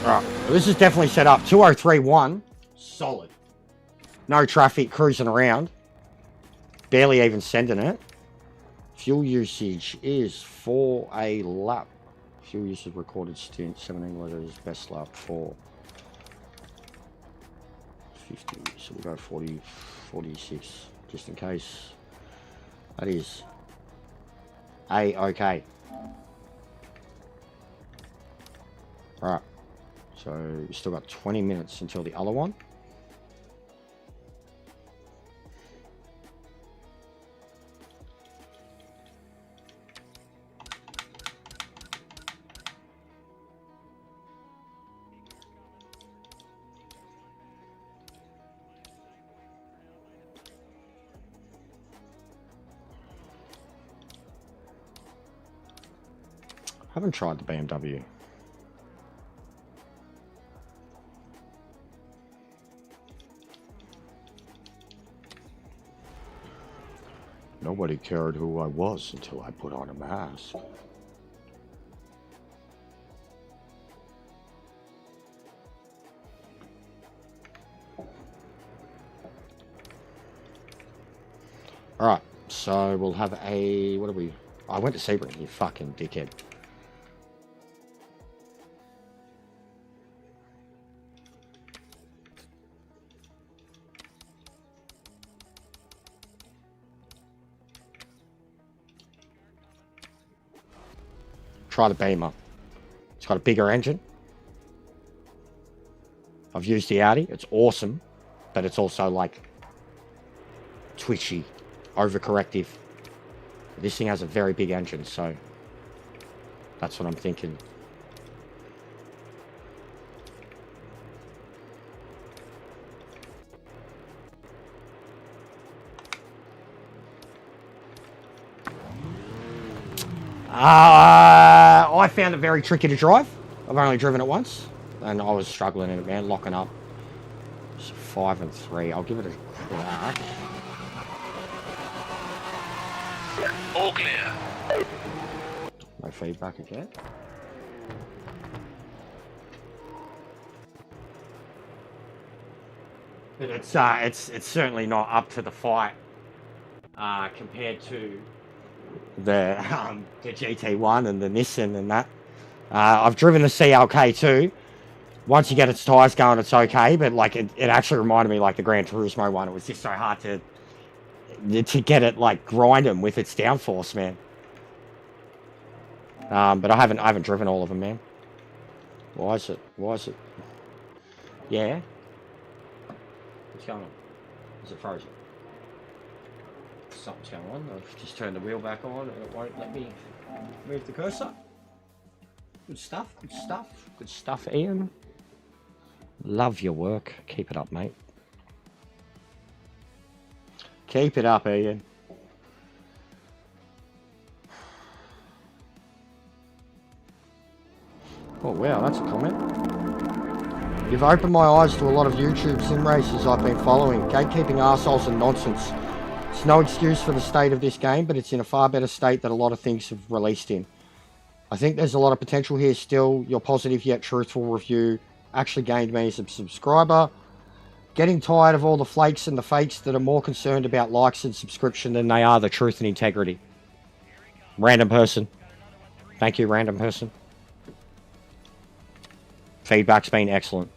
right, this is definitely set up. 2031, solid. No traffic cruising around. Barely even sending it. Fuel usage is for a lap. Fuel usage recorded stint, 17 litres, best lap 4. 50, so we'll go 40, 46, just in case. That is okay. Right, so we've still got 20 minutes until the other one. I haven't tried the BMW. Nobody cared who I was until I put on a mask. Alright, so we'll have a... what are we... I went to Sebring, you fucking dickhead. Try the Beamer. It's got a bigger engine. I've used the Audi. It's awesome, but it's also like twitchy, overcorrective. This thing has a very big engine, so that's what I'm thinking. I found it very tricky to drive. I've only driven it once, and I was struggling in it, man, locking up. It's 5 and 3. I'll give it a crack. All clear. No feedback again. But it's certainly not up to the fight compared to the GT1 and the Nissan and that. I've driven the CLK too. Once you get its tyres going, it's okay, but like it actually reminded me like the Gran Turismo one. It was just so hard to get it like grind them with its downforce, man. But I haven't driven all of them, man. Why is it? Yeah. What's going on? Is it frozen? Something's going on. I've just turned the wheel back on and it won't let me move the cursor. Good stuff, good stuff. Good stuff, Ian. Love your work. Keep it up, mate. Keep it up, Ian. Oh, wow, that's a comment. You've opened my eyes to a lot of YouTube sim races I've been following. Gatekeeping arseholes and nonsense. It's no excuse for the state of this game, but it's in a far better state that a lot of things have released in. I think there's a lot of potential here still. Your positive yet truthful review actually gained me as a subscriber. Getting tired of all the flakes and the fakes that are more concerned about likes and subscription than they are the truth and integrity. Random person. Thank you, random person. Feedback's been excellent.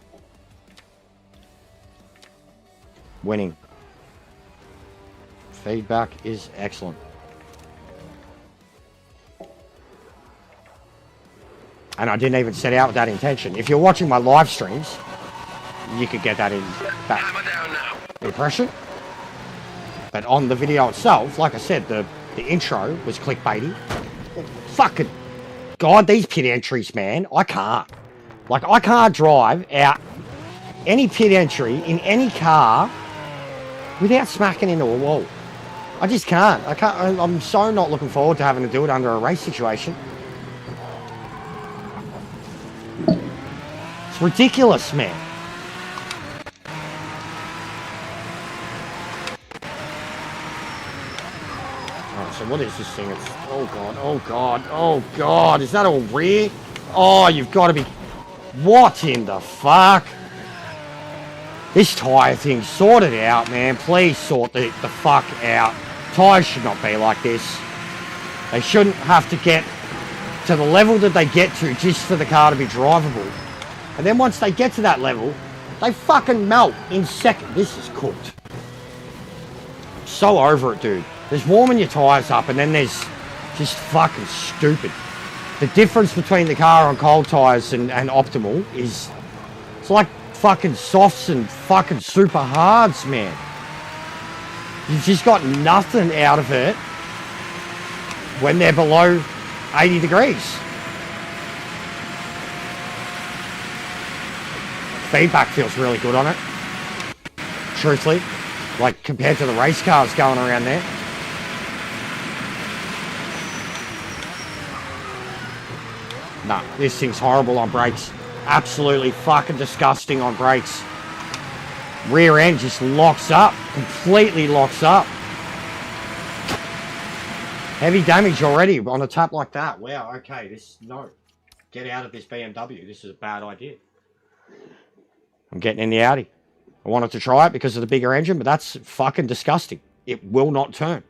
Winning. Feedback is excellent. And I didn't even set out with that intention. If you're watching my live streams, you could get that in that impression. But on the video itself, like I said, the intro was clickbaity. Fucking God, these pit entries, man. I can't. Like, I can't drive out any pit entry in any car without smacking into a wall. I just can't. I'm so not looking forward to having to do it under a race situation. It's ridiculous, man. Alright, so what is this thing? It's, oh god, oh god, oh god. Is that all rear? Oh, you've got to be... What in the fuck? This tyre thing, sort it out, man. Please sort the fuck out. Tyres should not be like this. They shouldn't have to get to the level that they get to just for the car to be drivable. And then once they get to that level, they fucking melt in seconds. This is cooked. I'm so over it, dude. There's warming your tyres up and then there's just fucking stupid. The difference between the car on cold tyres and optimal is... It's like fucking softs and fucking super hards, man. You've just got nothing out of it when they're below 80 degrees. Feedback feels really good on it. Truthfully. Like, compared to the race cars going around there. Nah, this thing's horrible on brakes. Absolutely fucking disgusting on brakes. Rear end just locks up. Completely locks up. Heavy damage already on a tap like that. Wow, okay, no. Get out of this BMW. This is a bad idea. I'm getting in the Audi. I wanted to try it because of the bigger engine, but that's fucking disgusting. It will not turn.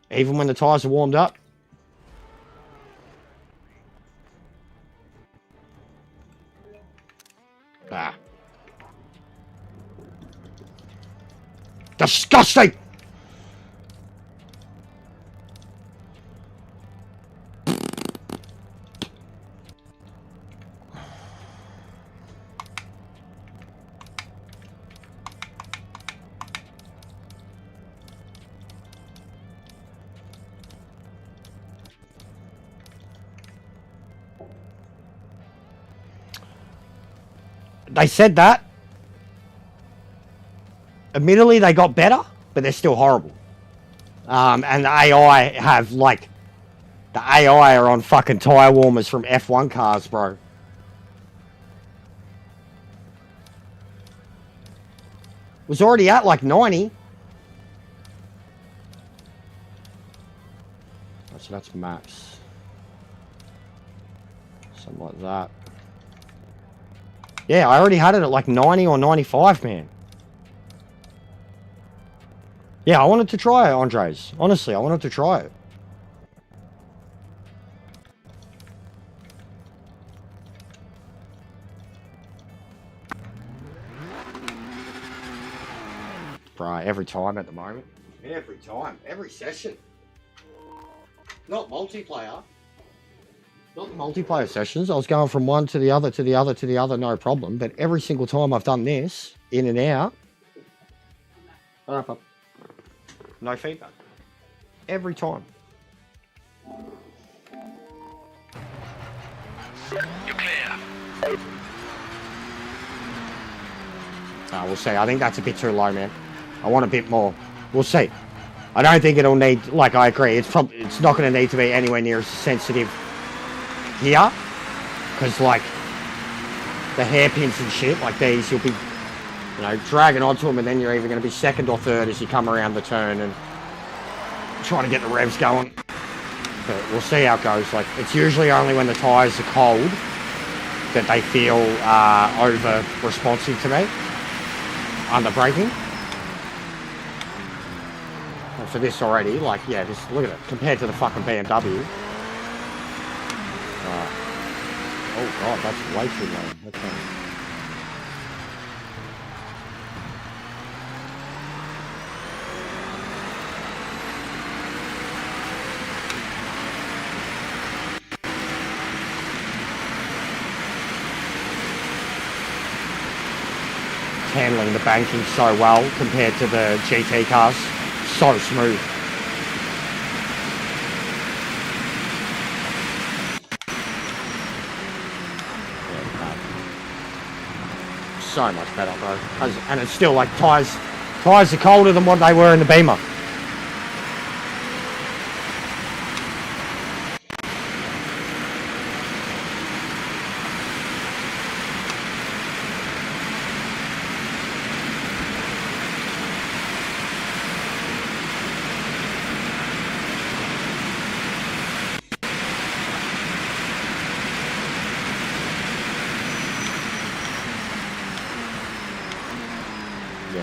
Even when the tyres are warmed up. Ah. Disgusting! they said that. Admittedly, they got better, but they're still horrible. And the AI have, like... The AI are on fucking tyre warmers from F1 cars, bro. Was already at, like, 90. So that's max. Something like that. Yeah, I already had it at, like, 90 or 95, man. Yeah, I wanted to try it, Andres. Honestly, I wanted to try it. Right, every time at the moment. Every time. Every session. Not multiplayer. Not the multiplayer sessions. I was going from one to the other, to the other, to the other, no problem. But every single time I've done this, in and out, no feedback. Every time. You're clear. We'll see. I think that's a bit too low, man. I want a bit more. We'll see. I don't think it'll need... Like, I agree. It's not going to need to be anywhere near as sensitive here. Because, like, the hairpins and shit, like these, you'll be, you know, dragging onto them, and then you're either going to be second or third as you come around the turn and trying to get the revs going. But we'll see how it goes. Like, it's usually only when the tyres are cold that they feel over responsive to me under braking. And for this already, like, yeah, just look at it compared to the fucking BMW. Oh god, that's way too low. Okay. Handling the banking so well compared to the GT cars. So smooth. So much better, bro. And it's still like tyres are colder than what they were in the Beamer.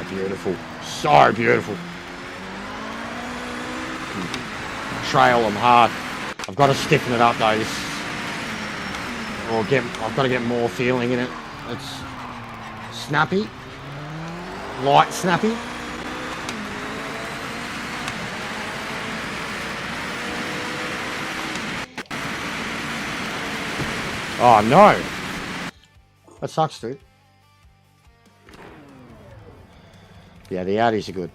Beautiful. So beautiful. Trail them hard. I've got to stiffen it up though. I've got to get more feeling in it. It's snappy. Light snappy. Oh no. That sucks, dude. Yeah, the Audis are good.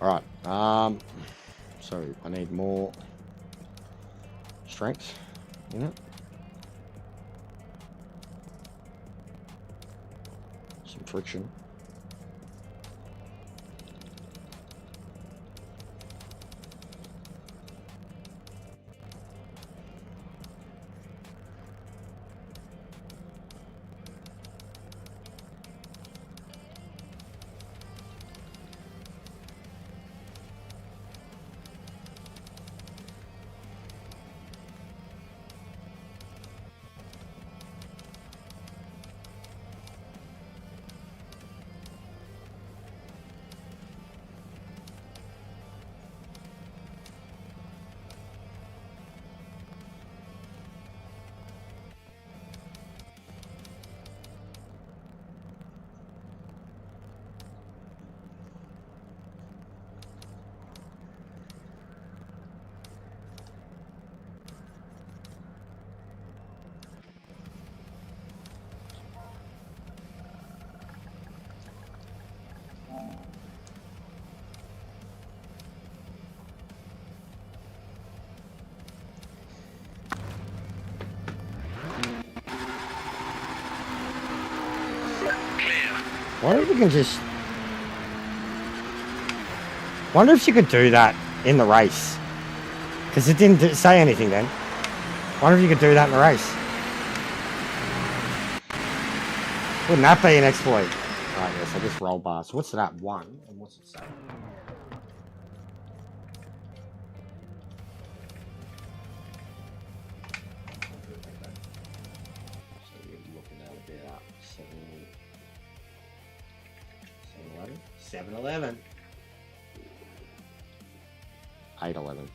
Alright, so I need more strength in it. Some friction. Wonder if you can just... Wonder if you could do that in the race. Because it didn't say anything then. Wonder if you could do that in the race. Wouldn't that be an exploit? Right, yes, I just roll bar. So what's that? 1. And what's it say? So you're looking at about 7-11. 7-11. 8-11.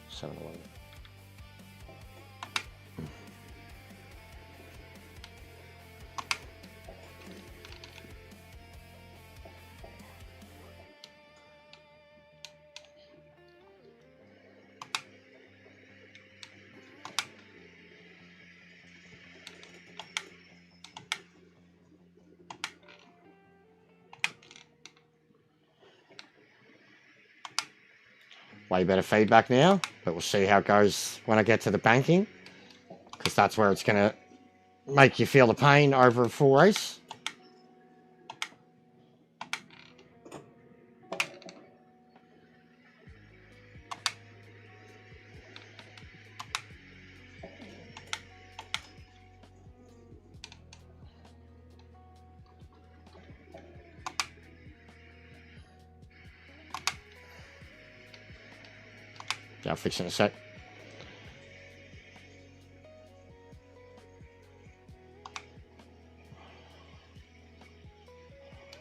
7-11. Way better feedback now, but we'll see how it goes when I get to the banking, because that's where it's going to make you feel the pain over a full race. Yeah, I'll fix it in a sec.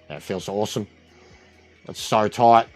That feels awesome. It's so tight.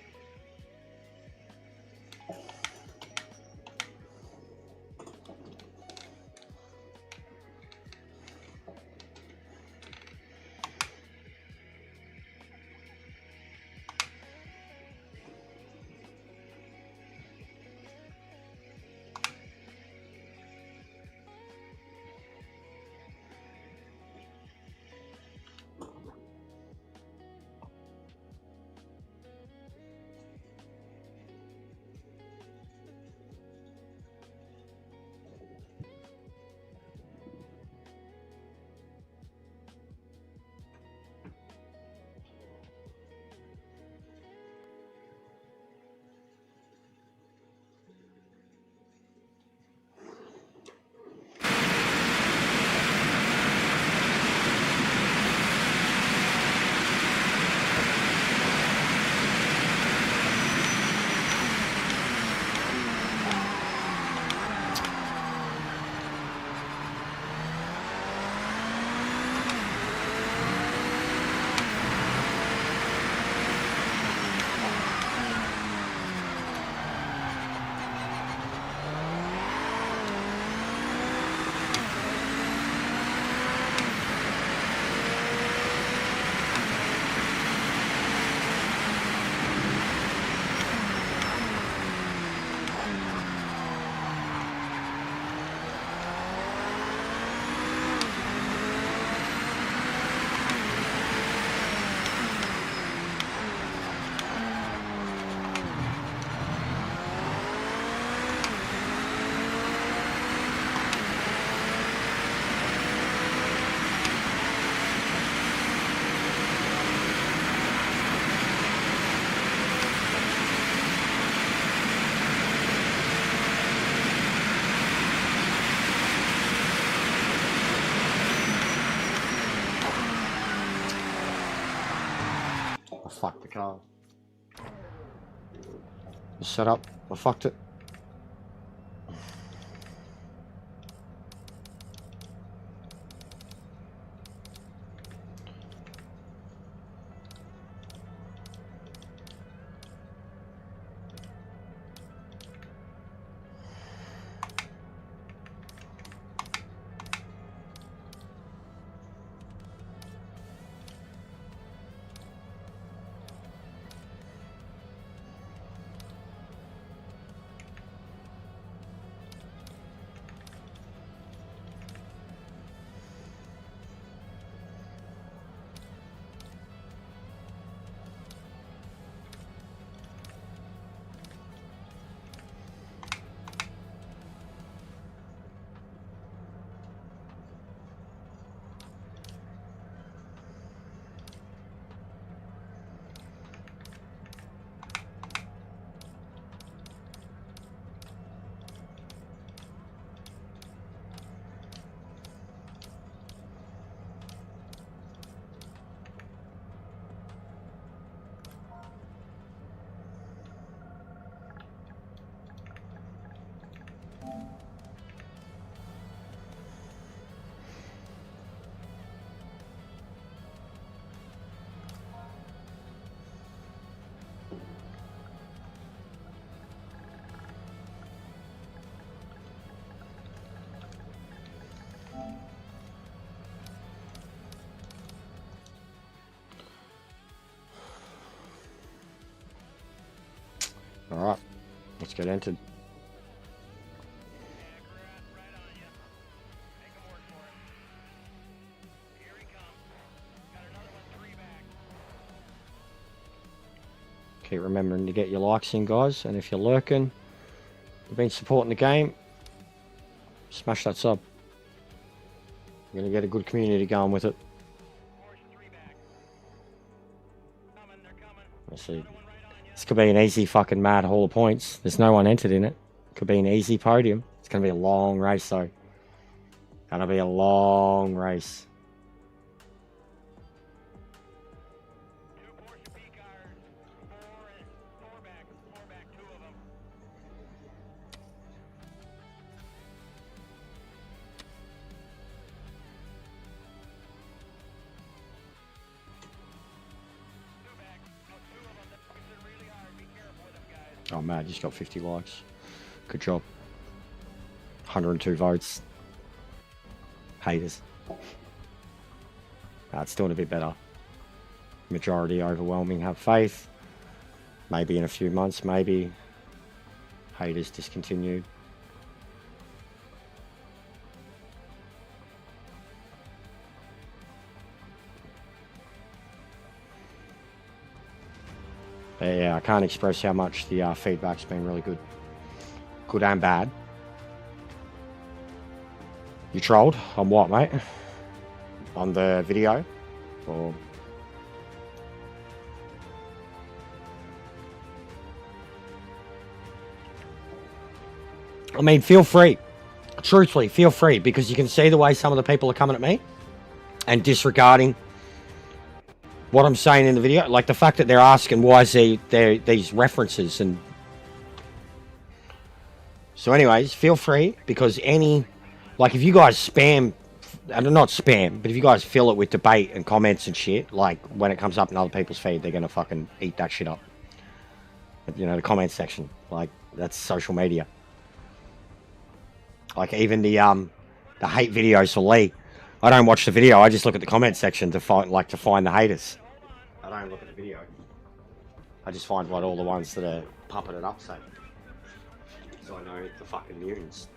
Fuck the car. Set up. I fucked it. let's get entered. Keep remembering to get your likes in, guys, and if you're lurking, you've been supporting the game, smash that sub. We're going to get a good community going with it. Let's see. This could be an easy fucking mad haul of points. There's no one entered in it. Could be an easy podium. It's going to be a long race, though. Going to be a long race. Oh man, just got 50 likes. Good job. 102 votes. Haters. It's doing a bit better. Majority overwhelming, have faith. Maybe in a few months, maybe. Haters discontinued. But yeah, I can't express how much the feedback's been really good. Good and bad. You trolled? On what, mate? On the video? Or... I mean, feel free. Truthfully, feel free, because you can see the way some of the people are coming at me and disregarding what I'm saying in the video. Like the fact that they're asking why is there these references. And so anyways, feel free, because any, like if you guys spam, and not spam, but if you guys fill it with debate and comments and shit, like when it comes up in other people's feed, they're going to fucking eat that shit up. You know, the comment section, like that's social media. Like even the hate videos for Lee, I don't watch the video. I just look at the comment section to find the haters. I don't look at the video. I just find what all the ones that are pumping it up say. So I know the fucking mutants.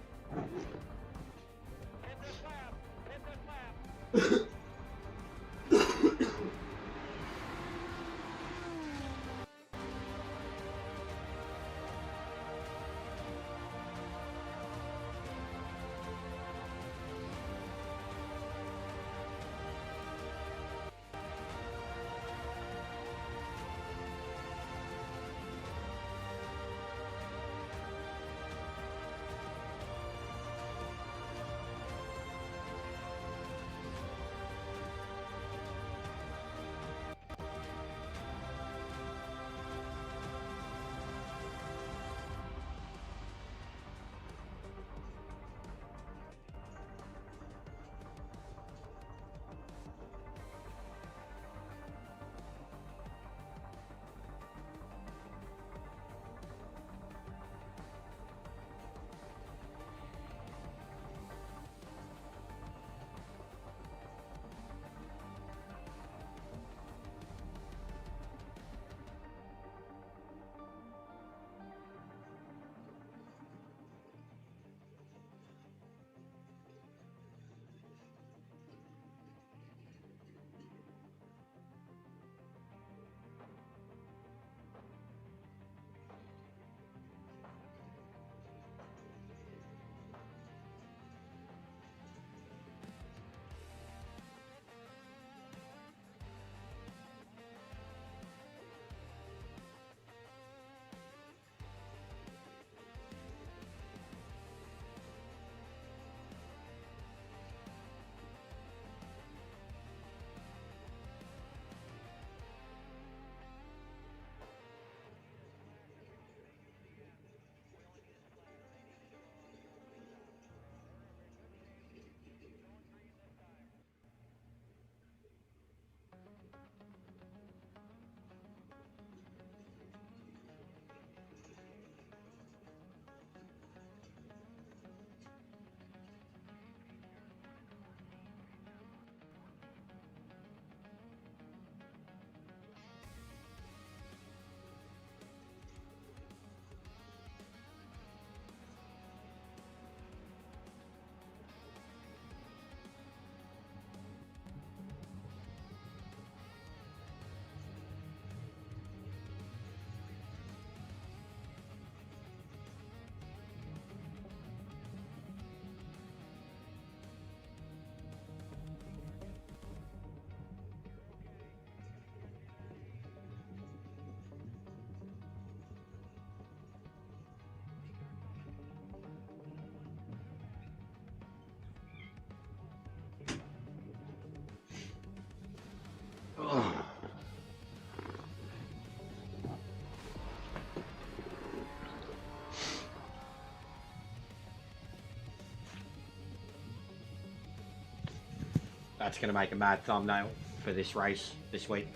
That's going to make a mad thumbnail for this race this week.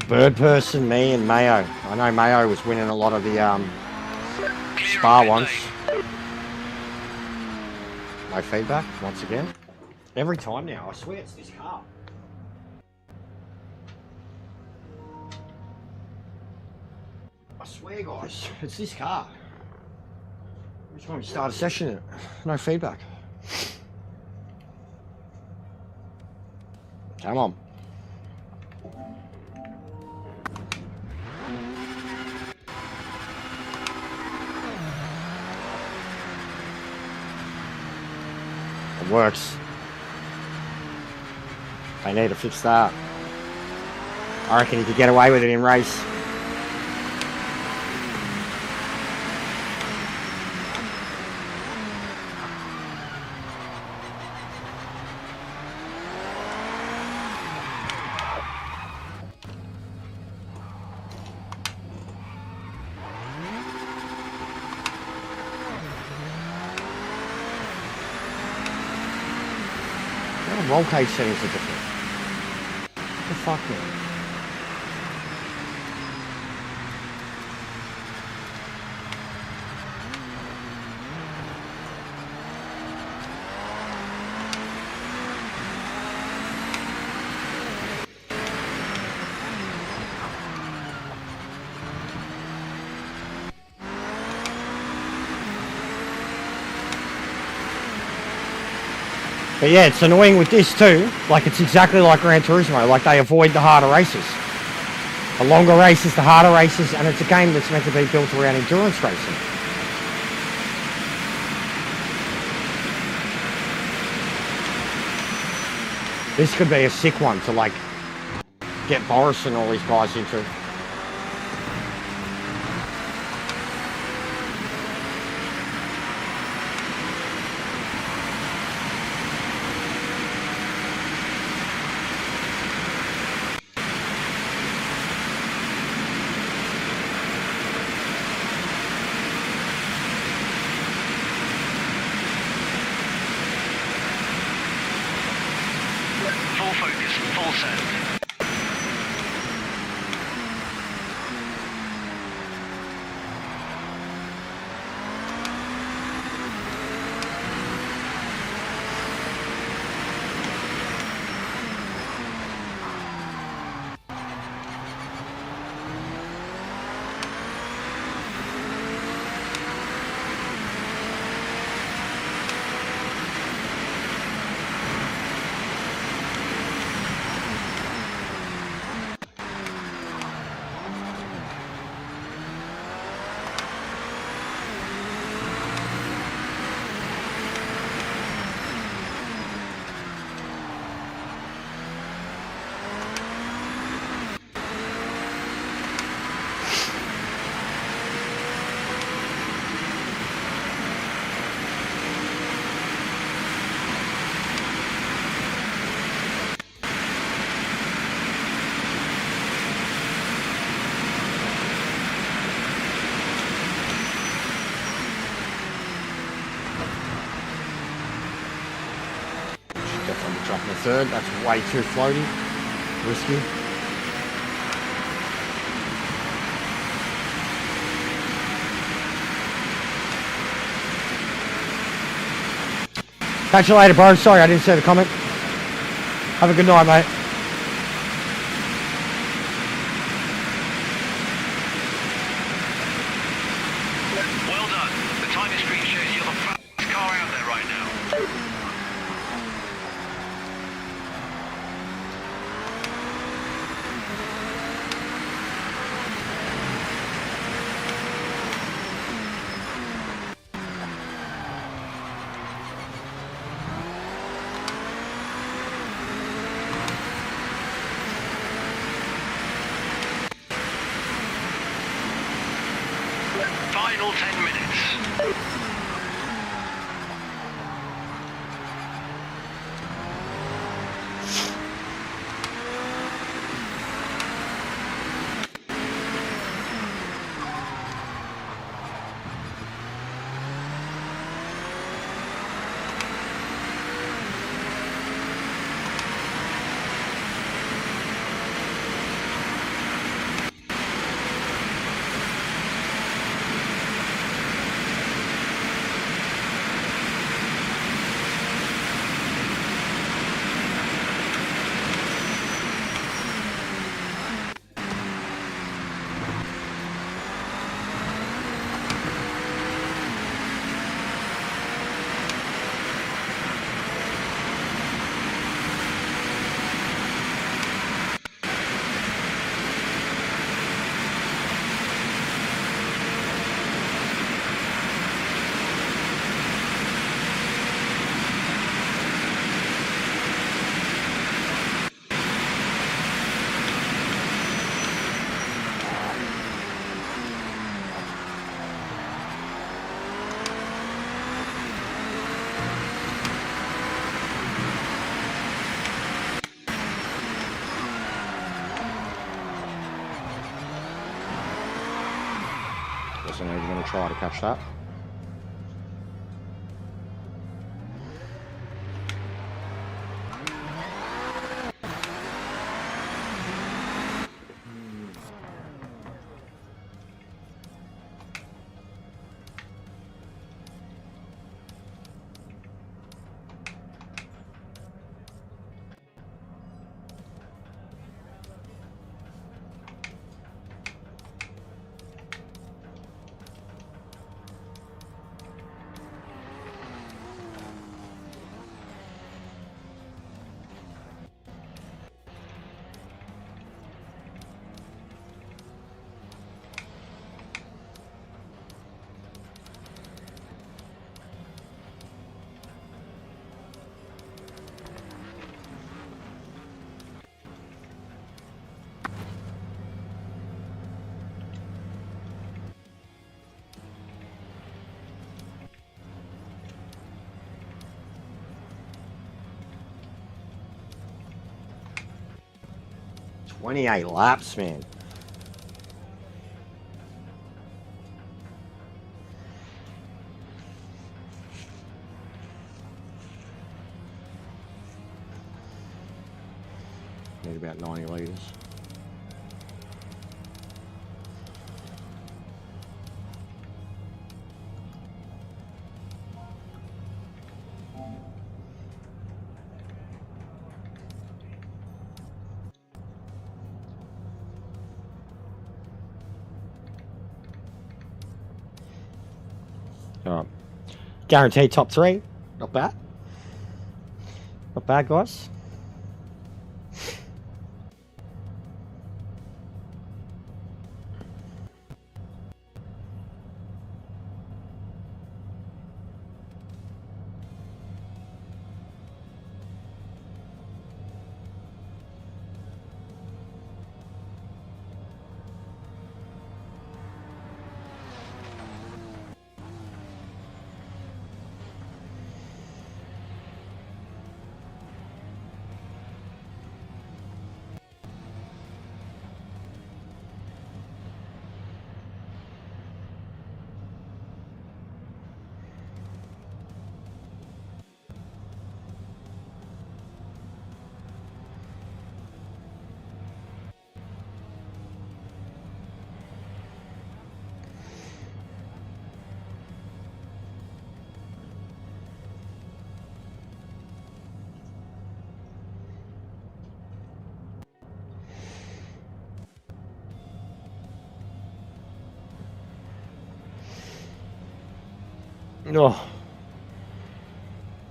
Bird person, me and Mayo. I know Mayo was winning a lot of the Spa ones. No feedback once again. Every time now, I swear it's this car. I swear guys, it's this car. Every time we start a session, no feedback. Come on. It works. They need to fix that. I reckon you could get away with it in race. Roll cage settings are different. What the fuck, man? But yeah, it's annoying with this too. Like, it's exactly like Gran Turismo. Like, they avoid the harder races. The longer races, the harder races, and it's a game that's meant to be built around endurance racing. This could be a sick one to, like, get Boris and all these guys into. Dropping a third, that's way too floaty, risky. Catch you later, bro. Sorry I didn't see the comment. Have a good night, mate. Well done. The timing screen shows you're the fastest car out there right now. final 10 minutes. Guess I'm even going to try to catch that. "28 laps, man." Need about 90 litres. Alright. Guaranteed top 3. Not bad. Not bad, guys. Oh.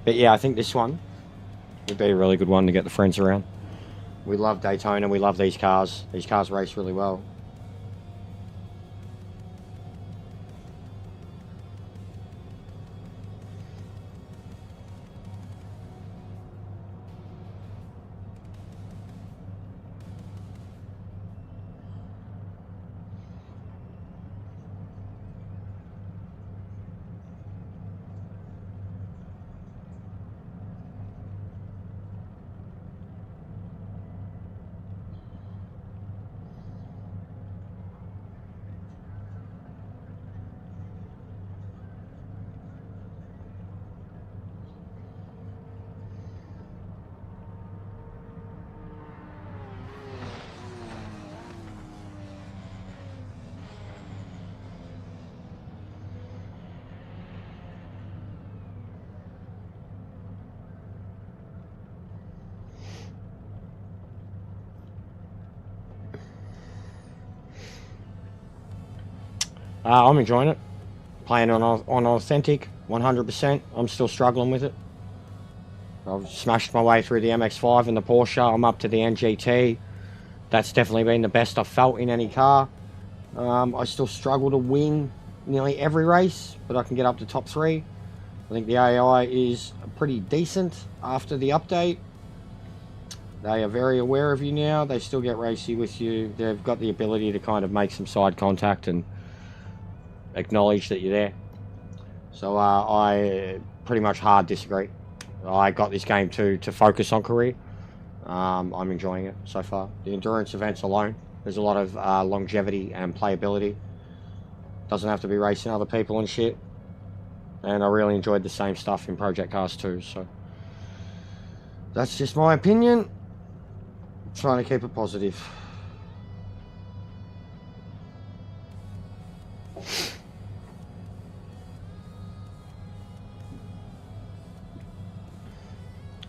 But yeah, I think this one would be a really good one to get the friends around. We love Daytona. We love these cars. These cars race really well. I'm enjoying it. Playing on authentic, 100%. I'm still struggling with it. I've smashed my way through the MX-5 and the Porsche. I'm up to the NGT. That's definitely been the best I've felt in any car. I still struggle to win nearly every race, but I can get up to top 3. I think the AI is pretty decent after the update. They are very aware of you now. They still get racy with you. They've got the ability to kind of make some side contact and acknowledge that you're there. So I pretty much hard disagree. I got this game to focus on career. I'm enjoying it so far. The endurance events alone, there's a lot of longevity and playability. Doesn't have to be racing other people and shit. And I really enjoyed the same stuff in Project Cars 2. So that's just my opinion. Trying to keep it positive.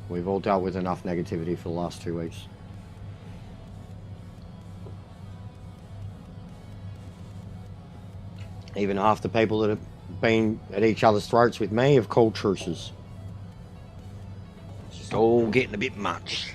We've all dealt with enough negativity for the last 2 weeks. Even half the people that have been at each other's throats with me have called truces. It's just all getting a bit much.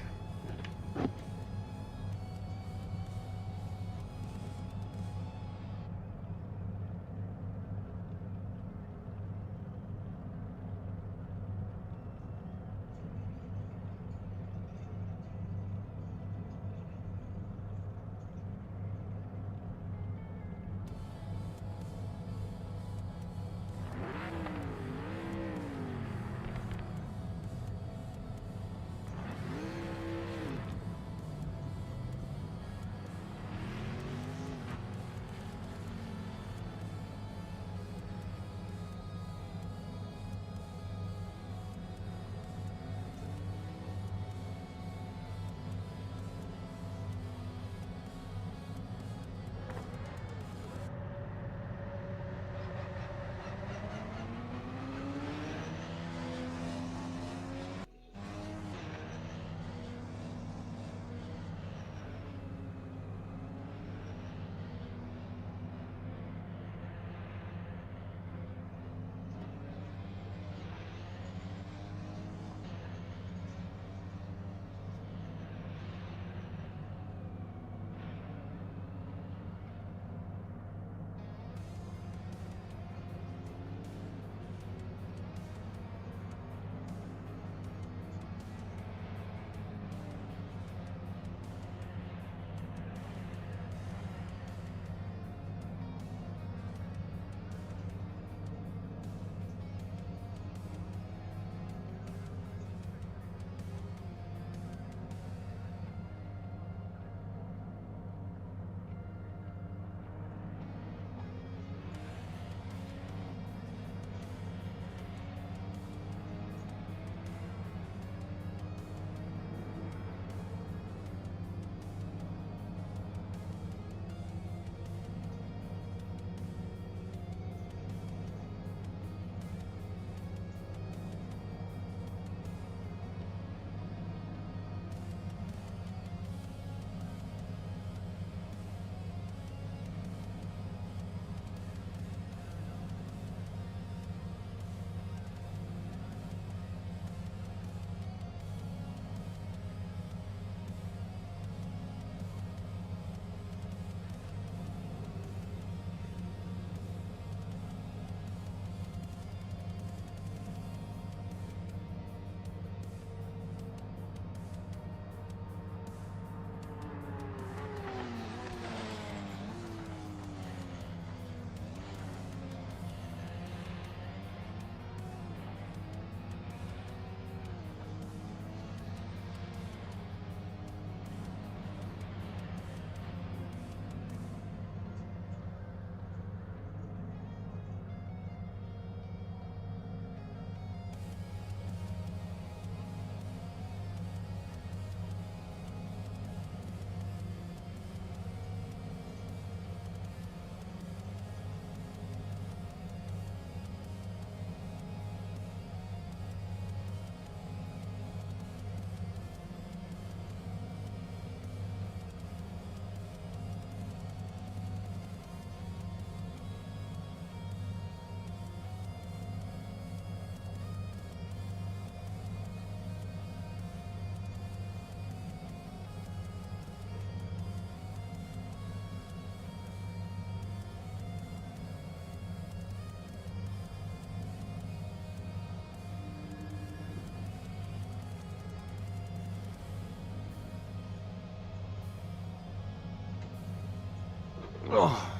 Oh.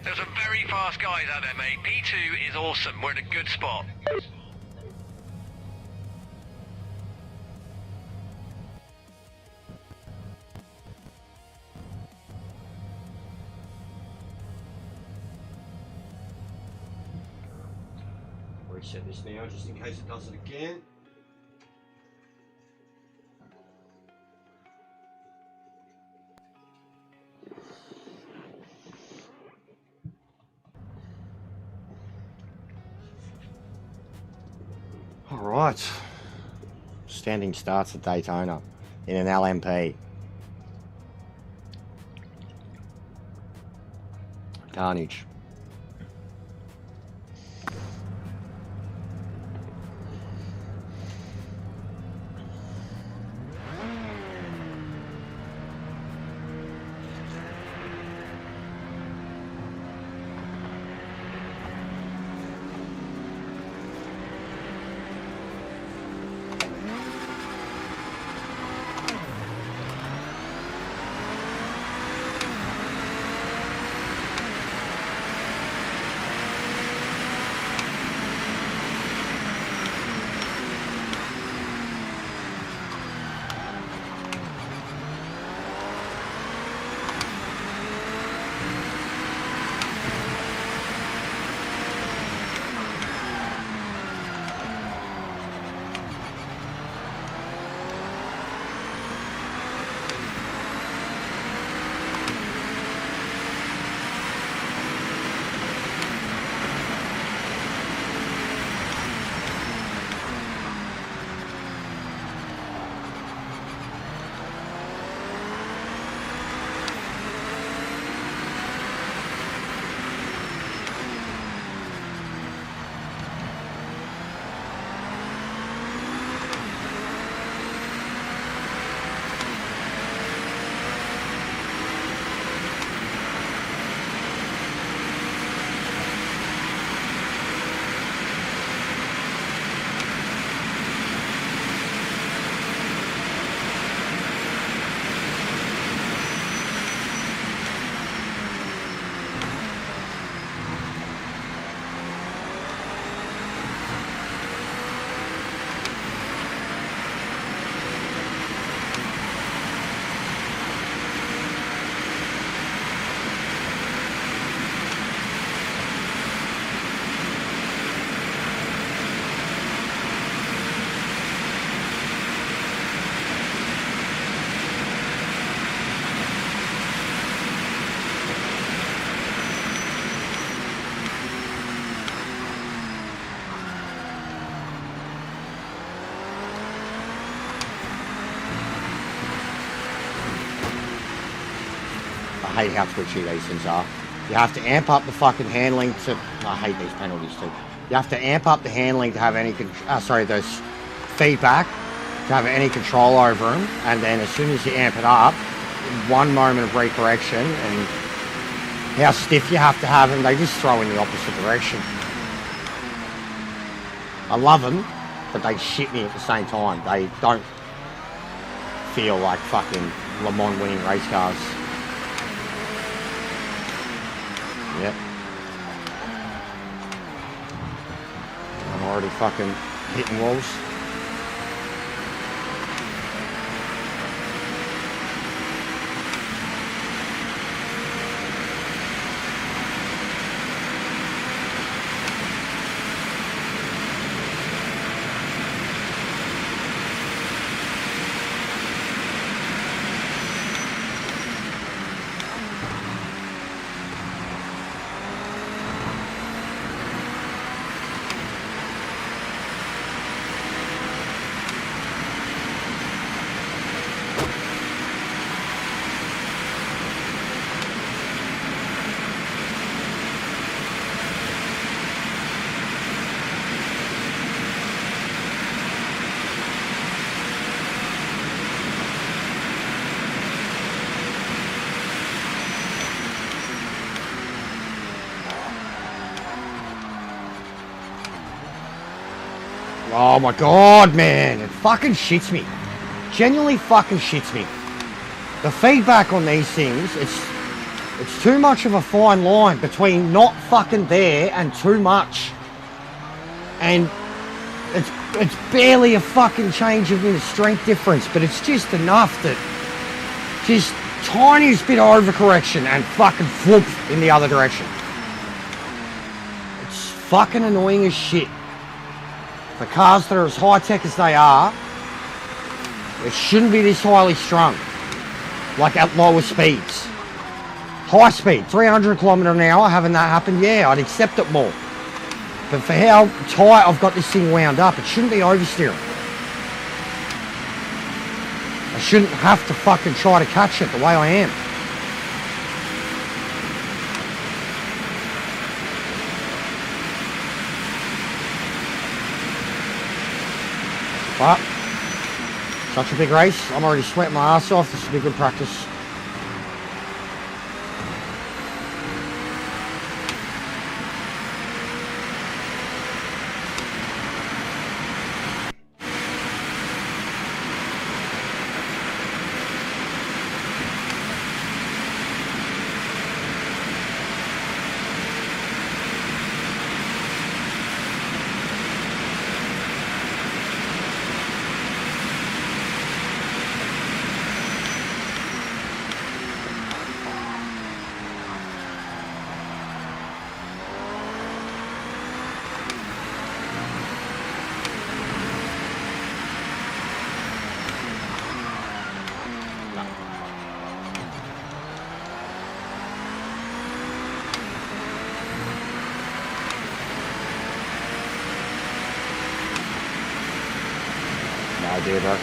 There's some very fast guys out there, mate. P2 is awesome. We're in a good spot. Reset this now, just in case it does it again. All right. Standing starts at Daytona in an LMP. Carnage. I hate how twitchy these things are. You have to amp up the fucking handling to... I hate these penalties too. You have to amp up the handling to have any... those feedback to have any control over them. And then as soon as you amp it up, one moment of recorrection and how stiff you have to have them, they just throw in the opposite direction. I love them, but they shit me at the same time. They don't feel like fucking Le Mans winning race cars. Yep. I'm already fucking hitting walls. Oh my god, man, it fucking shits me. Genuinely fucking shits me. The feedback on these things, It's too much of a fine line between not fucking there and too much. And it's barely a fucking change in the strength difference, but it's just enough that just tiniest bit of overcorrection and fucking whoop in the other direction. It's fucking annoying as shit. For cars that are as high-tech as they are, it shouldn't be this highly strung, like at lower speeds. High speed, 300 km an hour, having that happen, yeah, I'd accept it more. But for how tight I've got this thing wound up, it shouldn't be oversteering. I shouldn't have to fucking try to catch it the way I am. But, such a big race, I'm already sweating my ass off, this will be good practice. No idea, bro.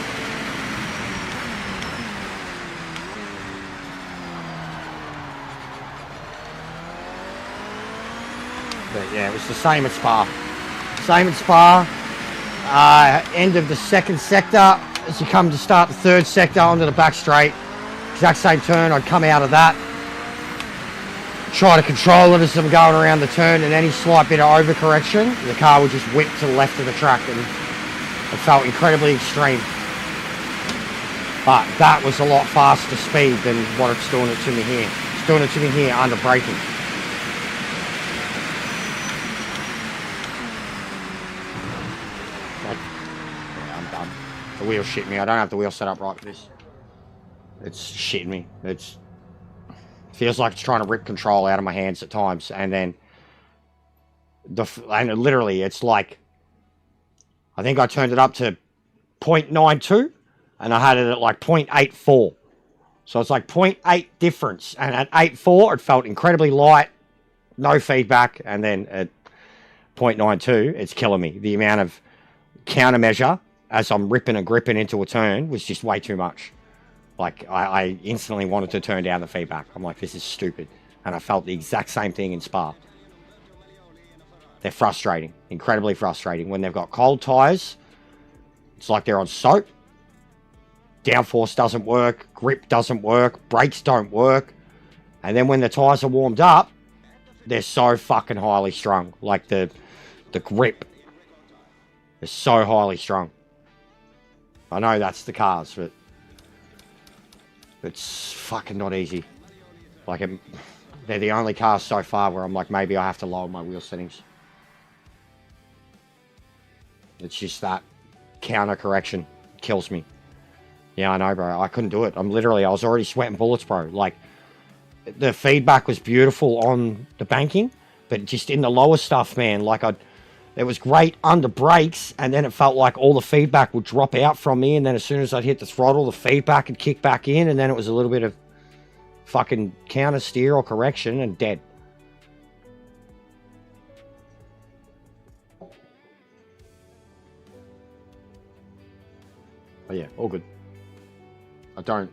But yeah, it was the same at Spa. Same at Spa. End of the second sector, as you come to start the third sector onto the back straight. Exact same turn, I'd come out of that. Try to control it as I'm going around the turn, and any slight bit of overcorrection, the car would just whip to the left of the track, and it felt incredibly extreme. But that was a lot faster speed than what it's doing it to me here. It's doing it to me here under braking. Yeah, I'm done. The wheel shit me. I don't have the wheel set up right for this. It's shitting me. It's feels like it's trying to rip control out of my hands at times, and then literally it's like, I think I turned it up to 0.92 and I had it at like 0.84, so it's like 0.8 difference, and at 8.4 it felt incredibly light, no feedback, and then at 0.92 it's killing me. The amount of countermeasure as I'm ripping and gripping into a turn was just way too much. Like, I instantly wanted to turn down the feedback. I'm like, this is stupid. And I felt the exact same thing in Spa. They're frustrating. Incredibly frustrating. When they've got cold tyres, it's like they're on soap. Downforce doesn't work. Grip doesn't work. Brakes don't work. And then when the tyres are warmed up, they're so fucking highly strung. Like, the grip is so highly strung. I know that's the cars, but it's fucking not easy. Like, they're the only cars so far where I'm like, maybe I have to lower my wheel settings. It's just that counter correction kills me. Yeah, I know, bro. I couldn't do it. I was already sweating bullets, bro. Like, the feedback was beautiful on the banking, but just in the lower stuff, man, like, it was great under brakes, and then it felt like all the feedback would drop out from me, and then as soon as I'd hit the throttle, the feedback would kick back in, and then it was a little bit of fucking counter steer or correction and dead. But yeah, all good. I don't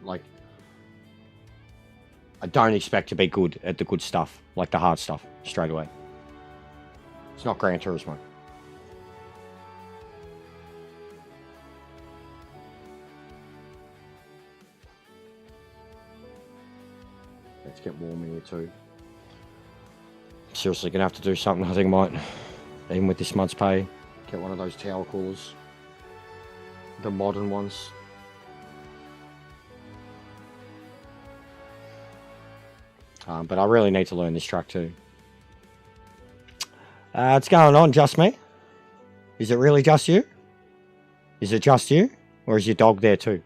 expect to be good at the good stuff, like the hard stuff, straight away. It's not Gran Turismo. Let's get warm in here too. Seriously gonna have to do something. I think I might, even with this month's pay, get one of those towel coolers. The modern ones. But I really need to learn this truck too. What's going on, just me? Is it really just you? Is it just you? Or is your dog there too?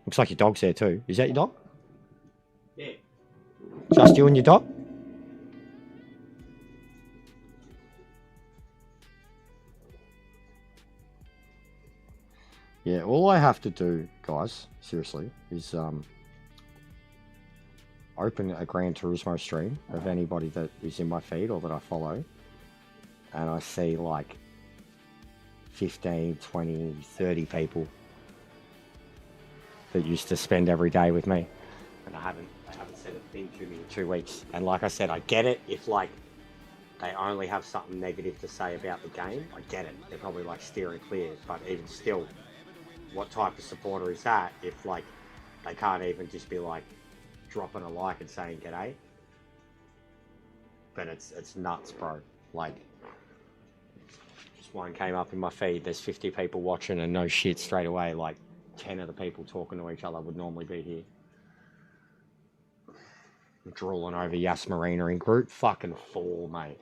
Looks like your dog's there too. Is that your dog? Yeah. Just you and your dog? Yeah, all I have to do, guys, seriously, is open a Gran Turismo stream of anybody that is in my feed or that I follow, and I see like 15, 20, 30 people that used to spend every day with me, and they haven't said a thing to me in 2 weeks. And like I said, I get it if like they only have something negative to say about the game. I get it. They're probably like steering clear, but even still, what type of supporter is that if like they can't even just be like dropping a like and saying g'day? But it's nuts, bro. Like, just one came up in my feed, there's 50 people watching and no shit straight away, like 10 of the people talking to each other would normally be here. I'm drooling over Yas Marina in group fucking 4, mate.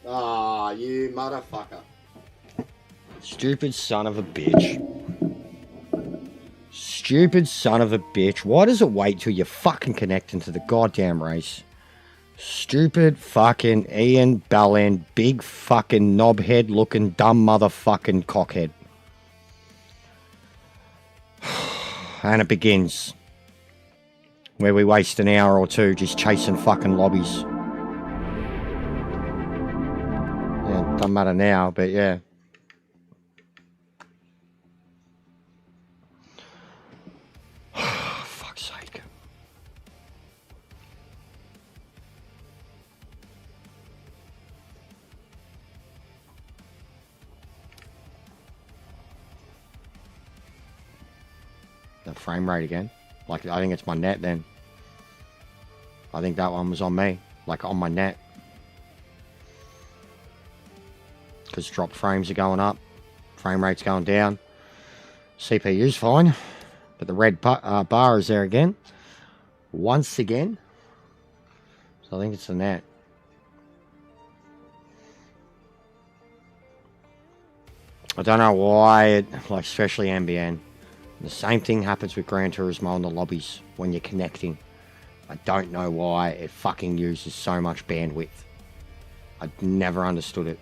Ah, you motherfucker. Stupid son of a bitch. Stupid son of a bitch. Why does it wait till you fucking connect into the goddamn race? Stupid fucking Ian Ballin, big fucking knobhead looking dumb motherfucking cockhead. And it begins. Where we waste an hour or two just chasing fucking lobbies. Yeah, doesn't matter now, but yeah. Fuck's sake. That frame rate again. Like, I think it's my net then. I think that one was on me. Like, on my net. Because dropped frames are going up. Frame rate's going down. CPU's fine. But the red bar is there again. Once again. So I think it's the net. I don't know why, like, especially NBN. The same thing happens with Gran Turismo in the lobbies when you're connecting. I don't know why it fucking uses so much bandwidth. I never understood it.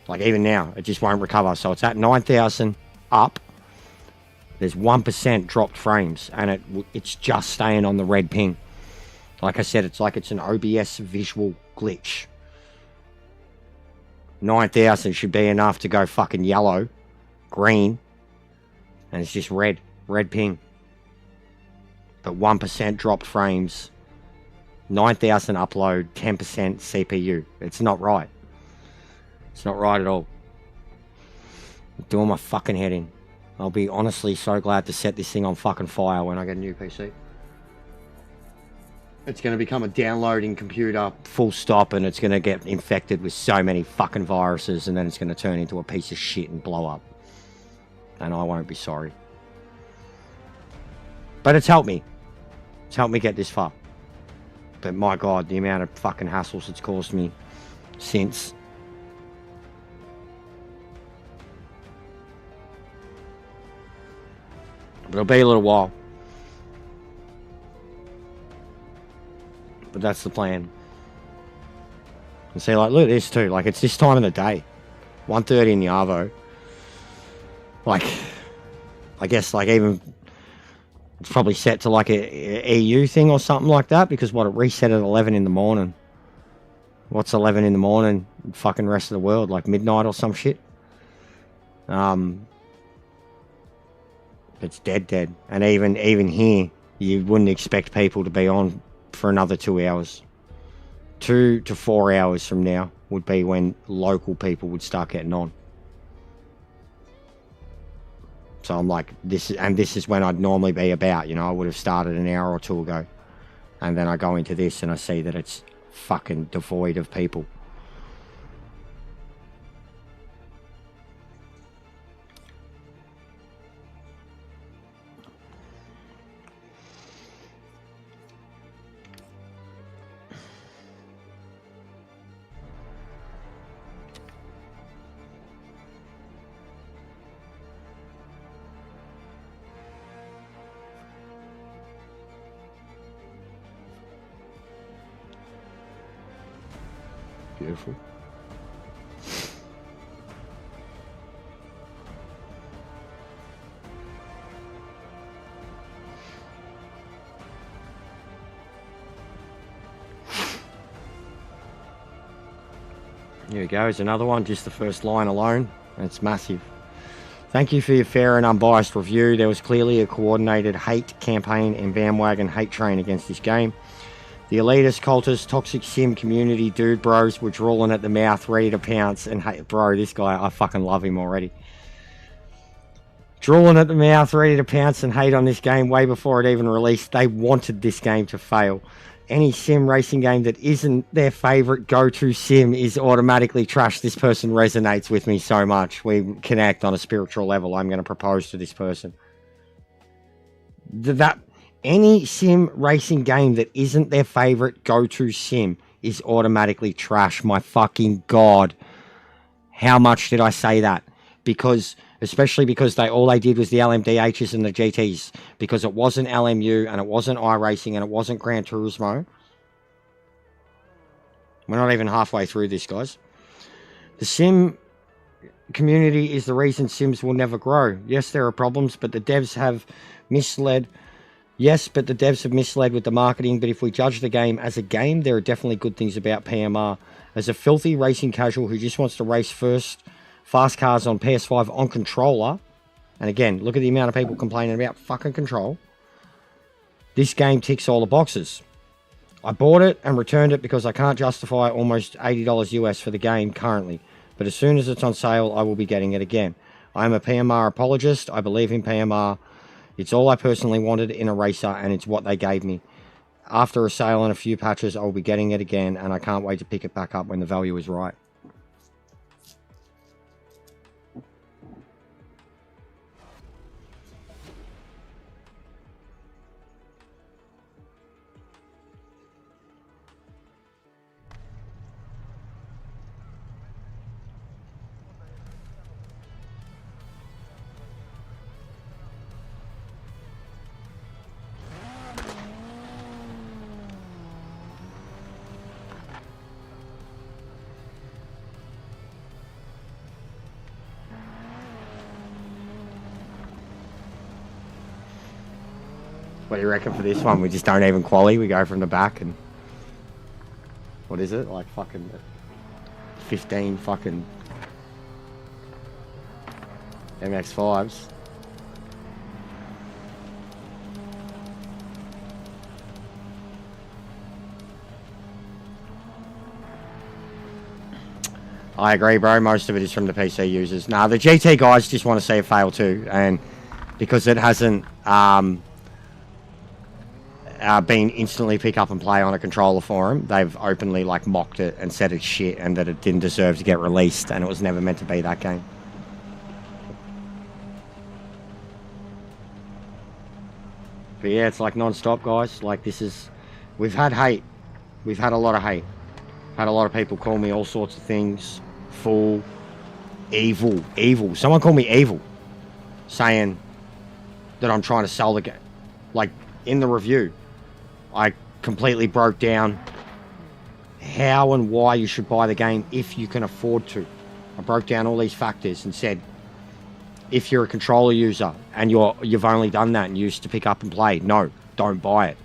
Like, even now, it just won't recover. So it's at 9,000 up. There's 1% dropped frames, and it's just staying on the red ping. Like I said, it's like it's an OBS visual glitch. 9,000 should be enough to go fucking yellow, green, and it's just red ping. But 1% dropped frames, 9,000 upload, 10% CPU. It's not right. It's not right at all. I'm doing my fucking head in. I'll be honestly so glad to set this thing on fucking fire when I get a new PC. It's going to become a downloading computer full stop, and it's going to get infected with so many fucking viruses, and then it's going to turn into a piece of shit and blow up. And I won't be sorry. But it's helped me. It's helped me get this far. But my God, the amount of fucking hassles it's caused me since. But it'll be a little while. But that's the plan. And see, like, look at this too. Like, it's this time of the day. 1:30 in the Arvo. Like, I guess, like, even... It's probably set to, like, a EU thing or something like that. Because, what, it reset at 11 in the morning. What's 11 in the morning? Fucking rest of the world. Like, midnight or some shit. It's dead. And even here, you wouldn't expect people to be on for another 2 hours. 2 to 4 hours from now would be when local people would start getting on. So I'm like, this is when I'd normally be about, you know, I would have started an hour or two ago. And then I go into this and I see that it's fucking devoid of people. Beautiful. Here we go, there's another one, just the first line alone, and it's massive. Thank you for your fair and unbiased review. There was clearly a coordinated hate campaign and bandwagon hate train against this game. The elitist, cultist, toxic sim community dude bros were drooling at the mouth, ready to pounce and hate. Bro, this guy, I fucking love him already. Drooling at the mouth, ready to pounce and hate on this game way before it even released. They wanted this game to fail. Any sim racing game that isn't their favourite go-to sim is automatically trash. This person resonates with me so much. We connect on a spiritual level. I'm going to propose to this person. Any sim racing game that isn't their favourite go-to sim is automatically trash. My fucking God. How much did I say that? Because, especially because all they did was the LMDHs and the GTs. Because it wasn't LMU and it wasn't iRacing and it wasn't Gran Turismo. We're not even halfway through this, guys. The sim community is the reason sims will never grow. Yes, there are problems, but the devs have misled... Yes, but the devs have misled with the marketing, but if we judge the game as a game, there are definitely good things about PMR. As a filthy racing casual who just wants to race fast cars on PS5 on controller, and again, look at the amount of people complaining about fucking control, this game ticks all the boxes. I bought it and returned it because I can't justify almost $80 US for the game currently, but as soon as it's on sale, I will be getting it again. I am a PMR apologist. I believe in PMR. It's all I personally wanted in a racer, and it's what they gave me. After a sale and a few patches, I will be getting it again, and I can't wait to pick it back up when the value is right. What do you reckon for this one? We just don't even quali. We go from the back and... What is it? Like fucking... 15 fucking... MX-5s. I agree, bro. Most of it is from the PC users. Nah, the GT guys just want to see it fail too, and because it hasn't been instantly pick up and play on a controller for them, they've openly like mocked it and said it's shit and that it didn't deserve to get released and it was never meant to be that game. But yeah, it's like non-stop, guys. Like this is, we've had hate. We've had a lot of hate. Had a lot of people call me all sorts of things. Fool. Evil. Evil. Someone called me evil. Saying that I'm trying to sell the game. Like, in the review, I completely broke down how and why you should buy the game if you can afford to. I broke down all these factors and said, if you're a controller user and you've only done that and used to pick up and play, no, don't buy it.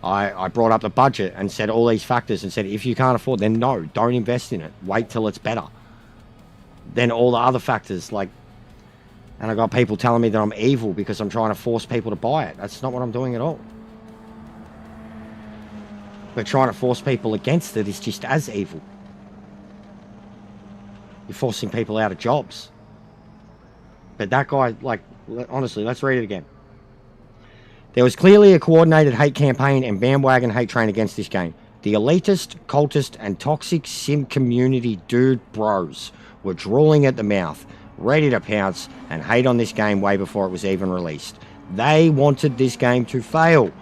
I brought up the budget and said all these factors and said, if you can't afford, then no, don't invest in it. Wait till it's better. Then all the other factors, like, and I got people telling me that I'm evil because I'm trying to force people to buy it. That's not what I'm doing at all. But trying to force people against it is just as evil. You're forcing people out of jobs. But that guy, like, honestly, let's read it again. There was clearly a coordinated hate campaign and bandwagon hate train against this game. The elitist, cultist, and toxic sim community dude bros were drooling at the mouth, ready to pounce and hate on this game way before it was even released. They wanted this game to fail.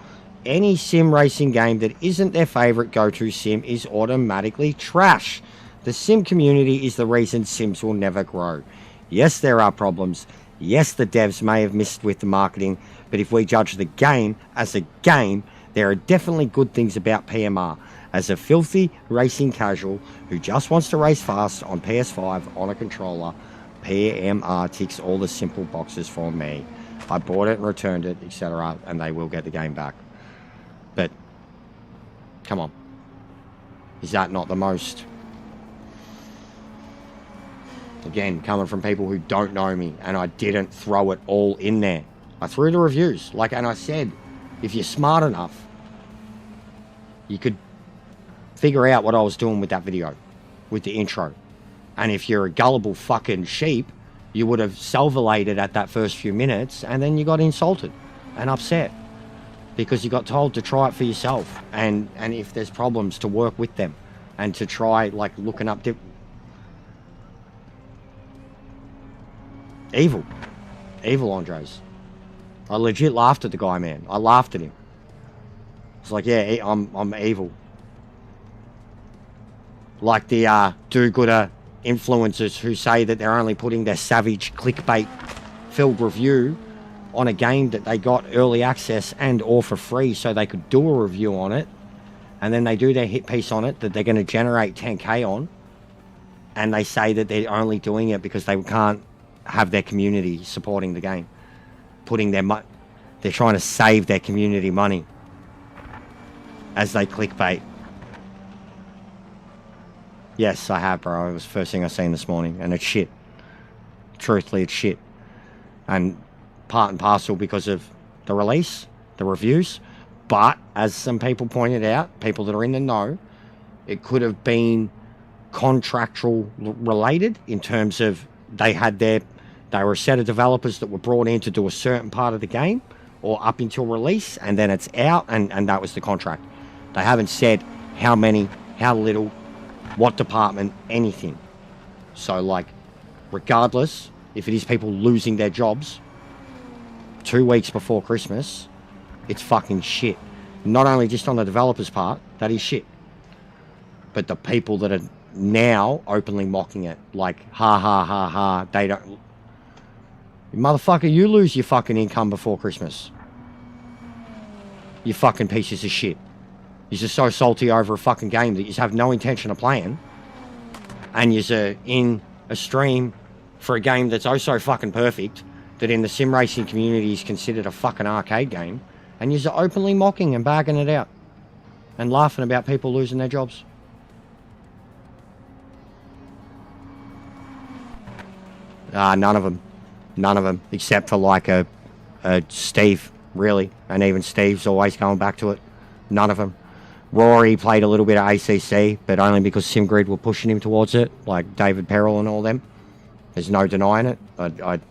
Any sim racing game that isn't their favourite go-to sim is automatically trash. The sim community is the reason sims will never grow. Yes, there are problems. Yes, the devs may have missed with the marketing, but if we judge the game as a game, there are definitely good things about PMR. As a filthy racing casual who just wants to race fast on PS5 on a controller, PMR ticks all the simple boxes for me. I bought it and returned it, etc., and they will get the game back. But, come on. Is that not the most? Again, coming from people who don't know me, and I didn't throw it all in there. I threw the reviews, like, and I said, if you're smart enough, you could figure out what I was doing with that video, with the intro. And if you're a gullible fucking sheep, you would have salvated at that first few minutes, and then you got insulted and upset because you got told to try it for yourself, and if there's problems, to work with them and to try, like, looking up evil Andres. I legit laughed at the guy, man. I laughed at him. It's like, yeah, I'm evil. Like the do-gooder influencers who say that they're only putting their savage clickbait-filled review on a game that they got early access and or for free so they could do a review on it, and then they do their hit piece on it that they're going to generate 10k on, and they say that they're only doing it because they can't have their community supporting the game, putting their they're trying to save their community money as they clickbait. Yes, I have, bro. It was the first thing I seen this morning, and it's shit. Truthfully, it's shit. And part and parcel because of the release, the reviews. But, as some people pointed out, people that are in the know, it could have been contractual related in terms of they were a set of developers that were brought in to do a certain part of the game, or up until release, and then it's out, and that was the contract. They haven't said how many, how little, what department, anything. So, like, regardless, if it is people losing their jobs 2 weeks before Christmas, it's fucking shit. Not only just on the developer's part, that is shit, but the people that are now openly mocking it, like, ha ha ha ha, they don't. Motherfucker, you lose your fucking income before Christmas. You fucking pieces of shit. You're just so salty over a fucking game that you just have no intention of playing, and you're in a stream for a game that's oh so fucking perfect that in the sim racing community is considered a fucking arcade game, and you're openly mocking and bagging it out and laughing about people losing their jobs. None of them, except for like a Steve, really, and even Steve's always going back to it. None of them. Rory played a little bit of ACC, but only because SimGrid were pushing him towards it, like David Perrell and all them. There's no denying it. It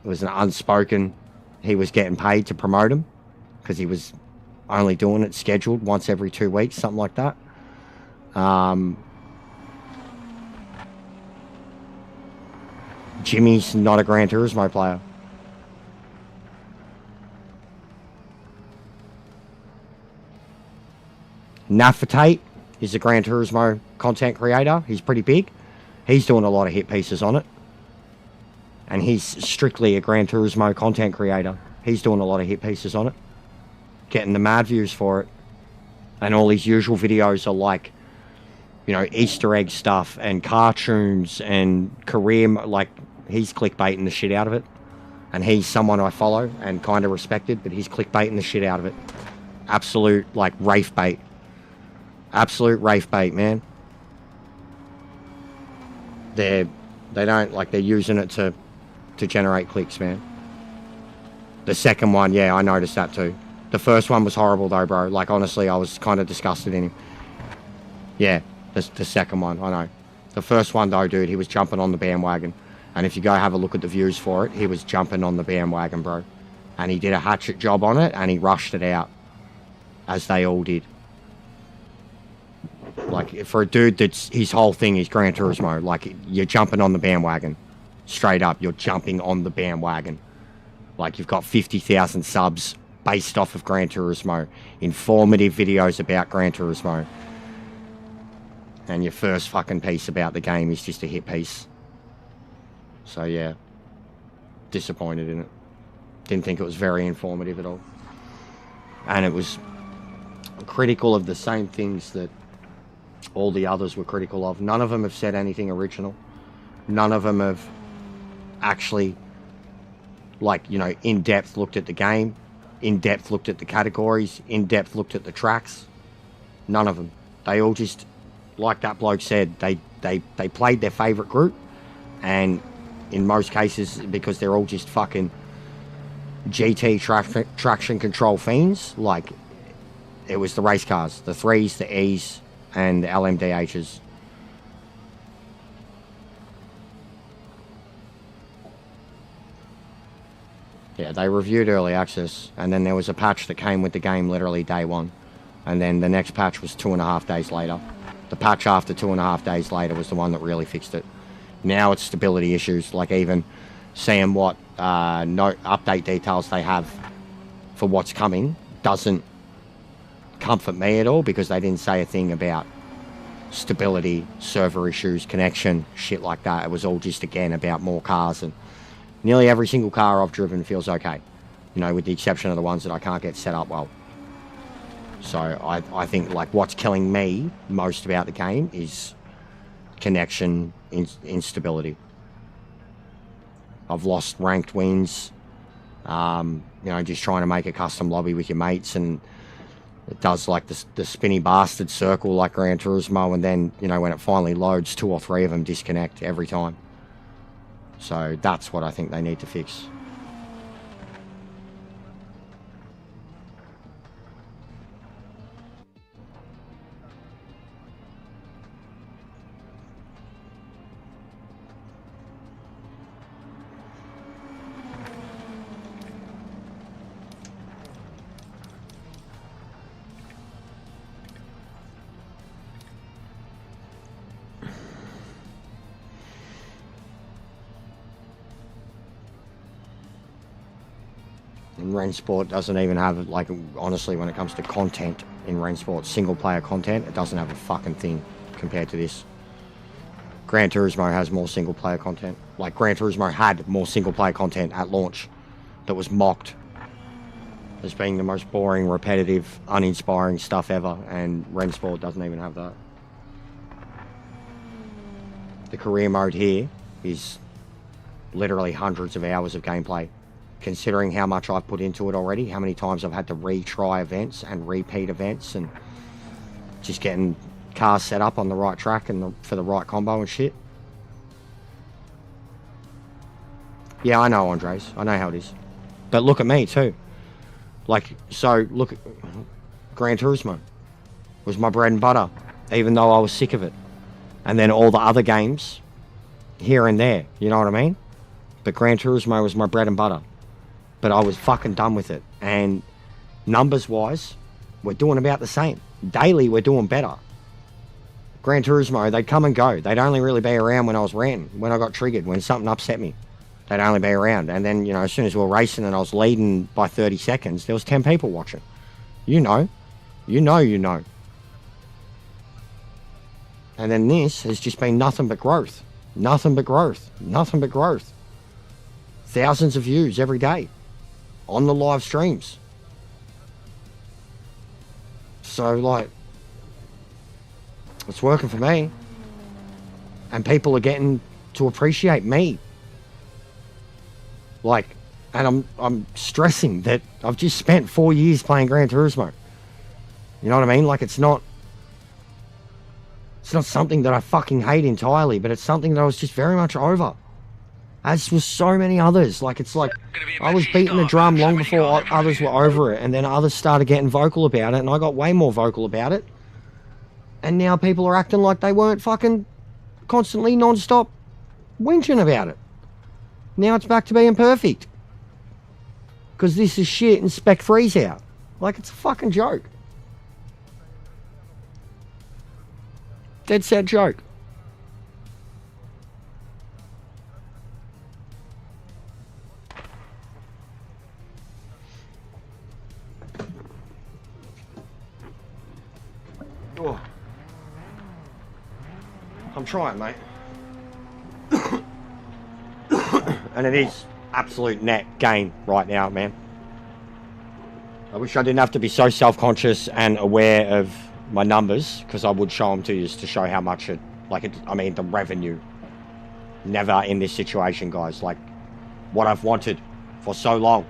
was an unspoken, he was getting paid to promote him because he was only doing it scheduled once every 2 weeks, something like that. Jimmy's not a Gran Turismo player. Nafatate is a Gran Turismo content creator. He's pretty big. He's doing a lot of hit pieces on it. And he's strictly a Gran Turismo content creator. He's doing a lot of hit pieces on it. Getting the mad views for it. And all his usual videos are like, you know, Easter egg stuff and cartoons and career, like, he's clickbaiting the shit out of it. And he's someone I follow and kind of respected, but he's clickbaiting the shit out of it. Absolute, like, Rafe bait. Absolute Rafe bait, man. They're using it to generate clicks, man. The second one, yeah, I noticed that too. The first one was horrible though, bro. Like, honestly, I was kind of disgusted in him. Yeah, the second one, I know. The first one though, dude, he was jumping on the bandwagon. And if you go have a look at the views for it, he was jumping on the bandwagon, bro. And he did a hatchet job on it, and he rushed it out. As they all did. Like, for a dude that's, his whole thing is Gran Turismo, like, you're jumping on the bandwagon. Straight up, you're jumping on the bandwagon. Like, you've got 50,000 subs based off of Gran Turismo. Informative videos about Gran Turismo. And your first fucking piece about the game is just a hit piece. So, yeah. Disappointed in it. Didn't think it was very informative at all. And it was critical of the same things that all the others were critical of. None of them have said anything original. None of them have actually, like, you know, in-depth looked at the game, in-depth looked at the categories, in-depth looked at the tracks. None of them. They all just, like that bloke said, they played their favourite group, and in most cases, because they're all just fucking GT traction control fiends, like, it was the race cars, the 3s, the E's, and the LMDHs. Yeah, they reviewed early access, and then there was a patch that came with the game literally day one, and then the next patch was 2.5 days later. The patch after 2.5 days later was the one that really fixed it. Now it's stability issues, like even seeing what update details they have for what's coming doesn't comfort me at all, because they didn't say a thing about stability, server issues, connection, shit like that. It was all just, again, about more cars, and nearly every single car I've driven feels okay, you know, with the exception of the ones that I can't get set up well. So I think, like, what's killing me most about the game is connection instability. I've lost ranked wins, you know, just trying to make a custom lobby with your mates, and it does, like, the spinny bastard circle like Gran Turismo, and then, you know, when it finally loads, 2 or 3 of them disconnect every time. So that's what I think they need to fix. And Rensport doesn't even have, like, honestly, when it comes to content in Rensport, single player content, it doesn't have a fucking thing compared to this. Gran Turismo has more single player content. Like, Gran Turismo had more single player content at launch that was mocked as being the most boring, repetitive, uninspiring stuff ever, and Rensport doesn't even have that. The career mode here is literally hundreds of hours of gameplay. Considering how much I've put into it already, how many times I've had to retry events and repeat events, and just getting cars set up on the right track and for the right combo and shit. Yeah, I know, Andres. I know how it is. But look at me too. Like, so look at Gran Turismo. was my bread and butter, even though I was sick of it. And then all the other games, here and there, you know what I mean? But Gran Turismo was my bread and butter. But I was fucking done with it. And numbers-wise, we're doing about the same. Daily, we're doing better. Gran Turismo, they'd come and go. They'd only really be around when I was ranting, when I got triggered, when something upset me. They'd only be around. And then, you know, as soon as we were racing and I was leading by 30 seconds, there was 10 people watching. You know. You know. And then this has just been nothing but growth. Nothing but growth. Nothing but growth. Thousands of views every day on the live streams. So, like, it's working for me. And people are getting to appreciate me. Like, and I'm stressing that I've just spent 4 years playing Gran Turismo. You know what I mean? Like, it's not something that I fucking hate entirely, but it's something that I was just very much over. As with so many others. Like, it's like, I was beating the drum long before others were over it, and then others started getting vocal about it, and I got way more vocal about it. And now people are acting like they weren't fucking constantly non-stop whinging about it. Now it's back to being perfect. Because this is shit and Spec 3's out. Like, it's a fucking joke. Dead set joke. Oh. I'm trying, mate. And it is absolute net gain right now, man. I wish I didn't have to be so self-conscious and aware of my numbers, because I would show them to you just to show how much it, like, it, I mean, the revenue. Never in this situation, guys. Like, what I've wanted for so long.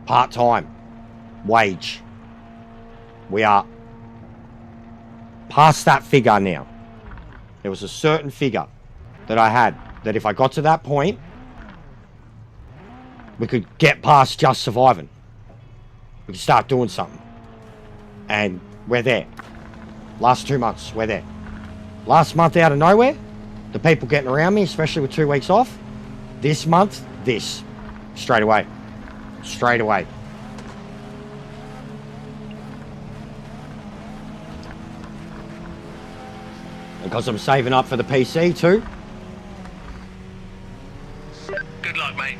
Part-time. Wage. We are past that figure now. There was a certain figure that I had, that if I got to that point, we could get past just surviving. We could start doing something. And we're there. Last 2 months, we're there. Last month, out of nowhere, the people getting around me, especially with 2 weeks off. This month, this. Straight away. Straight away. Because I'm saving up for the PC too. Good luck, mate.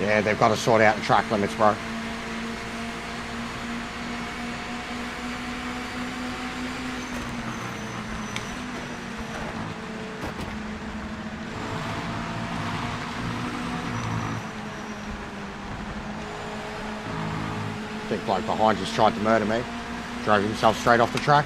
Yeah, they've got to sort out the track limits, bro. Big bloke behind just tried to murder me. Drove himself straight off the track.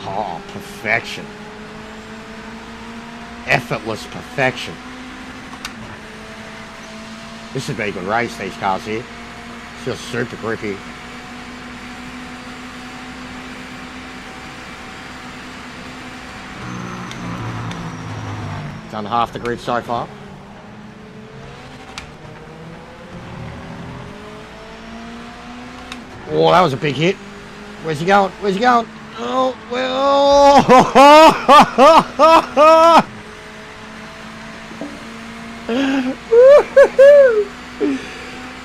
Oh, perfection. Effortless perfection. This would be a good race, these cars here. It's just super grippy. Done half the grid so far. Oh, that was a big hit. Where's he going? Where's he going? Oh, well.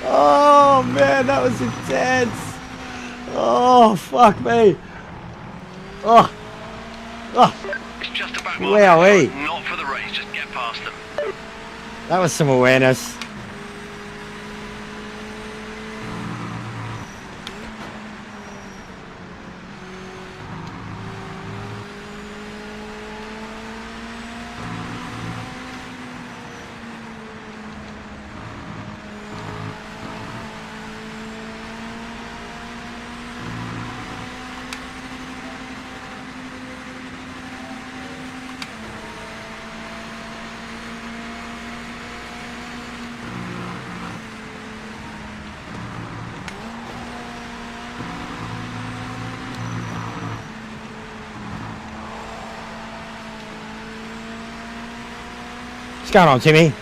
Oh, man, that was intense. Oh, fuck me. Oh. It's just about Wowee. not for the race, just get past them. That was some awareness. What's going on, Timmy?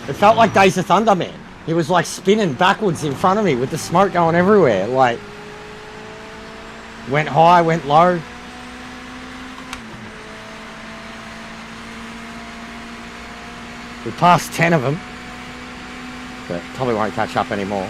It felt like Days of Thunder, man. He was like spinning backwards in front of me with the smoke going everywhere. Like, went high, went low. We passed 10 of them, but probably won't catch up anymore.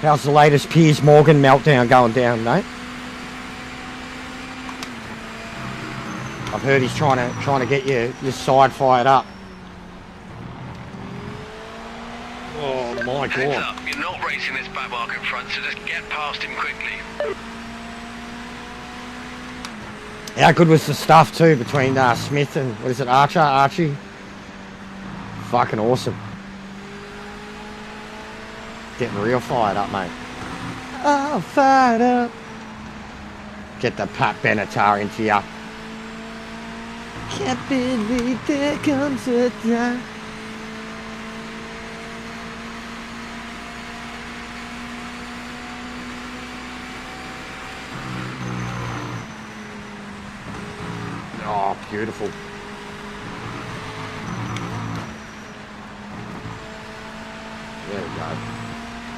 How's the latest Piers Morgan meltdown going down, mate? I've heard he's trying to get your side fired up. Oh my Heads god! up, you're not racing this back mark in front, so just get past him quickly. How good was the stuff too between Smith and what is it, Archie? Fucking awesome. Getting real fired up, mate. Oh, fired up. Get the Pat Benatar into ya. Can't believe there comes a time. Oh, beautiful. There we go.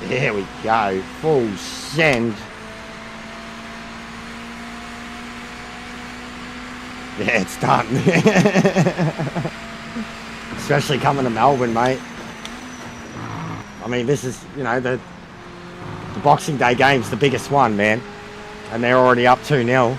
There we go. Full send. Yeah, it's done. Especially coming to Melbourne, mate. I mean, this is, you know, the Boxing Day game's the biggest one, man. And they're already up 2-0.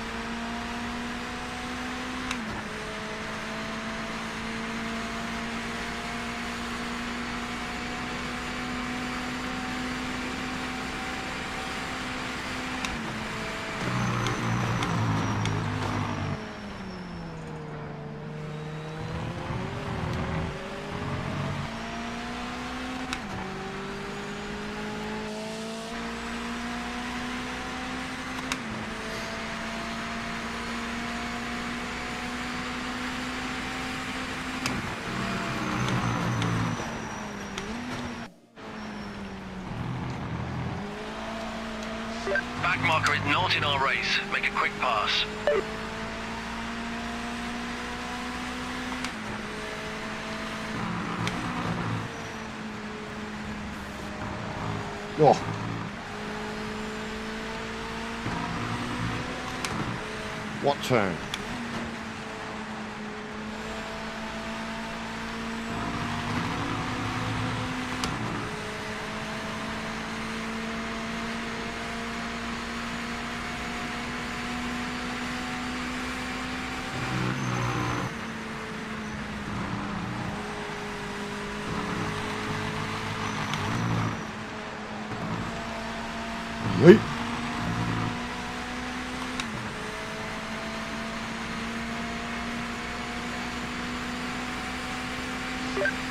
Back marker is not in our race. Make a quick pass. Oh. What turn? Yeet.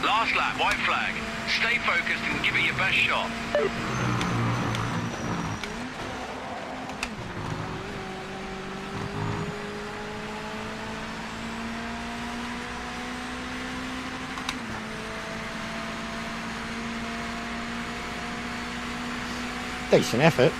Last lap, white flag. Stay focused and give it your best shot. Decent effort.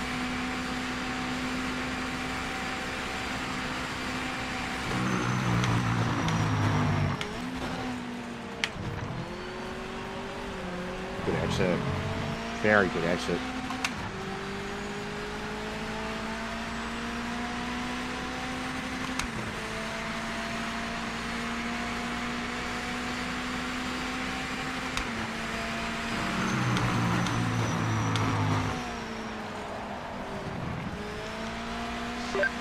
Good exit. Very good exit.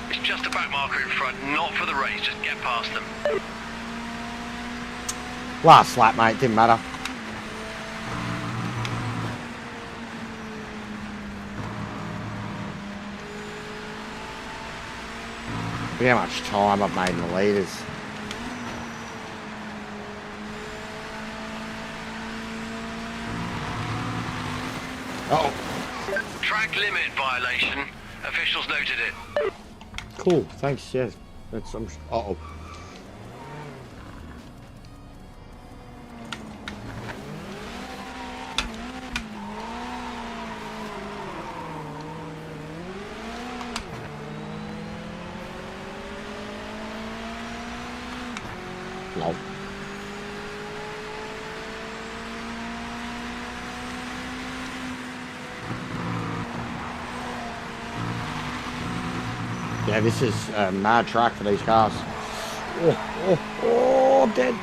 It's just a back marker in front, not for the race. Just get past them. Last lap, mate. Didn't matter. Look how much time I've made in the leaders. Uh-oh. Track limit violation. Officials noted it. Cool. Thanks. Yes. That's. Uh-oh. Lol. Yeah, this is a mad track for these cars. Oh, I'm dead.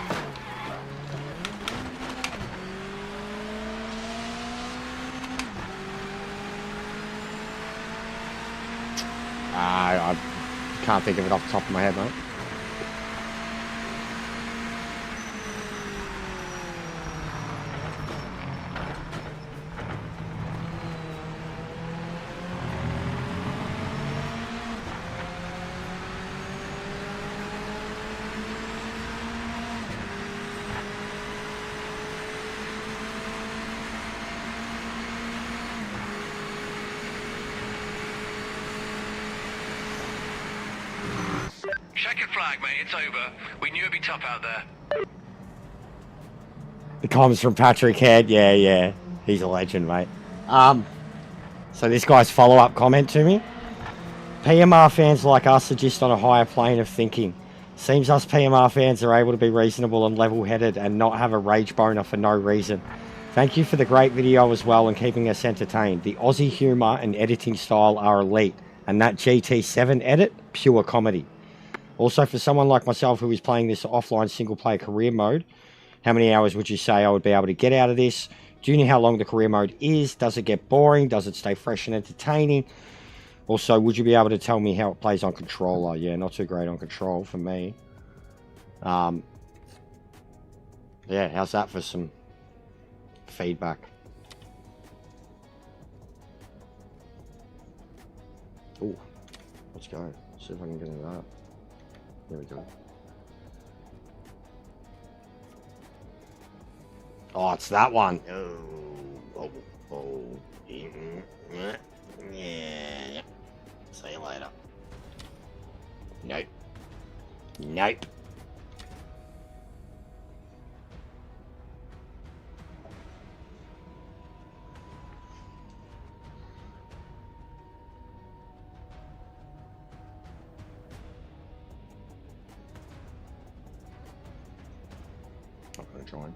I can't think of it off the top of my head, mate. Checkered flag, mate. It's over. We knew it'd be tough out there. The comments from Patrick Head. Yeah. He's a legend, mate. So this guy's follow-up comment to me. PMR fans like us are just on a higher plane of thinking. Seems us PMR fans are able to be reasonable and level-headed and not have a rage boner for no reason. Thank you for the great video as well and keeping us entertained. The Aussie humour and editing style are elite. And that GT7 edit, pure comedy. Also, for someone like myself who is playing this offline single-player career mode, how many hours would you say I would be able to get out of this? Do you know how long the career mode is? Does it get boring? Does it stay fresh and entertaining? Also, would you be able to tell me how it plays on controller? Yeah, not too great on control for me. Yeah, how's that for some feedback? Ooh, let's go. See if I can get into that. There we go. Oh, it's that one. Oh. Yeah. See you later. Nope. I'm gonna join.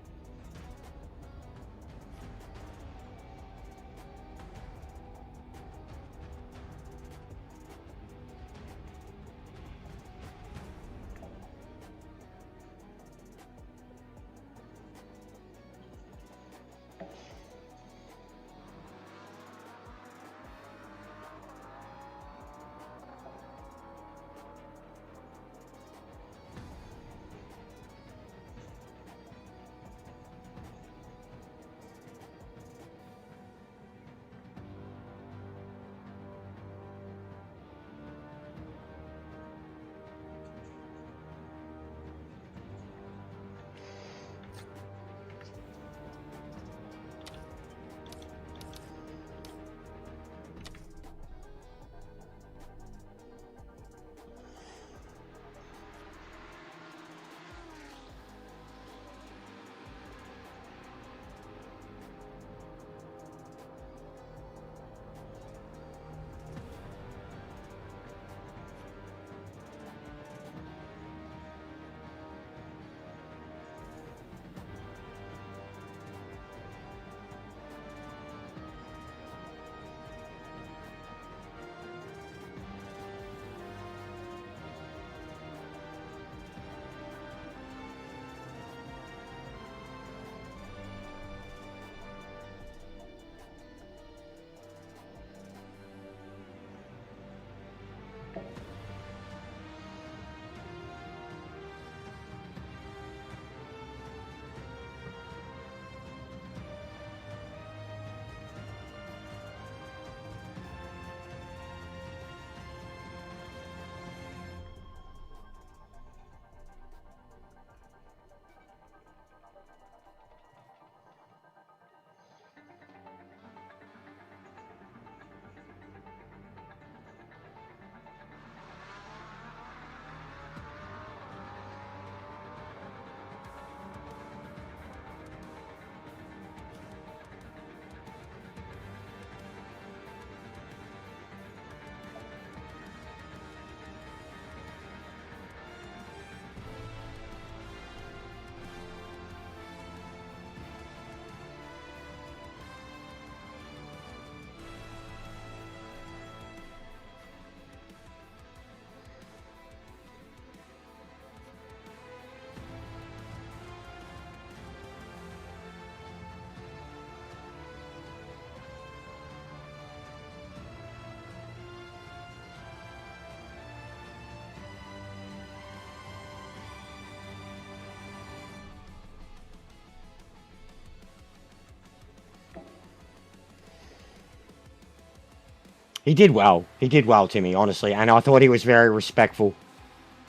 He did well. He did well, Timmy, honestly. And I thought he was very respectful,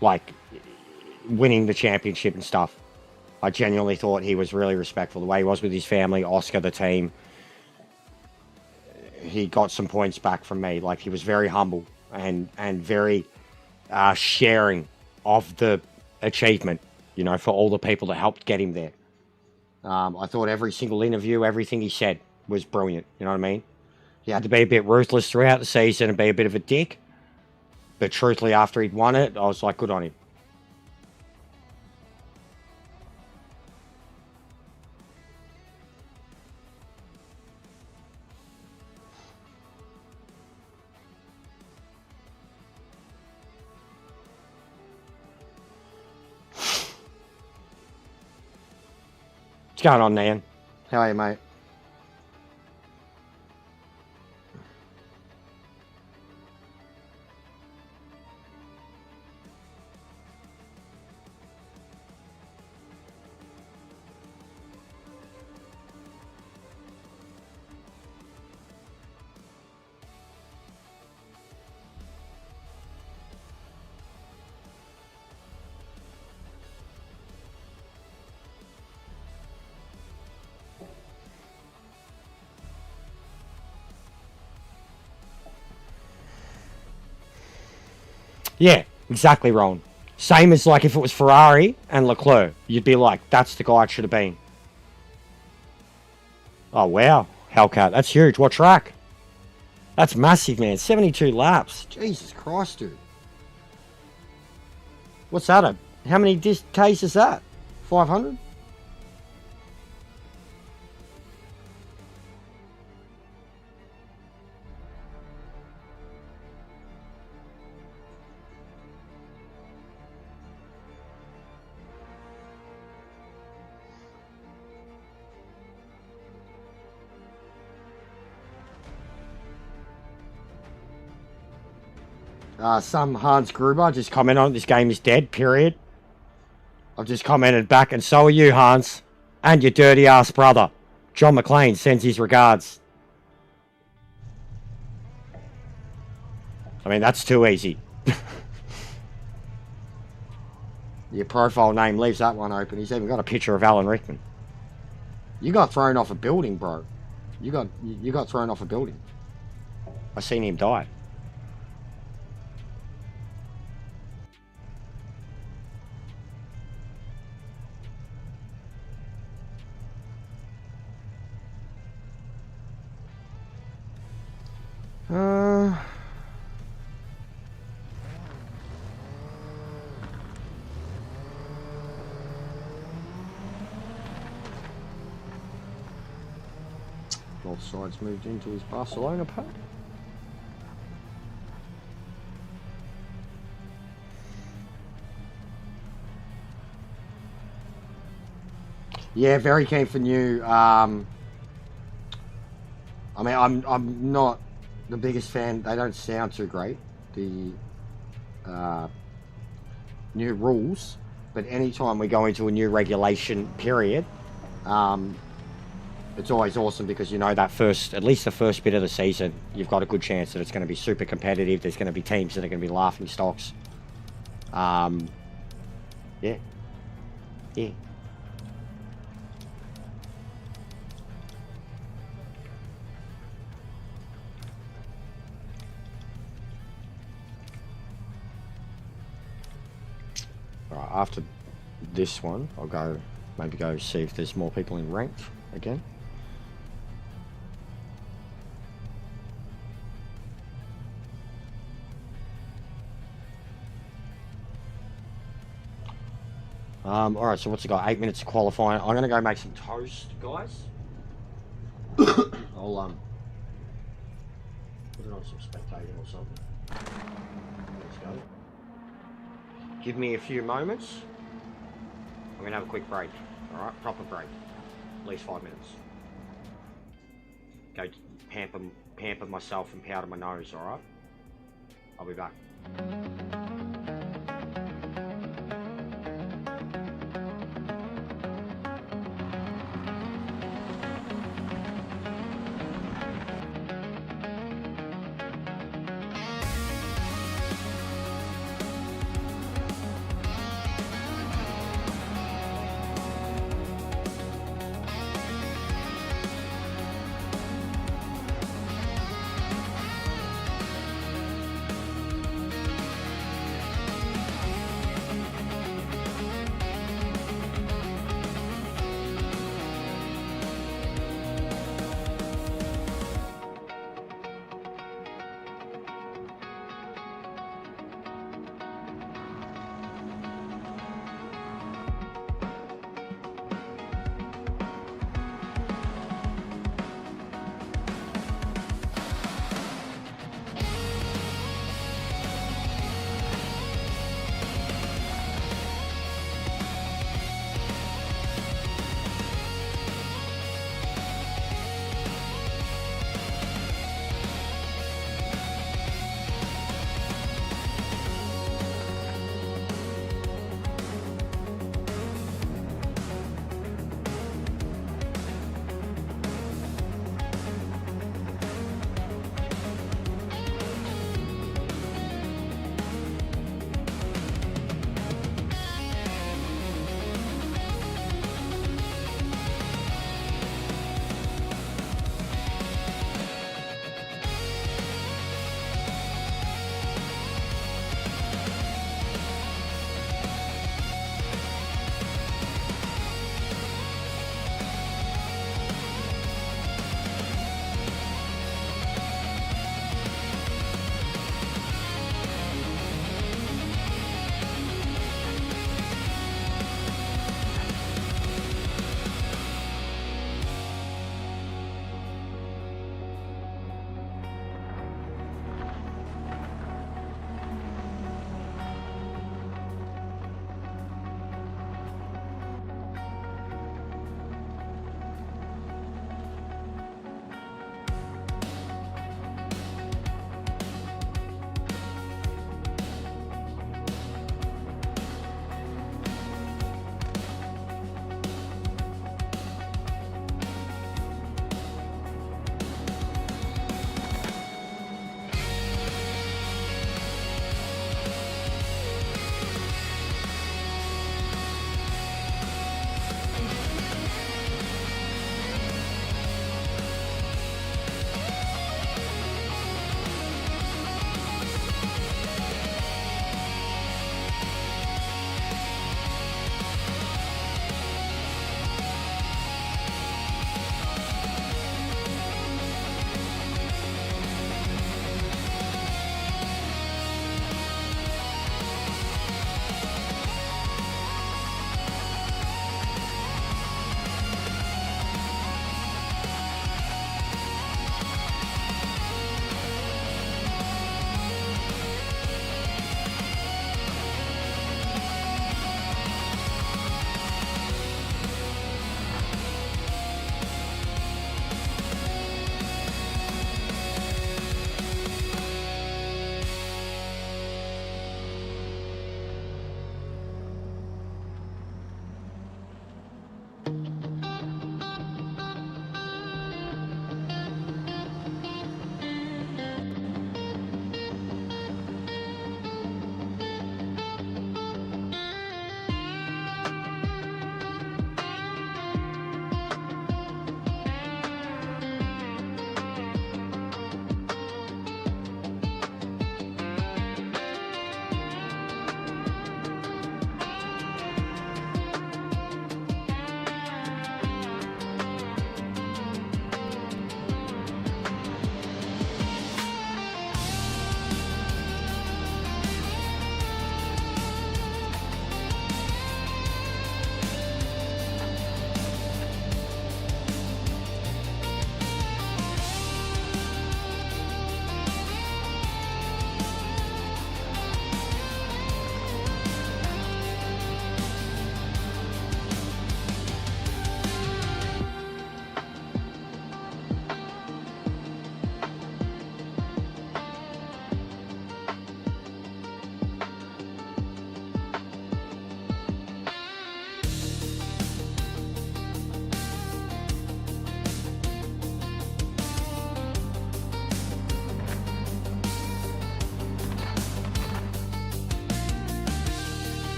like, winning the championship and stuff. I genuinely thought he was really respectful. The way he was with his family, Oscar, the team. He got some points back from me. Like, he was very humble and very sharing of the achievement, you know, for all the people that helped get him there. I thought every single interview, everything he said was brilliant. You know what I mean? He had to be a bit ruthless throughout the season and be a bit of a dick. But truthfully, after he'd won it, I was like, good on him. What's going on, Nan? How are you, mate? Yeah, exactly, Ron. Same as like if it was Ferrari and Leclerc, you'd be like, that's the guy it should have been. Oh, wow. Hellcat, that's huge. What track? That's massive, man. 72 laps. Jesus Christ, dude. What's that? How many Ks is that? 500? Some Hans Gruber just commented on it. This game is dead, period. I've just commented back, and so are you, Hans. And your dirty ass brother. John McLean sends his regards. I mean, that's too easy. Your profile name leaves that one open. He's even got a picture of Alan Rickman. You got thrown off a building, bro. You got thrown off a building. I seen him die. Both sides moved into his Barcelona pad. Yeah, very keen for new. I mean, I'm not the biggest fan. They don't sound too great. The new rules, but anytime we go into a new regulation period, it's always awesome because you know that at least the first bit of the season, you've got a good chance that it's going to be super competitive. There's going to be teams that are going to be laughing stocks. Yeah. Alright, after this one, I'll maybe go see if there's more people in ranked again. Alright, so what's it got? 8 minutes of qualifying. I'm gonna go make some toast, guys. I'll put it on some spectating or something. Let's go. Give me a few moments. I'm gonna have a quick break. Alright, proper break. At least 5 minutes. Go pamper myself and powder my nose, alright? I'll be back.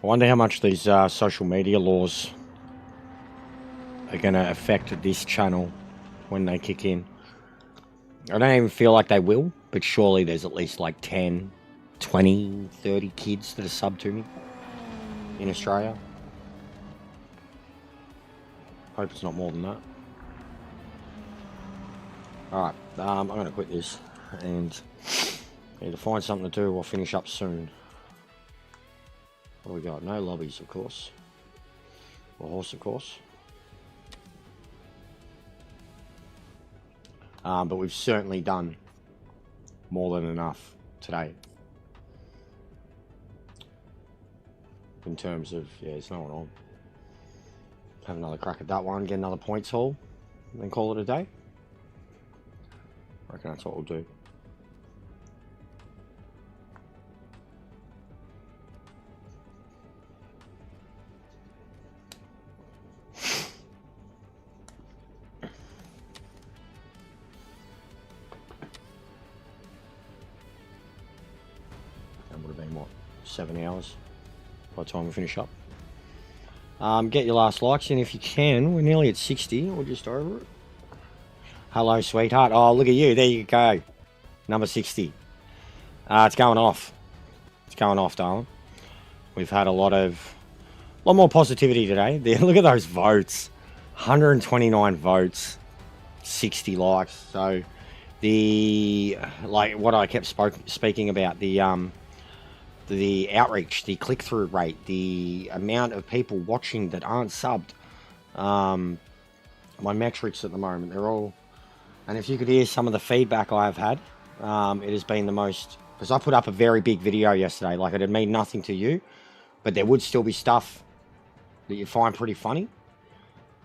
I wonder how much these social media laws are going to affect this channel when they kick in. I don't even feel like they will, but surely there's at least like 10, 20, 30 kids that are subbed to me in Australia. Hope it's not more than that. Alright, I'm going to quit this and need to find something to do or finish up soon. What do we got? No lobbies, of course. Or horse, of course. But we've certainly done more than enough today. In terms of, yeah, there's no one on. Have another crack at that one, get another points haul, and then call it a day. I reckon that's what we'll do. That would have been, what, 7 hours by the time we finish up. Get your last likes in if you can. We're nearly at 60. We're just over it. Hello, sweetheart. Oh, look at you. There you go. Number 60. It's going off. It's going off, darling. We've had a lot more positivity today. Look at those votes. 129 votes. 60 likes. So, like what I kept speaking about, the outreach, the click-through rate, the amount of people watching that aren't subbed. My metrics at the moment, they're all... And if you could hear some of the feedback I've had, it has been the most... Because I put up a very big video yesterday, like it'd mean nothing to you, but there would still be stuff that you find pretty funny,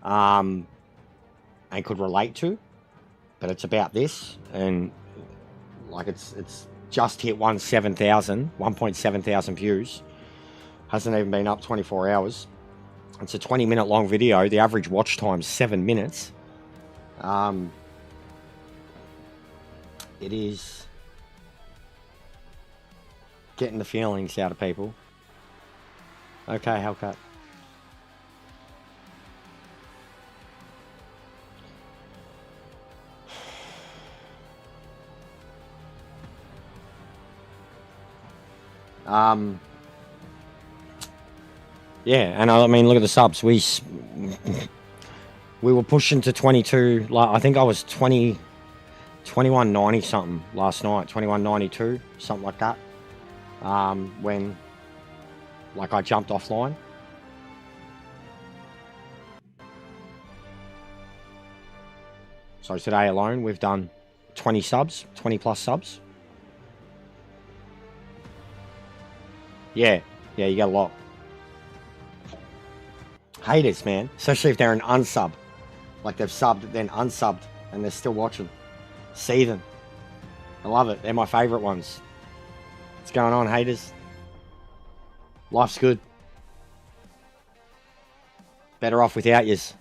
and could relate to, but it's about this, and like it's just hit 1.7 thousand views. Hasn't even been up 24 hours. It's a 20-minute long video. The average watch time's 7 minutes. It is getting the feelings out of people. Okay, Hellcat. Yeah, and I mean, look at the subs. We were pushing to 22. Like, I think I was 2190 something last night, 2192, something like that. When, like, I jumped offline. So today alone, we've done 20 subs, 20 plus subs. Yeah, you get a lot. Haters, man. Especially if they're an unsub. Like they've subbed, then unsubbed, and they're still watching. See them. I love it. They're my favourite ones. What's going on, haters? Life's good. Better off without yous.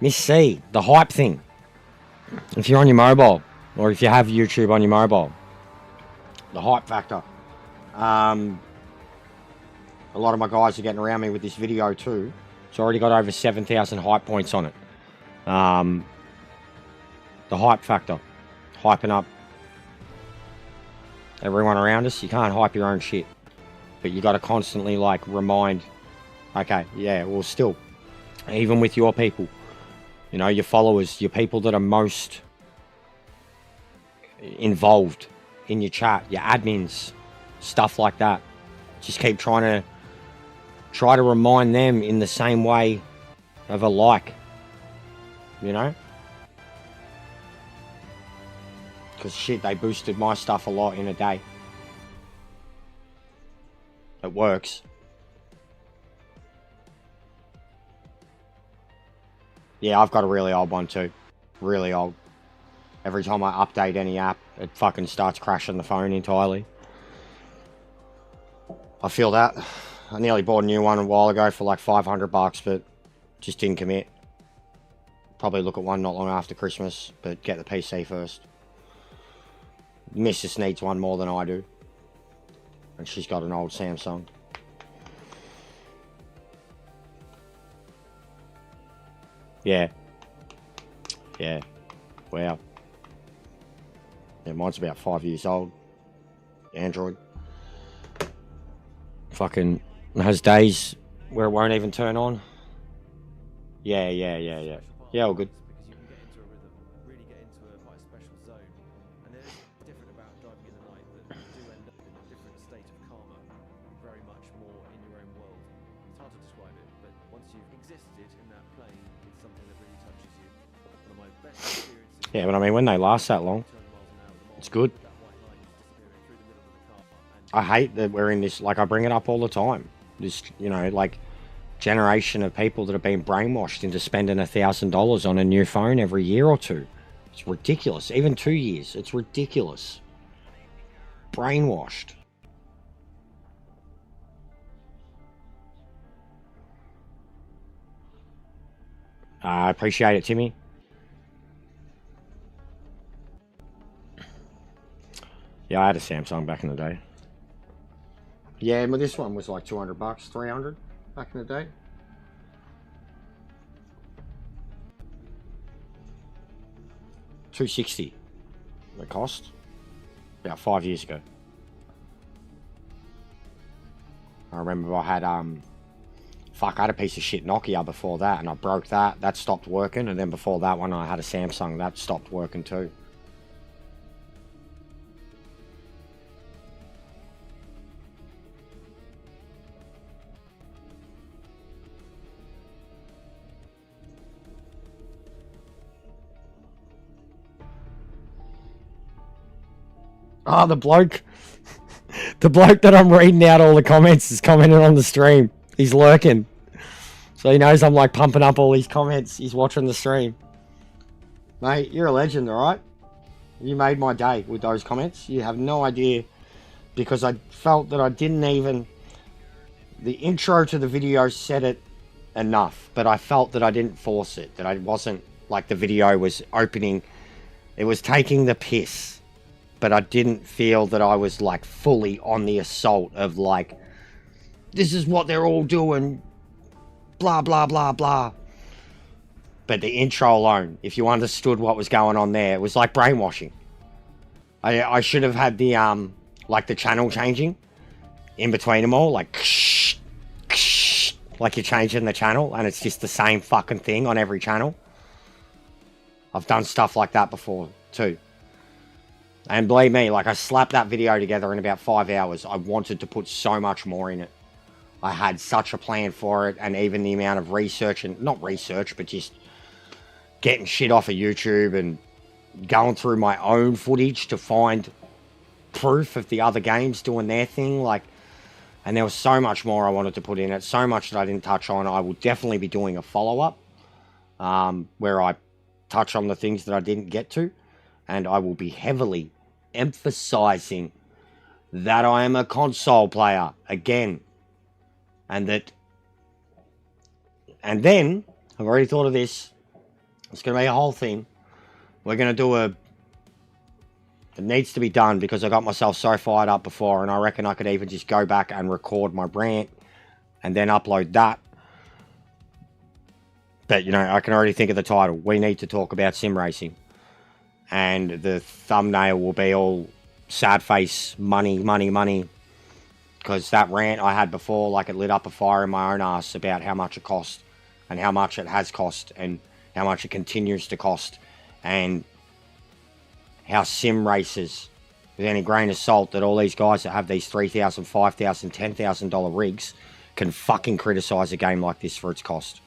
Miss C, the hype thing. If you're on your mobile, or if you have YouTube on your mobile, the hype factor. A lot of my guys are getting around me with this video too. It's already got over 7,000 hype points on it. The hype factor. Hyping up everyone around us. You can't hype your own shit. But you got to constantly, like, remind, okay, yeah, well, still, even with your people, you know, your followers, your people that are most involved in your chat, your admins, stuff like that. Just keep trying to remind them in the same way of a like, you know? Because shit, they boosted my stuff a lot in a day. It works. Yeah, I've got a really old one too. Really old. Every time I update any app, it fucking starts crashing the phone entirely. I feel that. I nearly bought a new one a while ago for like $500, but just didn't commit. Probably look at one not long after Christmas, but get the PC first. Mrs. needs one more than I do. And she's got an old Samsung. Yeah. Yeah. Wow. Yeah, mine's about 5 years old. Android. Fucking has days where it won't even turn on. Yeah. Yeah, all good. Yeah, but I mean, when they last that long, it's good. I hate that we're in this, like, I bring it up all the time. This, you know, like, generation of people that have been brainwashed into spending $1,000 on a new phone every year or two. It's ridiculous. Even 2 years. It's ridiculous. Brainwashed. I appreciate it, Timmy. Yeah, I had a Samsung back in the day. Yeah, but this one was like $200, 300 back in the day. $260 the cost about 5 years ago. I remember I had I had a piece of shit Nokia before that, and I broke that. That stopped working, and then before that one I had a Samsung that stopped working too. Oh, the bloke that I'm reading out all the comments is commenting on the stream. He's lurking. So he knows I'm like pumping up all these comments. He's watching the stream. Mate, you're a legend, alright? You made my day with those comments. You have no idea. Because I felt that I didn't even... The intro to the video said it enough. But I felt that I didn't force it. That I wasn't... Like the video was opening... It was taking the piss. But I didn't feel that I was like fully on the assault of like, this is what they're all doing, blah, blah, blah, blah. But the intro alone, if you understood what was going on there, it was like brainwashing. I should have had the, like the channel changing in between them all, like, like you're changing the channel and it's just the same fucking thing on every channel. I've done stuff like that before too. And believe me, like I slapped that video together in about 5 hours. I wanted to put so much more in it. I had such a plan for it, and even the amount of research, and not research, but just getting shit off of YouTube and going through my own footage to find proof of the other games doing their thing. Like, and there was so much more I wanted to put in it, so much that I didn't touch on. I will definitely be doing a follow-up where I touch on the things that I didn't get to. And I will be heavily emphasizing that I am a console player again. And then, I've already thought of this. It's going to be a whole thing. We're going to do it needs to be done because I got myself so fired up before. And I reckon I could even just go back and record my rant and then upload that. But, you know, I can already think of the title. We need to talk about sim racing. And the thumbnail will be all sad face, money, money, money. Because that rant I had before, like it lit up a fire in my own ass about how much it cost. And how much it has cost. And how much it continues to cost. And how sim racers, with any grain of salt, that all these guys that have these $3,000, $5,000, $10,000 rigs can fucking criticise a game like this for its cost.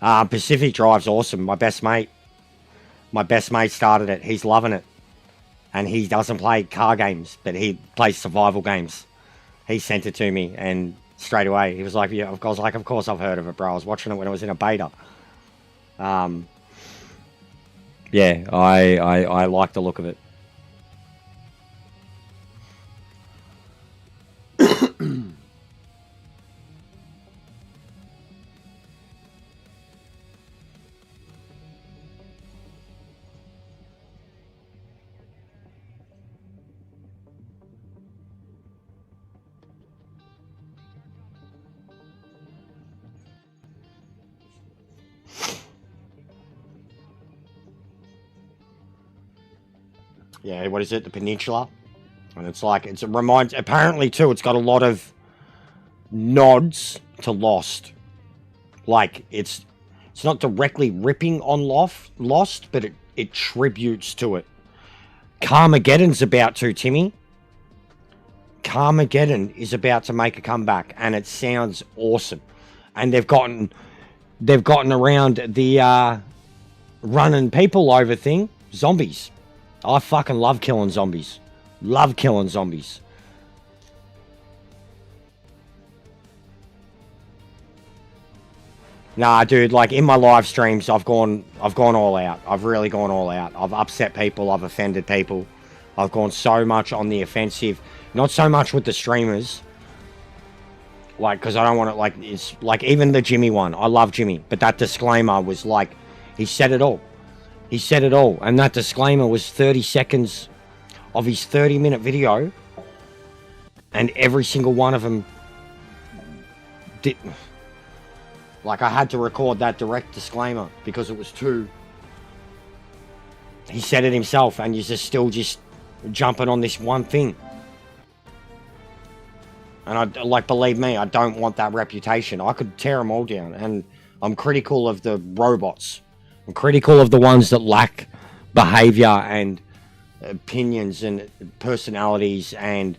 Pacific Drive's awesome. My best mate started it. He's loving it. And he doesn't play car games, but he plays survival games. He sent it to me, and straight away, he was like, yeah, of course I've heard of it, bro. I was watching it when it was in a beta. Yeah, I like the look of it. Yeah, what is it? The Peninsula. And it's like, it reminds, apparently too, it's got a lot of nods to Lost. Like, it's not directly ripping on Lost, but it tributes to it. Carmageddon's about to, Timmy. Carmageddon is about to make a comeback, and it sounds awesome. And they've gotten around the running people over thing. Zombies. I fucking love killing zombies. Love killing zombies. Nah, dude, like in my live streams, I've gone all out. I've really gone all out. I've upset people. I've offended people. I've gone so much on the offensive. Not so much with the streamers. Like, because I don't want to, like, it's like even the Jimmy one. I love Jimmy. But that disclaimer was like, he said it all. He said it all. And that disclaimer was 30 seconds of his 30-minute video. And every single one of them did. Like, I had to record that direct disclaimer because it was too... He said it himself, and you're still jumping on this one thing. And, believe me, I don't want that reputation. I could tear them all down, and I'm critical of the robots. I'm critical of the ones that lack behavior and opinions and personalities and...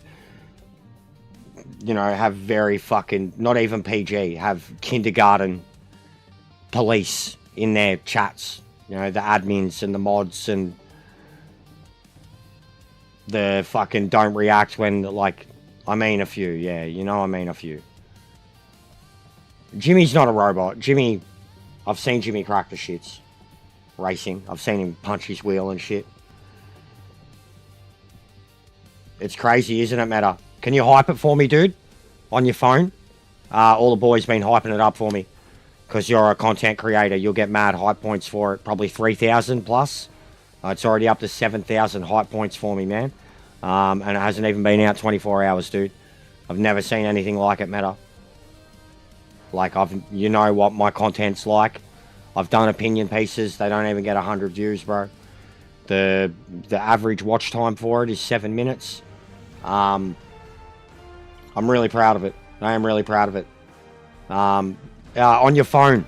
You know, have very fucking, not even PG, have kindergarten police in their chats. You know, the admins and the mods and the fucking don't react when, like, I mean a few, yeah, you know I mean a few. Jimmy's not a robot. Jimmy, I've seen Jimmy crack the shits. Racing. I've seen him punch his wheel and shit. It's crazy, isn't it, Meta? Can you hype it for me, dude? On your phone? All the boys been hyping it up for me. Because you're a content creator. You'll get mad hype points for it. Probably 3,000 plus. It's already up to 7,000 hype points for me, man. And it hasn't even been out 24 hours, dude. I've never seen anything like it, Meta. Like, you know what my content's like. I've done opinion pieces. They don't even get 100 views, bro. The average watch time for it is 7 minutes. I'm really proud of it. I am really proud of it. On your phone.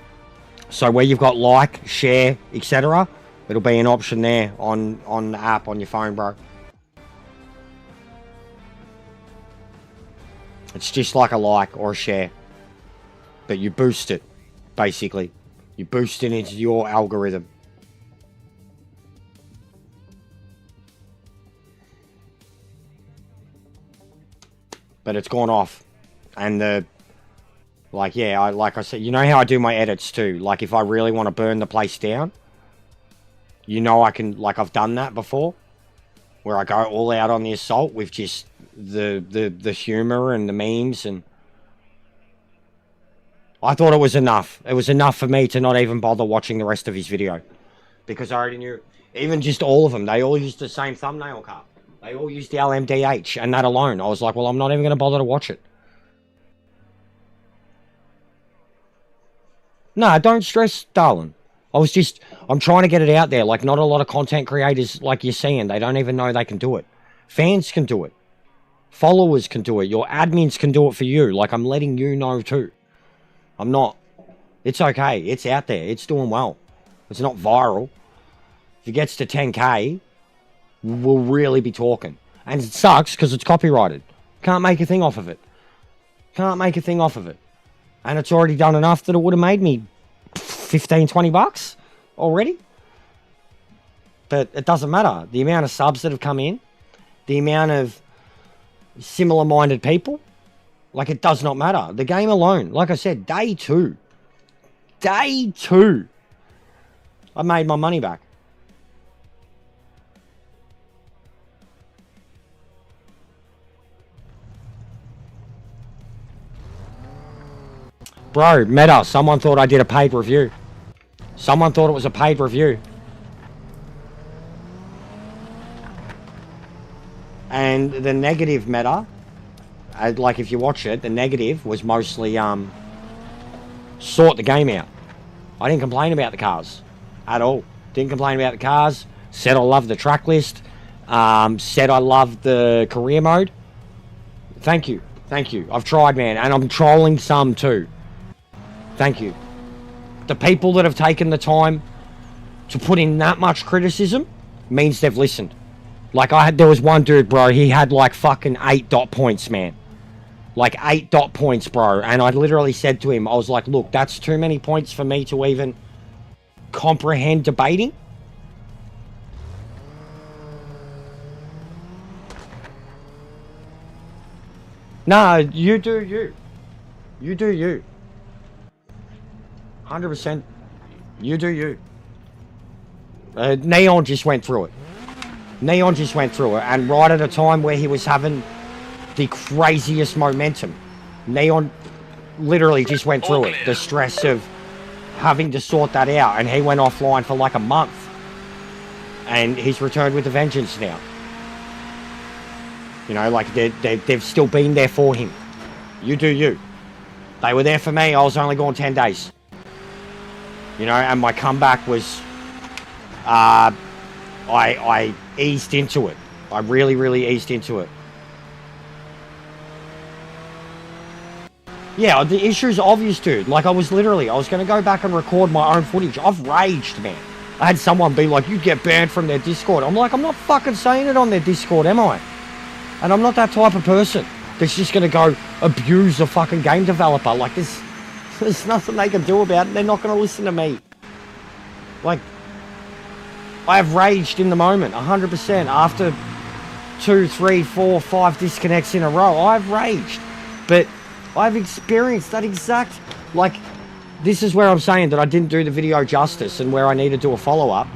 So where you've got like, share, etc. It'll be an option there on the app on your phone, bro. It's just like a like or a share. But you boost it, basically. You boost it into your algorithm. But it's gone off. And like I said, you know how I do my edits too. Like if I really want to burn the place down, you know I can, like I've done that before. Where I go all out on the assault with just the humor and the memes, and I thought it was enough. It was enough for me to not even bother watching the rest of his video. Because I already knew, even just all of them, they all used the same thumbnail cut. They all used the LMDH, and that alone. I was like, well, I'm not even going to bother to watch it. No, don't stress, darling. I'm trying to get it out there. Like, not a lot of content creators, like you're seeing, they don't even know they can do it. Fans can do it. Followers can do it. Your admins can do it for you. Like, I'm letting you know too. I'm not. It's okay. It's out there. It's doing well. It's not viral. If it gets to 10K... we'll really be talking. And it sucks because it's copyrighted. Can't make a thing off of it. Can't make a thing off of it. And it's already done enough that it would have made me 15, 20 bucks already. But it doesn't matter. The amount of subs that have come in, the amount of similar-minded people, like it does not matter. The game alone, like I said, day two, I made my money back. Bro, Meta, someone thought I did a paid review. Someone thought it was a paid review. And the negative, Meta, like if you watch it, the negative was mostly sort the game out. I didn't complain about the cars at all. Didn't complain about the cars. Said I love the track list. Said I love the career mode. Thank you. Thank you. I've tried, man, and I'm trolling some too. Thank you. The people that have taken the time to put in that much criticism means they've listened. Like, there was one dude, bro, he had like fucking 8 dot points, man. Like 8 dot points, bro. And I literally said to him, I was like, look, that's too many points for me to even comprehend debating. No, you do you. You do you. 100%. You do you. Neon just went through it. Neon just went through it. And right at a time where he was having the craziest momentum. Neon literally just went through it. The stress of having to sort that out. And he went offline for like a month. And he's returned with a vengeance now. You know, like they've still been there for him. You do you. They were there for me. I was only gone 10 days. You know, and my comeback was... I eased into it. I really eased into it. Yeah, the issue's obvious, dude. Like, I was going to go back and record my own footage. I've raged, man. I had someone be like, you get banned from their Discord. I'm like, I'm not fucking saying it on their Discord, am I? And I'm not that type of person that's just going to go abuse a fucking game developer. Like, there's nothing they can do about it. They're not going to listen to me. Like, I have raged in the moment, 100%. After 2, 3, 4, 5 disconnects in a row, I've raged. But I've experienced that exact... Like, this is where I'm saying that I didn't do the video justice and where I need to do a follow-up.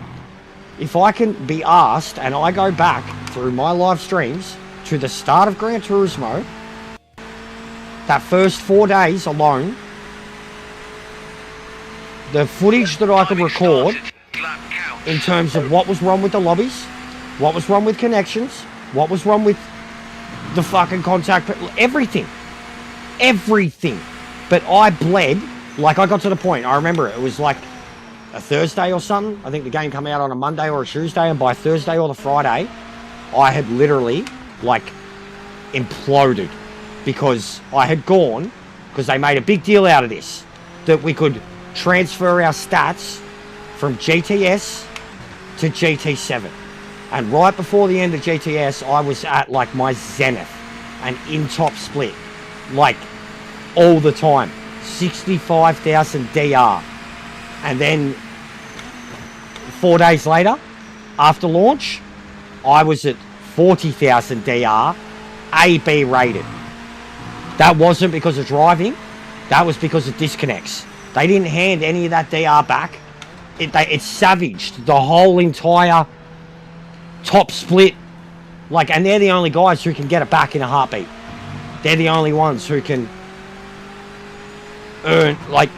If I can be asked and I go back through my live streams to the start of Gran Turismo, that first 4 days alone, the footage that I could record in terms of what was wrong with the lobbies, what was wrong with connections, what was wrong with the fucking contact, everything. But I bled, like I got to the point, I remember it was like a Thursday or something. I think the game came out on a Monday or a Tuesday, and by Thursday or the Friday, I had literally, like, imploded. Because I had gone, because they made a big deal out of this, that we could transfer our stats from GTS to GT7. And right before the end of GTS, I was at, like, my zenith. And in top split. Like, all the time. 65,000 DR. And then 4 days later, after launch, I was at 40,000 DR, AB rated. That wasn't because of driving, that was because of disconnects. They didn't hand any of that DR back. It savaged the whole entire top split. Like, and they're the only guys who can get it back in a heartbeat. They're the only ones who can earn, like,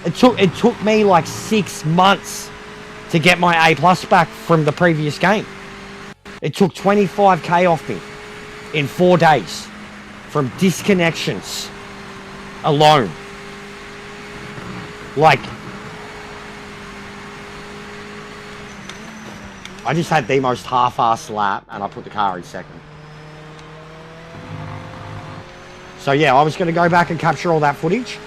it took me like 6 months to get my A+ back from the previous game. It took 25k off me in 4 days from disconnections alone. Like, I just had the most half-assed lap and I put the car in second. So yeah, I was going to go back and capture all that footage.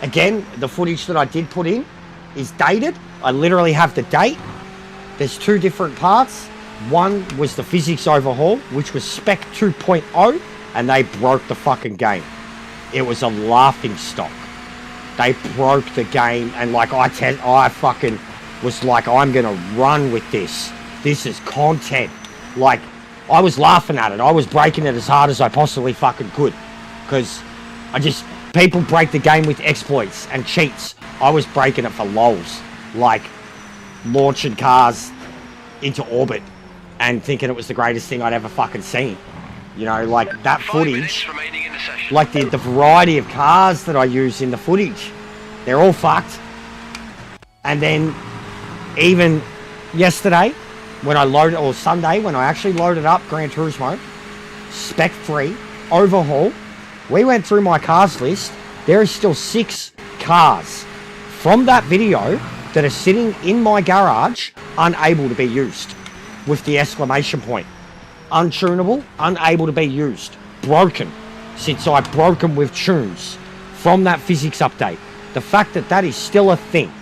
Again, the footage that I did put in is dated. I literally have the date. There's 2 different parts. One was the physics overhaul, which was Spec 2.0, and they broke the fucking game. It was a laughing stock. They broke the game, and like I fucking was like, I'm gonna run with this. This is content. Like, I was laughing at it. I was breaking it as hard as I possibly fucking could, because people break the game with exploits and cheats. I was breaking it for lols, like launching cars into orbit and thinking it was the greatest thing I'd ever fucking seen. You know, like that footage, like the variety of cars that I use in the footage, they're all fucked. And then even yesterday, when I loaded, or Sunday, when I actually loaded up Gran Turismo, Spec 3, overhaul, we went through my cars list. There is still 6 cars from that video that are sitting in my garage, unable to be used. with the exclamation point. Untunable, unable to be used. Broken. Since I've broken with tunes from that physics update. The fact that that is still a thing.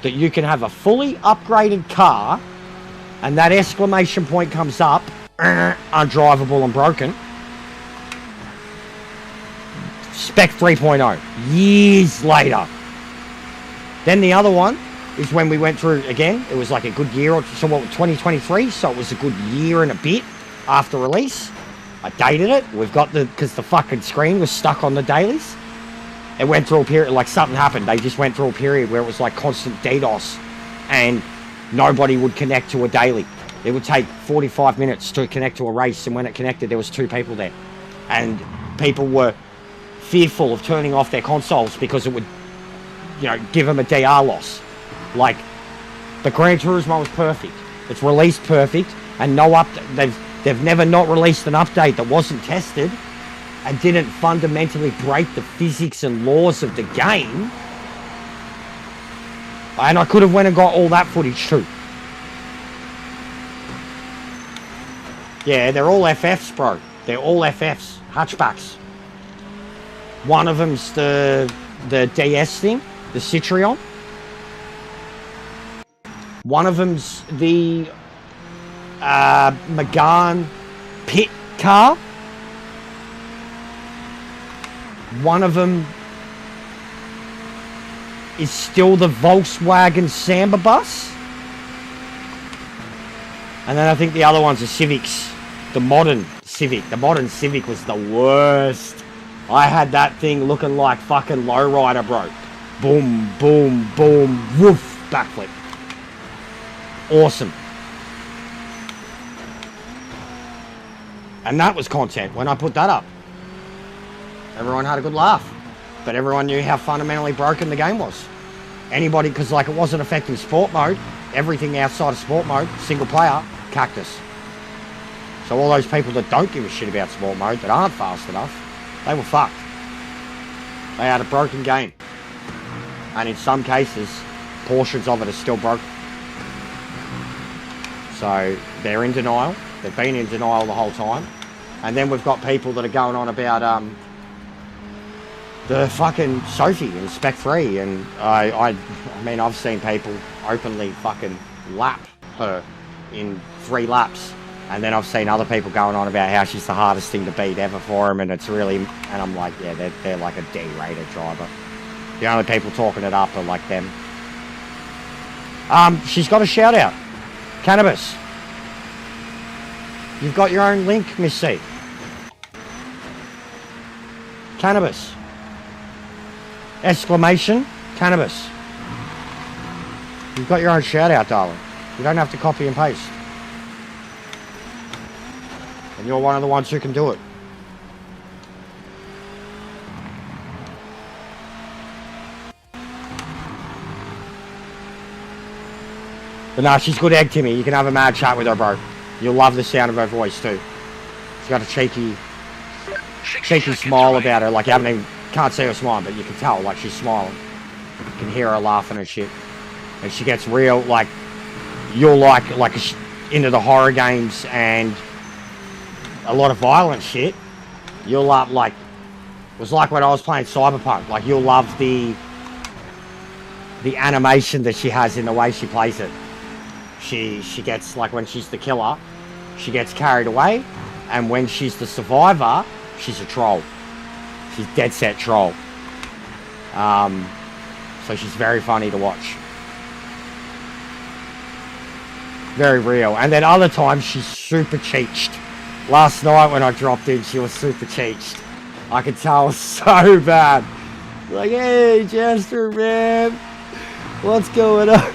That you can have a fully upgraded car and that exclamation point comes up, undrivable and broken. Spec 3.0. Years later. Then the other one is when we went through, again, it was like a good year or so, what, 2023, so it was a good year and a bit after release. I dated it. We've got because the fucking screen was stuck on the dailies. It went through a period, like something happened. They just went through a period where it was like constant DDoS and nobody would connect to a daily. It would take 45 minutes to connect to a race, and when it connected, there was 2 people there. And people were fearful of turning off their consoles because it would, you know, give them a DR loss. Like, the Gran Turismo was perfect. It's released perfect, and no update. They've never not released an update that wasn't tested and didn't fundamentally break the physics and laws of the game. And I could have went and got all that footage too. Yeah, they're all FFs, bro. They're all FFs. Hatchbacks. One of them's the DS thing, the Citroen. One of them's the Megane pit car. One of them is still the Volkswagen Samba bus. And then I think the other one's a Civics. The modern Civic. The modern Civic was the worst. I had that thing looking like fucking lowrider, bro. Boom, boom, boom, woof, backflip. Awesome. And that was content when I put that up. Everyone had a good laugh. But everyone knew how fundamentally broken the game was. Anybody, because like it wasn't affecting sport mode. Everything outside of sport mode, single player, cactus. So all those people that don't give a shit about sport mode, that aren't fast enough, they were fucked. They had a broken game. And in some cases, portions of it are still broken. So they're in denial. They've been in denial the whole time. And then we've got people that are going on about the fucking Sophie in Spec 3. And I mean, I've seen people openly fucking lap her in 3 laps. And then I've seen other people going on about how she's the hardest thing to beat ever for him. And it's really, and I'm like, yeah, they're like a D-rated driver. The only people talking it up are like them. She's got a shout out. Cannabis. You've got your own link, Miss C. Cannabis. Exclamation. Cannabis. You've got your own shout out, darling. You don't have to copy and paste. And you're one of the ones who can do it. But nah, she's good egg, Timmy. You can have a mad chat with her, bro. You'll love the sound of her voice, too. She's got a cheeky smile about her. Like, you haven't even, can't see her smiling, but you can tell, like, she's smiling. You can hear her laughing and shit. And she gets real, like, you're like into the horror games and a lot of violent shit. You'll love, like, it was like when I was playing Cyberpunk. Like, you'll love the animation that she has in the way she plays it. She gets, like, when she's the killer, she gets carried away, and when she's the survivor, she's a troll. She's dead set troll. So she's very funny to watch. Very real. And then other times she's super cheeched. Last night when I dropped in, she was super cheeched. I could tell so bad. Like, hey, Chester, man. What's going on?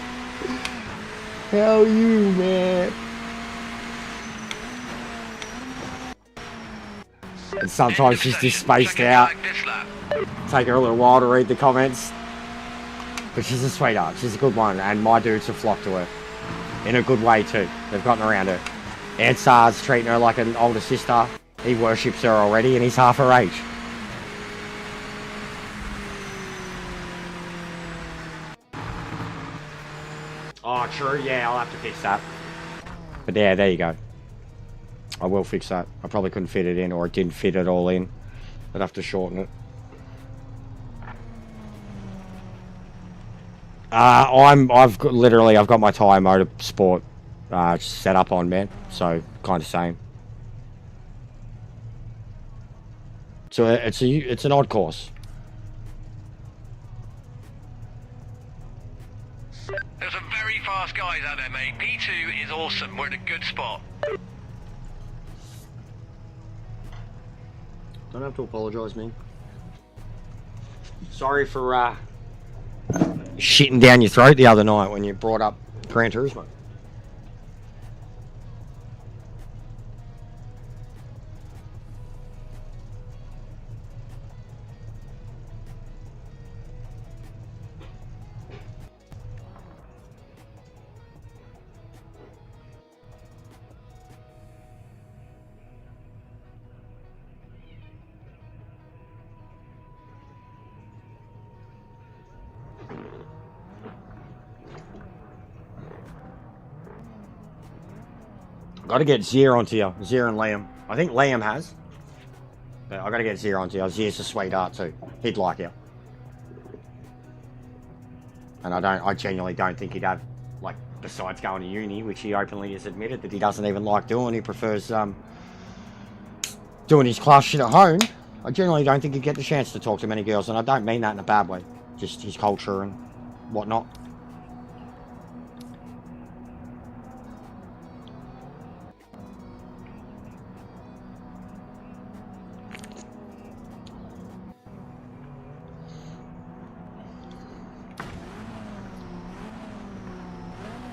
How are you, man? And sometimes she's just spaced out. Take her a little while to read the comments. But she's a sweetheart. She's a good one. And my dudes have flocked to her. In a good way, too. They've gotten around her. Ansar's treating her like an older sister. He worships her already, and he's half her age. Oh, true. Yeah, I'll have to fix that. But yeah, there you go. I will fix that. I probably couldn't fit it in, or it didn't fit it all in. I'd have to shorten it. I've got my tyre motor sport set up on, man. So kind of same. So it's an odd course. There's some very fast guys out there, mate. P2 is awesome. We're in a good spot. Don't have to apologise, man. Sorry for shitting down your throat the other night when you brought up Gran Turismo. Got to get Zier onto you. Zier and Liam. I think Liam has. But I got to get Zier onto you. Zier's a sweetheart too. He'd like you. And I genuinely don't think he'd have, like, besides going to uni, which he openly has admitted that he doesn't even like doing. He prefers doing his class shit at home. I genuinely don't think he'd get the chance to talk to many girls, and I don't mean that in a bad way. Just his culture and whatnot.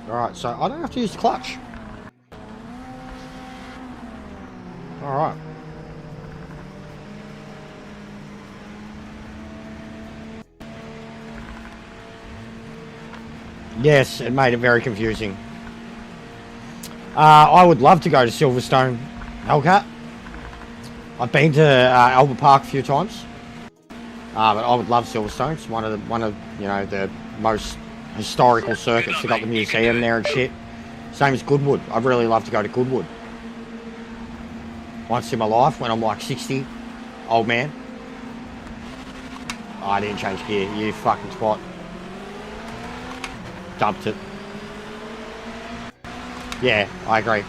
Alright, so I don't have to use the clutch. Alright. Yes, it made it very confusing. I would love to go to Silverstone, Hellcat. I've been to Albert Park a few times. But I would love Silverstone. It's one of you know, the most historical circuits. They got the museum there and shit. Same as Goodwood. I'd really love to go to Goodwood. Once in my life, when I'm like 60, old man. Oh, I didn't change gear. You fucking twat. Dumped it. Yeah, I agree.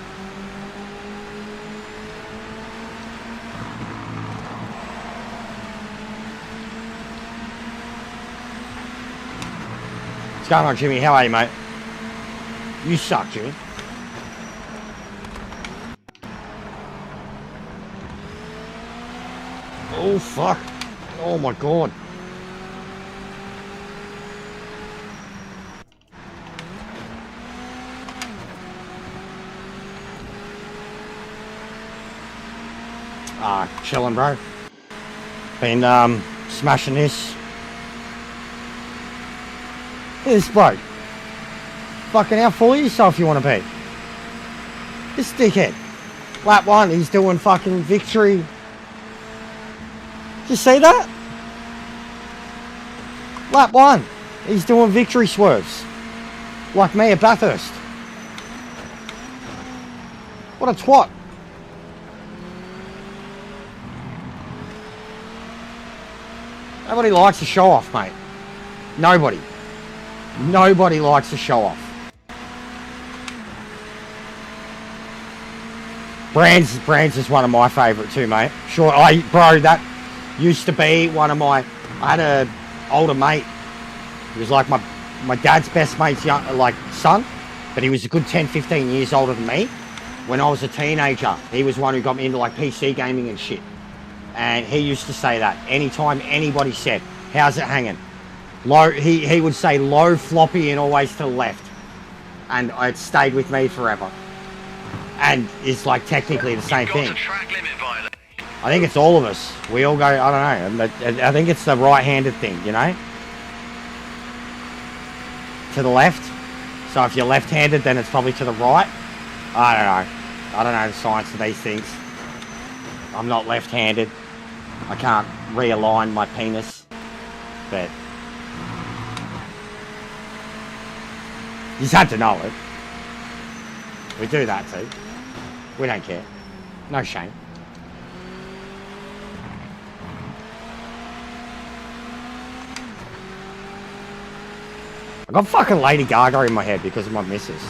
What's going on, Jimmy? How are you, mate? You suck, Jimmy. Oh, fuck. Oh, my God. Chilling, bro. Been, smashing this. This bloke. Fucking how full of yourself you want to be? This dickhead. Lap 1, he's doing fucking victory. Did you see that? Lap 1, he's doing victory swerves. Like me at Bathurst. What a twat. Nobody likes to show off, mate. Nobody. Nobody likes to show off. Brands is one of my favourite too, mate. Sure, bro, that used to be one of my. I had a older mate. He was like my dad's best mate's son, but he was a good 10, 15 years older than me. When I was a teenager, he was one who got me into like PC gaming and shit. And he used to say that anytime anybody said, "How's it hanging?" Low, he would say low, floppy, and always to the left. And it stayed with me forever. And it's like technically the same thing. I think it's all of us. We all go, I don't know. I think it's the right-handed thing, you know? To the left. So if you're left-handed, then it's probably to the right. I don't know. I don't know the science of these things. I'm not left-handed. I can't realign my penis. But you just had to know it. We do that too. We don't care. No shame. I got fucking Lady Gaga in my head because of my missus.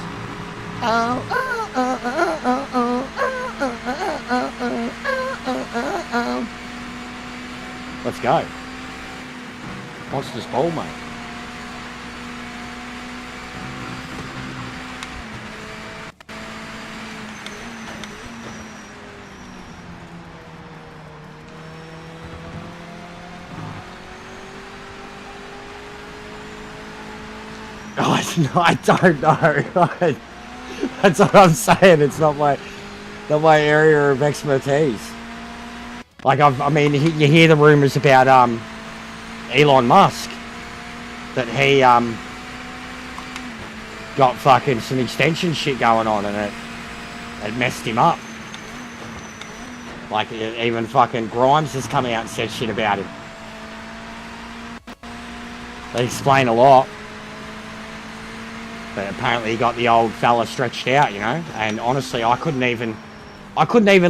Let's go. Monsters Ball, mate. Oh, no, I don't know. That's what I'm saying. It's not my area of expertise. Like, I mean, you hear the rumors about Elon Musk, that he got fucking some extension shit going on, and it messed him up. Like, even fucking Grimes has come out and said shit about him. They explain a lot. But apparently he got the old fella stretched out, you know. And honestly, I couldn't even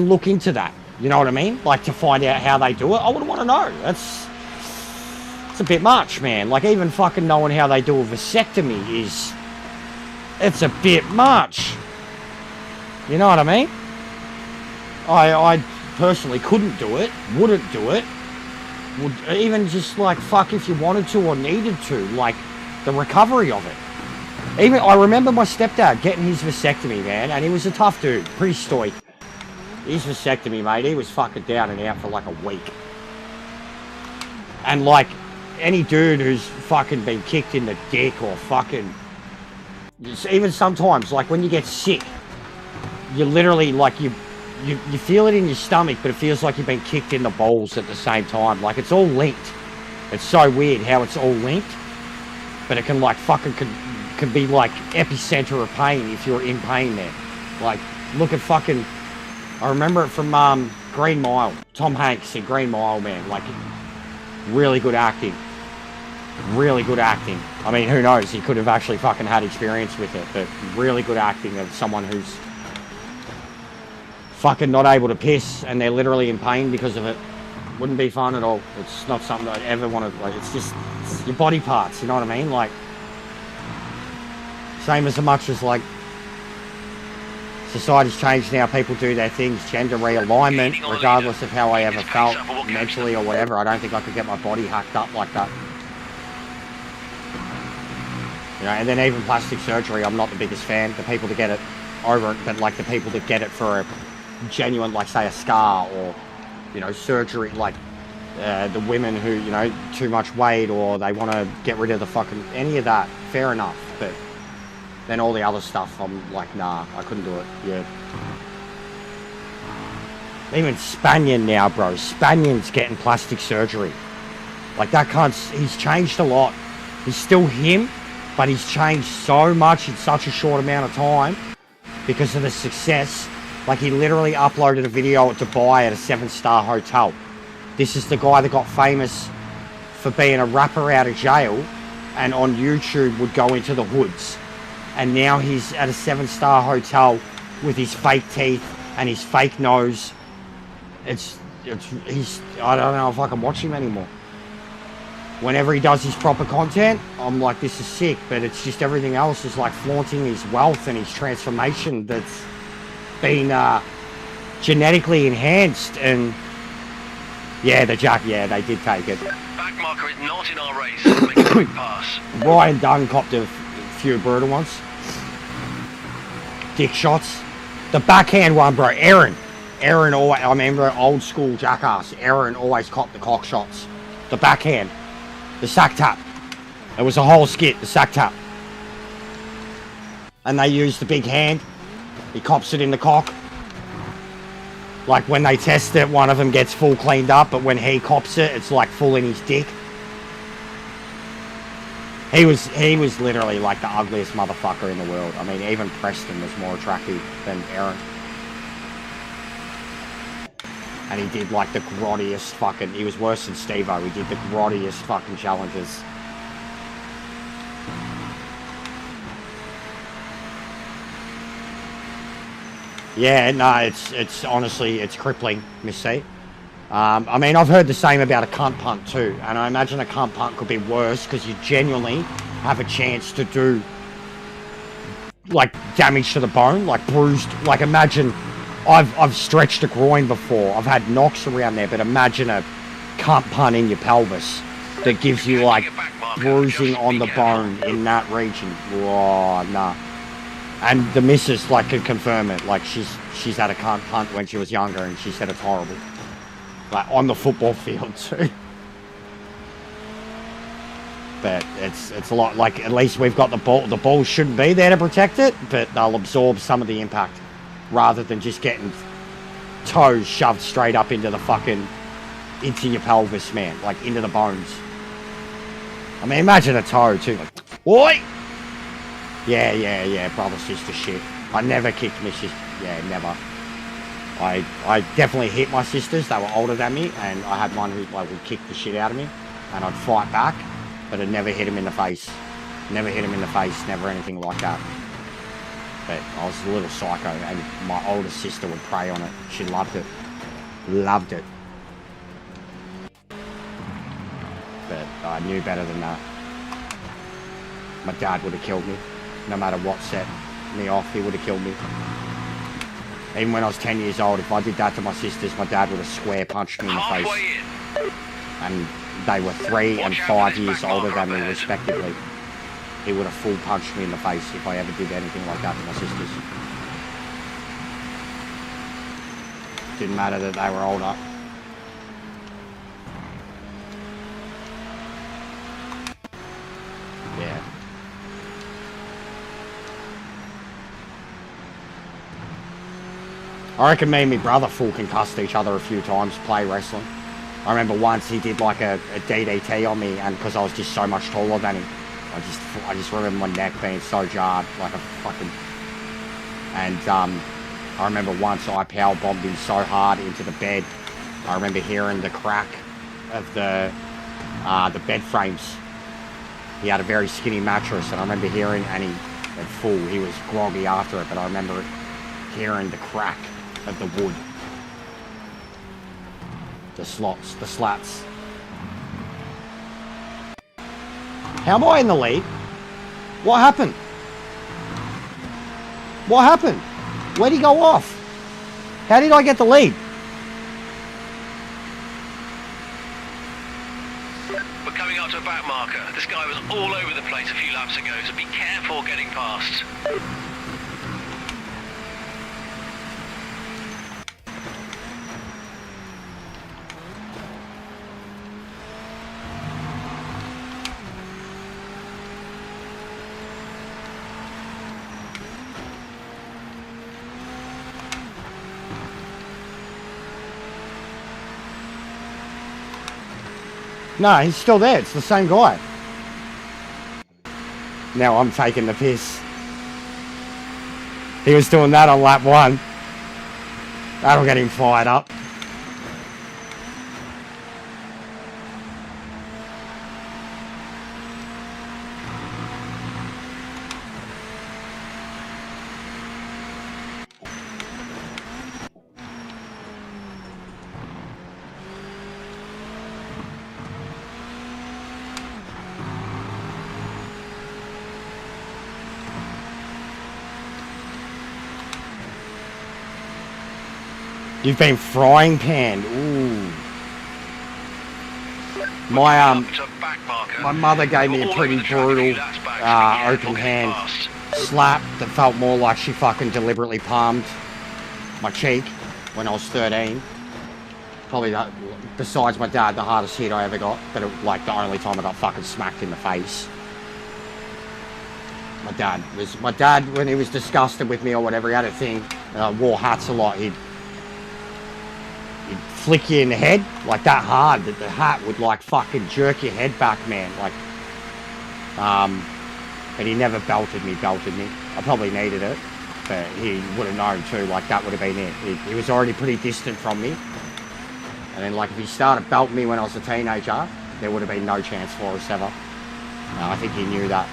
look into that. You know what I mean? Like, to find out how they do it, I wouldn't want to know. It's a bit much, man. Like, even fucking knowing how they do a vasectomy it's a bit much. You know what I mean? I personally couldn't do it, wouldn't do it. Would even just like fuck if you wanted to or needed to, like the recovery of it. Even I remember my stepdad getting his vasectomy, man, and he was a tough dude, pretty stoic. His vasectomy, mate, he was fucking down and out for like a week. And like any dude who's fucking been kicked in the dick or fucking, even sometimes, like when you get sick, you literally like you feel it in your stomach, but it feels like you've been kicked in the balls at the same time. Like it's all linked. It's so weird how it's all linked, but it can like fucking can be like epicenter of pain if you're in pain there. Like look at fucking, I remember it from Green Mile. Tom Hanks in Green Mile, man. Like really good acting. Really good acting. I mean, who knows? He could have actually fucking had experience with it, but really good acting of someone who's fucking not able to piss and they're literally in pain because of it. Wouldn't be fun at all. It's not something I'd ever want to, like, it's your body parts, you know what I mean? Like, same as much as, like, society's changed now, people do their things, gender realignment, regardless of how I ever felt mentally or whatever. I don't think I could get my body hacked up like that. You know, and then even plastic surgery, I'm not the biggest fan. The people that get it over it, but like the people that get it for a genuine, like say a scar or, you know, surgery, like the women who, you know, too much weight or they want to get rid of the fucking, any of that, fair enough. But then all the other stuff, I'm like, nah, I couldn't do it. Yeah. Even Spanian now, bro. Spanian's getting plastic surgery. Like that cunt, he's changed a lot. He's still him, but he's changed so much in such a short amount of time because of the success. Like he literally uploaded a video at Dubai at a 7-star hotel. This is the guy that got famous for being a rapper out of jail and on YouTube would go into the hoods. And now he's at a 7-star hotel with his fake teeth and his fake nose. He's, I don't know if I can watch him anymore. Whenever he does his proper content, I'm like, this is sick, but it's just everything else is like flaunting his wealth and his transformation that's been genetically enhanced. And yeah, they did take it. Back marker is not in our race. Make a quick pass. Ryan Dunn copped a few brutal ones. Dick shots. The backhand one, bro. Aaron always, I remember old school jackass. Aaron always copped the cock shots. The backhand. The sack tap. It was a whole skit, the sack tap. And they used the big hand. He cops it in the cock. Like when they test it, one of them gets full cleaned up, but when he cops it, it's like full in his dick. He was literally like the ugliest motherfucker in the world. I mean, even Preston was more attractive than Aaron. And he did like the grottiest fucking, he was worse than Steve-O. He did the grottiest fucking challenges. Yeah, no, it's honestly, it's crippling, Miss C. I mean, I've heard the same about a cunt punt too, and I imagine a cunt punt could be worse because you genuinely have a chance to do like damage to the bone, like bruised. Like imagine, I've stretched a groin before. I've had knocks around there, but imagine a cunt punt in your pelvis that gives you like bruising on the bone in that region. Whoa, nah. And the missus like can confirm it. Like she's had a cunt punt when she was younger, and she said it's horrible. Like on the football field too. But it's a lot. Like at least we've got the ball. The ball shouldn't be there to protect it, but they'll absorb some of the impact rather than just getting toes shoved straight up into the fucking into your pelvis, man. Like into the bones. I mean, imagine a toe too. Like, oi! Yeah, brother, sister shit. I never kicked my sister. Yeah, never. I definitely hit my sisters. They were older than me, and I had one who like would kick the shit out of me, and I'd fight back, but I'd never hit him in the face. Never hit him in the face. Never anything like that. But I was a little psycho, and my older sister would prey on it. She loved it. Loved it. But I knew better than that. My dad would have killed me. No matter what set me off, he would have killed me. Even when I was 10 years old, if I did that to my sisters, my dad would have square punched me in the face. And they were 3 and 5 years older than me, respectively. He would have full punched me in the face if I ever did anything like that to my sisters. Didn't matter that they were older. Yeah. I reckon me and my brother full concussed each other a few times, play wrestling. I remember once he did like a DDT on me, and because I was just so much taller than him, I just remember my neck being so jarred, like a fucking... And I remember once I power bombed him so hard into the bed, I remember hearing the crack of the bed frames. He had a very skinny mattress, and I remember hearing, and he was groggy after it, but I remember hearing the crack of the wood. The slats. How am I in the lead? What happened? What happened? Where'd he go off? How did I get the lead? We're coming up to a back marker. This guy was all over the place a few laps ago, so be careful getting past. No, he's still there. It's the same guy. Now I'm taking the piss. He was doing that on lap 1. That'll get him fired up. You've been frying pan. Ooh. My mother gave me a pretty brutal open hand slap that felt more like she fucking deliberately palmed my cheek when I was 13. Probably that, besides my dad, the hardest hit I ever got, but it, like the only time I got fucking smacked in the face. My dad when he was disgusted with me or whatever, he had a thing, wore hats a lot, he'd flick you in the head like that hard that the hat would like fucking jerk your head back, man. Like, but he never belted me. I probably needed it, but he would have known too. Like that would have been it. He was already pretty distant from me, and then like if he started belting me when I was a teenager, there would have been no chance for us ever. I think he knew that.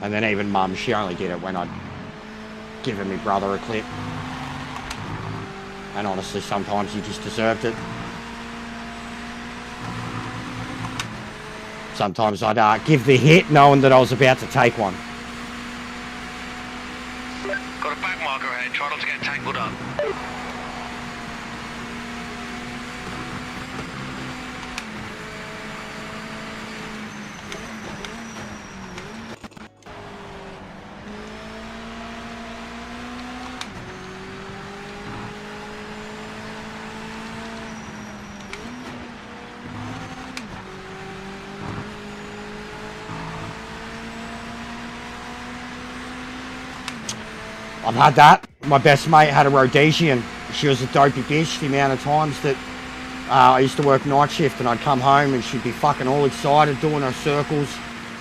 And then even Mum, she only did it when I'd given my brother a clip. And honestly, sometimes he just deserved it. Sometimes I'd give the hit knowing that I was about to take one. Got a back marker ahead, try not to get tangled up. I've had that. My best mate had a Rhodesian. She was a dopey bitch the amount of times that I used to work night shift and I'd come home and she'd be fucking all excited doing her circles.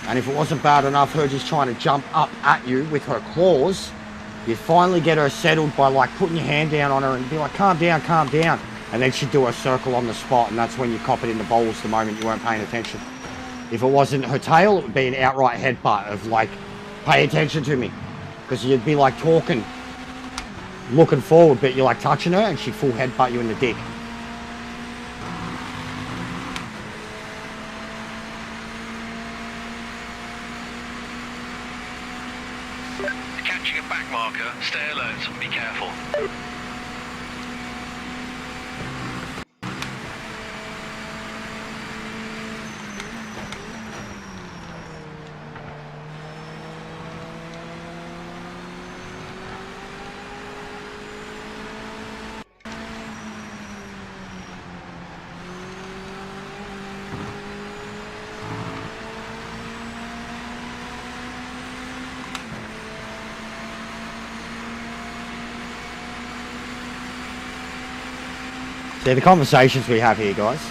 And if it wasn't bad enough, her just trying to jump up at you with her claws, you'd finally get her settled by like putting your hand down on her and be like, calm down, calm down. And then she'd do a circle on the spot, and that's when you cop it in the balls the moment you weren't paying attention. If it wasn't her tail, it would be an outright headbutt of like, pay attention to me. Because you'd be like talking, looking forward, but you're like touching her and she'd full headbutt you in the dick. Catching a back marker, stay alert, be careful. See, the conversations we have here, guys.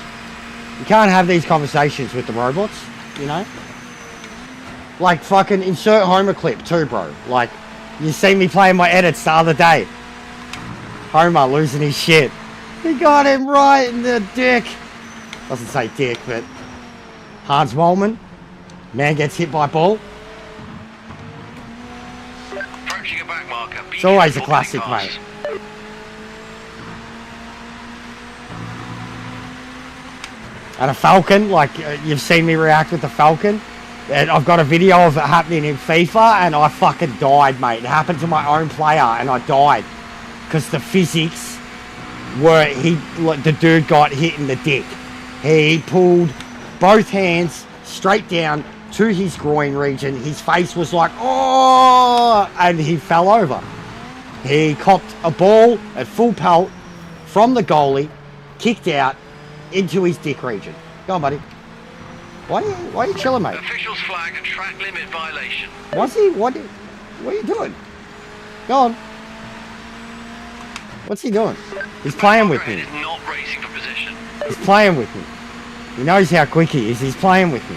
You can't have these conversations with the robots, you know? Like, fucking insert Homer clip too, bro. Like, you see me playing my edits the other day. Homer losing his shit. He got him right in the dick. Doesn't say dick, but... Hans Moleman. Man gets hit by ball. Approaching a back marker, be It's always a careful, classic, pass. mate. And a Falcon, like you've seen me react with the Falcon. And I've got a video of it happening in FIFA and I fucking died, mate. It happened to my own player and I died. Because the physics were, the dude got hit in the dick. He pulled both hands straight down to his groin region. His face was like, oh, and he fell over. He copped a ball at full pelt from the goalie, kicked out, into his dick region. Go on, buddy. Why are you chilling, mate? Officials flag a track limit violation. What's he? What are you doing? Go on. What's he doing? He's playing with me. Is not racing for position. He's playing with me. He knows how quick he is. He's playing with me.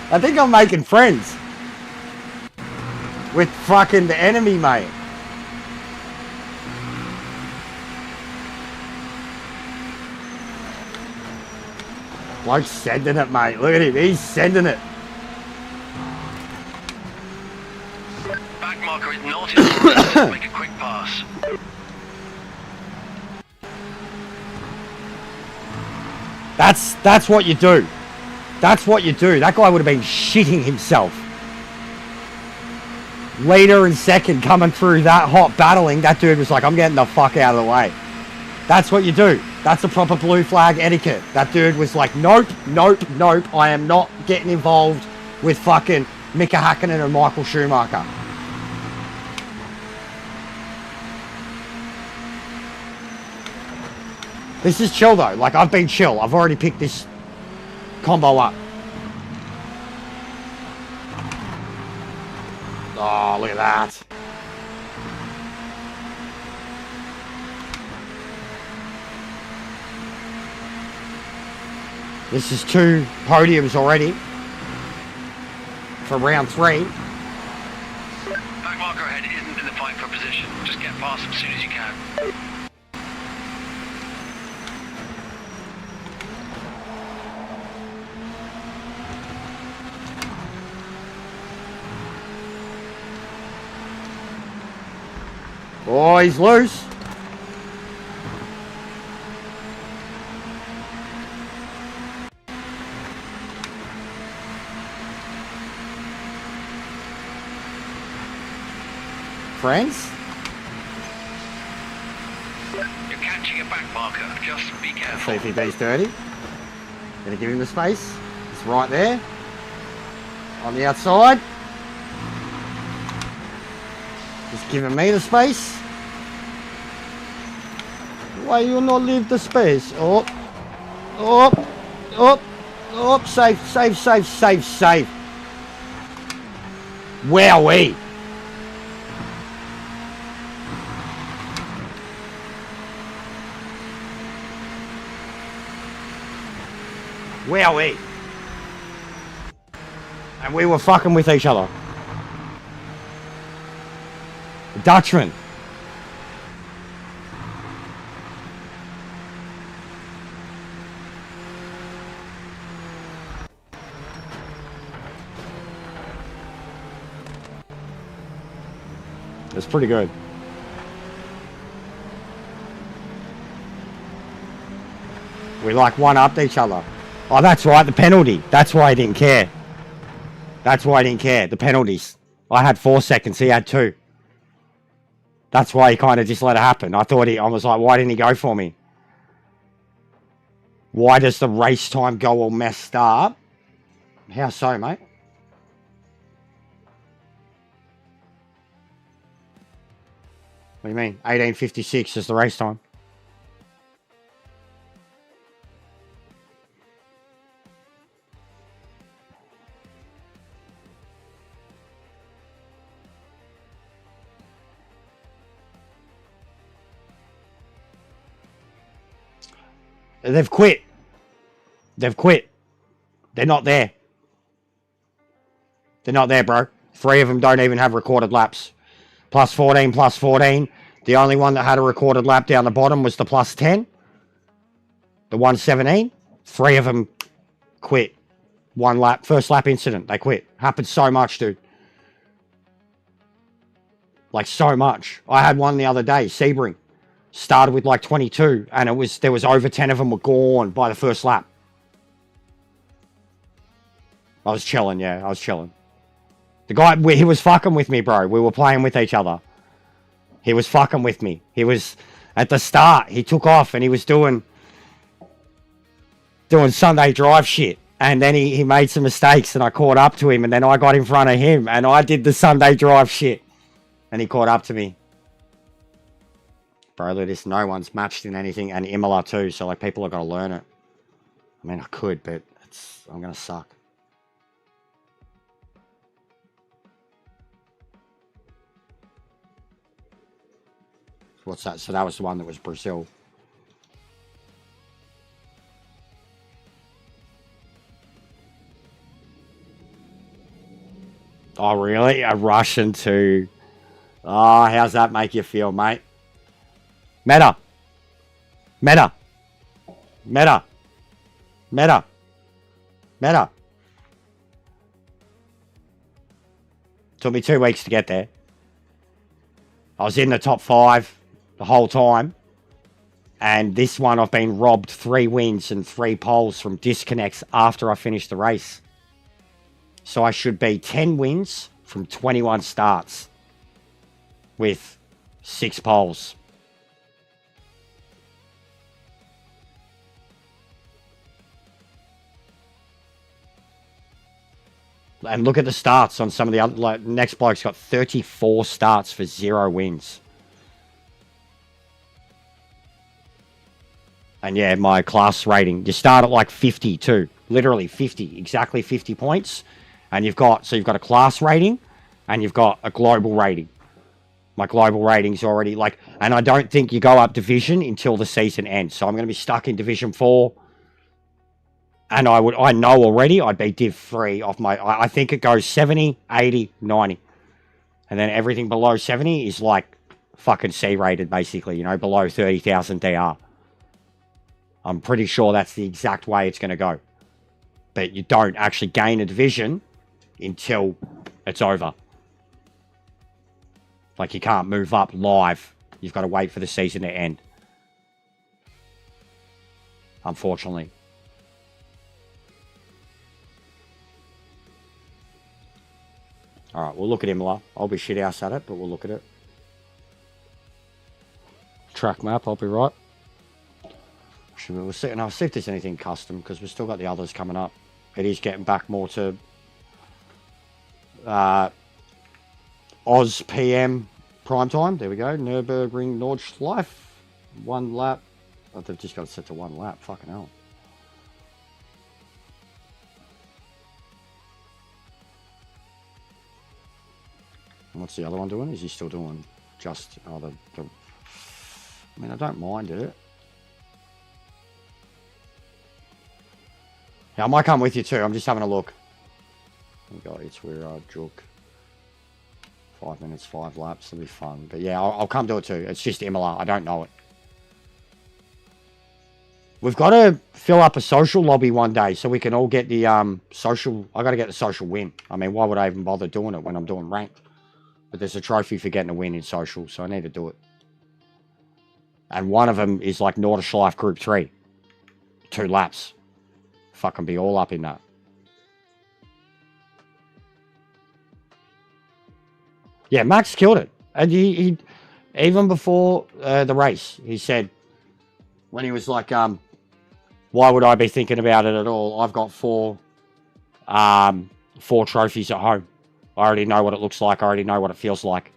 I think I'm making friends with fucking the enemy, mate. Bloke's sending it, mate. Look at him. He's sending it. Back marker is not in the make a quick pass. That's what you do. That's what you do. That guy would have been shitting himself. Leader and second coming through that hot battling. That dude was like, I'm getting the fuck out of the way. That's what you do. That's a proper blue flag etiquette. That dude was like, nope, nope, nope. I am not getting involved with fucking Mika Hakkinen and Michael Schumacher. This is chill though. Like, I've been chill. I've already picked this Combo up. Oh, look at that. This is 2 podiums already for round 3. Back marker ahead isn't in the fight for position. Just get past them as soon as you can. Oh, he's loose. Friends? You're catching a back marker. Just be careful. See if he beats dirty. Gonna give him the space. It's right there. On the outside. Just giving me the space. Why you not leave the space? Oh. Oh. Oh. Oh. Safe, safe, safe, safe, safe. Wowee. Wowee. And we were fucking with each other. Dutchman. It's pretty good. We like one-upped each other. Oh, that's right, the penalty. That's why I didn't care. That's why I didn't care. The penalties. I had 4 seconds, he had 2. That's why he kind of just let it happen. I was like, why didn't he go for me? Why does the race time go all messed up? How so, mate? What do you mean? 18:56 is the race time. They've quit. They've quit. They're not there. They're not there, bro. 3 of them don't even have recorded laps. Plus 14, plus 14. The only one that had a recorded lap down the bottom was the plus 10. The 117. 3 of them quit. 1 lap. First lap incident. They quit. Happened so much, dude. Like, so much. I had one the other day. Sebring. Started with like 22, and there was over 10 of them were gone by the first lap. I was chilling, yeah, I was chilling. The guy, he was fucking with me, bro. We were playing with each other. He was fucking with me. He was, at the start, he took off and he was doing Sunday drive shit. And then he made some mistakes and I caught up to him, and then I got in front of him and I did the Sunday drive shit. And he caught up to me. Bro, look, no one's matched in anything, and Imola too, so like people are gonna learn it. I mean, I could, but I'm gonna suck. What's that? So that was the one that was Brazil. Oh, really? A Russian too. Oh, how's that make you feel, mate? Meta. Meta. Meta. Meta. Meta. Took me 2 weeks to get there. I was in the top 5 the whole time. And this one I've been robbed 3 wins and 3 poles from disconnects after I finished the race. So I should be 10 wins from 21 starts with 6 poles. And look at the starts on some of the other, like, next bloke's got 34 starts for 0 wins. And yeah, my class rating, you start at like 52. Literally 50, exactly 50 points. And you've got a class rating and you've got a global rating. My global rating's already like, and I don't think you go up division until the season ends. So I'm going to be stuck in Division 4. And I know already I'd be Div 3 off my, I think it goes 70, 80, 90. And then everything below 70 is like fucking C rated, basically, you know, below 30,000 DR. I'm pretty sure that's the exact way it's going to go. But you don't actually gain a division until it's over. Like, you can't move up live. You've got to wait for the season to end. Unfortunately. Alright, we'll look at Imola. I'll be shit house at it, but we'll look at it. Track map, I'll be right. We'll see, and I'll see if there's anything custom, because we've still got the others coming up. It is getting back more to Oz PM prime time. There we go. Nürburgring Nordschleife. 1 lap. Oh, they've just got it set to 1 lap. Fucking hell. And what's the other one doing? Is he still doing just... Oh, I mean, I don't mind it. Yeah, I might come with you too. I'm just having a look. God, it's where Jook. 5 minutes, 5 laps. It'll be fun. But yeah, I'll come do it too. It's just Imola. I don't know it. We've got to fill up a social lobby one day so we can all get the social... I got to get the social win. I mean, why would I even bother doing it when I'm doing ranked? But there's a trophy for getting a win in social, so I need to do it. And one of them is like Nordschleife Group 3. 2 laps. Fucking be all up in that. Yeah, Max killed it. And he even before the race, he said, when he was like, why would I be thinking about it at all? I've got 4 trophies at home. I already know what it looks like. I already know what it feels like.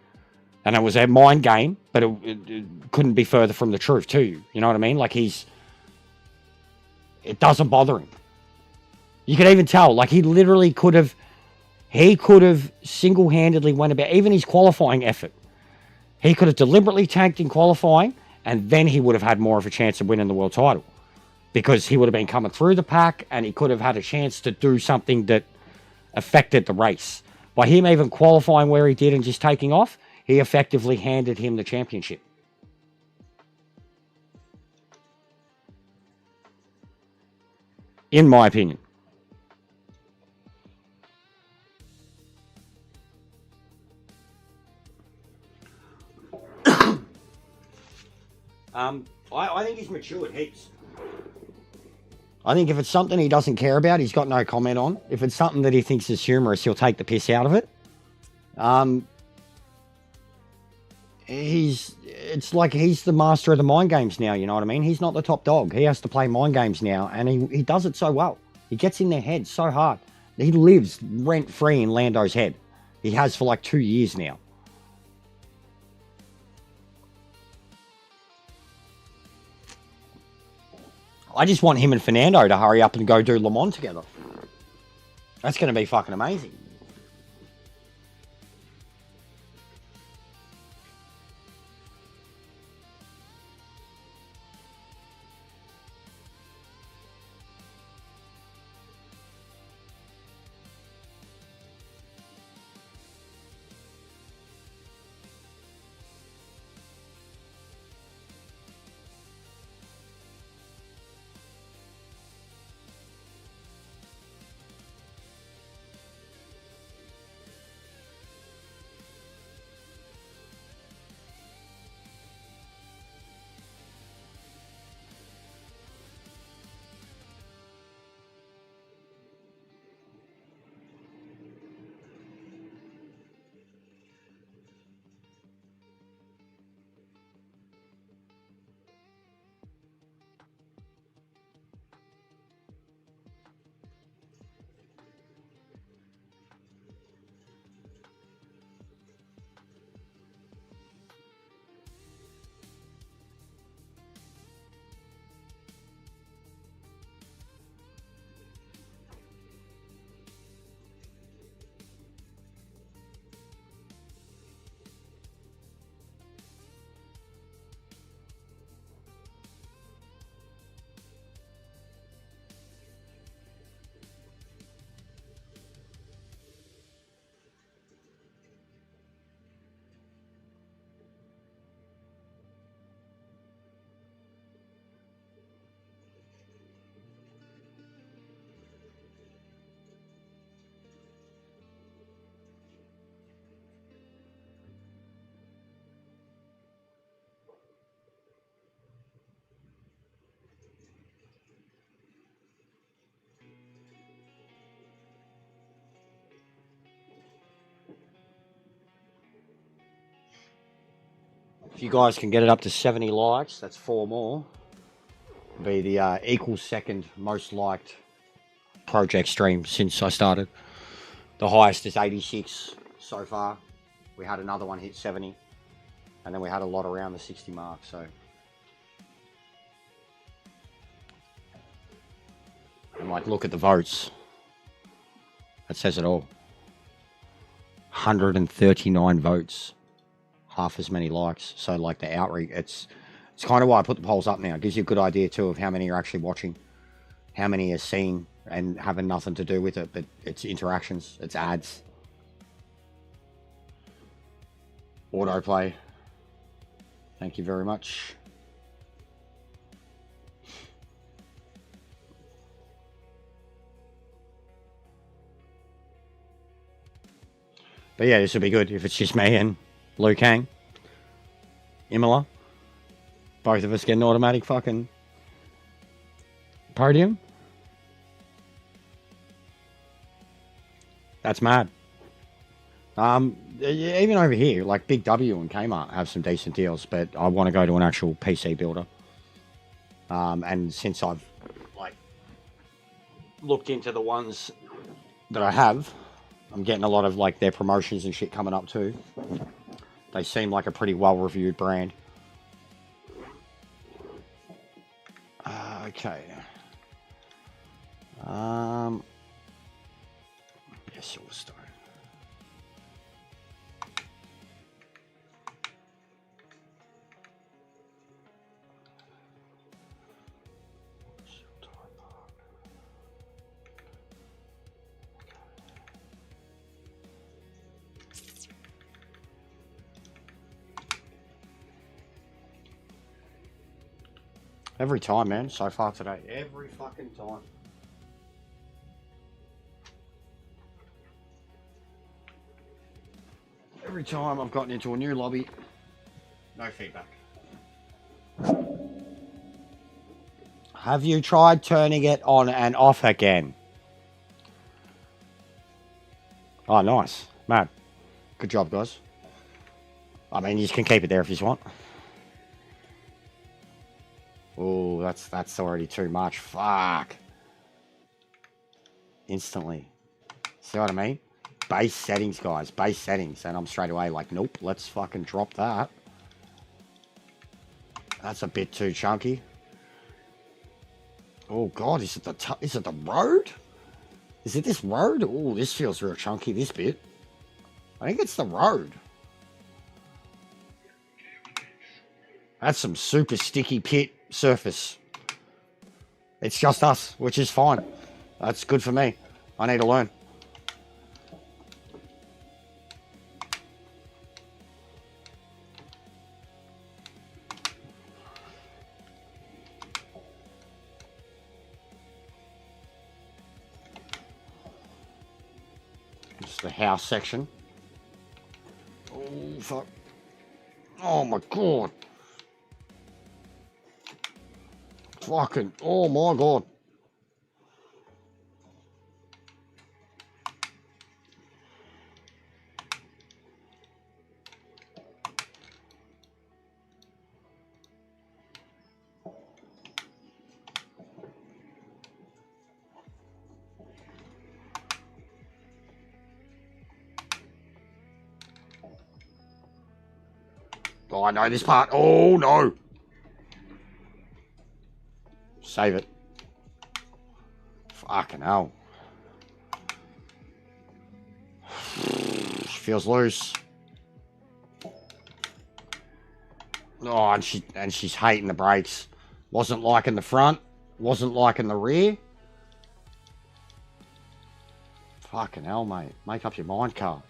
And it was a mind game, but it couldn't be further from the truth too. You know what I mean? Like it doesn't bother him. You can even tell, like he literally could have single-handedly went about, even his qualifying effort. He could have deliberately tanked in qualifying, and then he would have had more of a chance of winning the world title. Because he would have been coming through the pack, and he could have had a chance to do something that affected the race. By him even qualifying where he did and just taking off, he effectively handed him the championship. In my opinion. I think he's matured heaps. I think if it's something he doesn't care about, he's got no comment on. If it's something that he thinks is humorous, he'll take the piss out of it. It's like he's the master of the mind games now, you know what I mean? He's not the top dog. He has to play mind games now, and he does it so well. He gets in their head so hard. He lives rent-free in Lando's head. He has for like 2 years now. I just want him and Fernando to hurry up and go do Le Mans together. That's going to be fucking amazing. If you guys can get it up to 70 likes, that's 4 more. Be the equal second most liked project stream since I started. The highest is 86 so far. We had another one hit 70, and then we had a lot around the 60 mark. So, and like, look at the votes. That says it all. 139 votes, half as many likes. So, like, the outreach, it's kind of why I put the polls up now. It gives you a good idea too of how many are actually watching, how many are seeing and having nothing to do with it, but it's interactions, it's ads. Autoplay. Thank you very much. But yeah, this would be good if it's just me and Liu Kang. Imola. Both of us get an automatic fucking podium. That's mad. Even over here, like Big W and Kmart have some decent deals, but I want to go to an actual PC builder. And since I've like looked into the ones that I have, I'm getting a lot of like their promotions and shit coming up too. They seem like a pretty well-reviewed brand. Okay. Yes, we'll start. Every time, man, so far today. Every fucking time. Every time I've gotten into a new lobby, no feedback. Have you tried turning it on and off again? Oh, nice. Mad. Good job, guys. I mean, you can keep it there if you want. Oh, that's already too much. Fuck. Instantly. See what I mean? Base settings, guys. Base settings. And I'm straight away like, nope, let's fucking drop that. That's a bit too chunky. Oh, God. Is it the road? Is it this road? Oh, this feels real chunky, this bit. I think it's the road. That's some super sticky pit surface. It's just us, which is fine. That's good for me. I need to learn. It's the house section. Oh, fuck. Oh, my God. Fucking, oh my God. Oh, I know this part. Oh, no. Save it. Fucking hell. She feels loose. Oh, and she's hating the brakes. Wasn't liking the front. Wasn't liking the rear. Fucking hell, mate. Make up your mind, car.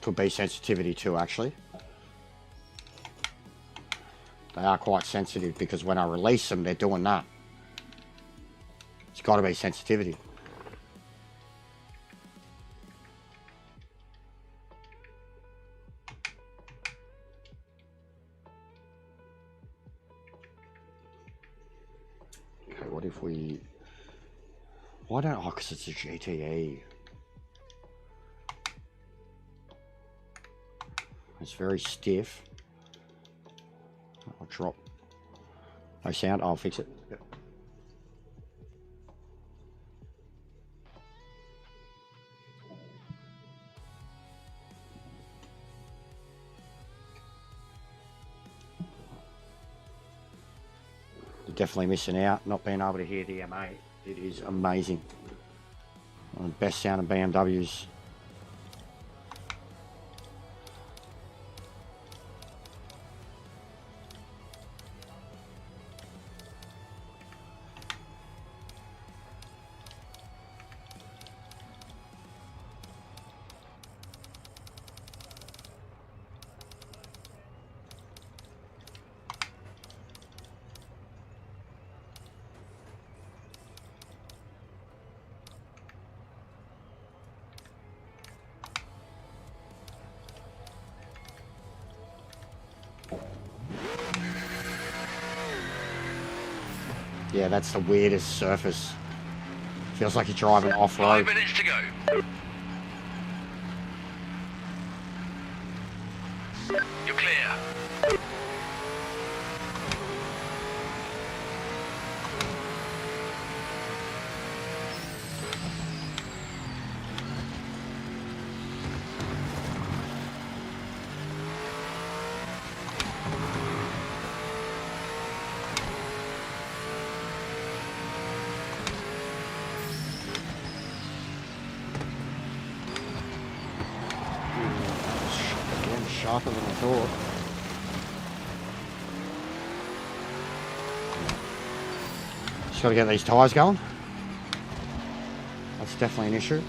Could be sensitivity too, actually. They are quite sensitive because when I release them, they're doing that. It's got to be sensitivity. what if we... Why don't... Oh, because it's a GTE. It's very stiff. I'll drop. No sound, I'll fix it. Yep. You're definitely missing out, not being able to hear the M8. It is amazing. One of the best sounding BMWs. Yeah, that's the weirdest surface. Feels like you're driving off-road. 5 minutes to go. You're clear. Again, sharper than I thought. Just gotta get these tyres going. That's definitely an issue.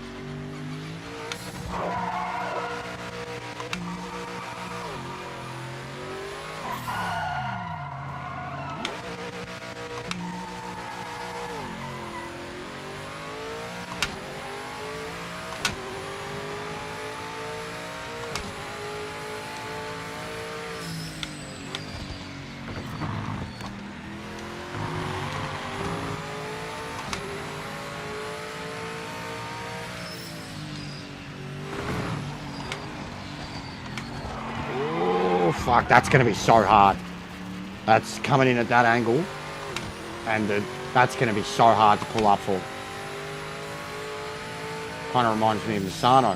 Fuck, that's going to be so hard. That's coming in at that angle. And that's going to be so hard to pull up for. Kind of reminds me of Misano.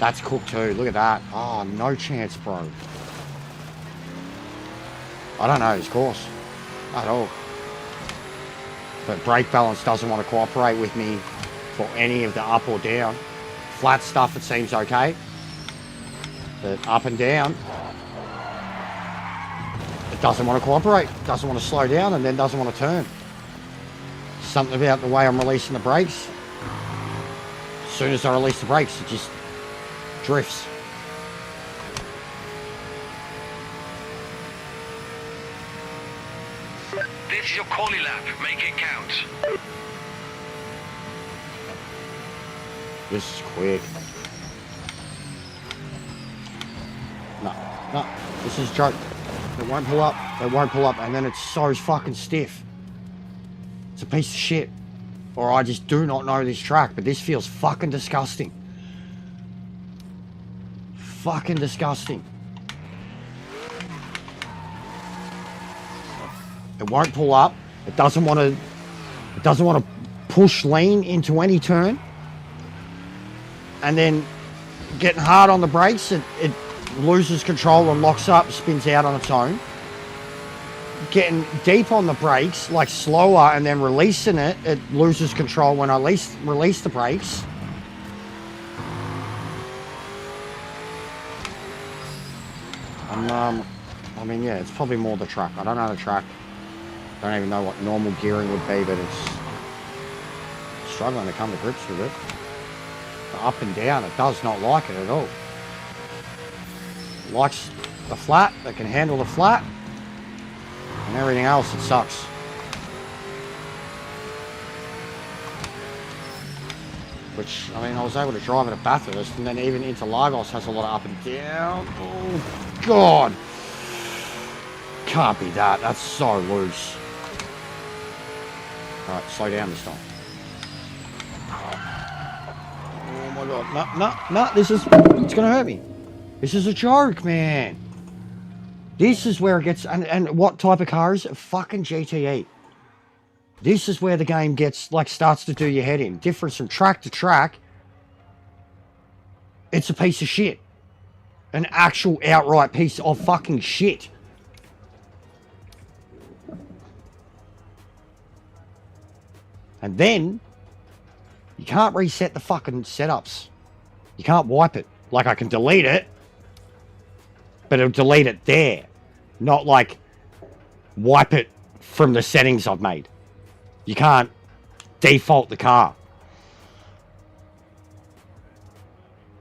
That's cooked too. Look at that. Oh, no chance, bro. I don't know his course at all. But brake balance doesn't want to cooperate with me for any of the up or down. Flat stuff, it seems okay. But up and down, it doesn't want to cooperate. Doesn't want to slow down and then doesn't want to turn. Something about the way I'm releasing the brakes. As soon as I release the brakes, it just drifts. This is your quali lap. Make it count. This is quick. No, this is a joke. It won't pull up. It won't pull up, and then it's so fucking stiff. It's a piece of shit. Or I just do not know this track, but this feels fucking disgusting. Fucking disgusting. It won't pull up. It doesn't want to. It doesn't want to push lean into any turn. And then getting hard on the brakes, it loses control and locks up, spins out on its own. Getting deep on the brakes, like slower, and then releasing it, it loses control when I release the brakes. And, I mean, yeah, it's probably more the track. I don't know the track. Don't even know what normal gearing would be, but it's struggling to come to grips with it. The up and down, it does not like it at all. It likes the flat, it can handle the flat, and everything else, it sucks. Which, I mean, I was able to drive it at Bathurst, and then even into Lagos has a lot of up and down. Oh, God. Can't be that. That's so loose. Alright, slow down this time. Oh my god. No, this is... It's gonna hurt me. This is a joke, man. This is where it gets... And what type of car is it? Fucking GTE. This is where the game gets, like, starts to do your head in. Difference from track to track. It's a piece of shit. An actual outright piece of fucking shit. And then, you can't reset the fucking setups. You can't wipe it. Like, I can delete it, but it'll delete it there. Not, like, wipe it from the settings I've made. You can't default the car.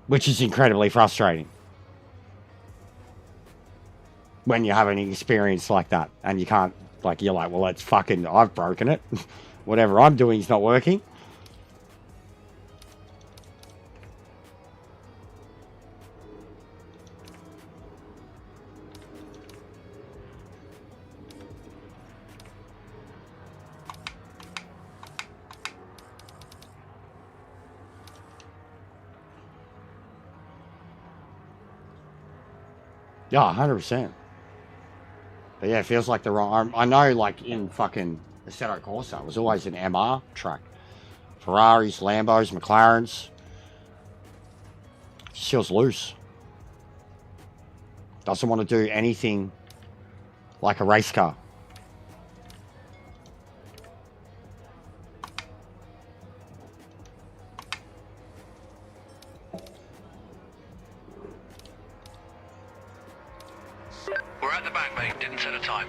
Which is incredibly frustrating. When you have any experience like that. And you can't, like, you're like, well, it's fucking, I've broken it. Whatever I'm doing is not working. Yeah, 100%. But yeah, it feels like the wrong... I know, like, in fucking Assetto Corsa, it was always an MR track. Ferraris, Lambos, McLarens. Just feels loose. Doesn't want to do anything like a race car. We're at the back, mate. Didn't set a time.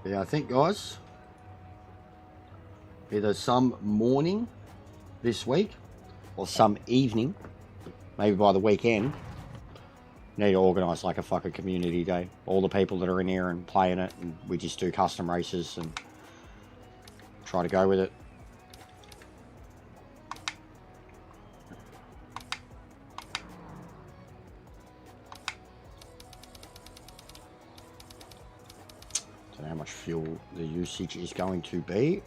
Yeah, I think, guys, either some morning this week or some evening, maybe by the weekend, need to organise like a fucking community day. All the people that are in here and playing it, and we just do custom races and try to go with it. Don't know how much fuel the usage is going to be.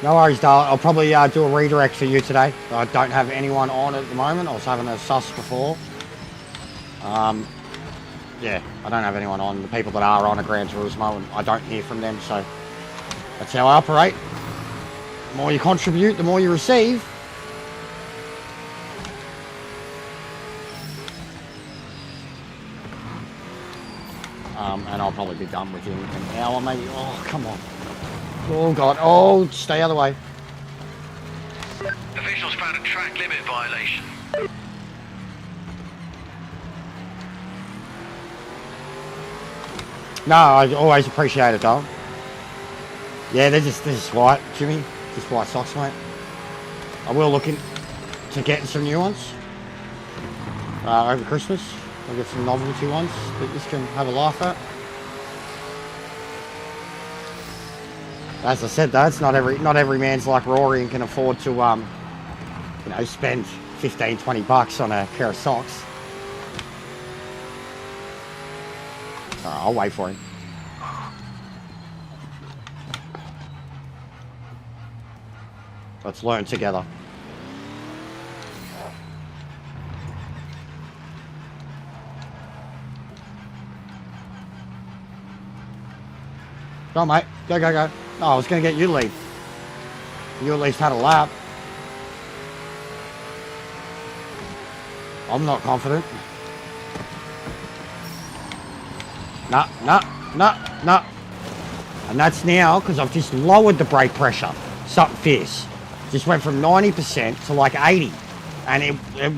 No worries, darling. I'll probably do a redirect for you today. I don't have anyone on at the moment. I was having a sus before. Yeah, I don't have anyone on. The people that are on a Gran Turismo, and I don't hear from them, so that's how I operate. The more you contribute, the more you receive. And I'll probably be done within an hour, maybe. Oh, come on. Oh, God. Oh, stay out of the way. Officials found a track limit violation. No, I always appreciate it, though. Yeah, they're just white, Jimmy. Just white socks, mate. I will look into getting some new ones over Christmas. I'll get some novelty ones that you can have a laugh at. As I said, though, it's not every man's like Rory and can afford to, spend 15, 20 bucks on a pair of socks. Alright, I'll wait for him. Let's learn together. Go on, mate. Go, go, go. Oh, I was going to get you to leave. You at least had a lap. I'm not confident. Nah, nah, nah, nah. And that's now because I've just lowered the brake pressure. Something fierce. Just went from 90% to like 80. And it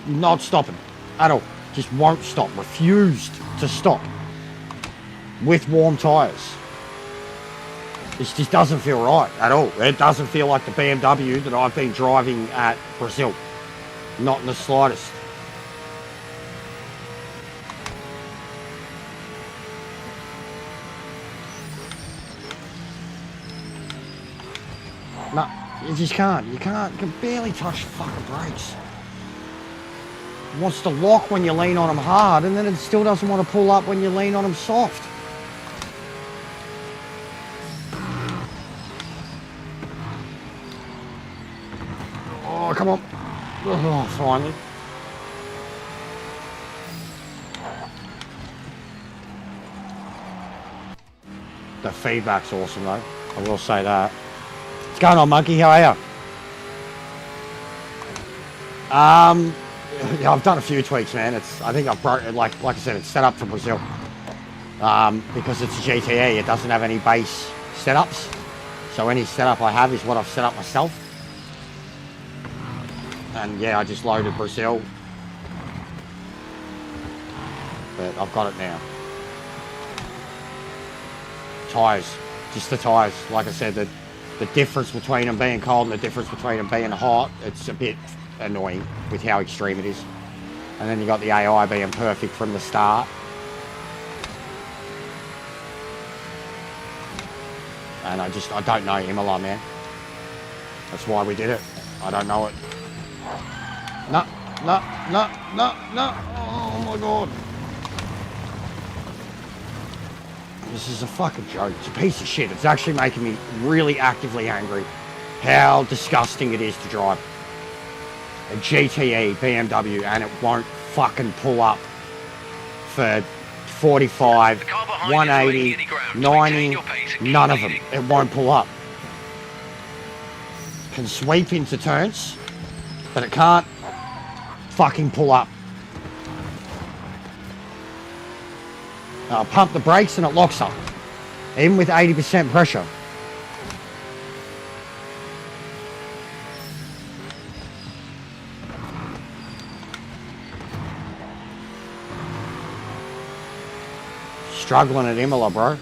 not stopping at all. Just won't stop. Refused to stop. With warm tyres. This just doesn't feel right at all. It doesn't feel like the BMW that I've been driving at Brazil. Not in the slightest. No, you just can't. You can't. You can barely touch fucking brakes. It wants to lock when you lean on them hard, and then it still doesn't want to pull up when you lean on them soft. Oh, come on. Oh, finally. The feedback's awesome, though. I will say that. What's going on, Monkey? How are you? Yeah, I've done a few tweaks, man. I think I've broke it. Like I said, it's set up for Brazil. Because it's a GTE, it doesn't have any base setups. So any setup I have is what I've set up myself. And yeah, I just loaded Brazil. But I've got it now. Tyres. Just the tyres. Like I said, the difference between them being cold and the difference between them being hot, it's a bit annoying with how extreme it is. And then you got the AI being perfect from the start. And I don't know Imola, man. That's why we did it. I don't know it. No, no, no, no, no. Oh my god. This is a fucking joke. It's a piece of shit. It's actually making me really actively angry how disgusting it is to drive a GTE BMW and it won't fucking pull up for 45, 180, 90, none of them. It won't pull up. Can sweep into turns, but it can't fucking pull up. I'll pump the brakes and it locks up, even with 80% pressure. Struggling at Imola, bro.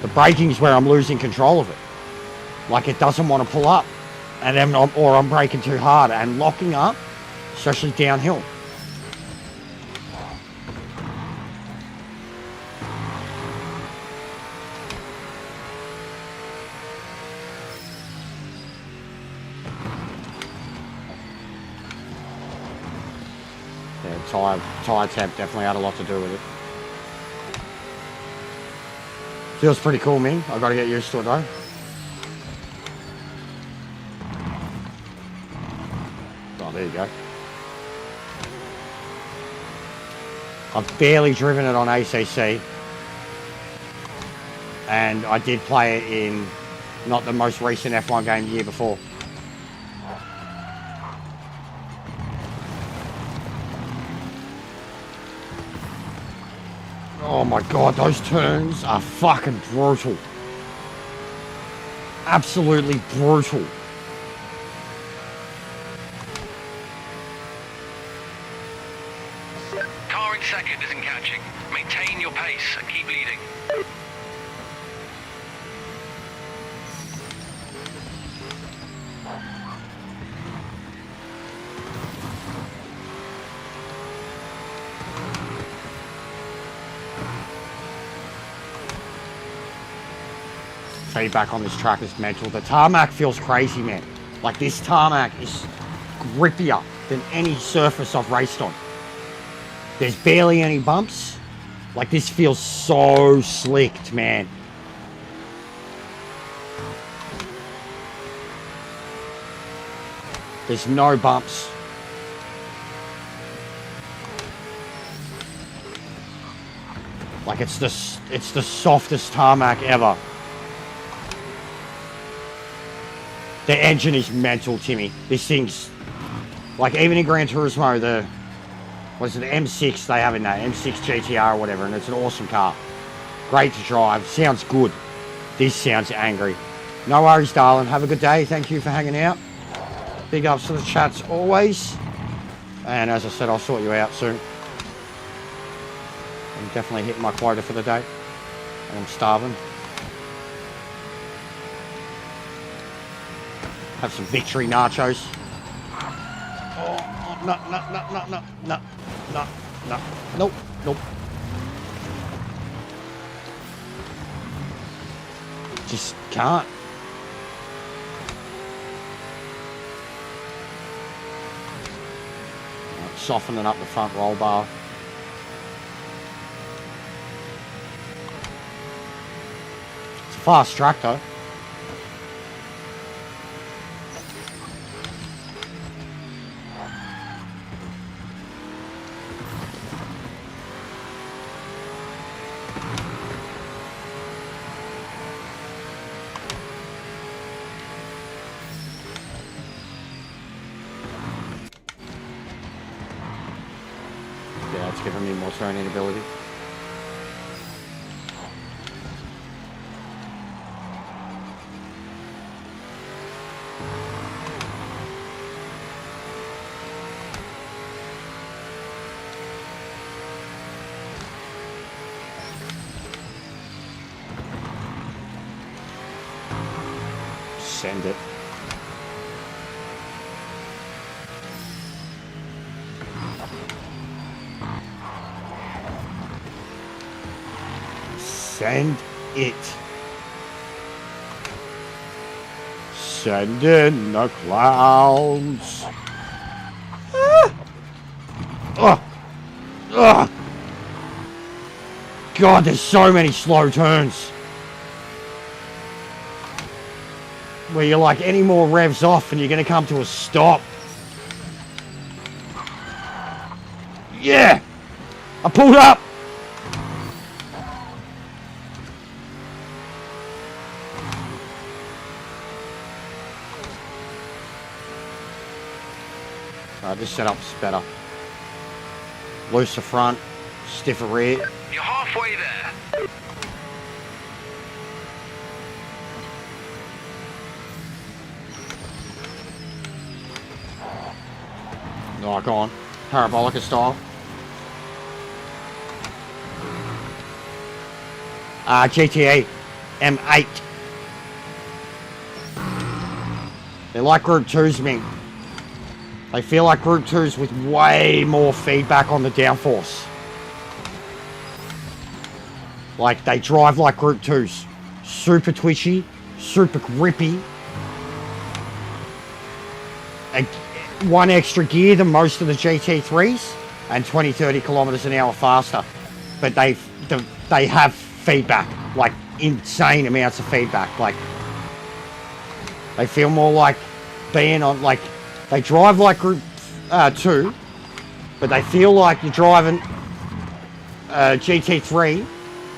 The braking's where I'm losing control of it. Like it doesn't want to pull up, and then I'm braking too hard and locking up, especially downhill. Yeah, tire temp definitely had a lot to do with it. Feels pretty cool, man. I got to get used to it though. Oh, there you go. I've barely driven it on ACC, and I did play it in not the most recent F1 game the year before. Oh my god, those turns are fucking brutal. Absolutely brutal. Car in second isn't catching. Maintain your pace and keep leading. Feedback on this track is mental. The tarmac feels crazy, man. Like this tarmac is grippier than any surface I've raced on. There's barely any bumps. Like this feels so slicked, man. There's no bumps. Like it's the softest tarmac ever. The engine is mental, Timmy. This thing's like, even in Gran Turismo, the M6 they have in there, M6 GTR or whatever, and it's an awesome car. Great to drive. Sounds good. This sounds angry. No worries, darling. Have a good day. Thank you for hanging out. Big ups to the chats always. And as I said, I'll sort you out soon. I'm definitely hitting my quota for the day. And I'm starving. Have some victory nachos. Oh, no. Nope. Just can't. Softening up the front roll bar. It's a fast track though. Yeah, it's giving me more turning ability. Send it. Send it. Send in the clouds. God, there's so many slow turns. Where you're like, any more revs off and you're going to come to a stop. Yeah! I pulled up! This setup's better. Looser front, stiffer rear. You're halfway there. Oh, go on. Parabolica style. GTA M8. They're like Group 2s to me. They feel like Group 2s with way more feedback on the downforce. Like, they drive like Group 2s. Super twitchy, super grippy. And one extra gear than most of the GT3s, and 20-30 kilometers an hour faster. But they have feedback, like insane amounts of feedback. Like, they feel more like being on, like, they drive like Group 2, but they feel like you're driving GT3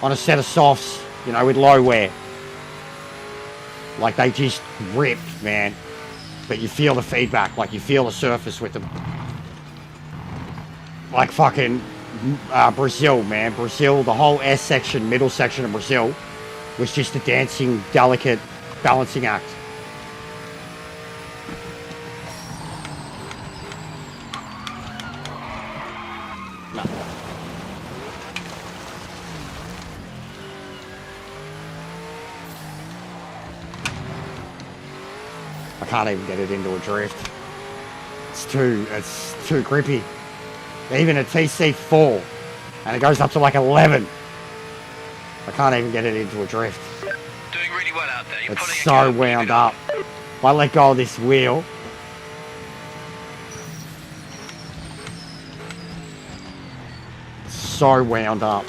on a set of softs, you know, with low wear. Like, they just rip, man. But you feel the feedback, like you feel the surface with them. Like fucking Brazil, man. Brazil, the whole S section, middle section of Brazil was just a dancing, delicate balancing act. No. I can't even get it into a drift. It's too grippy. Even at TC4, and it goes up to like 11. I can't even get it into a drift. Doing really well out there. You're It's pulling it so good. wound up. If I let go of this wheel, it's so wound up.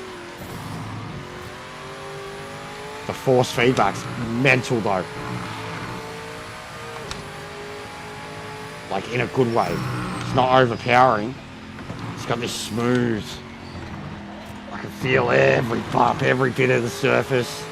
The force feedback's mental though. Like in a good way. It's not overpowering. It's got this smooth. can feel every bump, every bit of the surface.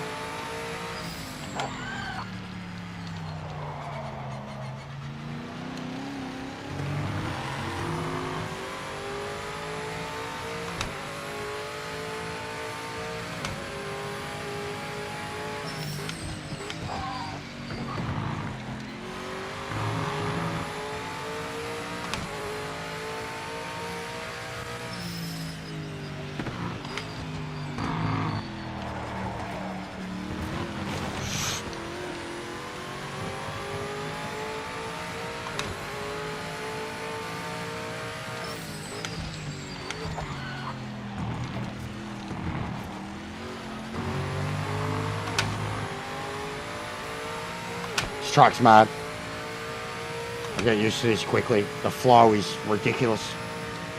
This truck's mad. I'll get used to this quickly. The flow is ridiculous.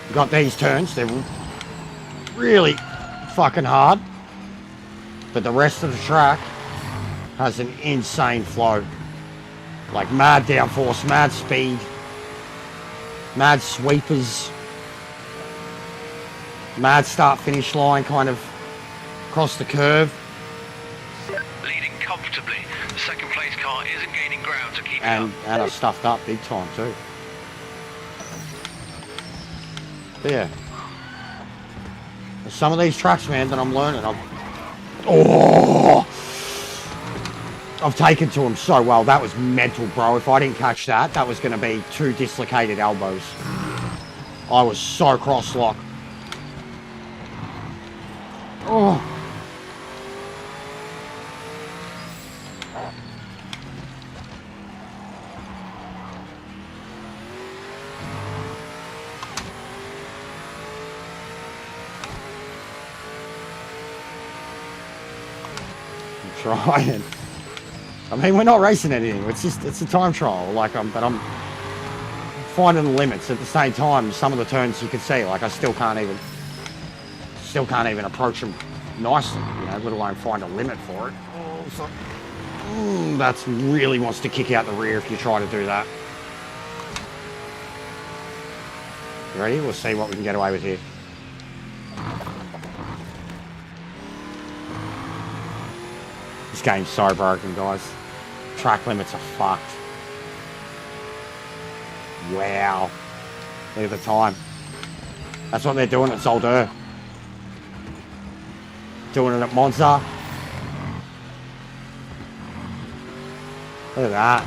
You've got these turns, they're really fucking hard. But the rest of the track has an insane flow. Like mad downforce, mad speed, mad sweepers, mad start finish line kind of across the curve. Leading comfortably. The second place car isn't gaining ground to keep it up. And I've stuffed up big time too. But yeah. There's some of these tracks, man, that I'm learning. I've taken to them so well. That was mental, bro. If I didn't catch that, that was going to be 2 dislocated elbows. I was so cross-locked. Oh. I'm trying. I mean, we're not racing anything. It's a time trial. Like but I'm finding the limits at the same time. Some of the turns you can see, like I still can't even approach them nicely. You know, let alone find a limit for it. Oh, fuck. That's really wants to kick out the rear if you try to do that. You ready? We'll see what we can get away with here. This game's so broken, guys. Track limits are fucked. Wow. Look at the time. That's what they're doing at Zolder. Doing it at Monza. Look at that.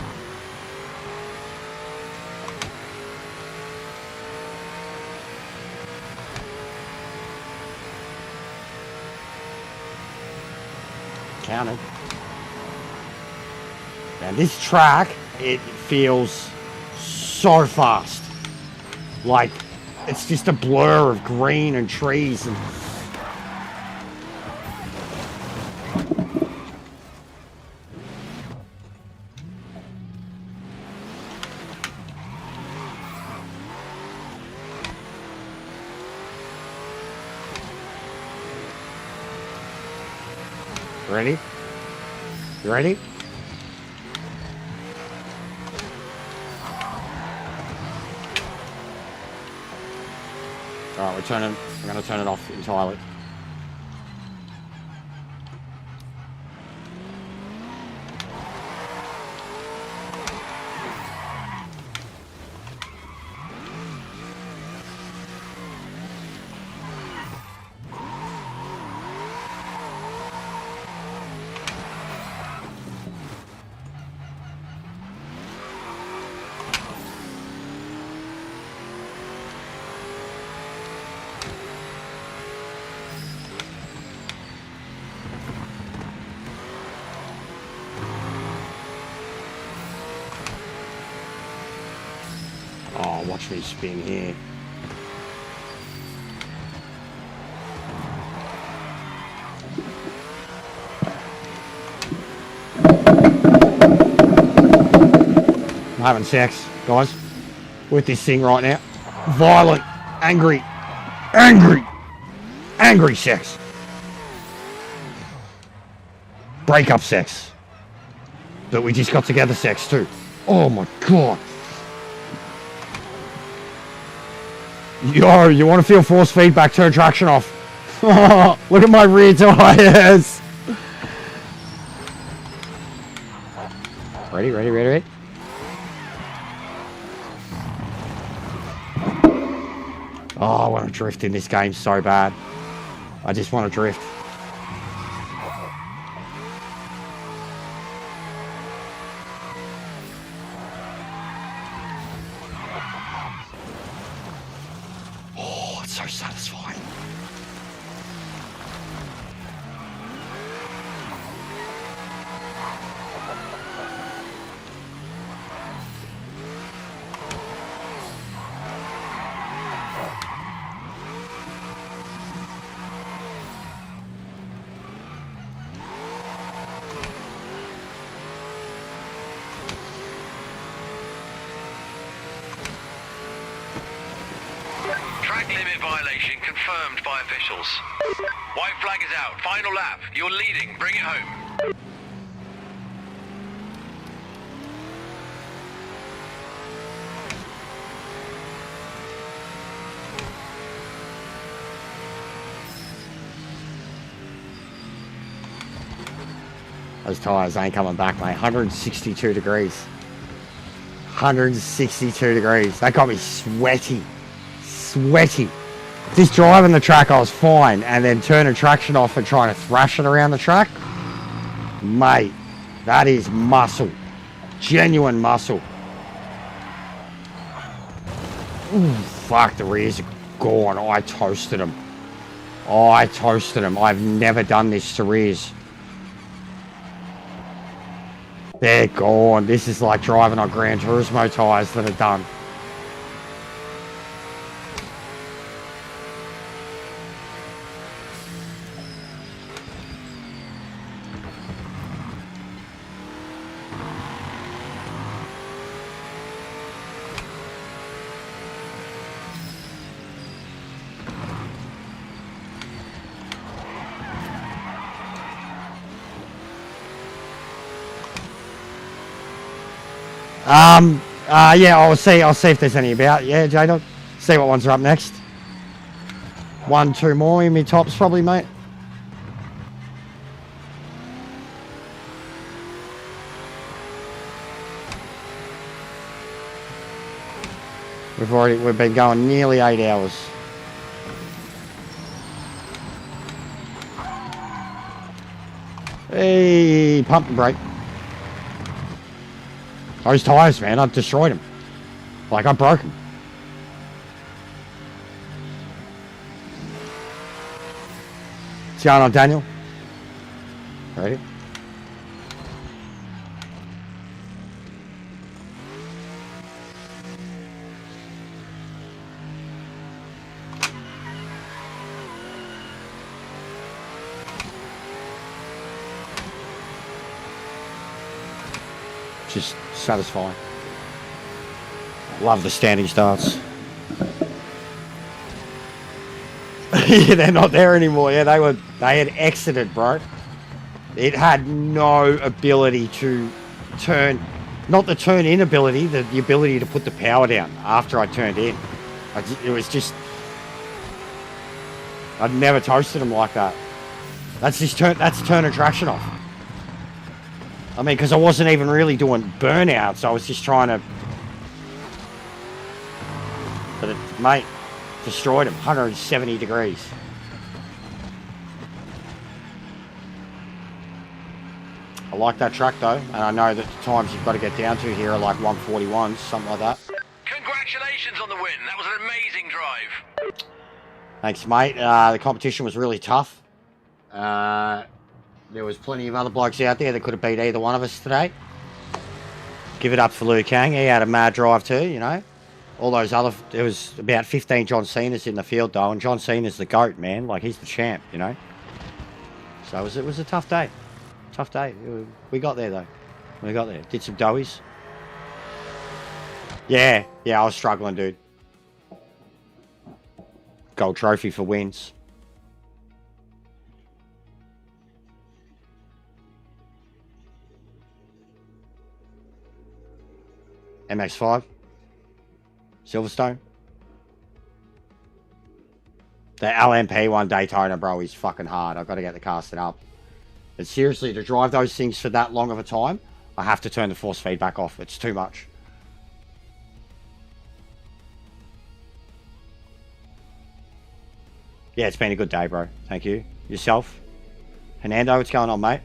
Counted. And this track, it feels so fast. Like, it's just a blur of green and trees and... Ready? You ready? Alright, we're going to turn it off entirely. Oh, watch me spin here. I'm having sex, guys, with this thing right now. Violent, angry sex. Breakup sex. But we just got together sex too. Oh my God. Yo, you want to feel force feedback, turn traction off. Oh, look at my rear tires. Ready, ready, ready, ready. Oh, I want to drift in this game so bad. I just want to drift. Oh, it's so satisfying. Track limit violation confirmed by officials. White flag is out. Final lap. You're leading. Bring it home. Those tyres ain't coming back, mate. 162 degrees. 162 degrees. That got me sweaty. Sweaty. Just driving the track, I was fine. And then turning traction off and trying to thrash it around the track. Mate, that is muscle. Genuine muscle. Ooh, fuck, the rears are gone. I toasted them. Oh, I toasted them. I've never done this to rears. They're gone. This is like driving on Gran Turismo tyres that are done. Yeah, I'll see if there's any about. Yeah, J-Dog. See what ones are up next. 1, 2 more in me tops probably, mate. We've been going nearly 8 hours. Hey, pump and brake. Those tyres, man, I've destroyed them. Like, I broke them. What's going on, Daniel? Ready? Just satisfying. Love the standing starts. Yeah, they're not there anymore. Yeah, they had exited, bro. It had no ability to turn, not the turn in ability, the ability to put the power down after I turned in. It was just, I'd never toasted them like that. That's turning traction off. I mean, because I wasn't even really doing burnouts. I was just trying to... But it, mate, destroyed him. 170 degrees. I like that track, though. And I know that the times you've got to get down to here are like 141s, something like that. Congratulations on the win. That was an amazing drive. Thanks, mate. The competition was really tough. There was plenty of other blokes out there that could have beat either one of us today. Give it up for Liu Kang. He had a mad drive too, you know. All those other... There was about 15 John Cena's in the field, though. And John Cena's the GOAT, man. Like, he's the champ, you know. So it was a tough day. Tough day. We got there, though. We got there. Did some doughies. Yeah, I was struggling, dude. Gold trophy for wins. MX-5. Silverstone. The LMP one Daytona, bro, is fucking hard. I've got to get the car set up. But seriously, to drive those things for that long of a time, I have to turn the force feedback off. It's too much. Yeah, it's been a good day, bro. Thank you. Yourself? Hernando, what's going on, mate?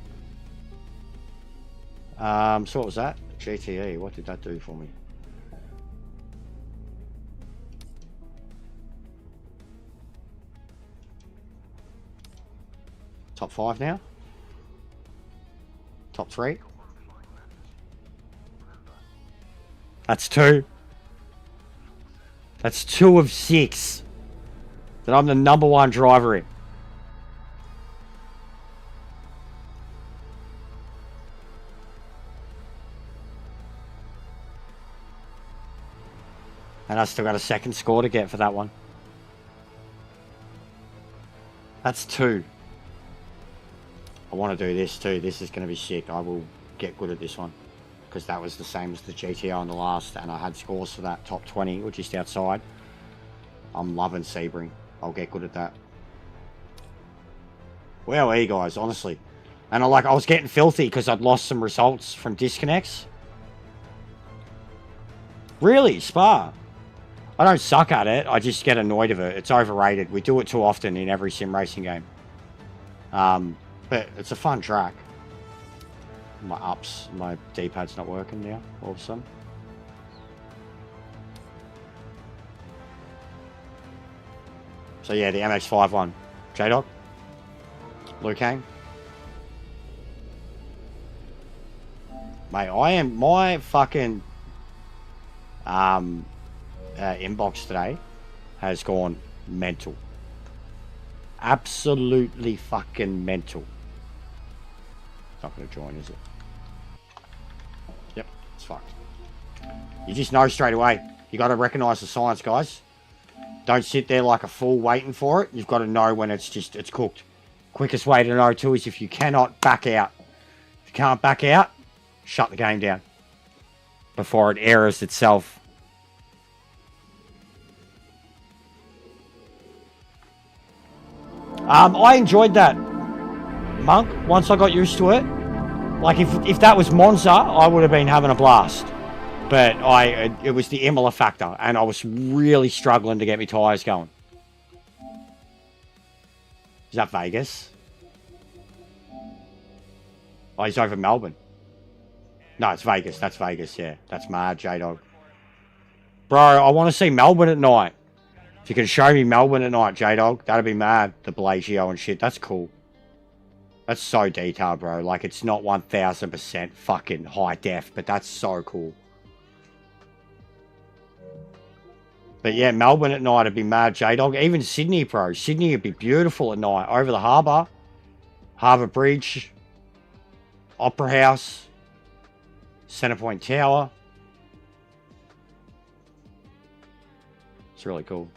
So what was that? GTE, what did that do for me? Top 5 now? Top 3? That's 2. That's 2 of 6 that I'm the #1 driver in. And I still got a second score to get for that one. That's 2. I want to do this too. This is going to be sick. I will get good at this one. Because that was the same as the GTO on the last. And I had scores for that top 20, or just outside. I'm loving Sebring. I'll get good at that. Where are you guys, honestly? And I was getting filthy because I'd lost some results from disconnects. Really? Spa? I don't suck at it. I just get annoyed of it. It's overrated. We do it too often in every sim racing game. But it's a fun track. My D-pad's not working now, all of a sudden. So yeah, the MX-5 one. J-Dog? Liu Kang? Mate, my fucking inbox today has gone mental. Absolutely fucking mental. It's not going to join, is it? Yep, it's fucked. You just know straight away. You got to recognise the signs, guys. Don't sit there like a fool waiting for it. You've got to know when it's cooked. Quickest way to know too is if you cannot back out. If you can't back out, shut the game down before it errors itself. I enjoyed that, Monk, once I got used to it. Like, if that was Monza, I would have been having a blast. But it was the Imola factor, and I was really struggling to get my tyres going. Is that Vegas? Oh, he's over Melbourne. No, it's Vegas. That's Vegas, yeah. That's mad, J-Dog. Bro, I want to see Melbourne at night. If you can show me Melbourne at night, J-Dog, that'd be mad. The Bellagio and shit. That's cool. That's so detailed, bro. Like, it's not 1000% fucking high def, but that's so cool. But yeah, Melbourne at night would be mad, J-Dog. Even Sydney, bro. Sydney would be beautiful at night. Over the harbour. Harbour Bridge. Opera House. Centrepoint Tower. It's really cool.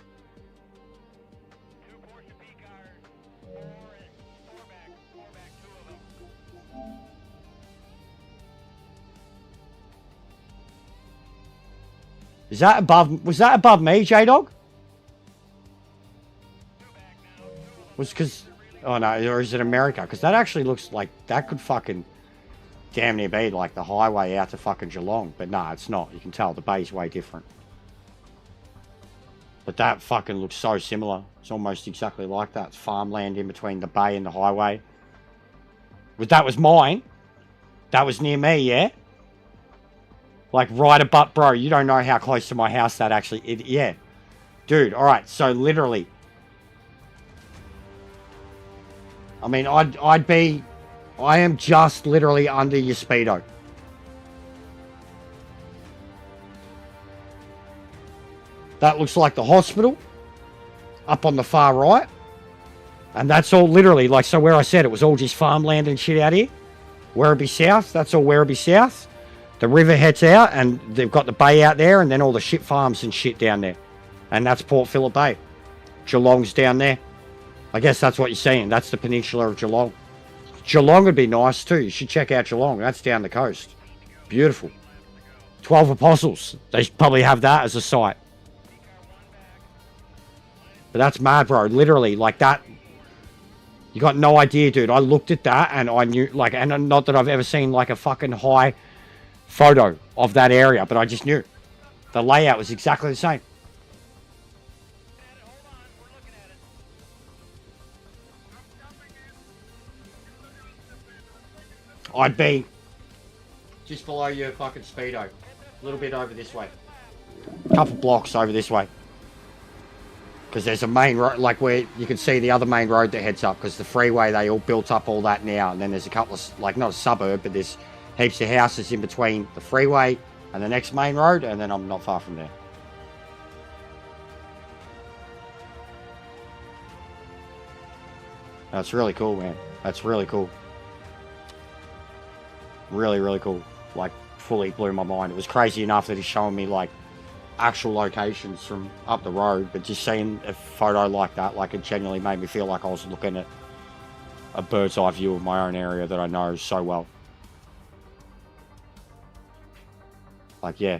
Is that above? Was that above me, J-Dog? Was because... Oh no, or is it America? Because that actually looks like that could fucking damn near be like the highway out to fucking Geelong. But nah, it's not. You can tell the bay's way different. But that fucking looks so similar. It's almost exactly like that. It's farmland in between the bay and the highway. But that was mine. That was near me, yeah? Like right above, bro, you don't know how close to my house that actually, yeah. Dude, alright, so literally. I mean, I am just literally under your speedo. That looks like the hospital. Up on the far right. And that's all literally, like, so where I said it was all just farmland and shit out here. Werribee South, that's all Werribee South. The river heads out, and they've got the bay out there, and then all the shit farms and shit down there. And that's Port Phillip Bay. Geelong's down there. I guess that's what you're saying. That's the peninsula of Geelong. Geelong would be nice too. You should check out Geelong. That's down the coast. Beautiful. 12 Apostles. They probably have that as a site. But that's mad, bro. Literally, like that. You got no idea, dude. I looked at that and I knew, like, and not that I've ever seen like a fucking high photo of that area, but I just knew the layout was exactly the same. I'd be just below your fucking speedo, a little bit over this way, a couple blocks over this way, because there's a main road, like where you can see the other main road that heads up, because the freeway, they all built up all that now, and then there's a couple of, like, not a suburb, but there's heaps of houses in between the freeway and the next main road, and then I'm not far from there. That's really cool, man. That's really cool. Really, really cool. Like, fully blew my mind. It was crazy enough that he's showing me, like, actual locations from up the road, but just seeing a photo like that, like, it genuinely made me feel like I was looking at a bird's eye view of my own area that I know so well. Like, yeah.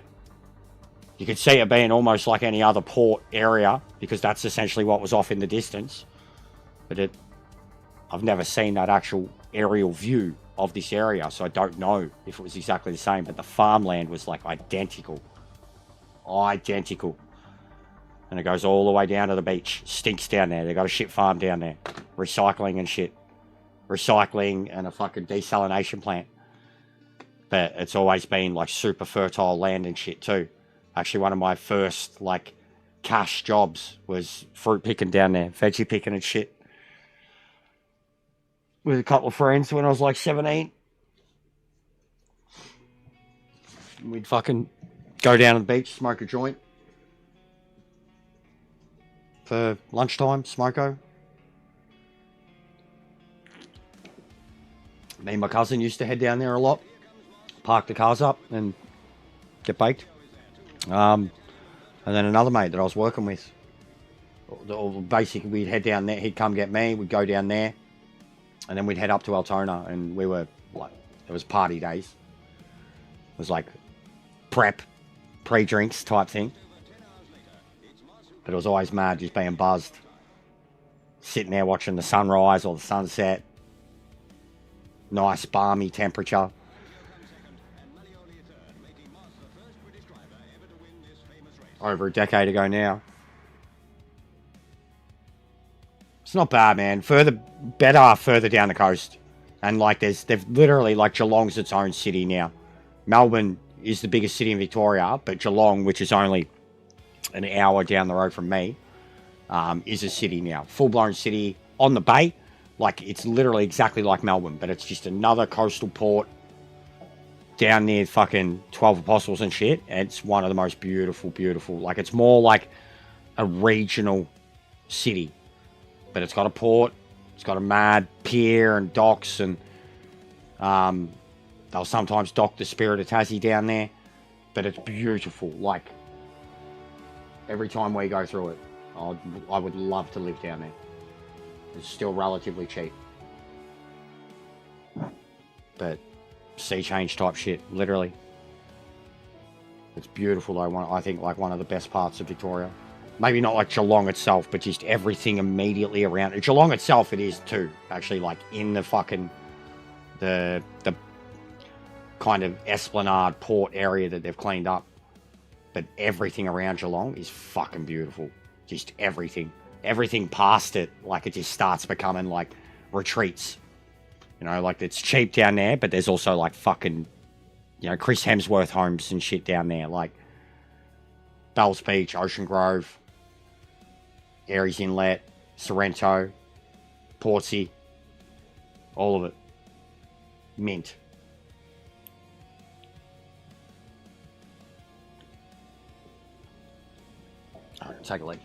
You could see it being almost like any other port area, because that's essentially what was off in the distance. But I've never seen that actual aerial view of this area, so I don't know if it was exactly the same, but the farmland was like identical. Identical. And it goes all the way down to the beach. Stinks down there. They got a shit farm down there. Recycling and shit. Recycling and a fucking desalination plant. But it's always been like super fertile land and shit too. Actually, one of my first like cash jobs was fruit picking down there. Veggie picking and shit. With a couple of friends when I was like 17. We'd fucking go down to the beach, smoke a joint. For lunchtime, smoko. Me and my cousin used to head down there a lot. Park the cars up and get baked. And then another mate that I was working with. Basically, we'd head down there. He'd come get me. We'd go down there. And then we'd head up to Altona, and we were like, it was party days. It was like pre-drinks type thing. But it was always mad just being buzzed. Sitting there watching the sunrise or the sunset. Nice, balmy temperature. Over a decade ago now. It's not bad, man. Better further down the coast. And like they've literally, like, Geelong's its own city now. Melbourne is the biggest city in Victoria, but Geelong, which is only an hour down the road from me, is a city now. Full-blown city on the bay. Like, it's literally exactly like Melbourne, but it's just another coastal port down near fucking 12 Apostles and shit. And it's one of the most beautiful, like, it's more like a regional city. But it's got a port, it's got a mad pier and docks, and they'll sometimes dock the Spirit of Tassie down there. But it's beautiful. Like, every time we go through it, I would love to live down there. It's still relatively cheap. But sea change type shit, literally. It's beautiful though. I think like one of the best parts of Victoria. Maybe not like Geelong itself, but just everything immediately around it. Geelong itself, it is too. Actually, like in the fucking the kind of Esplanade port area that they've cleaned up. But everything around Geelong is fucking beautiful. Just everything. Everything past it, like it just starts becoming like retreats. You know, like it's cheap down there, but there's also like fucking, you know, Chris Hemsworth homes and shit down there. Like Bells Beach, Ocean Grove, Aries Inlet, Sorrento, Portsea, all of it. Mint. All right, take a look.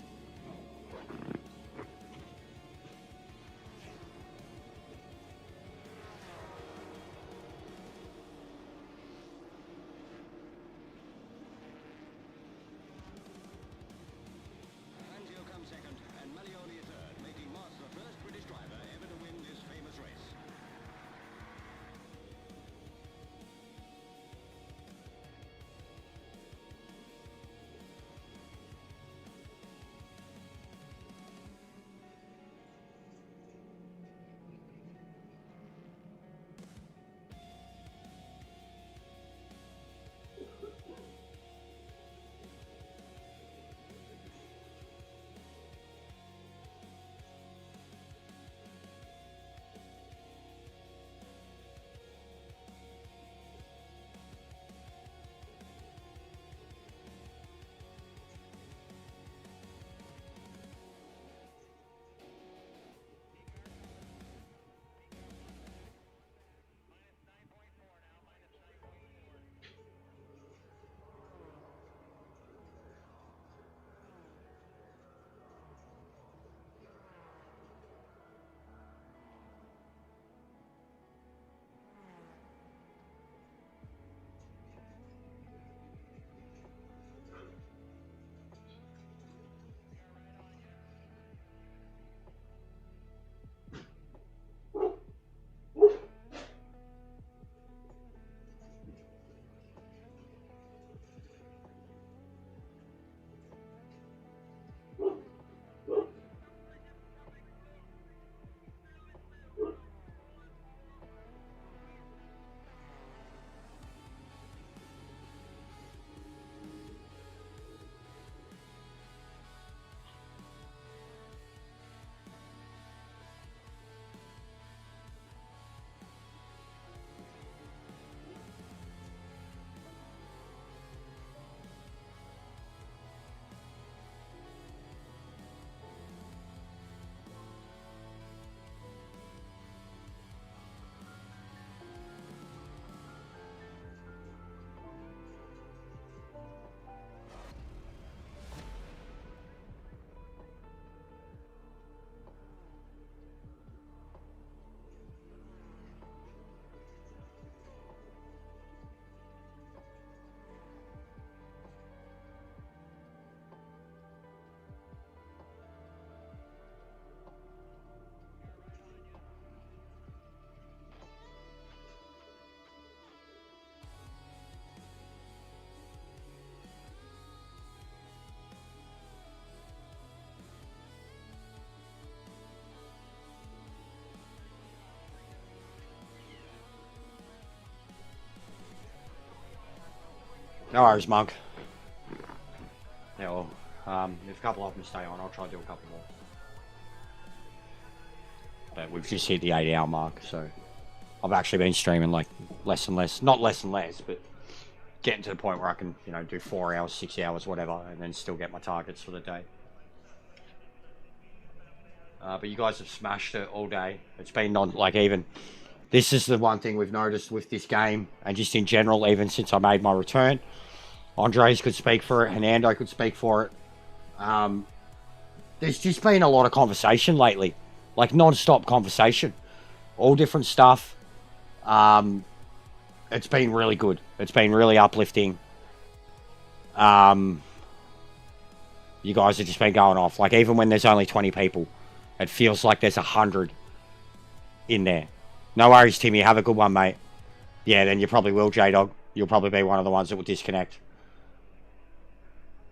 No worries, Monk. Yeah, well, if a couple of them stay on, I'll try to do a couple more. But we've just hit the 8-hour mark, so I've actually been streaming like less and less. Not less and less, but getting to the point where I can, you know, do 4 hours, 6 hours, whatever, and then still get my targets for the day. But you guys have smashed it all day. It's been even. This is the one thing we've noticed with this game, and just in general, even since I made my return. Andres could speak for it, Hernando could speak for it. There's just been a lot of conversation lately. Like, non-stop conversation. All different stuff. It's been really good. It's been really uplifting. You guys have just been going off. Like, even when there's only 20 people, it feels like there's 100 in there. No worries, Timmy. Have a good one, mate. Yeah, then you probably will, J-Dog. You'll probably be one of the ones that will disconnect.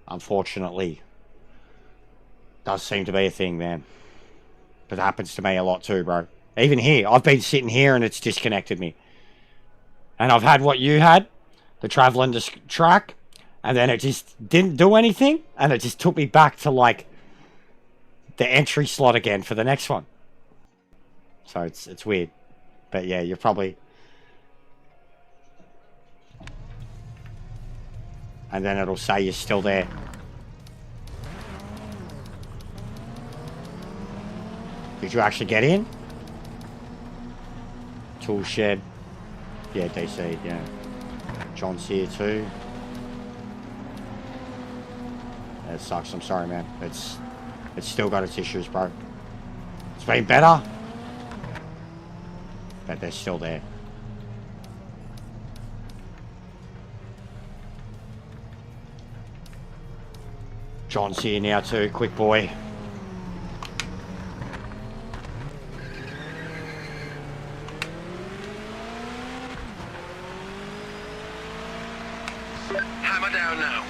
Unfortunately. Does seem to be a thing, man. But it happens to me a lot too, bro. Even here. I've been sitting here and it's disconnected me. And I've had what you had. The traveling track. And then it just didn't do anything. And it just took me back to, like, the entry slot again for the next one. So it's weird. But yeah, you're probably... And then it'll say you're still there. Did you actually get in? Tool shed. Yeah, DC, yeah. John's here too. That sucks, I'm sorry, man. It's still got its issues, bro. It's been better. But they're still there. John's here now too, quick boy. Hammer down now.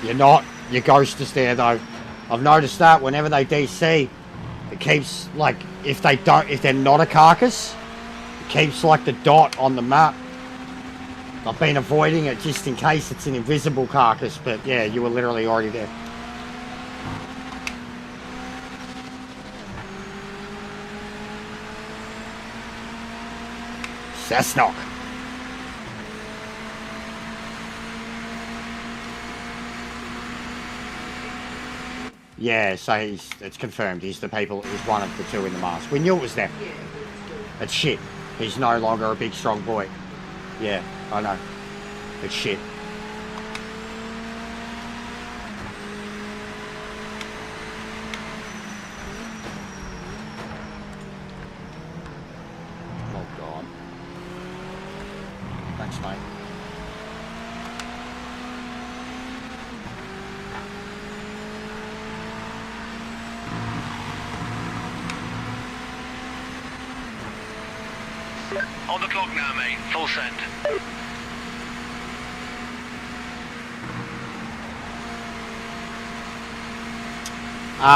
You're not. Your ghost is there though. I've noticed that whenever they DC, it keeps like if they're not a carcass, it keeps like the dot on the map. I've been avoiding it just in case it's an invisible carcass, but yeah, you were literally already there. Cessnock. Yeah, so it's confirmed. He's the people. He's one of the two in the mask. We knew it was them. It's shit. He's no longer a big, strong boy. Yeah, I know. It's shit. Oh, God. Thanks, mate. On the clock now, mate. Full send.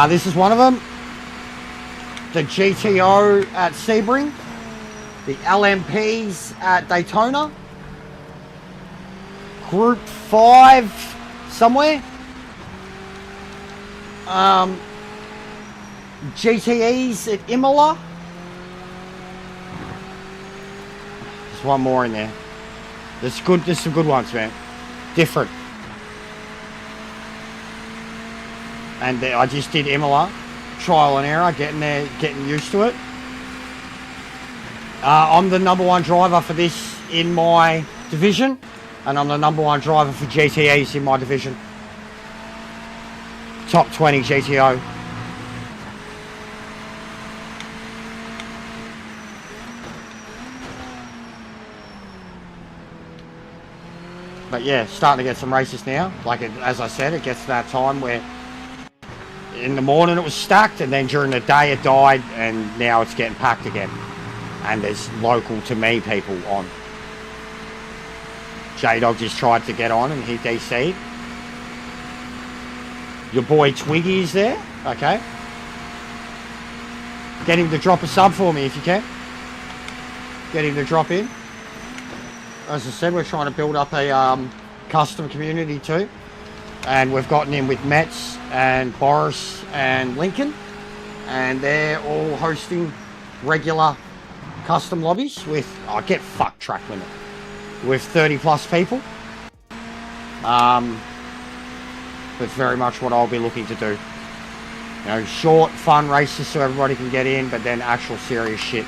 This is one of them. The GTO at Sebring. The LMPs at Daytona. Group 5 somewhere. GTEs at Imola. There's one more in there. There's some good ones, man. Different. And I just did Imola, trial and error, getting there, getting used to it. I'm the #1 driver for this in my division, and I'm the #1 driver for GTEs in my division. Top 20 GTO. But yeah, starting to get some races now. Like, as I said, it gets to that time where in the morning it was stacked, and then during the day it died, and now it's getting packed again. And there's local to me people on. J-Dog just tried to get on and he DC'd. Your boy Twiggy is there, okay. Get him to drop a sub for me if you can. Get him to drop in. As I said, we're trying to build up a custom community too. And we've gotten in with Metz and Boris and Lincoln. And they're all hosting regular custom lobbies with, oh, get fucked track limit, with 30 plus people. That's very much what I'll be looking to do. You know, short, fun races so everybody can get in, but then actual serious shit.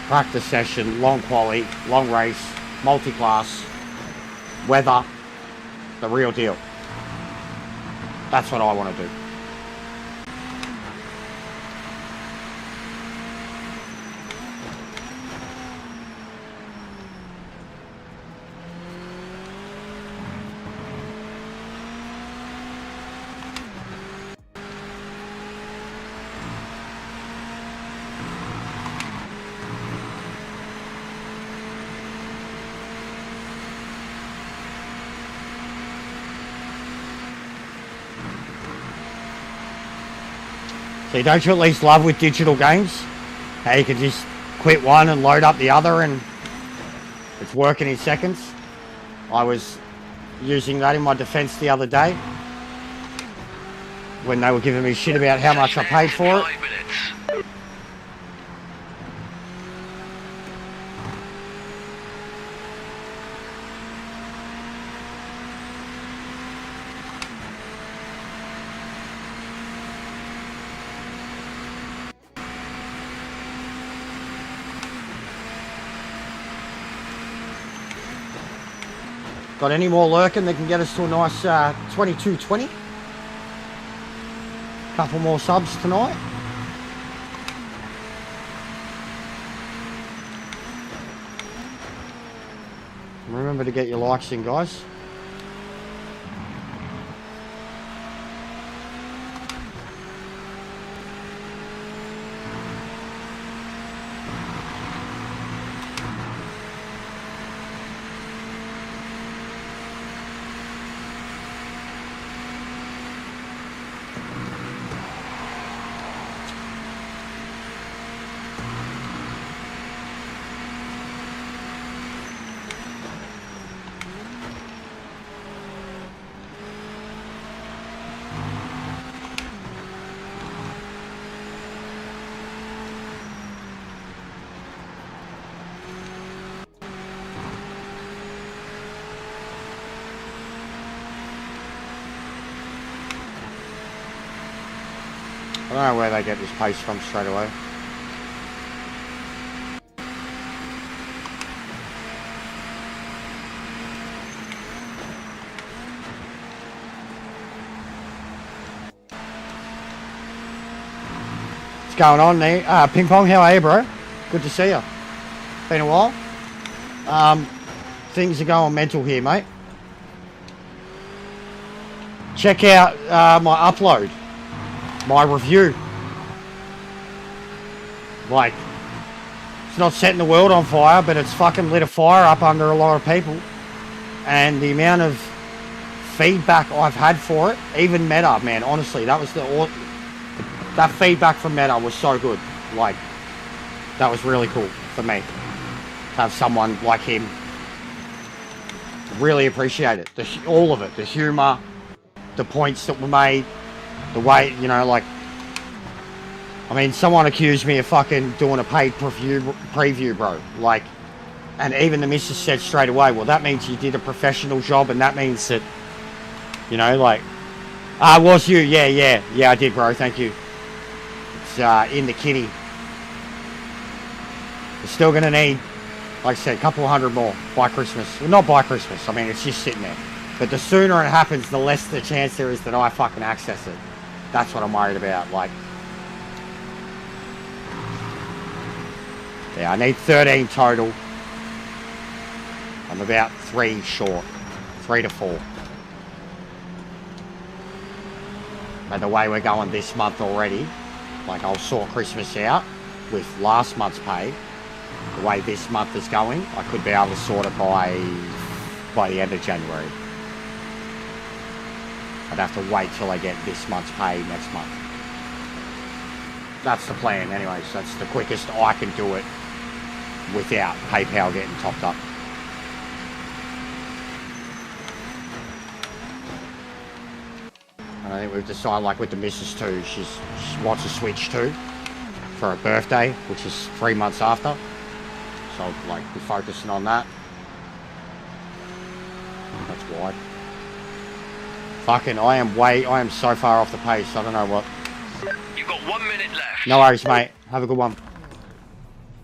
Practice session, long quali, long race, multi-class, weather, the real deal. That's what I want to do. See, don't you at least love with digital games? How you can just quit one and load up the other and it's working in seconds. I was using that in my defense the other day when they were giving me shit about how much I paid for it. 5 minutes. Got any more lurking that can get us to a nice 2220? Couple more subs tonight. Remember to get your likes in, guys. I don't know where they get this pace from straight away. What's going on there? Ping Pong, how are you, bro? Good to see you. Been a while. Things are going mental here, mate. Check out my upload. My review. Like, it's not setting the world on fire, but it's fucking lit a fire up under a lot of people. And the amount of feedback I've had for it, even Meta, man, honestly, that feedback from Meta was so good. Like, that was really cool for me to have someone like him. Really appreciate it. All of it. The humor, the points that were made, the way, you know, like, I mean, someone accused me of fucking doing a paid preview, bro. Like, and even the missus said straight away, well, that means you did a professional job, and that means that, you know, like, was you? Yeah, I did, bro, thank you. It's in the kitty. We're still gonna need, like I said, a couple hundred more by Christmas. Well, not by Christmas, I mean, it's just sitting there. But the sooner it happens, the less the chance there is that I fucking access it. That's what I'm worried about, like. Yeah, I need 13 total. I'm about 3 short. 3 to 4. But the way we're going this month already, like, I'll sort Christmas out with last month's pay. The way this month is going, I could be able to sort it by the end of January. I'd have to wait till I get this month's pay next month. that's the plan anyways. That's the quickest I can do it without PayPal getting topped up. And I think we've decided, like with the missus too, she wants a Switch too for her birthday, which is 3 months after. So like we're focusing on that. That's why. Fucking, I am so far off the pace. I don't know what. You've got 1 minute left. No worries, mate. Have a good one.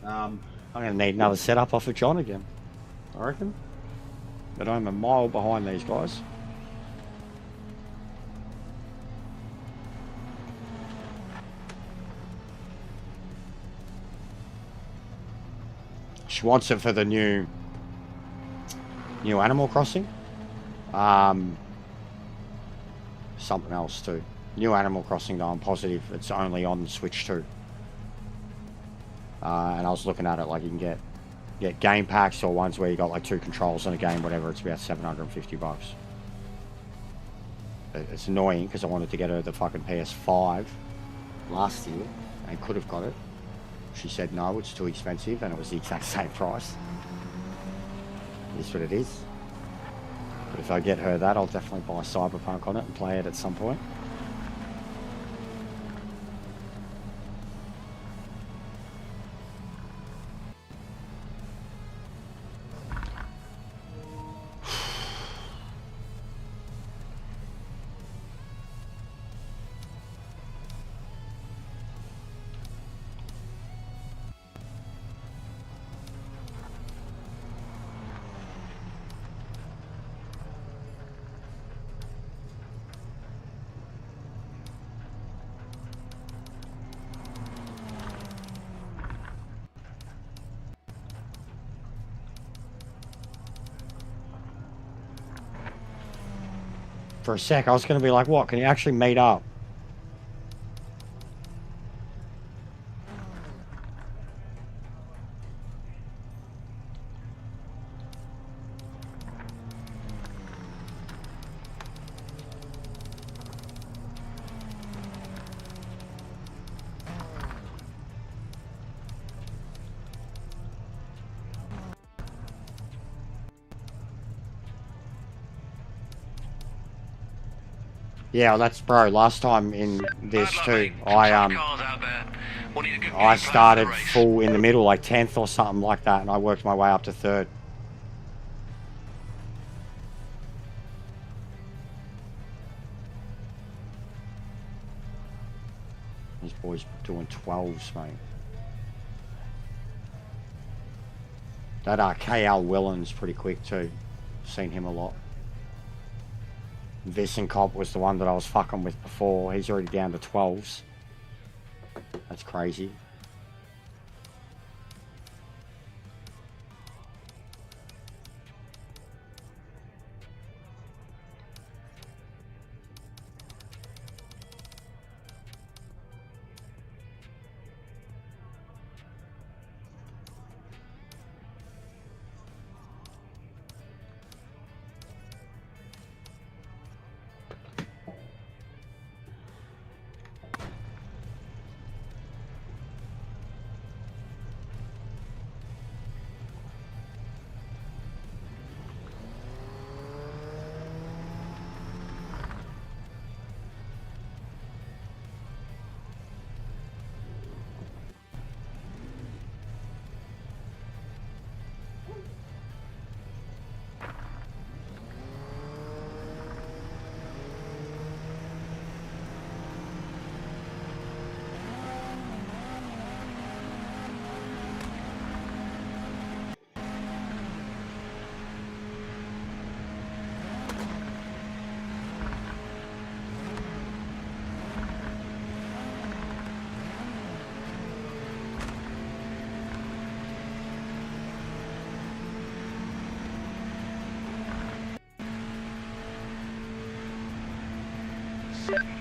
I'm gonna need another setup off of John again, I reckon. But I'm a mile behind these guys. She wants it for the new Animal Crossing. Something else too. New Animal Crossing though, I'm positive it's only on the Switch too. And I was looking at it, like you can get game packs or ones where you got like 2 controls in a game, whatever. It's about $750. It's annoying because I wanted to get her the fucking PS5 last year and could have got it. She said no, it's too expensive, and it was the exact same price. It's what it is. But if I get her that, I'll definitely buy Cyberpunk on it and play it at some point. For a sec, I was going to be like, what? Can you actually meet up? Yeah, well, that's bro. Last time in this too, I started full in the middle, like 10th or something like that, and I worked my way up to 3rd. These boys doing 12s, mate. That KL Willen's pretty quick too. Seen him a lot. Visenkop was the one that I was fucking with before. He's already down to 12s. That's crazy.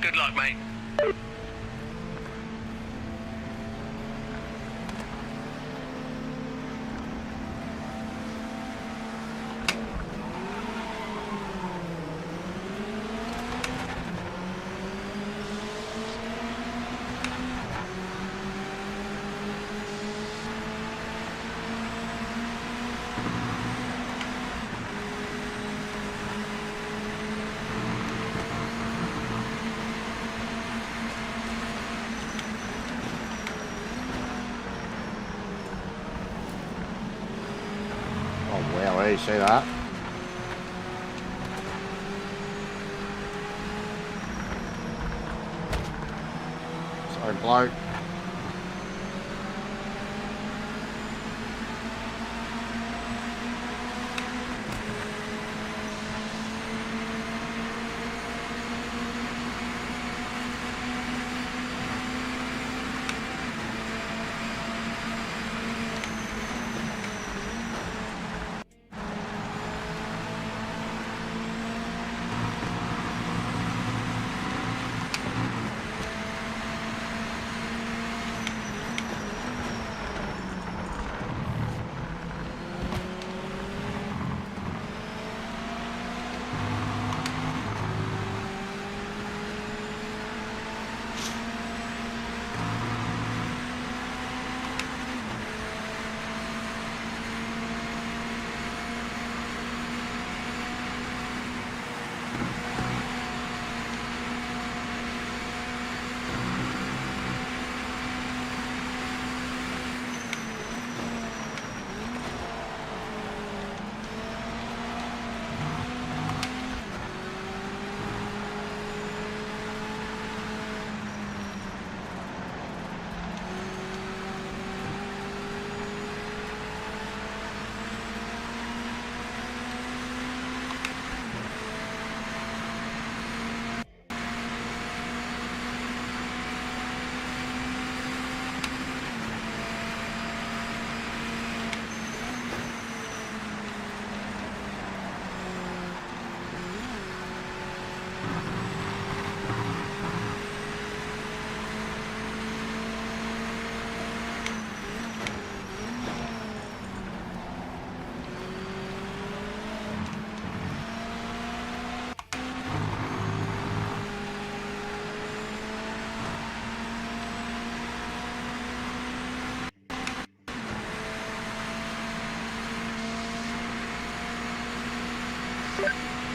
Good luck, mate. Oh, wow, you see that? Sorry, bloke.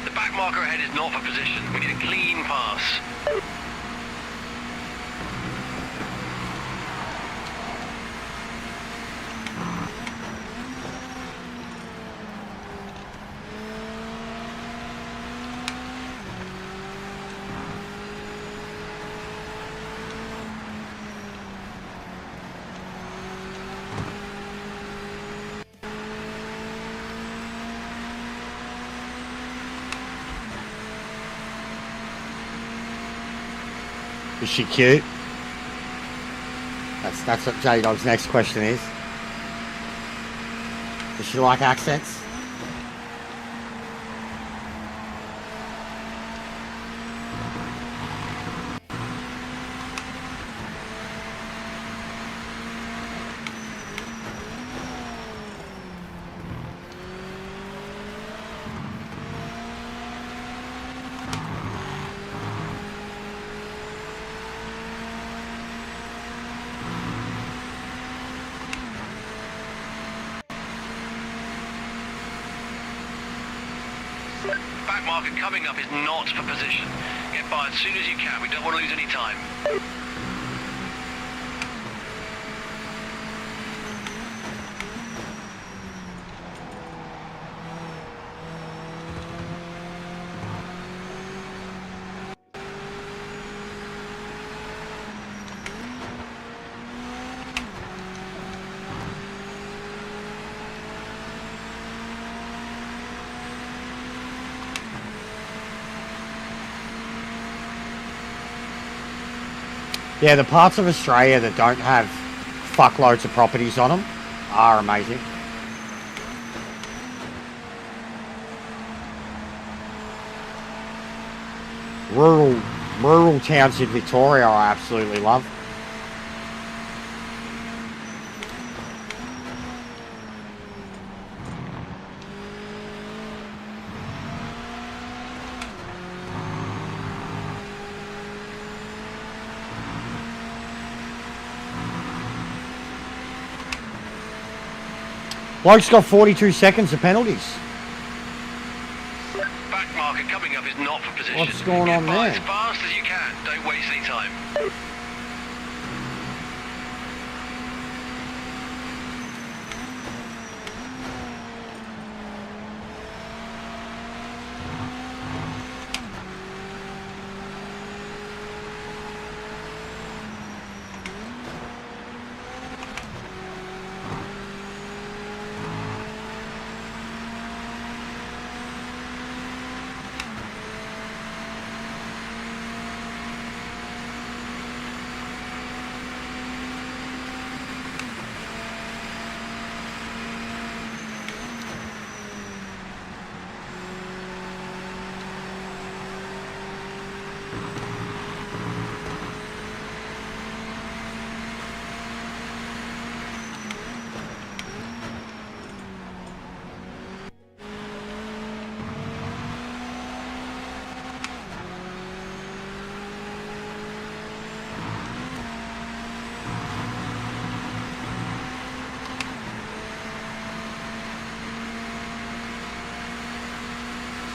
The back marker ahead is not for position. We need a clean pass. Is she cute? That's what J-Dog's next question is. Does she like accents? Back marker coming up is not for position. Get by as soon as you can. We don't want to lose any time. Yeah, the parts of Australia that don't have fuckloads of properties on them are amazing. Rural towns in Victoria I absolutely love. Bloke's got 42 seconds of penalties. Back marker coming up is not for position. What's going on Get by there? as fast as you can. Don't waste any time.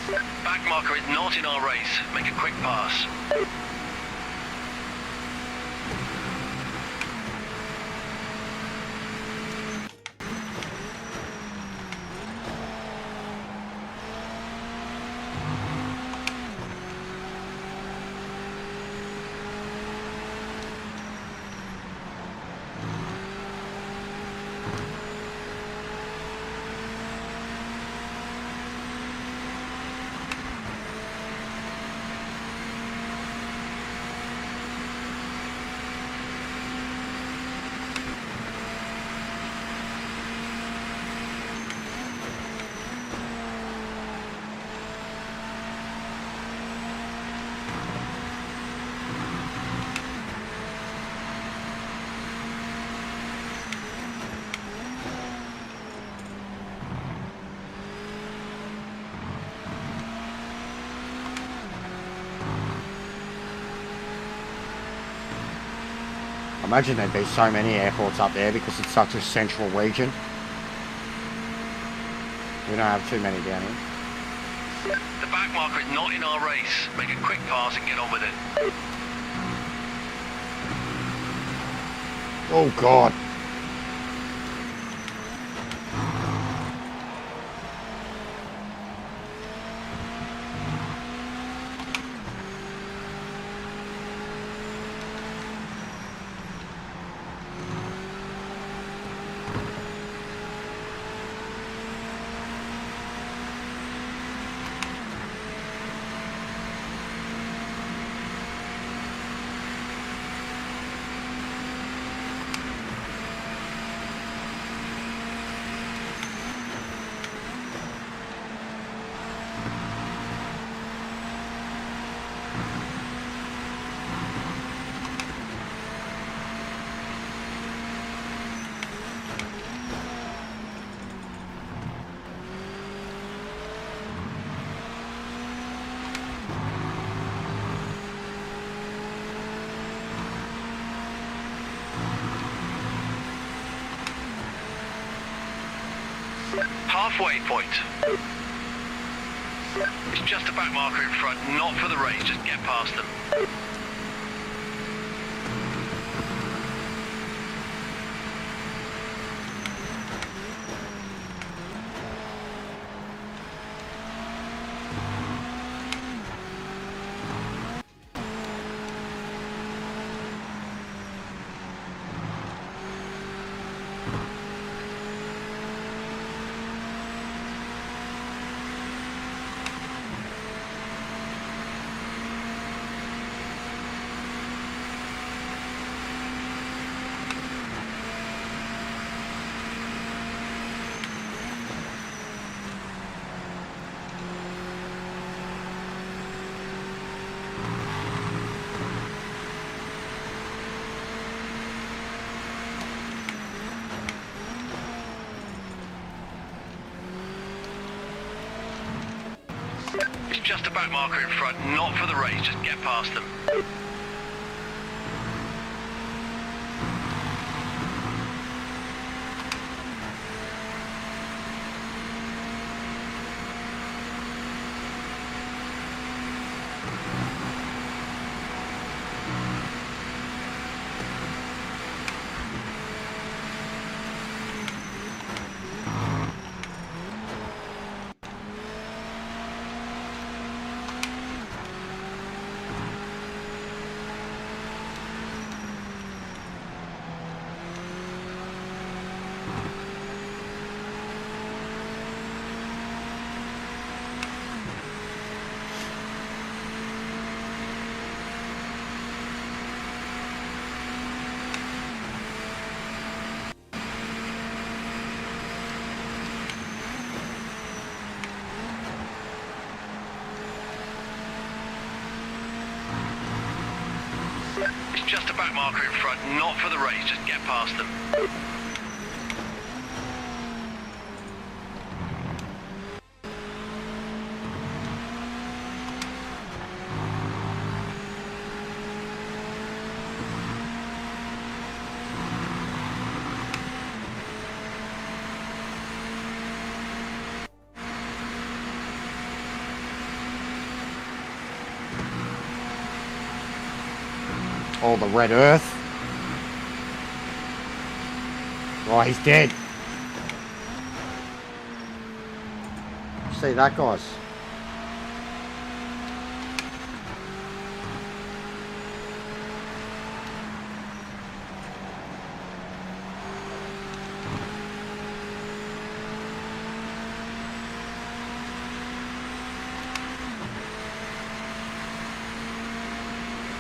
Back marker is not in our race. Make a quick pass. I imagine there'd be so many airports up there because it's such a central region. We don't have too many down here. The back marker is not in our race. Make a quick pass and get on with it. Oh God. Halfway point. It's just a back marker in front, not for the race, just get past them. It's just a back marker in front, not for the race, just get past them. It's just a back marker in front, not for the race, just get past them. all the red earth. Oh, he's dead. See that, guys?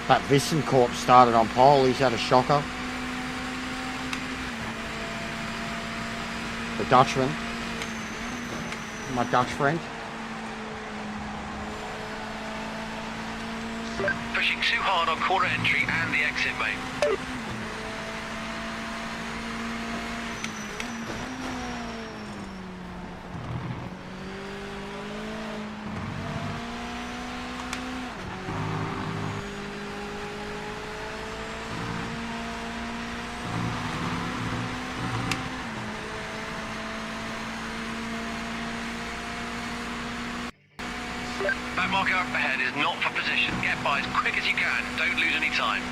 That Vissencorp started on pole. He's had a shocker. The Dutchman. My Dutch friend. Pushing too hard on corner entry and the exit, mate. That marker up ahead is not for position. Get by as quick as you can. Don't lose any time.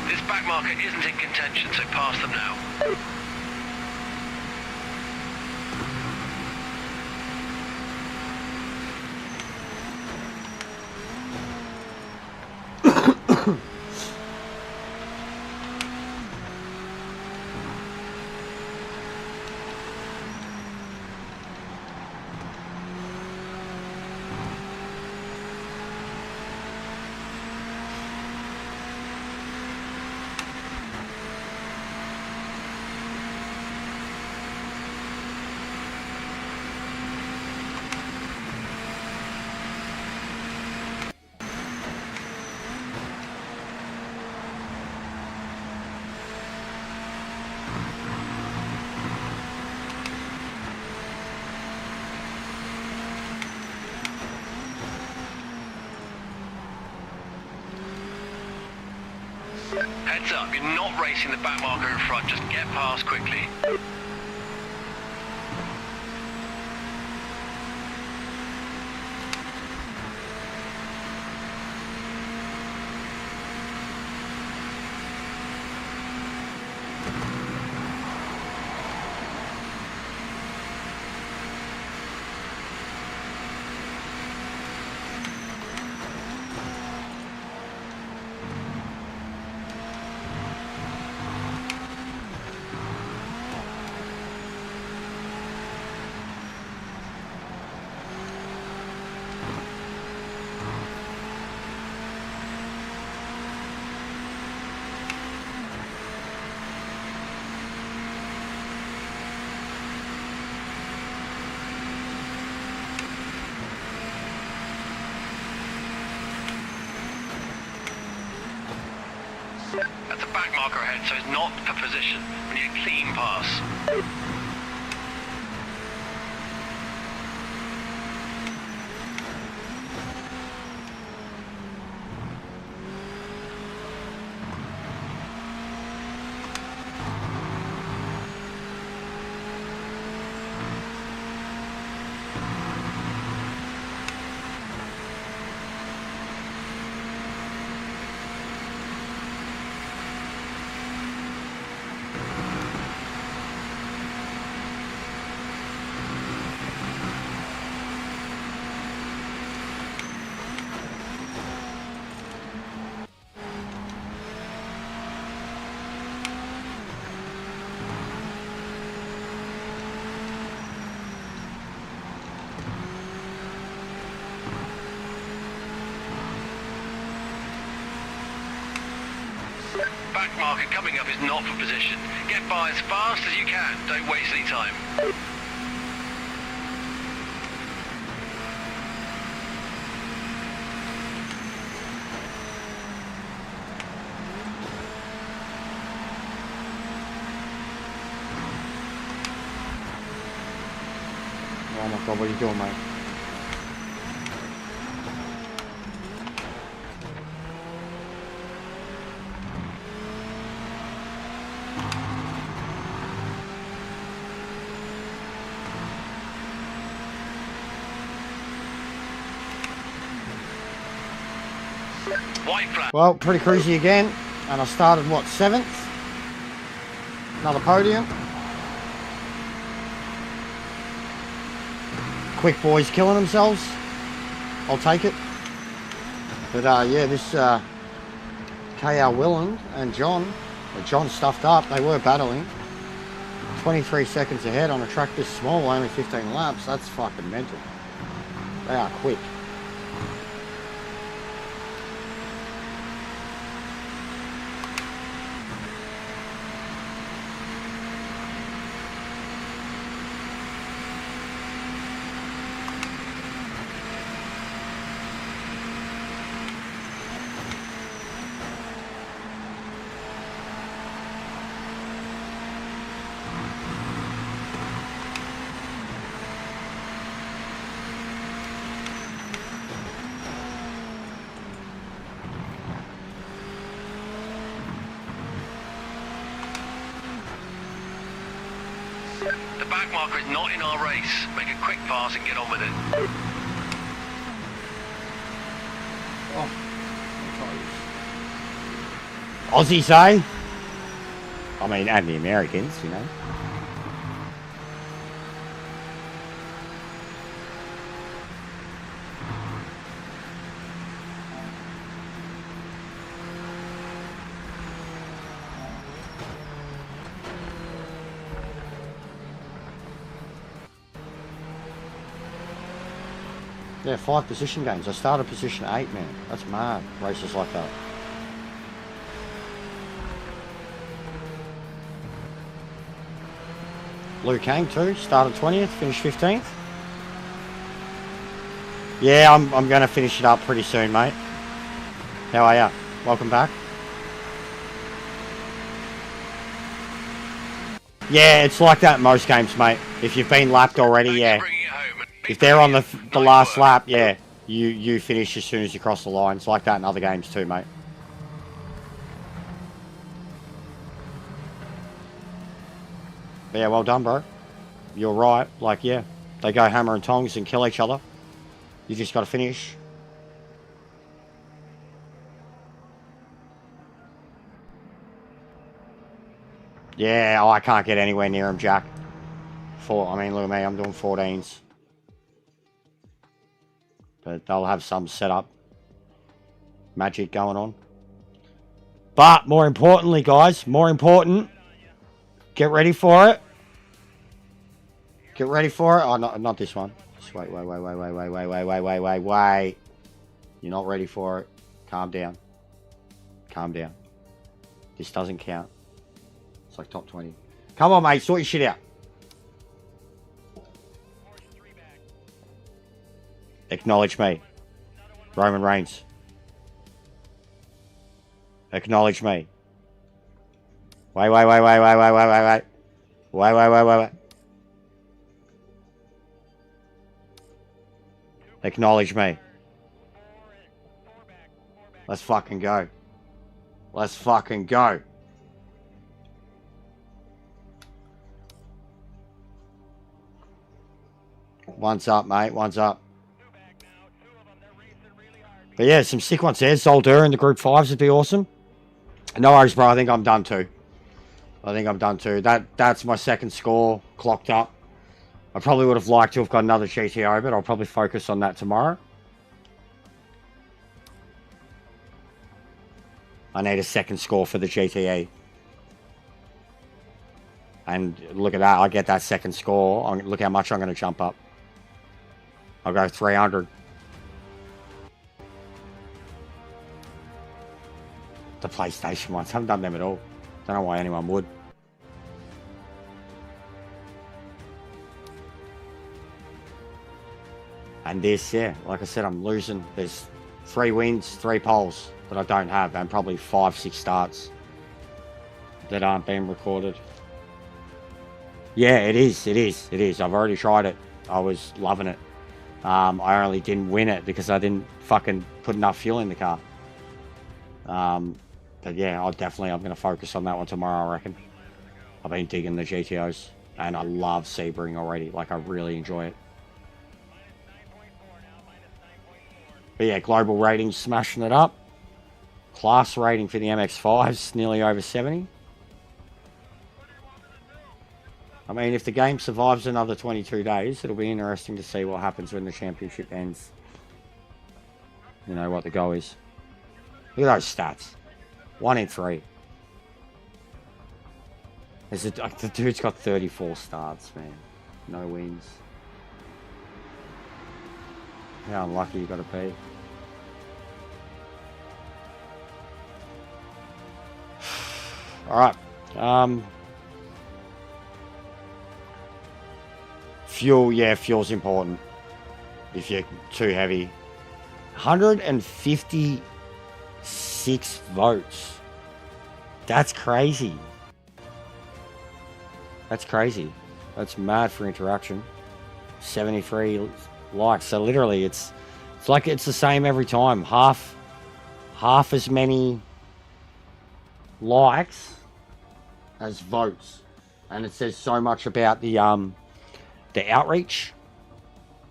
This back marker isn't in contention, so pass them now. Heads up, you're not racing the back marker in front, just get past quickly. That's a back marker ahead, so it's not for position. We need a clean pass. back marker coming up is not for position. Get by as fast as you can. Don't waste any time. Oh my god, what are you doing, mate? White flag. Well, pretty cruisy again, and I started, what, 7th? Another podium. Quick boys killing themselves. I'll take it. But yeah, this KR Willand and John stuffed up. They were battling. 23 seconds ahead on a track this small, only 15 laps. That's fucking mental. They are quick. The back marker is not in our race. Make a quick pass and get on with it. Aussies, eh? I mean, and the Americans, you know. Yeah, 5 position games. I started position 8, man. That's mad. Races like that. Liu Kang too. Started 20th, finished 15th. Yeah, I'm going to finish it up pretty soon, mate. How are ya? Welcome back. Yeah, it's like that in most games, mate. If you've been lapped already, yeah. If they're on the last lap, yeah, you finish as soon as you cross the line. It's like that in other games too, mate. But yeah, well done, bro. You're right. Like, yeah, they go hammer and tongs and kill each other. You just got to finish. Yeah, oh, I can't get anywhere near him, Jack. I mean, look at me. I'm doing 14s. But they'll have some setup magic going on. But more importantly, guys, more important, get ready for it. Get ready for it. Oh, not this one. Just wait. You're not ready for it. Calm down. Calm down. This doesn't count. It's like top 20. Come on, mate. Sort your shit out. Acknowledge me. Roman Reigns. Acknowledge me. Wait. Wait. Acknowledge me. Let's fucking go. Let's fucking go. One's up, mate. One's up. But yeah, some sick ones there. Zolder in the group 5s would be awesome. No worries, bro. I think I'm done too. That's my second score clocked up. I probably would have liked to have got another GTO, but I'll probably focus on that tomorrow. I need a second score for the GTE. And look at that. I get that second score. Look how much I'm going to jump up. I'll go 300. The PlayStation ones. I haven't done them at all. Don't know why anyone would. And this, yeah, like I said, I'm losing. There's 3 wins, 3 poles that I don't have, and probably 5, 6 starts that aren't being recorded. Yeah, it is. I've already tried it. I was loving it. I only didn't win it because I didn't fucking put enough fuel in the car. But yeah, I'm going to focus on that one tomorrow, I reckon. I've been digging the GTOs, and I love Sebring already. Like, I really enjoy it. But yeah, global ratings smashing it up. Class rating for the MX-5's nearly over 70. I mean, if the game survives another 22 days, it'll be interesting to see what happens when the championship ends. You know, what the goal is. Look at those stats. 1 in 3. The dude's got 34 starts, man. No wins. How unlucky you got to be. Alright. Fuel, yeah, fuel's important. If you're too heavy. 156 votes. That's crazy. That's crazy. That's mad for interaction. 73 likes. So literally it's like it's the same every time. Half as many likes as votes. And it says so much about the outreach.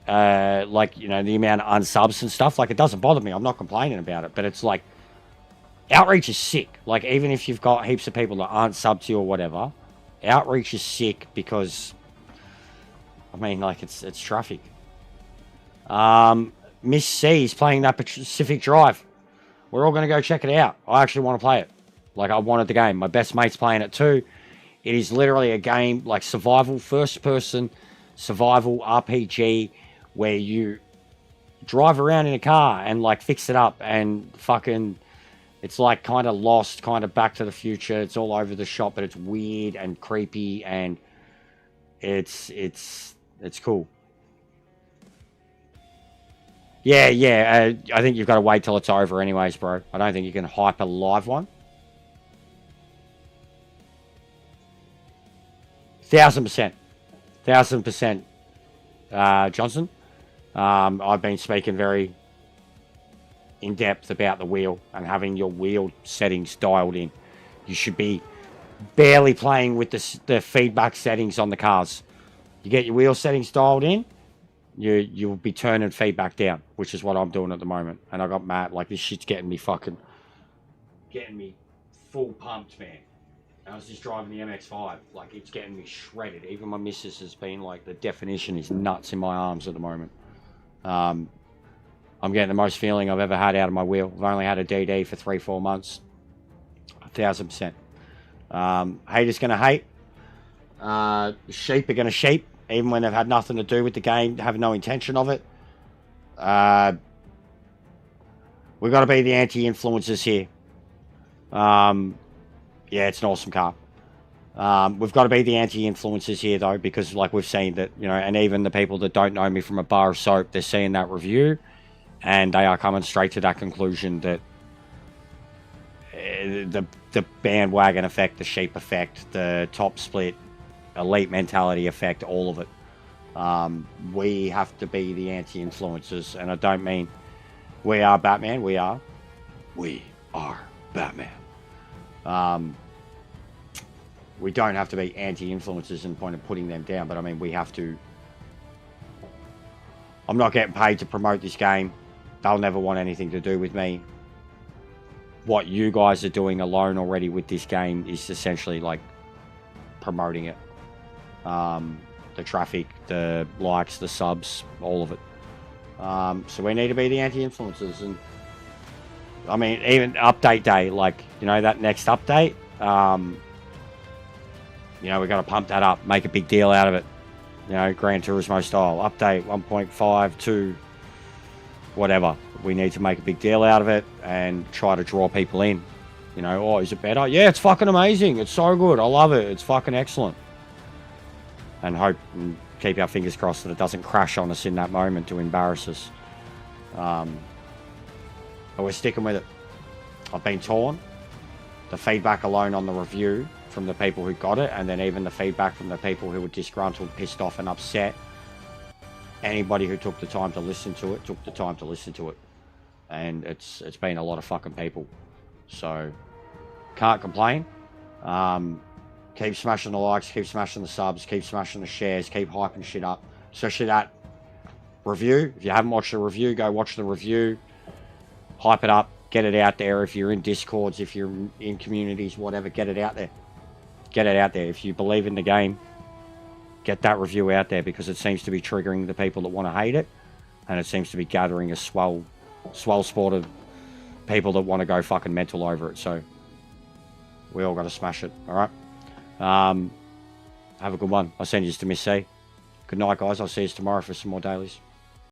Like, you know, the amount of unsubs and stuff. Like, it doesn't bother me. I'm not complaining about it. But it's like, outreach is sick. Like, even if you've got heaps of people that aren't sub to you or whatever, outreach is sick because, I mean, like, it's traffic. Miss C is playing that Pacific Drive. We're all going to go check it out. I actually want to play it. Like, I wanted the game. My best mate's playing it too. It is literally a game, like, survival, first-person, survival RPG, where you drive around in a car and, like, fix it up and fucking... It's like kind of Lost, kind of Back to the Future. It's all over the shop, but it's weird and creepy, and it's cool. Yeah. I think you've got to wait till it's over anyways, bro. I don't think you can hype a live one. 1000%. 1000%, Johnson. I've been speaking very in depth about the wheel and having your wheel settings dialed in. You should be barely playing with the feedback settings on the cars. You get your wheel settings dialed in, you'll be turning feedback down, which is what I'm doing at the moment. And I got mad, like, this shit's getting me full pumped, man. I was just driving the MX-5, like, it's getting me shredded. Even my missus has been like, the definition is nuts in my arms at the moment. I'm getting the most feeling I've ever had out of my wheel. I've only had a DD for 3-4 months. 1000%. Haters gonna hate. Sheep are gonna sheep, even when they've had nothing to do with the game, have no intention of it. We've got to be the anti-influencers here. Yeah, it's an awesome car. We've got to be the anti-influencers here, though, because, like, we've seen that, you know, and even the people that don't know me from a bar of soap, they're seeing that review, and they are coming straight to that conclusion that the bandwagon effect, the sheep effect, the top split, elite mentality effect, all of it. We have to be the anti-influencers, and I don't mean we are Batman. We are Batman. We don't have to be anti-influencers in the point of putting them down, but I mean, we have to. I'm not getting paid to promote this game. They'll never want anything to do with me. What you guys are doing alone already with this game is essentially like promoting it. The traffic, the likes, the subs, all of it. So we need to be the anti-influencers. And I mean, even update day, like, you know, that next update, you know, we've got to pump that up, make a big deal out of it. You know, Gran Turismo style, update 1.5 to whatever. We need to make a big deal out of it and try to draw people in. You know, oh, is it better? Yeah, it's fucking amazing. It's so good. I love it. It's fucking excellent. And hope and keep our fingers crossed that it doesn't crash on us in that moment to embarrass us. But we're sticking with it. I've been torn. The feedback alone on the review from the people who got it, and then even the feedback from the people who were disgruntled, pissed off, and upset. Anybody who took the time to listen to it, took the time to listen to it. And it's been a lot of fucking people. So, can't complain. Keep smashing the likes, keep smashing the subs, keep smashing the shares, keep hyping shit up. Especially that review. If you haven't watched the review, go watch the review. Hype it up. Get it out there. If you're in Discords, if you're in communities, whatever, get it out there. Get it out there. If you believe in the game, get that review out there, because it seems to be triggering the people that want to hate it. And it seems to be gathering a swell sport of people that want to go fucking mental over it. So, we all got to smash it. Alright? Have a good one. I'll send you to Miss C. Good night, guys. I'll see you tomorrow for some more dailies.